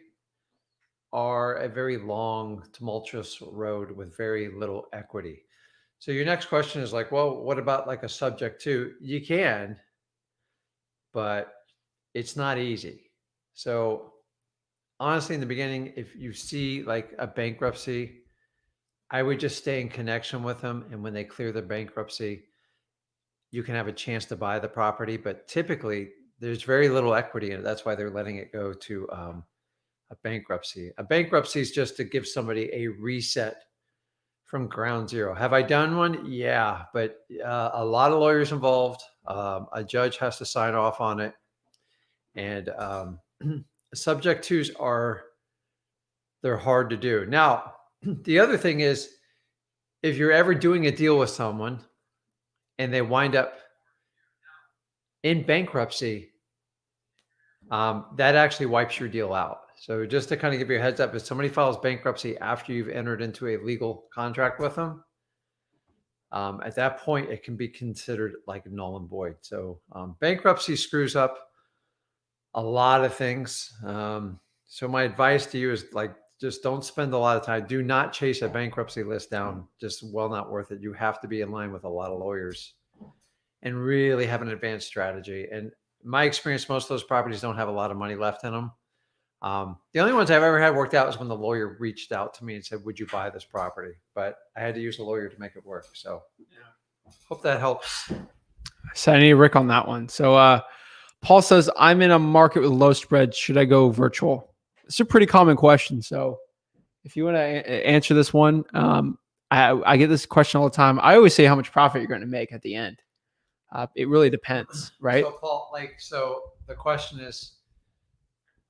are a very long, tumultuous road with very little equity. So your next question is like, well, what about like a subject to? You can, but it's not easy. So honestly, in the beginning, if you see like a bankruptcy, I would just stay in connection with them. And when they clear the bankruptcy, you can have a chance to buy the property. But typically, there's very little equity in it. That's why they're letting it go to a bankruptcy. A bankruptcy is just to give somebody a reset from ground zero. Have I done one? Yeah, but a lot of lawyers involved. A judge has to sign off on it. And subject twos they're hard to do. Now, the other thing is, if you're ever doing a deal with someone and they wind up in bankruptcy, that actually wipes your deal out. So just to kind of give you a heads up, if somebody files bankruptcy after you've entered into a legal contract with them, at that point, it can be considered like null and void. So bankruptcy screws up a lot of things. So my advice to you is like, just don't spend a lot of time. Do not chase a bankruptcy list down. Just not worth it. You have to be in line with a lot of lawyers and really have an advanced strategy. And in my experience, most of those properties don't have a lot of money left in them. The only ones I've ever had worked out was when the lawyer reached out to me and said, would you buy this property? But I had to use a lawyer to make it work. So hope that helps. So I need Rick on that one. So Paul says, I'm in a market with low spreads. Should I go virtual? It's a pretty common question. So if you want to answer this one, I get this question all the time. I always say how much profit you're going to make at the end. It really depends, right? So Paul, so the question is,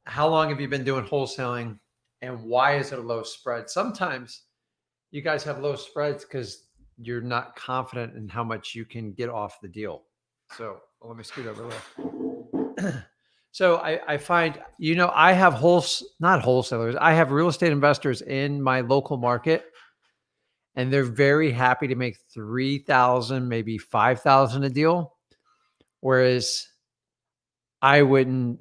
how long have you been doing wholesaling and why is it a low spread? Sometimes you guys have low spreads because you're not confident in how much you can get off the deal. So let me scoot over a little. So I find, I have not wholesalers. I have real estate investors in my local market, and they're very happy to make $3,000, maybe $5,000 a deal. Whereas I wouldn't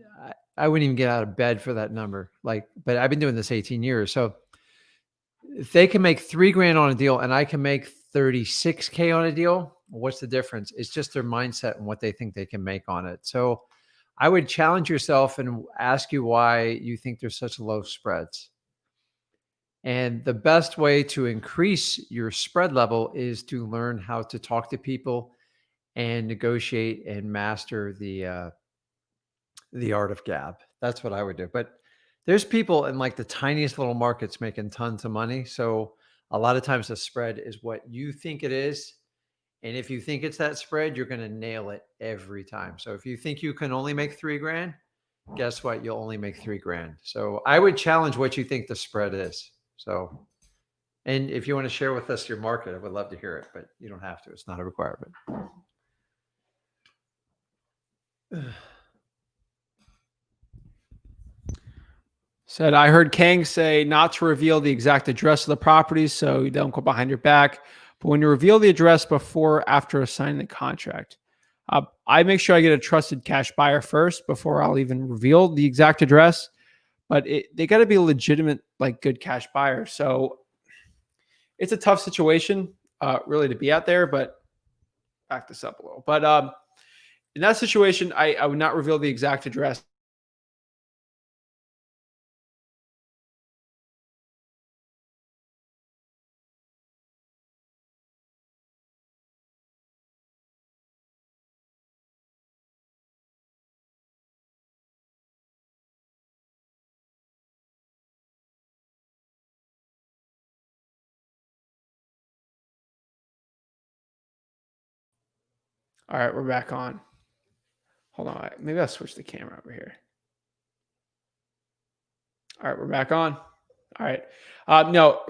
even get out of bed for that number. But I've been doing this 18 years. So if they can make $3,000 on a deal and I can make $36K on a deal, what's the difference? It's just their mindset and what they think they can make on it. So I would challenge yourself and ask you why you think there's such low spreads. And the best way to increase your spread level is to learn how to talk to people and negotiate and master the art of gab. That's what I would do. But there's people in like the tiniest little markets making tons of money. So a lot of times the spread is what you think it is. And if you think it's that spread, you're going to nail it every time. So if you think you can only make $3,000, guess what? You'll only make $3,000. So I would challenge what you think the spread is. So, and if you want to share with us your market, I would love to hear it, but you don't have to. It's not a requirement. Said, I heard Kang say not to reveal the exact address of the property, so you don't go behind your back. But when you reveal the address before or after signing the contract, I make sure I get a trusted cash buyer first before I'll even reveal the exact address. But they got to be a legitimate, like good cash buyer. So it's a tough situation, really, to be out there. But back this up a little. But in that situation, I would not reveal the exact address. All right, we're back on. Hold on. Maybe I'll switch the camera over here. All right, we're back on. All right. No,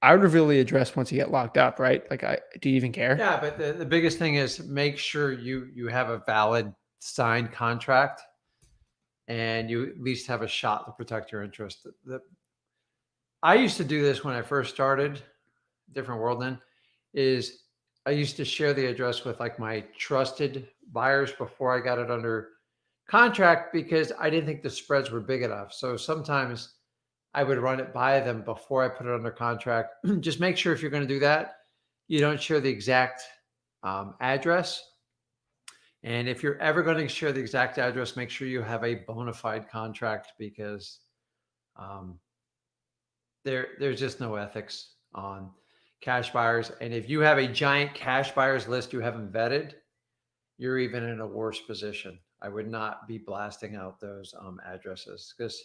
I would reveal the address once you get locked up, right? Like, do you even care? Yeah, but the biggest thing is make sure you have a valid signed contract, and you at least have a shot to protect your interest. I used to do this when I first started, different world then, is I used to share the address with like my trusted buyers before I got it under contract because I didn't think the spreads were big enough. So sometimes I would run it by them before I put it under contract. Just make sure if you're going to do that, you don't share the exact address. And if you're ever going to share the exact address, make sure you have a bona fide contract because there's just no ethics on cash buyers. And if you have a giant cash buyers list you haven't vetted, you're even in a worse position. I would not be blasting out those addresses because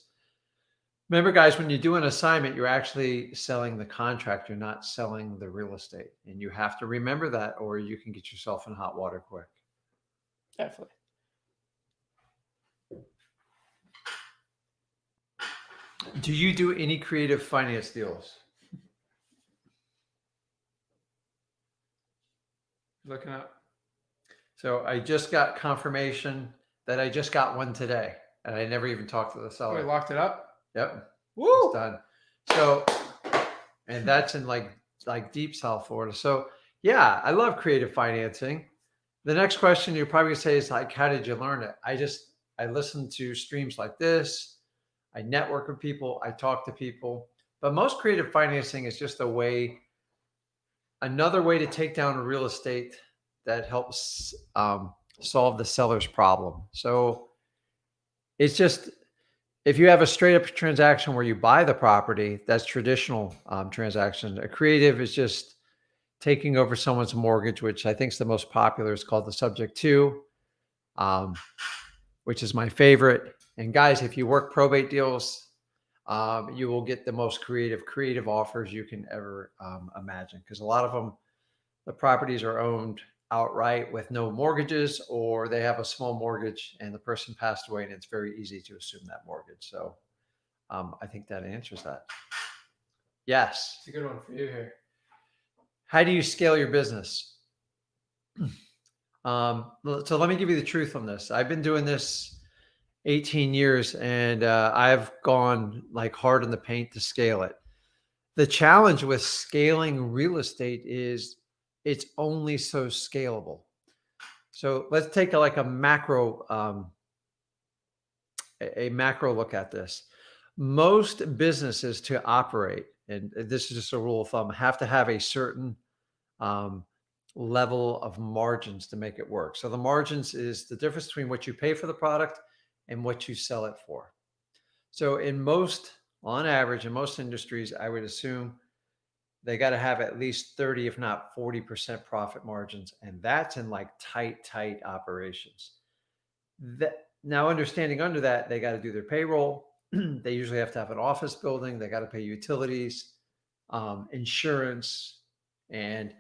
remember, guys, when you do an assignment, you're actually selling the contract. You're not selling the real estate. And you have to remember that or you can get yourself in hot water quick. Definitely. Do you do any creative finance deals? Looking up. So I just got confirmation that I just got one today and I never even talked to the Oh, seller. we locked it up? Yep. Woo! It's done. So, and that's in like deep South Florida. So yeah, I love creative financing. The next question you're probably gonna say is like, how did you learn it? I listen to streams like this. I network with people. I talk to people. But most creative financing is just another way to take down real estate that helps solve the seller's problem. So it's just, if you have a straight up transaction where you buy the property, that's traditional transaction. A creative is just taking over someone's mortgage, which I think is the most popular. It's called the subject to, which is my favorite. And guys, if you work probate deals, you will get the most creative offers you can ever imagine. Because a lot of them, the properties are owned outright with no mortgages, or they have a small mortgage and the person passed away and it's very easy to assume that mortgage. So I think that answers that. Yes. It's a good one for you here. How do you scale your business? So let me give you the truth on this. I've been doing this 18 years and I've gone like hard in the paint to scale it. The challenge with scaling real estate is it's only so scalable. So let's take a macro look at this. Most businesses to operate, and this is just a rule of thumb, have to have a certain level of margins to make it work. So the margins is the difference between what you pay for the product and what you sell it for. So on average, in most industries, I would assume they got to have at least 30, if not 40% profit margins. And that's in like tight operations. Now, understanding under that, they got to do their payroll. They usually have to have an office building. They got to pay utilities, insurance. And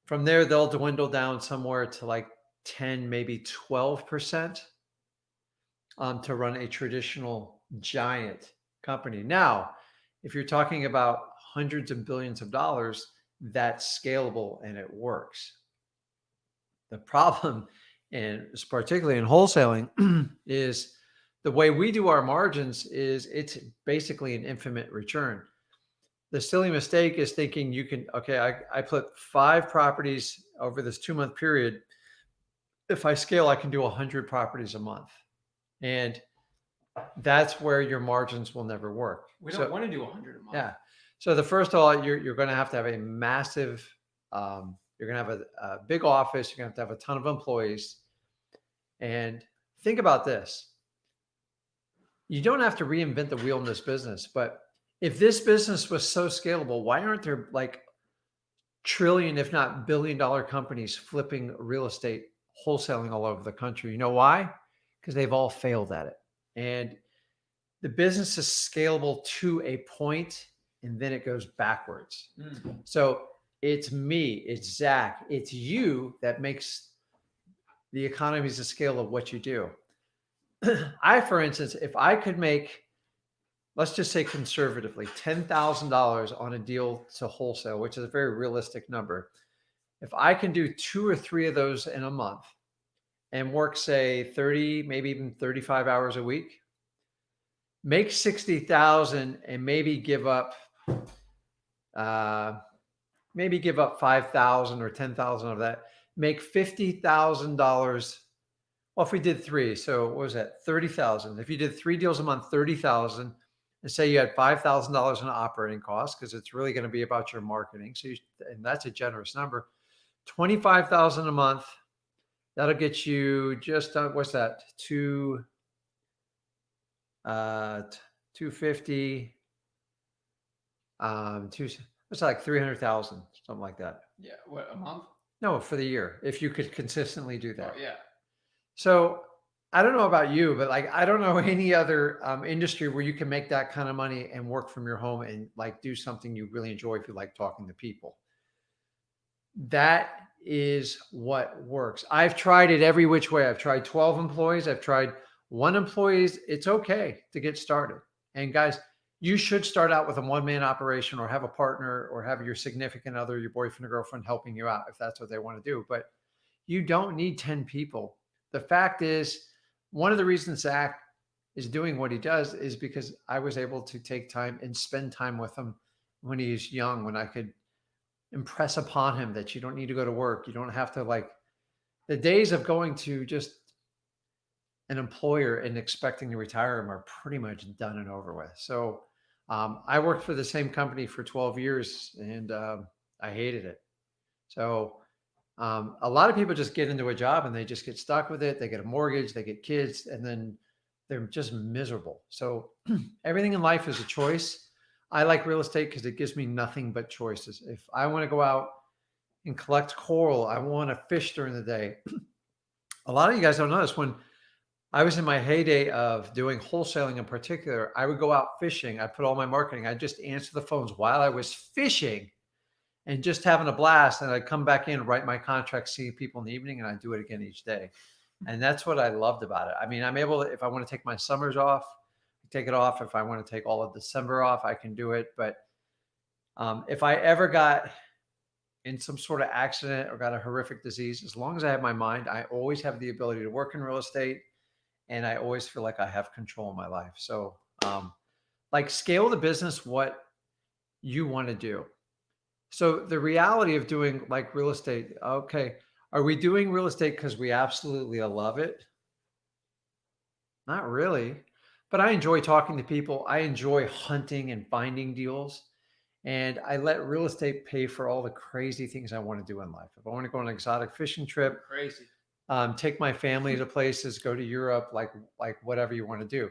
from there, they'll dwindle down somewhere to like 10, maybe 12% to run a traditional giant company. Now, if you're talking about hundreds of billions of dollars, that's scalable and it works. The problem, and particularly in wholesaling, is the way we do our margins is it's basically an infinite return. The silly mistake is thinking you can, okay, I put 5 properties over this 2-month period. If I scale, I can do 100 properties a month. And that's where your margins will never work. We don't want to do 100 a month. Yeah. So the first of all, you're going to have a massive, you're going to have a big office. You're going to have a ton of employees. And think about this. You don't have to reinvent the wheel in this business, but if this business was so scalable, why aren't there like trillion, if not billion-dollar companies flipping real estate, wholesaling all over the country? You know why? Because they've all failed at it. And the business is scalable to a point, and then it goes backwards. So it's me, it's Zach, it's you that makes the economies of scale of what you do. I, for instance, if I could make, let's just say conservatively, $10,000 on a deal to wholesale, which is a very realistic number. If I can do 2 or 3 of those in a month and work, say 30, maybe even 35 hours a week, make 60,000 and maybe give up 5,000 or 10,000 of that, make $50,000. Well, if we did 3, so what was that? 30,000. If you did 3 deals a month, 30,000, and say you had $5,000 in operating costs, because it's really going to be about your marketing. So, and that's a generous number. 25,000 a month. That'll get you just what's that? 250. It's like 300,000, something like that. Yeah. What, a month? No, for the year, if you could consistently do that. Oh, yeah. So I don't know about you, but like, I don't know any other industry where you can make that kind of money and work from your home and like do something you really enjoy if you like talking to people. That is what works. I've tried it every which way. I've tried 12 employees. I've tried 1 employee. It's okay to get started. And guys, you should start out with a one-man operation or have a partner or have your significant other, your boyfriend or girlfriend helping you out if that's what they want to do. But you don't need 10 people. The fact is, one of the reasons Zach is doing what he does is because I was able to take time and spend time with him when he was young, when I could impress upon him that you don't need to go to work. You don't have to, like, the days of going to just an employer and expecting to retire him are pretty much done and over with. So I worked for the same company for 12 years and I hated it. So a lot of people just get into a job and they just get stuck with it. They get a mortgage, they get kids, and then they're just miserable. So everything in life is a choice. I like real estate because it gives me nothing but choices. If I want to go out and collect coral, I want to fish during the day. A lot of you guys don't know this. When I was in my heyday of doing wholesaling in particular, I would go out fishing. I put all my marketing. I'd just answer the phones while I was fishing and just having a blast. And I'd come back in, write my contract, see people in the evening, and I'd do it again each day. And that's what I loved about it. I mean, I'm able to, if I want to take my summers off, take it off. If I want to take all of December off, I can do it. But if I ever got in some sort of accident or got a horrific disease, as long as I have my mind, I always have the ability to work in real estate. And I always feel like I have control in my life. So like, scale the business what you want to do. So the reality of doing like real estate, okay, are we doing real estate because we absolutely love it? Not really, but I enjoy talking to people. I enjoy hunting and finding deals. And I let real estate pay for all the crazy things I want to do in life. If I want to go on an exotic fishing trip, Crazy. Take my family to places, go to Europe, like whatever you want to do.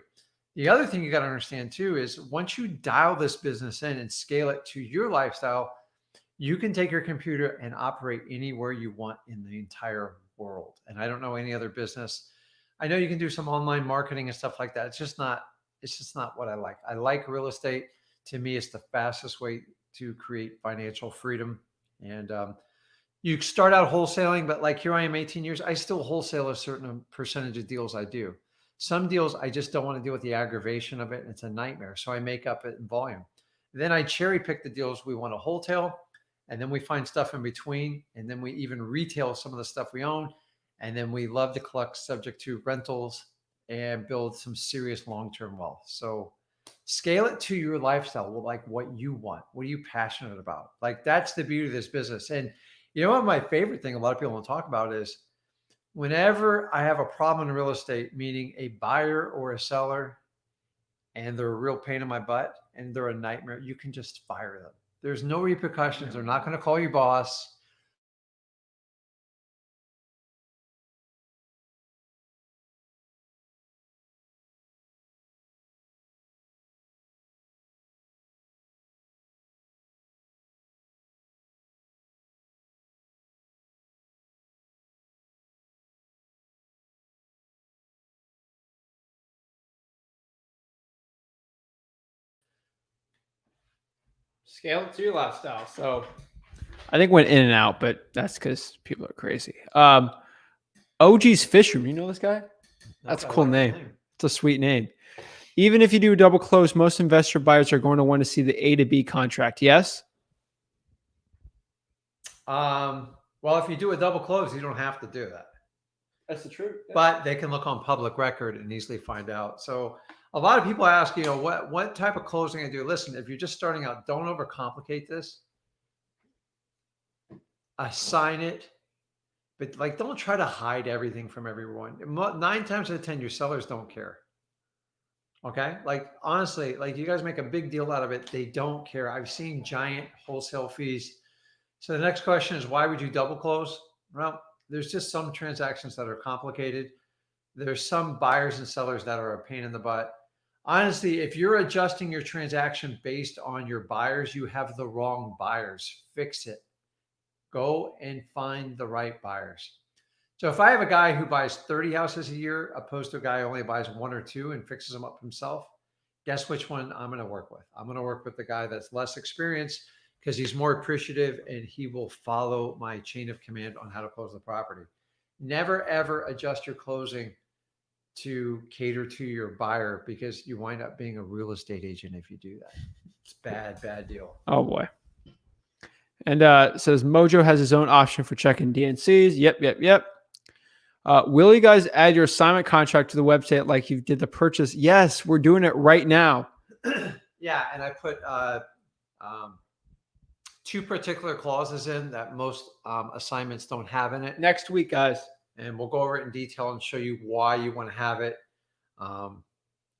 The other thing you got to understand too is once you dial this business in and scale it to your lifestyle, you can take your computer and operate anywhere you want in the entire world. And I don't know any other business. I know you can do some online marketing and stuff like that. It's just not what I like. I like real estate. To me, it's the fastest way to create financial freedom. And you start out wholesaling, but like here I am 18 years, I still wholesale a certain percentage of deals I do. Some deals, I just don't want to deal with the aggravation of it. And it's a nightmare. So I make up it in volume. Then I cherry pick the deals we want to wholesale. And then we find stuff in between. And then we even retail some of the stuff we own. And then we love to collect subject to rentals and build some serious long-term wealth. So scale it to your lifestyle, like what you want. What are you passionate about? Like, that's the beauty of this business. And you know what my favorite thing a lot of people don't talk about is whenever I have a problem in real estate, meaning a buyer or a seller, and they're a real pain in my butt and they're a nightmare, you can just fire them. There's no repercussions. They're not going to call your boss. Scale it to your lifestyle. So I think went in and out, but that's because people are crazy. OG's Fish Room. You know this guy? That's a cool name. It's a sweet name. Even if you do a double close, most investor buyers are going to want to see the A to B contract. Yes? Well, if you do a double close, you don't have to do that. That's the truth. Yeah. But they can look on public record and easily find out. So a lot of people ask, what type of closing I do. Listen, if you're just starting out, don't overcomplicate this. Assign it, but like, don't try to hide everything from everyone. 9 times out of 10, your sellers don't care. Okay. Like, honestly, like, you guys make a big deal out of it. They don't care. I've seen giant wholesale fees. So the next question is, why would you double close? Well, there's just some transactions that are complicated. There's some buyers and sellers that are a pain in the butt. Honestly, if you're adjusting your transaction based on your buyers, you have the wrong buyers. Fix it. Go and find the right buyers. So if I have a guy who buys 30 houses a year, opposed to a guy who only buys 1 or 2 and fixes them up himself, guess which one I'm going to work with? I'm going to work with the guy that's less experienced, because he's more appreciative and he will follow my chain of command on how to close the property. Never, ever adjust your closing to cater to your buyer, because you wind up being a real estate agent if you do that. It's bad, bad deal. Oh, boy. And it says Mojo has his own option for checking DNCs. Yep. Will you guys add your assignment contract to the website like you did the purchase? Yes, we're doing it right now. Yeah, and I put 2 particular clauses in that most assignments don't have in it. Next week, guys. And we'll go over it in detail and show you why you want to have it.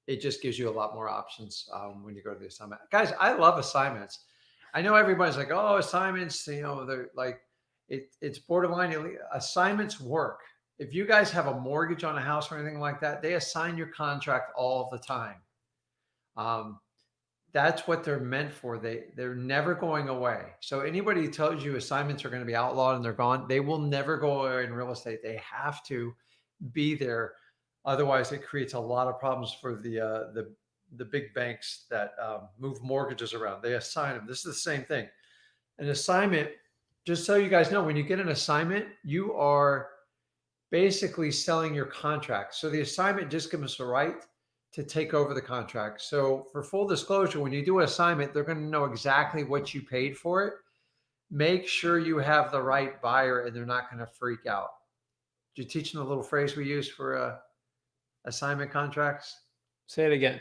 It just gives you a lot more options when you go to the assignment. Guys, I love assignments. I know everybody's like, oh, assignments, they're like, it's borderline illegal. Assignments work. If you guys have a mortgage on a house or anything like that, they assign your contract all the time. That's what they're meant for. They're never going away. So anybody who tells you assignments are going to be outlawed and they're gone, they will never go away in real estate. They have to be there. Otherwise, it creates a lot of problems for the big banks that move mortgages around. They assign them. This is the same thing. An assignment, just so you guys know, when you get an assignment, you are basically selling your contract. So the assignment just gives us the right to take over the contract. So for full disclosure, when you do an assignment, they're going to know exactly what you paid for it. Make sure you have the right buyer and they're not going to freak out. Did you teach them the little phrase we use for assignment contracts? Say it again.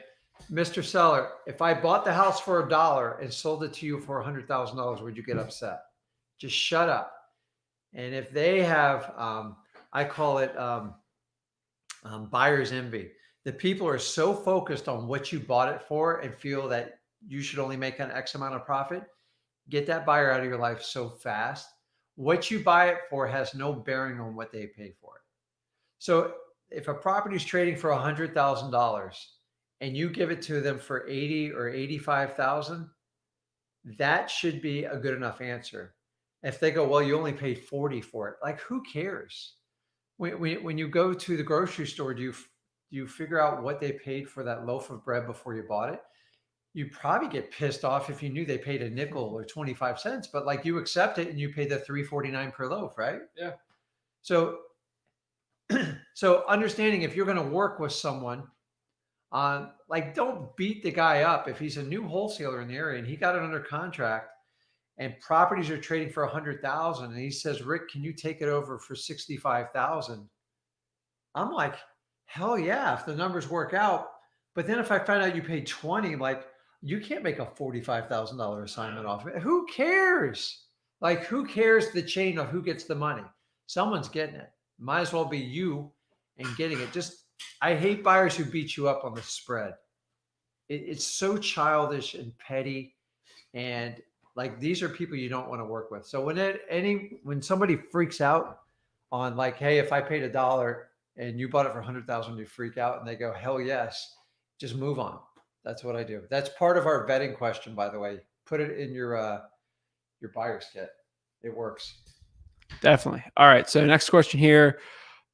Mr. Seller, if I bought the house for $1 and sold it to you for $100,000, would you get upset? Just shut up. And if they have, I call it buyer's envy. The people are so focused on what you bought it for and feel that you should only make an X amount of profit. Get that buyer out of your life so fast. What you buy it for has no bearing on what they pay for it. So if a property is trading for $100,000 and you give it to them for 80 or 85,000, that should be a good enough answer. If they go, well, you only paid 40 for it. Like, who cares? When you go to the grocery store, do you figure out what they paid for that loaf of bread before you bought it? You probably get pissed off if you knew they paid a nickel or 25 cents, but like, you accept it and you pay the $3.49 per loaf, right? Yeah. So understanding if you're going to work with someone, like, don't beat the guy up. If he's a new wholesaler in the area and he got it under contract and properties are trading for 100,000 and he says, Rick, can you take it over for 65,000? I'm like, hell yeah, if the numbers work out. But then if I find out you paid 20, like, you can't make a $45,000 assignment off of it. Who cares? Like, who cares the chain of who gets the money? Someone's getting it. Might as well be you and getting it. I hate buyers who beat you up on the spread. It's so childish and petty. And like, these are people you don't want to work with. So when somebody freaks out on like, hey, if I paid $1 and you bought it for 100,000, you freak out and they go, hell yes, just move on. That's what I do. That's part of our vetting question, by the way. Put it in your buyer's kit. It works. Definitely. All right. So next question here.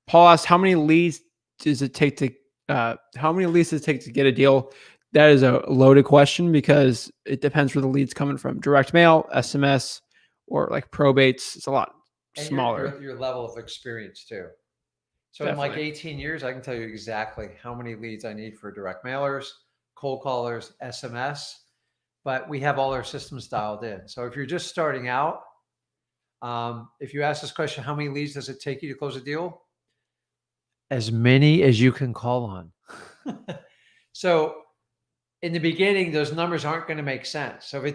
Paul asked, how many leads does it take to get a deal? that is a loaded question because it depends where the lead's coming from. Direct mail, SMS, or like probates. It's a lot And smaller. your level of experience too. So in like 18 years, I can tell you exactly how many leads I need for direct mailers, cold callers, SMS, but we have all our systems dialed in. So if you're just starting out, if you ask this question, how many leads does it take you to close a deal? As many as you can call on. So in the beginning, those numbers aren't going to make sense. So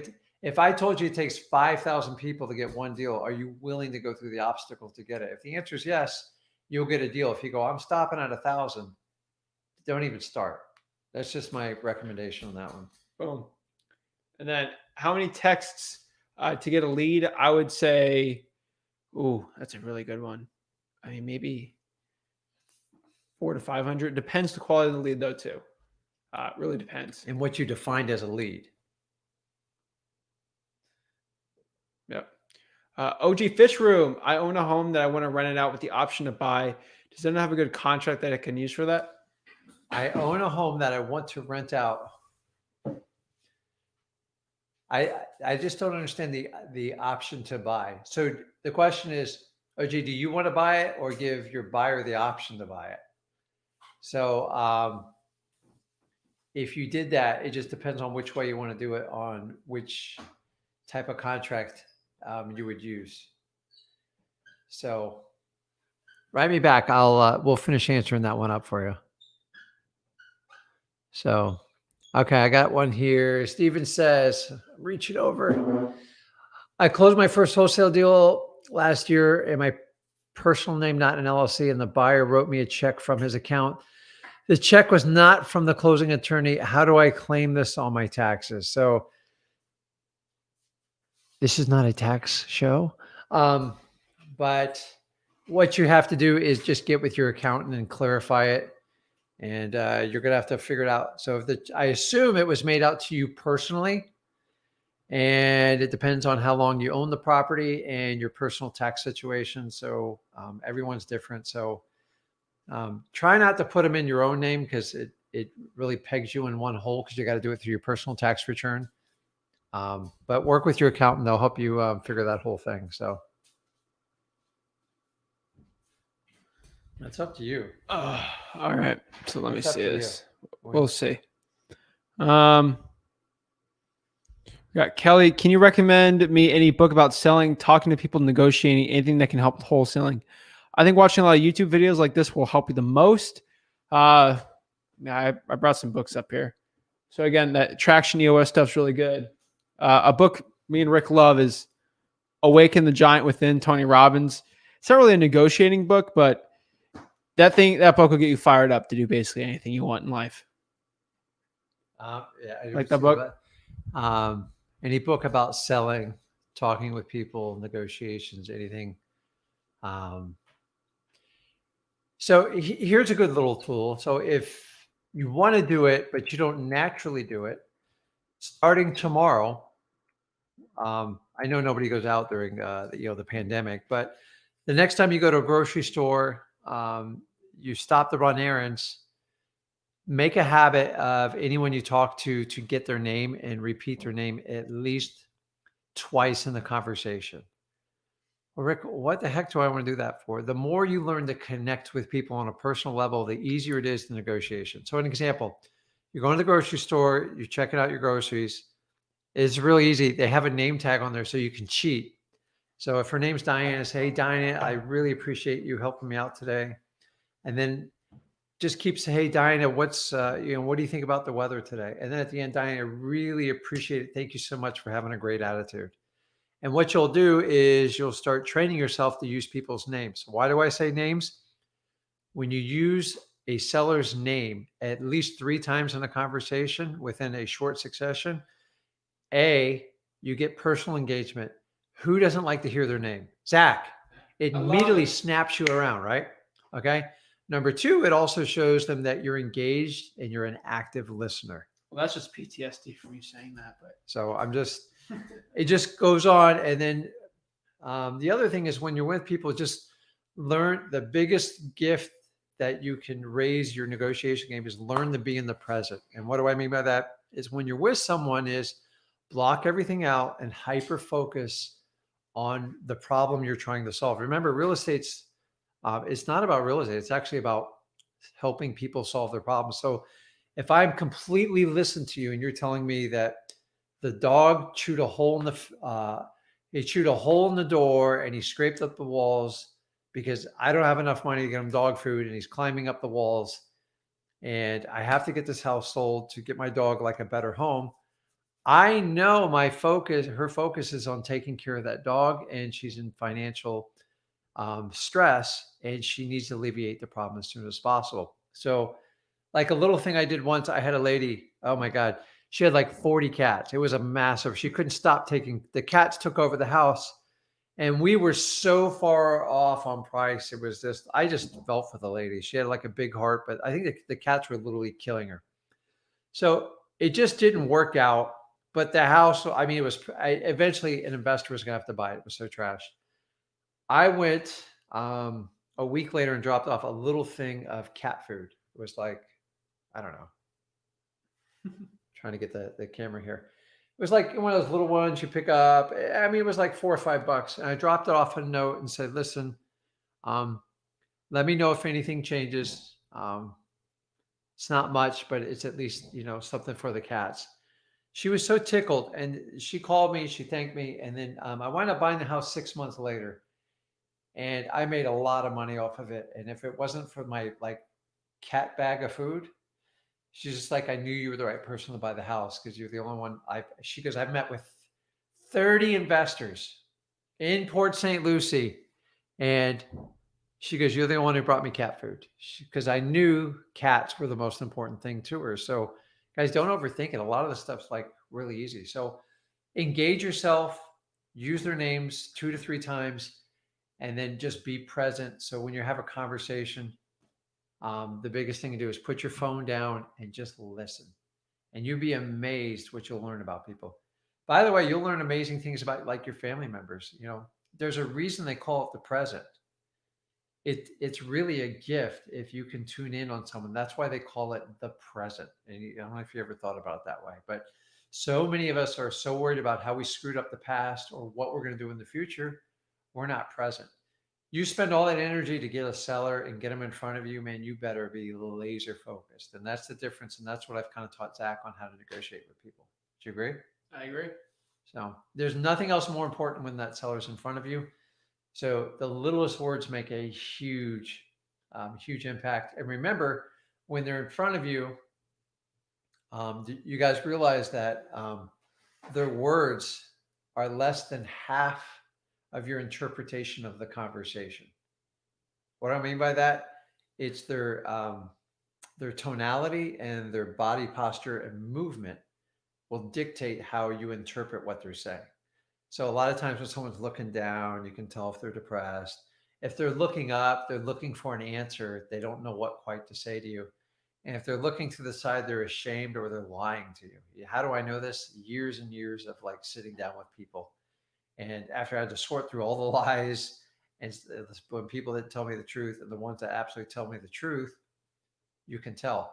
if I told you it takes 5,000 people to get one deal, are you willing to go through the obstacle to get it? If the answer is yes, you'll get a deal. If you go, I'm stopping at 1,000, don't even start. That's just my recommendation on that one. Boom. And then how many texts to get a lead? I would say, ooh, that's a really good one. I mean, maybe 400 to 500. Depends the quality of the lead though too. Really depends. And what you defined as a lead. Yep. OG Fish Room. I own a home that I want to rent it out with the option to buy. Does anyone have a good contract that I can use for that? I own a home that I want to rent out. I just don't understand the option to buy. So the question is, OG, do you want to buy it or give your buyer the option to buy it? So if you did that, it just depends on which way you want to do it, on which type of contract you would use. So write me back. We'll finish answering that one up for you. So, okay, I got one here. Steven says, reach it over. I closed my first wholesale deal last year in my personal name, not an LLC, and the buyer wrote me a check from his account. The check was not from the closing attorney. How do I claim this on my taxes? So this is not a tax show. But what you have to do is just get with your accountant and clarify it. And you're going to have to figure it out. So I assume it was made out to you personally. And it depends on how long you own the property and your personal tax situation. So everyone's different. So try not to put them in your own name because it really pegs you in one hole because you got to do it through your personal tax return. But work with your accountant. They'll help you figure that whole thing. So that's up to you. All right. So let me It's up see to this. you. We'll see. We got Kelly. Can you recommend me any book about selling, talking to people, negotiating, anything that can help with wholesaling? I think watching a lot of YouTube videos like this will help you the most. I brought some books up here. So again, that Traction EOS stuff's really good. A book me and Rick love is Awaken the Giant Within, Tony Robbins. It's not really a negotiating book, but that book will get you fired up to do basically anything you want in life. Yeah, like that book. Any book about selling, talking with people, negotiations, anything. So here's a good little tool. So if you want to do it, but you don't naturally do it, starting tomorrow, I know nobody goes out during the pandemic, but the next time you go to a grocery store, you stop to run errands, make a habit of anyone you talk to get their name and repeat their name at least twice in the conversation. Well, Rick, what the heck do I want to do that for? The more you learn to connect with people on a personal level, the easier it is to negotiation. So an example, you're going to the grocery store, you're checking out your groceries. It's really easy. They have a name tag on there so you can cheat. So if her name's Diana, say, hey, Diana, I really appreciate you helping me out today. And then just keep saying, hey, Diana, what do you think about the weather today? And then at the end, Diana, I really appreciate it. Thank you so much for having a great attitude. And what you'll do is you'll start training yourself to use people's names. Why do I say names? When you use a seller's name at least 3 times in a conversation within a short succession, you get personal engagement. Who doesn't like to hear their name? Zach. It immediately snaps you around, right? Okay. Number 2, it also shows them that you're engaged and you're an active listener. Well, that's just PTSD from you saying that. But so it just goes on. And then the other thing is when you're with people, just learn the biggest gift that you can raise your negotiation game is learn to be in the present. And what do I mean by that? Is when you're with someone is block everything out and hyper focus on the problem you're trying to solve. Remember, real estate's it's not about real estate. It's actually about helping people solve their problems. So if I'm completely listening to you and you're telling me that the dog chewed a hole in he chewed a hole in the door and he scraped up the walls because I don't have enough money to get him dog food and he's climbing up the walls and I have to get this house sold to get my dog like a better home. I know her focus is on taking care of that dog and she's in financial stress and she needs to alleviate the problem as soon as possible. So like a little thing I did once, I had a lady, oh my God, she had like 40 cats. It was a massive, she couldn't stop the cats took over the house and we were so far off on price. It was just, I just felt for the lady. She had like a big heart, but I think the cats were literally killing her. So it just didn't work out. But the house, I mean, eventually an investor was going to have to buy it. It was so trash. I went a week later and dropped off a little thing of cat food. It was like, I don't know, trying to get the camera here. It was like one of those little ones you pick up. I mean, it was like $4 or $5. And I dropped it off a note and said, listen, let me know if anything changes. It's not much, but it's at least, something for the cats. She was so tickled and she called me, she thanked me. And then I wound up buying the house 6 months later and I made a lot of money off of it. And if it wasn't for my like cat bag of food, she's just like, I knew you were the right person to buy the house because you're the only one. She goes, I've met with 30 investors in Port St. Lucie. And she goes, you're the only one who brought me cat food because I knew cats were the most important thing to her. So guys, don't overthink it. A lot of the stuff's like really easy. So engage yourself, use their names 2 to 3 times, and then just be present. So when you have a conversation, the biggest thing to do is put your phone down and just listen. And you'll be amazed what you'll learn about people. By the way, you'll learn amazing things about like your family members. There's a reason they call it the present. It's really a gift if you can tune in on someone. That's why they call it the present. And I don't know if you ever thought about it that way, but so many of us are so worried about how we screwed up the past or what we're going to do in the future. We're not present. You spend all that energy to get a seller and get them in front of you, man, you better be laser focused. And that's the difference. And that's what I've kind of taught Zach on how to negotiate with people. Do you agree? I agree. So there's nothing else more important when that seller's in front of you. So the littlest words make a huge, huge impact. And remember, when they're in front of you, you guys realize that their words are less than half of your interpretation of the conversation. What do I mean by that? It's their tonality and their body posture and movement will dictate how you interpret what they're saying. So a lot of times when someone's looking down, you can tell if they're depressed. If they're looking up, they're looking for an answer. They don't know what quite to say to you. And if they're looking to the side, they're ashamed or they're lying to you. How do I know this? Years and years of like sitting down with people. And after I had to sort through all the lies and when people didn't tell me the truth and the ones that absolutely tell me the truth, you can tell.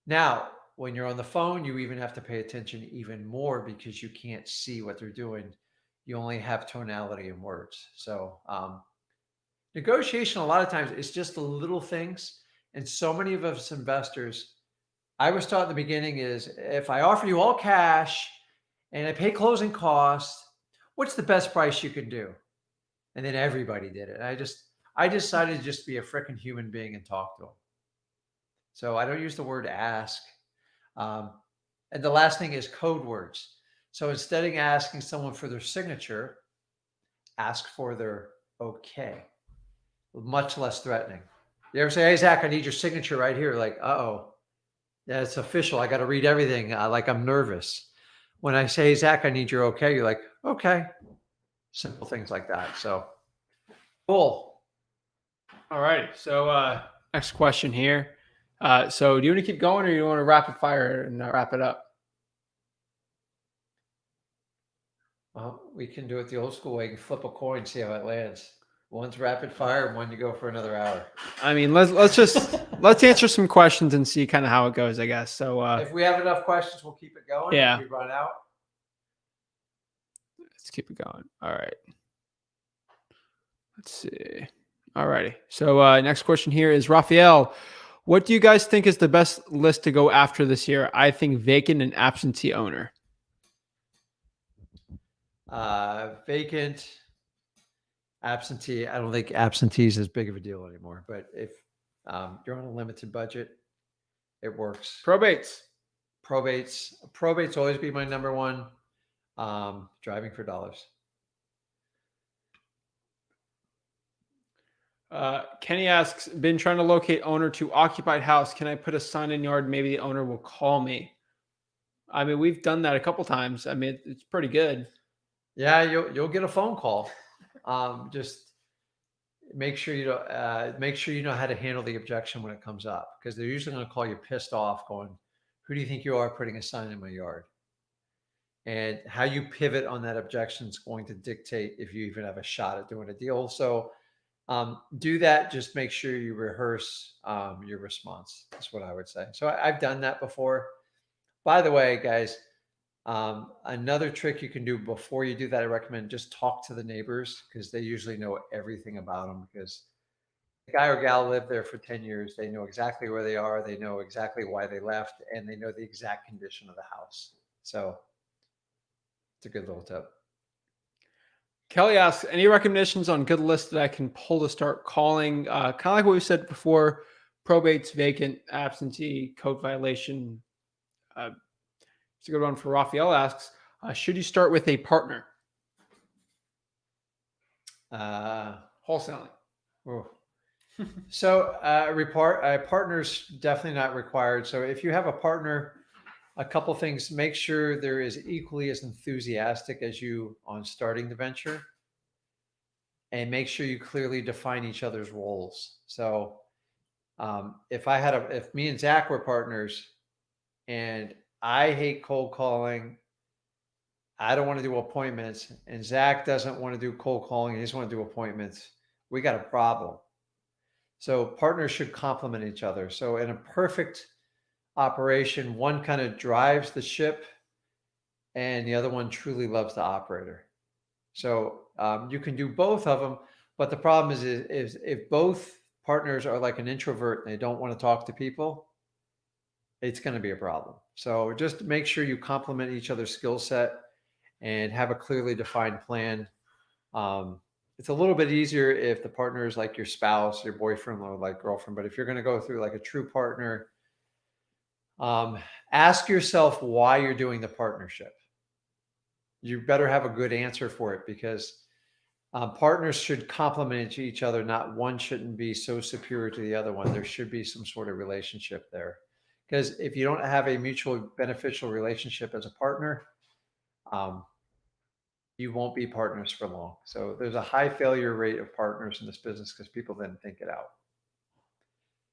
Now, when you're on the phone, you even have to pay attention even more because you can't see what they're doing. You only have tonality and words. So negotiation, a lot of times, it's just the little things. And so many of us investors, I was taught in the beginning is if I offer you all cash and I pay closing costs, what's the best price you can do? And then everybody did it. I decided to just be a freaking human being and talk to them. So I don't use the word ask. And the last thing is code words. So instead of asking someone for their signature, ask for their okay. Much less threatening. You ever say, hey, Zach, I need your signature right here. Like, uh-oh, yeah, it's official. I got to read everything. Like I'm nervous. When I say, Zach, I need your okay, you're like, okay. Simple things like that. So cool. All right. So next question here. So do you want to keep going or do you want to rapid fire and wrap it up? Well, we can do it the old school way. You can flip a coin, see how it lands. One's rapid fire and one to go for another hour. I mean, let's answer some questions and see kind of how it goes, I guess. So if we have enough questions, we'll keep it going. Yeah. If we run out. Let's keep it going. All right. Let's see. All righty. So next question here is Raphael. What do you guys think is the best list to go after this year? I think vacant and absentee owner. Vacant, absentee. I don't think absentee is as big of a deal anymore. But if you're on a limited budget, it works. Probates always be my number one. Driving for dollars. Kenny asks, been trying to locate owner to occupied house. Can I put a sign in yard? Maybe the owner will call me. I mean, we've done that a couple times. I mean, it's pretty good. Yeah, you'll get a phone call. Just make sure you know how to handle the objection when it comes up, because they're usually going to call you pissed off, going, "Who do you think you are putting a sign in my yard?" And how you pivot on that objection is going to dictate if you even have a shot at doing a deal. So do that. Just make sure you rehearse your response. That's what I would say. So I've done that before. By the way, guys, another trick you can do before you do that, I recommend just talk to the neighbors, because they usually know everything about them, because the guy or gal lived there for 10 years. They know exactly where they are. They know exactly why they left, and they know the exact condition of the house. So it's a good little tip. Kelly asks, any recommendations on good lists that I can pull to start calling? Kind of like what we said before, probates, vacant, absentee, code violation. It's a good one for Raphael asks, should you start with a partner? Wholesaling. So partner's definitely not required. So if you have a partner, a couple things: make sure they're as equally as enthusiastic as you on starting the venture, and make sure you clearly define each other's roles. So if me and Zach were partners, and I hate cold calling, I don't want to do appointments, and Zach doesn't want to do cold calling, he just want to do appointments, we got a problem. So partners should complement each other. So in a perfect operation, one kind of drives the ship and the other one truly loves the operator. So you can do both of them, but the problem is if both partners are like an introvert and they don't want to talk to people, it's going to be a problem. So just make sure you complement each other's skill set and have a clearly defined plan. It's a little bit easier if the partner is like your spouse, your boyfriend, or like girlfriend. But if you're going to go through like a true partner, ask yourself why you're doing the partnership. You better have a good answer for it, because partners should complement each other. Not one shouldn't be so superior to the other one. There should be some sort of relationship there. Because if you don't have a mutually beneficial relationship as a partner, you won't be partners for long. So there's a high failure rate of partners in this business because people didn't think it out.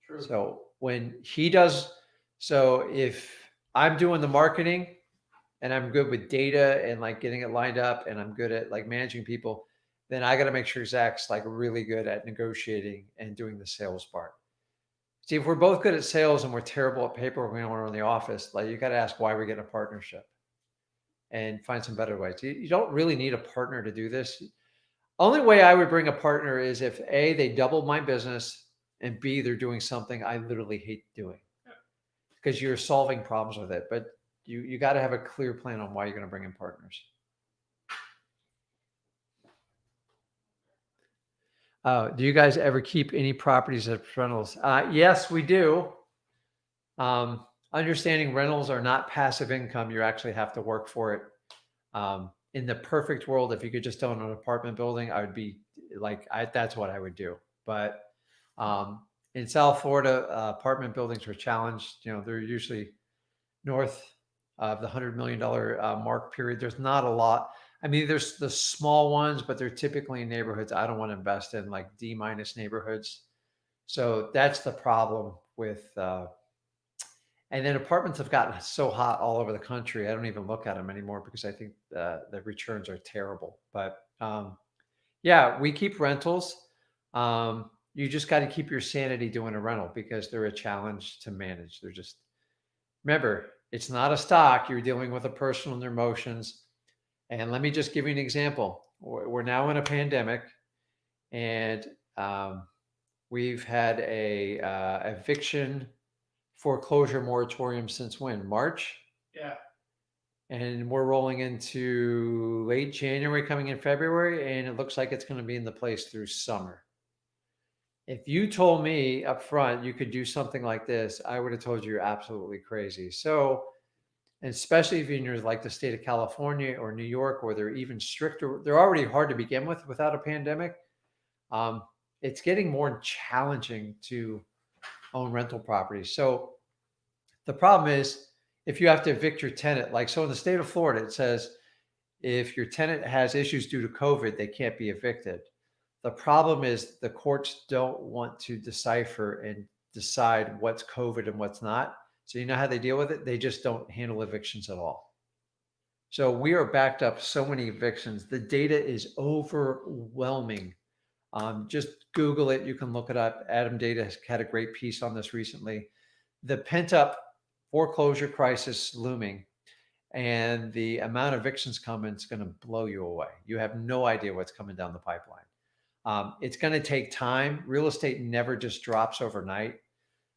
True. So if I'm doing the marketing and I'm good with data and like getting it lined up, and I'm good at like managing people, then I got to make sure Zach's like really good at negotiating and doing the sales part. See, if we're both good at sales and we're terrible at paperwork when we're in the office, like you got to ask why we get a partnership and find some better ways. You don't really need a partner to do this. Only way I would bring a partner is if A, they double my business, and B, they're doing something I literally hate doing, because you're solving problems with it. But you got to have a clear plan on why you're going to bring in partners. Do you guys ever keep any properties as rentals? Yes, we do. Understanding rentals are not passive income. You actually have to work for it. In the perfect world, if you could just own an apartment building, I would be like, that's what I would do. But in South Florida, apartment buildings are challenged. You know, they're usually north of the $100 million mark period. There's not a lot. I mean, there's the small ones, but they're typically in neighborhoods I don't want to invest in, like D- neighborhoods. So that's the problem with, and then apartments have gotten so hot all over the country. I don't even look at them anymore because I think the returns are terrible. But yeah, we keep rentals. You just got to keep your sanity doing a rental because they're a challenge to manage. They're just, remember, it's not a stock. You're dealing with a person and their emotions. And let me just give you an example. We're now in a pandemic, and we've had a eviction foreclosure moratorium since when? March? Yeah. And we're rolling into late January, coming in February, and it looks like it's going to be in the place through summer. If you told me up front you could do something like this, I would have told you you're absolutely crazy. So, and especially if you're in like the state of California or New York, where they're even stricter, they're already hard to begin with without a pandemic. It's getting more challenging to own rental properties. So the problem is if you have to evict your tenant, like, so in the state of Florida, it says if your tenant has issues due to COVID, they can't be evicted. The problem is the courts don't want to decipher and decide what's COVID and what's not. So you know how they deal with it? They just don't handle evictions at all. So we are backed up so many evictions. The data is overwhelming. Just Google it. You can look it up. Adam Data has had a great piece on this recently. The pent up foreclosure crisis looming and the amount of evictions coming is going to blow you away. You have no idea what's coming down the pipeline. It's going to take time. Real estate never just drops overnight.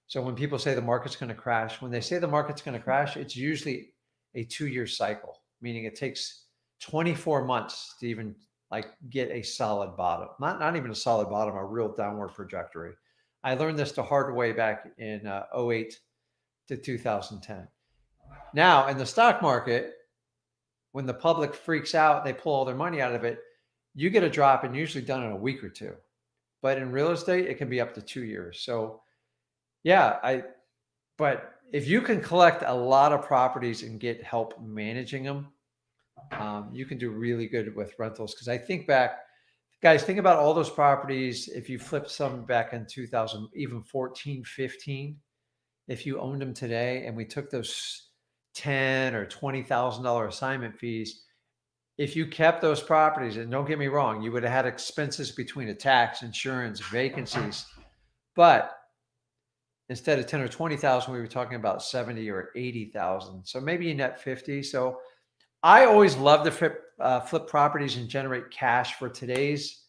So when people say the market's going to crash, when they say the market's going to crash, it's usually a 2-year cycle, meaning it takes 24 months to even like get a solid bottom, not even a solid bottom, a real downward trajectory. I learned this the hard way back in 08 to 2010. Now in the stock market, when the public freaks out, they pull all their money out of it, you get a drop and usually done in a week or two. But in real estate, it can be up to 2 years. So yeah, but if you can collect a lot of properties and get help managing them, you can do really good with rentals. Because I think back, guys, think about all those properties. If you flipped some back in 2000, even 14, 15, if you owned them today and we took those $10,000 or $20,000 assignment fees, if you kept those properties, and don't get me wrong, you would have had expenses between a tax, insurance, vacancies, but instead of 10 or 20,000, we were talking about 70 or 80,000. So maybe you net 50. So I always love to flip properties and generate cash for today's,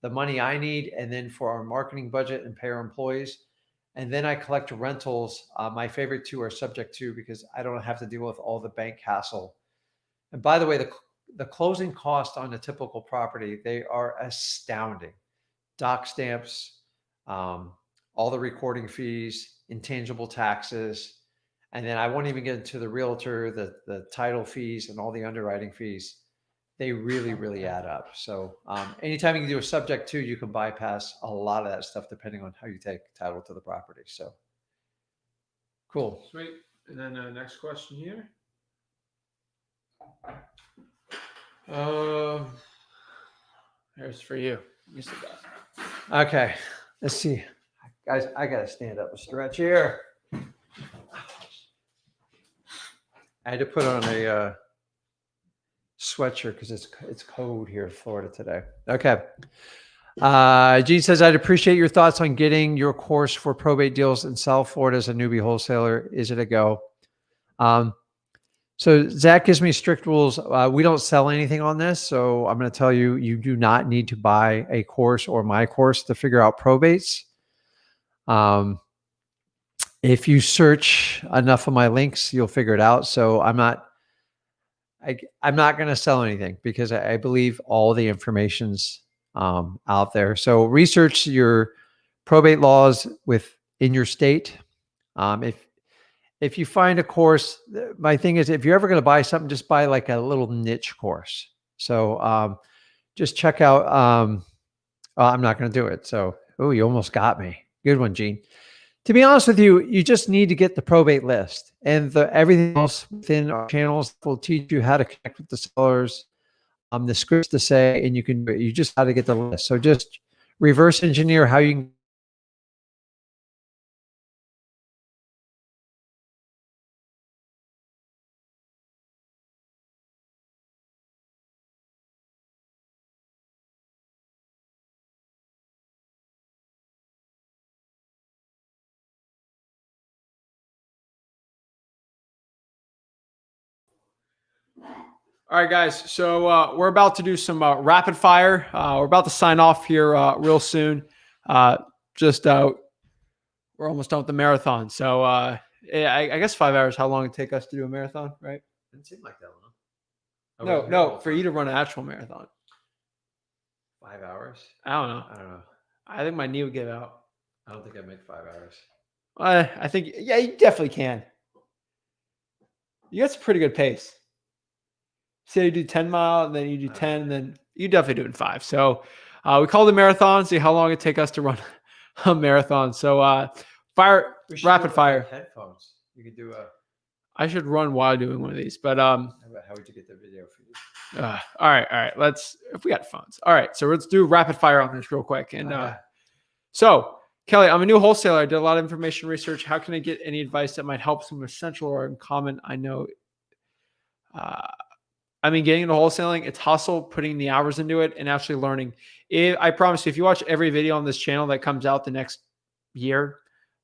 the money I need, and then for our marketing budget and pay our employees. And then I collect rentals. My favorite two are subject to, because I don't have to deal with all the bank hassle. And by the way, the closing cost on a typical property, they are astounding. Doc stamps, all the recording fees, intangible taxes, and then I won't even get into the realtor, the title fees, and all the underwriting fees. They really, really add up. So anytime you can do a subject to, you can bypass a lot of that stuff depending on how you take title to the property. So cool. Sweet. And then next question here. Here's for you. You said that. Okay, let's see. Guys, I got to stand up and stretch here. I had to put on a sweatshirt because it's cold here in Florida today. Okay. Gene says, I'd appreciate your thoughts on getting your course for probate deals in South Florida as a newbie wholesaler. Is it a go? So Zach gives me strict rules. We don't sell anything on this. So I'm going to tell you, you do not need to buy a course or my course to figure out probates. If you search enough of my links, you'll figure it out. So I'm not going to sell anything because I believe all the information's out there. So research your probate laws within your state. If you find a course, my thing is, if you're ever going to buy something, just buy like a little niche course. So just check out. I'm not going to do it. So, oh, you almost got me. Good one, Gene. To be honest with you, you just need to get the probate list, and everything else within our channels will teach you how to connect with the sellers, the scripts to say, and you just got to get the list. So just reverse engineer how you can All right, guys. So we're about to do some rapid fire. We're about to sign off here real soon. We're almost done with the marathon. So I guess 5 hours. How long it take us to do a marathon, right? Didn't seem like that long. No, for you to run an actual marathon. 5 hours? I don't know. I don't know. I think my knee would give out. I don't think I'd make 5 hours. I think, yeah, you definitely can. You got some pretty good pace. Say you do 10 mile, and then you do 10, and then you definitely do it in 5. So we call it a marathon, see how long it take us to run a marathon. So rapid fire. Headphones. You could do a. I should run while doing one of these, but How would you get the video for you? all right. If we got phones. All right, so let's do rapid fire on this real quick. And so Kelly, I'm a new wholesaler. I did a lot of information research. How can I get any advice that might help some essential or uncommon? I know. Getting into wholesaling, it's hustle, putting the hours into it, and actually learning. I promise you, if you watch every video on this channel that comes out the next year,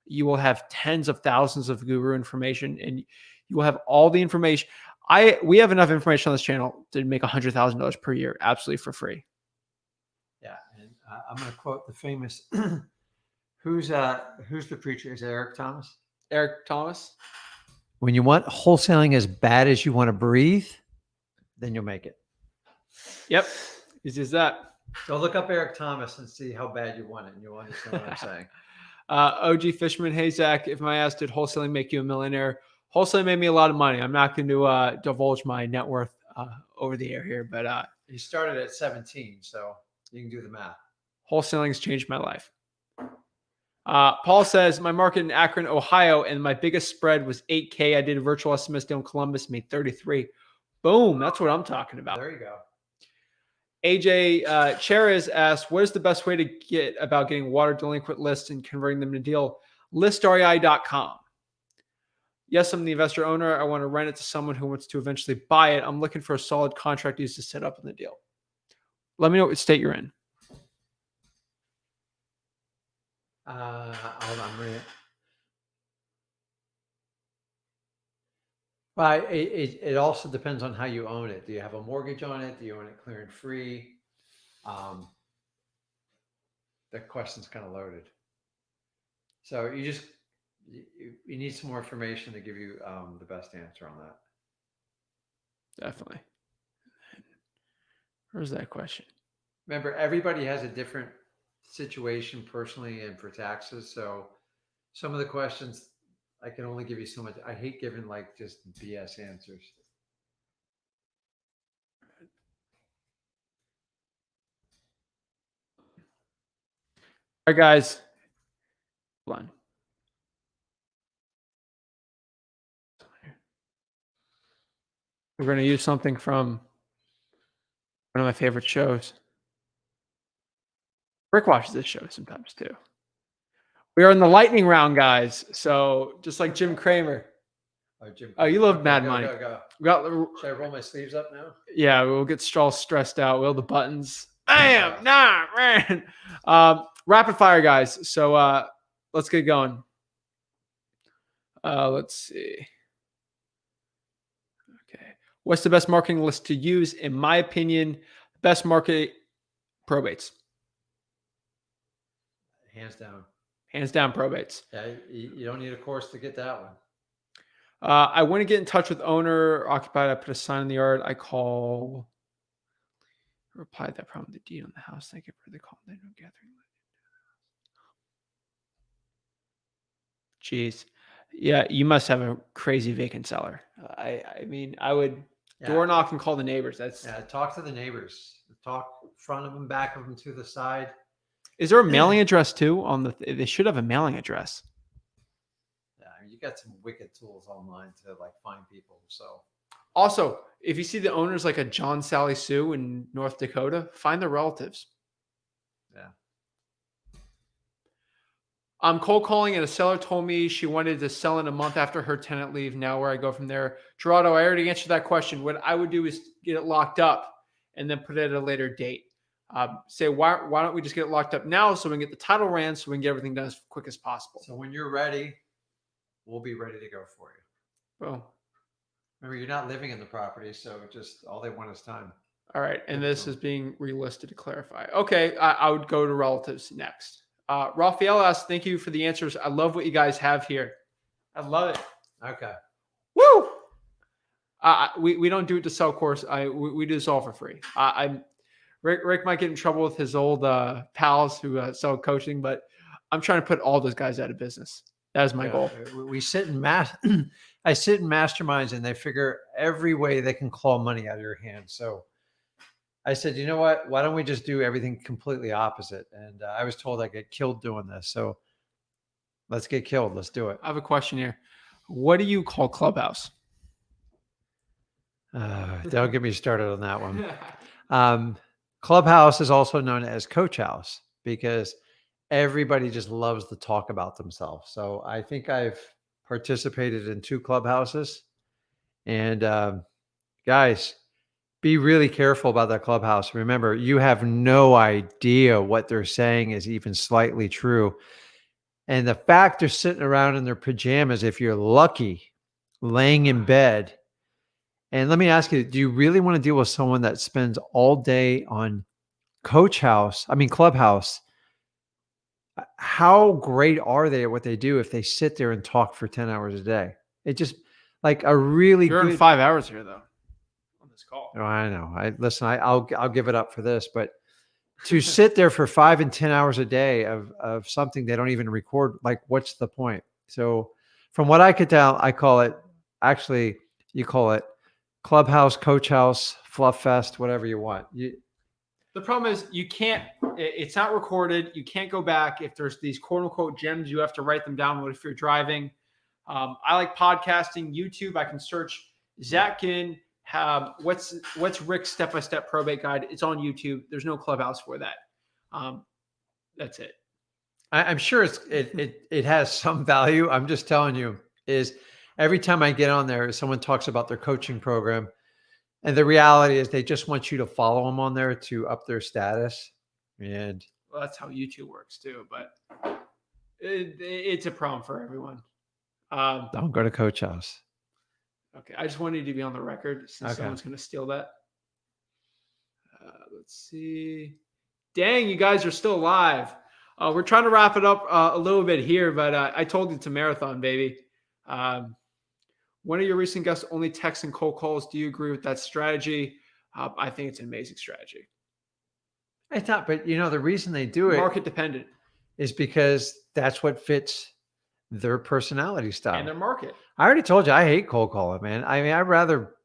you will have tens of thousands of guru information, and you will have all the information. We have enough information on this channel to make $100,000 per year, absolutely for free. Yeah, and I'm going to quote the famous. Who's the preacher? Is it Eric Thomas? Eric Thomas. When you want wholesaling as bad as you want to breathe, then you'll make it. Yep. Easy as that. So look up Eric Thomas and see how bad you want it, and you'll understand what I'm saying. OG Fishman, hey Zach, if my ass did wholesaling make you a millionaire? Wholesaling made me a lot of money. I'm not going to divulge my net worth over the air here, but you started at 17, so you can do the math. Wholesaling has changed my life. Paul says, my market in Akron, Ohio, and my biggest spread was 8K. I did a virtual SMS deal in Columbus, made 33. Boom. That's what I'm talking about. There you go. AJ Cheres asked, what is the best way to get about getting water delinquent lists and converting them to deal? ListREI.com. Yes, I'm the investor owner. I want to rent it to someone who wants to eventually buy it. I'm looking for a solid contract used to set up in the deal. Let me know what state you're in. Hold on, read it. Well, it also depends on how you own it. Do you have a mortgage on it? Do you own it clear and free? That question's kind of loaded. So you need some more information to give you the best answer on that. Definitely. Where's that question? Remember, everybody has a different situation personally and for taxes. So some of the questions, I can only give you so much. I hate giving like just BS answers. All right, guys. Hold on. We're going to use something from one of my favorite shows. Rick watches this show sometimes too. We are in the lightning round, guys. So just like Jim Cramer. Oh, you love Mad Money. Go. Should I roll my sleeves up now? Yeah, we'll get all stressed out. We'll the buttons. Bam! Nah, man. Rapid fire, guys. So let's get going. Let's see. Okay. What's the best marketing list to use? In my opinion, best market probates. Hands down. Hands down, probates. Yeah, you don't need a course to get that one. I want to get in touch with owner occupied. I put a sign in the yard. I replied that problem the deed on the house. Thank you for the call. They no gathering. Jeez. Yeah, you must have a crazy vacant seller. I mean, I would door knock and call the neighbors. Talk to the neighbors. Talk front of them, back of them, to the side. Is there a mailing address too? They should have a mailing address. Yeah, you got some wicked tools online to like find people. So also, if you see the owners like a John Sally Sue in North Dakota, find their relatives. Yeah. I'm cold calling and a seller told me she wanted to sell in a month after her tenant leave. Now where I go from there. Gerardo, I already answered that question. What I would do is get it locked up and then put it at a later date. Say, why don't we just get it locked up now so we can get the title ran so we can get everything done as quick as possible. So when you're ready, we'll be ready to go for you. Boom. Remember, you're not living in the property, so just all they want is time. All right. And this is being relisted to clarify. Okay. I would go to relatives next. Raphael asks, thank you for the answers. I love what you guys have here. I love it. Okay. Woo! We don't do it to sell course. We do this all for free. Rick might get in trouble with his old pals who sell coaching, but I'm trying to put all those guys out of business. That is my goal. We sit in I sit in masterminds, and they figure every way they can claw money out of your hand. So I said, you know what? Why don't we just do everything completely opposite? And I was told I get killed doing this. So let's get killed. Let's do it. I have a question here. What do you call Clubhouse? Don't get me started on that one. Clubhouse is also known as Coach House because everybody just loves to talk about themselves. So I think I've participated in 2 clubhouses. And guys, be really careful about that clubhouse. Remember, you have no idea what they're saying is even slightly true. And the fact they're sitting around in their pajamas, if you're lucky, laying in bed. And let me ask you, do you really want to deal with someone that spends all day on Clubhouse? How great are they at what they do if they sit there and talk for 10 hours a day? It just like a really You're good... in 5 hours here though on this call. Oh, I know. I'll give it up for this, but to sit there for 5 and 10 hours a day of something they don't even record, like what's the point? So from what I could tell, you call it Clubhouse, Coach House, Fluff Fest, whatever you want. The problem is it's not recorded. You can't go back. If there's these quote unquote gems, you have to write them down. What if you're driving? I like podcasting, YouTube. I can search Zach Ginn. What's Rick's step-by-step probate guide? It's on YouTube. There's no Clubhouse for that. That's it. I'm sure it has some value. I'm just telling you is every time I get on there, someone talks about their coaching program. And the reality is they just want you to follow them on there to up their status. And well, that's how YouTube works too, but it's a problem for everyone. Don't go to Coach House. Okay. I just wanted you to be on the record since someone's going to steal that. Let's see. Dang, you guys are still alive. We're trying to wrap it up a little bit here, but I told you it's a marathon, baby. One of your recent guests only texts and cold calls. Do you agree with that strategy? I think it's an amazing strategy. It's not, but the reason they do it market dependent is because that's what fits their personality style and their market. I already told you I hate cold calling, man. I mean, I'd rather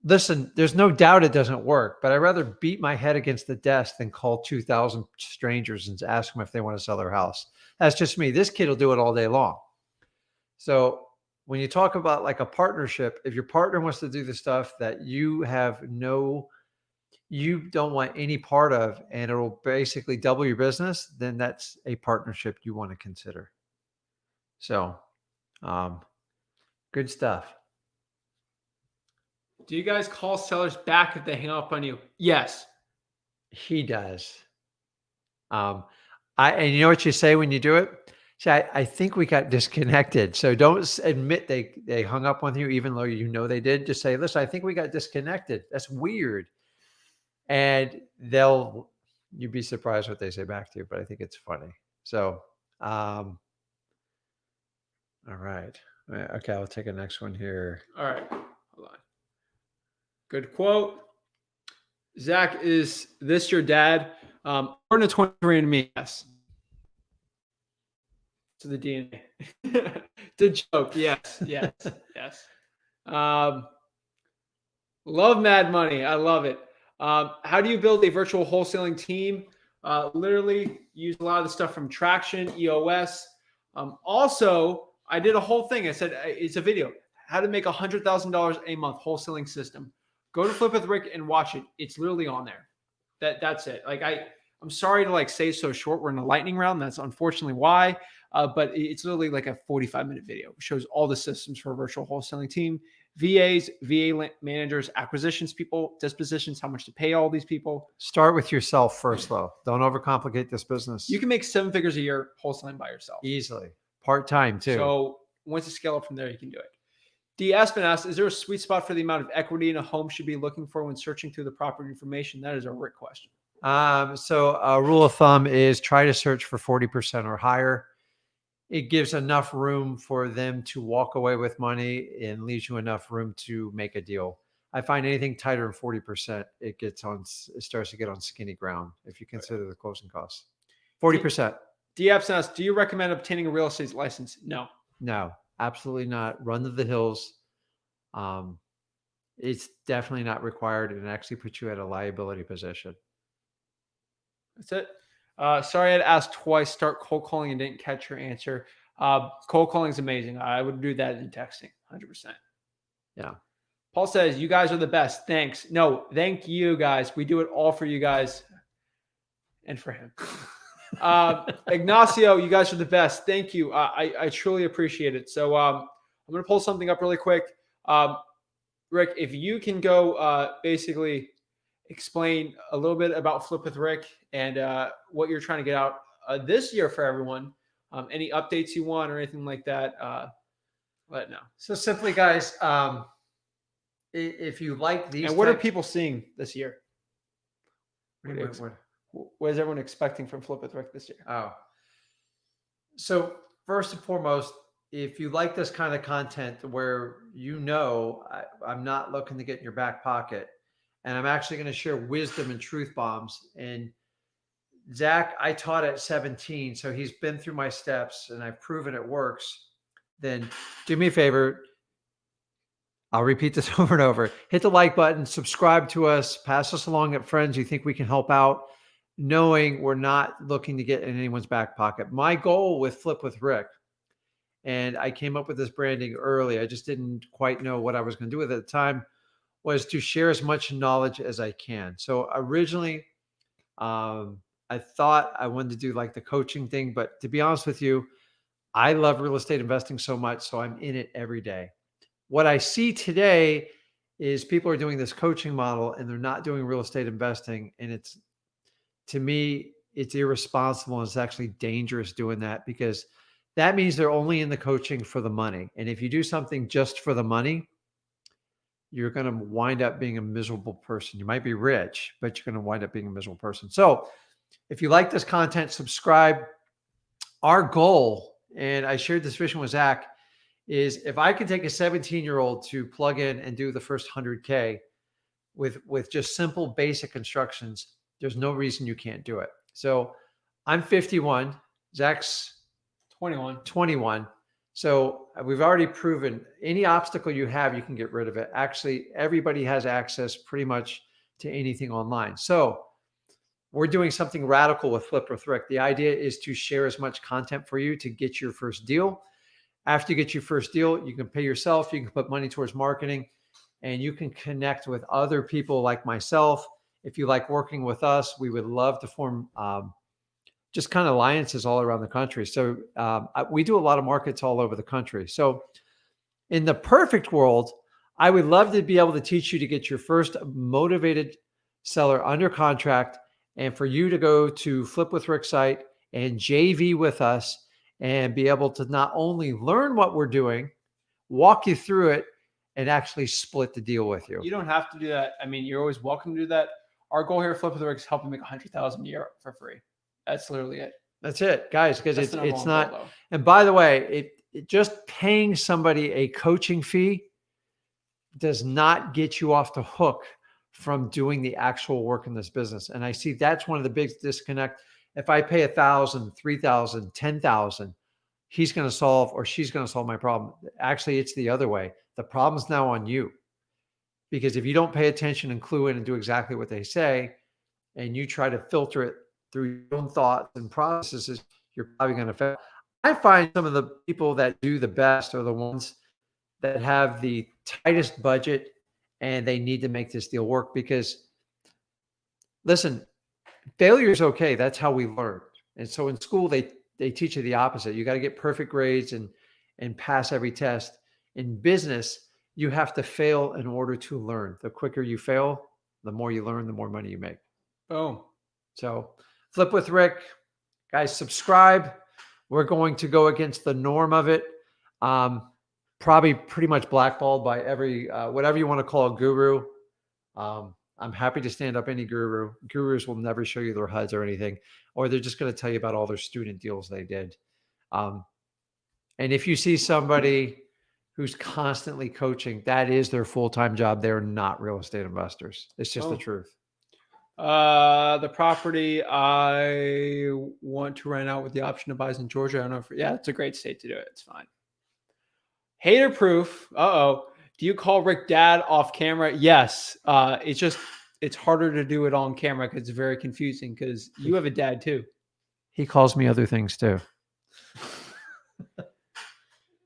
listen. There's no doubt it doesn't work, but I'd rather beat my head against the desk than call 2,000 strangers and ask them if they want to sell their house. That's just me. This kid will do it all day long. So when you talk about like a partnership, if your partner wants to do the stuff that you don't want any part of, and it'll basically double your business, then that's a partnership you want to consider. So, good stuff. Do you guys call sellers back if they hang up on you? Yes. He does. And you know what you say when you do it? See, I think we got disconnected. So don't admit they hung up on you, even though they did. Just say, listen, I think we got disconnected. That's weird. And you'd be surprised what they say back to you, but I think it's funny. So, all right. Okay, I'll take a next one here. All right. Hold on. Good quote. Zach, is this your dad? According to 23andMe, yes. To the DNA. The joke. Yes. Love Mad Money. I love it. How do you build a virtual wholesaling team? Literally use a lot of the stuff from Traction, EOS. Also, I did a whole thing. I said, it's a video. How to make $100,000 a month wholesaling system. Go to Flip with Rick and watch it. It's literally on there. That's it. Like I'm sorry to say so short. We're in a lightning round. That's unfortunately why. But it's literally like a 45-minute video. It shows all the systems for a virtual wholesaling team. VAs, VA managers, acquisitions people, dispositions, how much to pay all these people. Start with yourself first, though. Don't overcomplicate this business. You can make 7 figures a year wholesaling by yourself. Easily. Part-time, too. So once you scale up from there, you can do it. D. Aspen asks, is there a sweet spot for the amount of equity in a home should be looking for when searching through the property information? That is a Rick question. So a rule of thumb is try to search for 40% or higher. It gives enough room for them to walk away with money and leaves you enough room to make a deal. I find anything tighter than 40%, it starts to get on skinny ground if you consider the closing costs. 40%. D. Aspen asks, do you recommend obtaining a real estate license? No. No, absolutely not. Run to the hills. It's definitely not required and actually puts you at a liability position. That's it. Sorry I had asked twice, start cold calling and didn't catch your answer. Cold calling is amazing. I would do that in texting, 100%. Yeah. Paul says, you guys are the best. Thanks. No, thank you guys. We do it all for you guys and for him. Ignacio, you guys are the best. Thank you. I truly appreciate it. So I'm going to pull something up really quick. Rick, if you can go basically explain a little bit about Flip with Rick and what you're trying to get out this year for everyone. Any updates you want or anything like that, let it know. So simply, guys, if you like these, and what are people seeing this year? What What is everyone expecting from Flip with Rick this year? Oh, so first and foremost, if you like this kind of content where I'm not looking to get in your back pocket, and I'm actually going to share wisdom and truth bombs. And Zach, I taught at 17, so he's been through my steps and I've proven it works. Then do me a favor. I'll repeat this over and over. Hit the like button, subscribe to us, pass us along at friends you think we can help out, knowing we're not looking to get in anyone's back pocket. My goal with Flip with Rick, and I came up with this branding early, I just didn't quite know what I was going to do with it at the time, was to share as much knowledge as I can. So originally, I thought I wanted to do like the coaching thing, but to be honest with you, I love real estate investing so much, so I'm in it every day. What I see today is people are doing this coaching model and they're not doing real estate investing. And to me, it's irresponsible and it's actually dangerous doing that, because that means they're only in the coaching for the money. And if you do something just for the money, you're going to wind up being a miserable person. You might be rich, but you're going to wind up being a miserable person. So if you like this content, subscribe. Our goal, and I shared this vision with Zach, is if I can take a 17-year-old to plug in and do the first 100K with just simple basic instructions, there's no reason you can't do it. So I'm 51. Zach's 21. So we've already proven any obstacle you have, you can get rid of it. Actually, everybody has access pretty much to anything online. So we're doing something radical with Flip with Rick. The idea is to share as much content for you to get your first deal. After you get your first deal, you can pay yourself, you can put money towards marketing, and you can connect with other people like myself. If you like working with us, we would love to form just kind of alliances all around the country. So we do a lot of markets all over the country. So in the perfect world, I would love to be able to teach you to get your first motivated seller under contract, and for you to go to Flip with Rick's site and JV with us and be able to not only learn what we're doing, walk you through it, and actually split the deal with you. You don't have to do that. I mean, you're always welcome to do that. Our goal here at Flip with Rick is helping make $100,000 a year for free. That's literally it. That's it, guys, because it's not. Goal, and by the way, it just paying somebody a coaching fee does not get you off the hook from doing the actual work in this business. And I see that's one of the big disconnect. If I pay $1,000, $3,000, $10,000, he's going to solve or she's going to solve my problem. Actually, it's the other way. The problem's now on you, because if you don't pay attention and clue in and do exactly what they say, and you try to filter it through your own thoughts and processes, you're probably going to fail. I find some of the people that do the best are the ones that have the tightest budget and they need to make this deal work, because listen, failure is okay. That's how we learn. And so in school, they teach you the opposite. You got to get perfect grades and pass every test. In business, you have to fail in order to learn. The quicker you fail, the more you learn, the more money you make. Boom. So Flip with Rick, guys, subscribe. We're going to go against the norm of it. probably pretty much blackballed by every whatever you want to call a guru. I'm happy to stand up any guru. Gurus will never show you their HUDs or anything, or they're just going to tell you about all their student deals they did. And if you see somebody who's constantly coaching, that is their full-time job. They're not real estate investors. It's just the truth. The property I want to rent out with the option to buy is in Georgia. I don't know if, yeah, it's a great state to do it. It's fine. Hater proof. Uh-oh. Do you call Rick dad off camera? Yes. It's harder to do it on camera because it's very confusing because you have a dad too. He calls me other things too.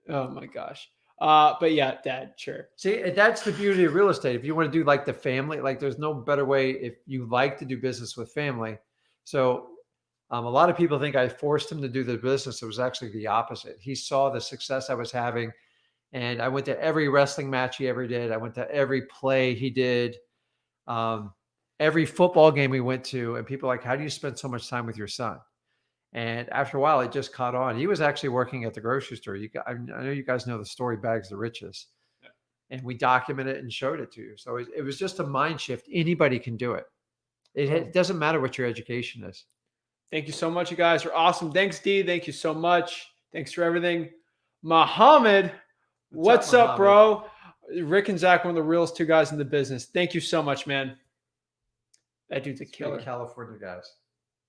Oh my gosh. But yeah, dad, sure. See, that's the beauty of real estate. If you want to do like the family, like there's no better way if you like to do business with family. So a lot of people think I forced him to do the business. It was actually the opposite. He saw the success I was having. And I went to every wrestling match he ever did. I went to every play he did, every football game we went to. And people are like, how do you spend so much time with your son? And after a while, it just caught on. He was actually working at the grocery store. I know you guys know the story, Bags the Riches. Yeah. And we documented it and showed it to you. So it was just a mind shift. Anybody can do it. It doesn't matter what your education is. Thank you so much. You guys are awesome. Thanks, D. Thank you so much. Thanks for everything. Muhammad. What's up, bro? Rick and Zach, one of the realest two guys in the business. Thank you so much, man. That dude's a killer. California guys.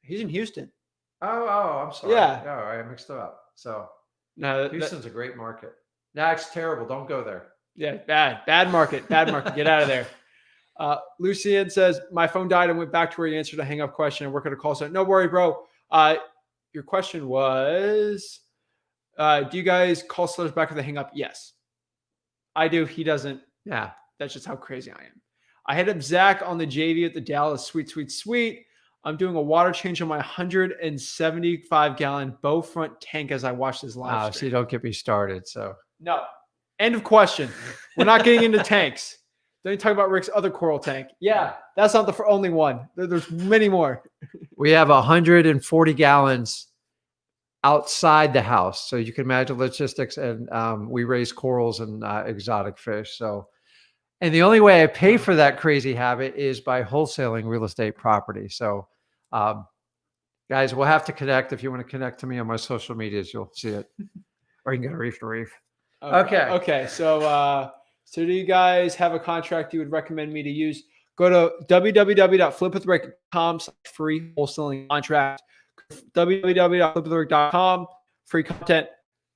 He's in Houston. Oh, I'm sorry. Yeah. Oh, I mixed it up. So no, Houston's a great market. Nah, it's terrible. Don't go there. Yeah, bad market. Bad market. Get out of there. Lucian says, my phone died and went back to where you answered a hang up question and work at a call center. No worry, bro. Your question was, do you guys call sellers back if they hang up? Yes, I do. He doesn't. Yeah, that's just how crazy I am. I hit up Zach on the JV at the Dallas. Sweet. I'm doing a water change on my 175-gallon bow front tank as I watch this live stream. So you don't get me started. So no. End of question. We're not getting into tanks. Then you talk about Rick's other coral tank. Yeah, that's not the only one. There's many more. We have 140 gallons outside the house. So you can imagine logistics, and we raise corals and exotic fish. So, and the only way I pay for that crazy habit is by wholesaling real estate property. So guys, we'll have to connect. If you want to connect to me on my social medias, you'll see it. Or you can go to Reef to Reef. Okay. So do you guys have a contract you would recommend me to use? Go to www.flipwithrick.com/free wholesaling contract. www.flipwithrick.com, free content.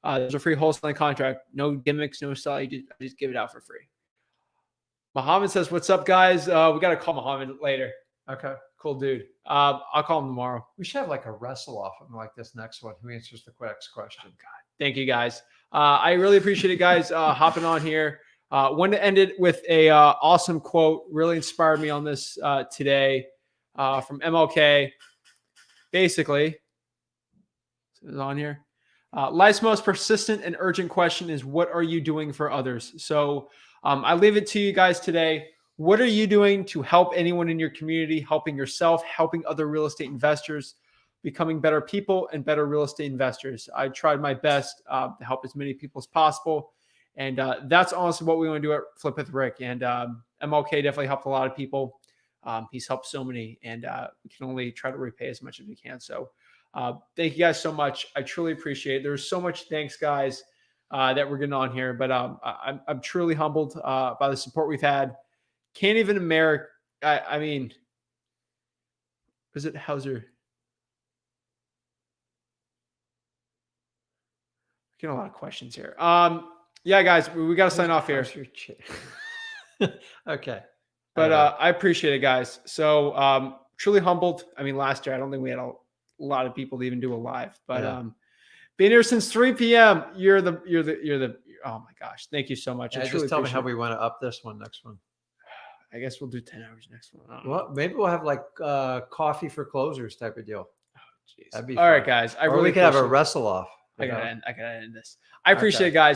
There's a free wholesaling contract. No gimmicks, no style. I just give it out for free. Muhammad says, what's up, guys? We got to call Muhammad later. Okay, cool dude. I'll call him tomorrow. We should have like a wrestle off him like this next one. Who answers the next question? Oh, God. Thank you, guys. I really appreciate it, guys, hopping on here. Want to end it with a awesome quote. Really inspired me on this today from MLK. Basically, is it on here? Life's most persistent and urgent question is, what are you doing for others? So I leave it to you guys today. What are you doing to help anyone in your community, helping yourself, helping other real estate investors, becoming better people and better real estate investors? I tried my best to help as many people as possible. And that's honestly what we want to do at Flip with Rick. And MLK definitely helped a lot of people. He's helped so many, and we can only try to repay as much as we can. So thank you guys so much. I truly appreciate it. There's so much thanks, guys, that we're getting on here. But I'm truly humbled by the support we've had. Can't even America. I mean, was it Hauser? Getting a lot of questions here. Yeah, guys, we got to sign off here. Okay. But I appreciate it, guys. So truly humbled. I mean, last year, I don't think we had a lot of people to even do a live, but being here since 3 p.m. You're the, oh my gosh. Thank you so much. Yeah, just tell me how we want to up this one next one. I guess we'll do 10 hours next one. Well, maybe we'll have like coffee for closers type of deal. Oh, jeez. That'd be all fun. right, guys. Or we could have a wrestle off. I gotta end this. I appreciate it, guys.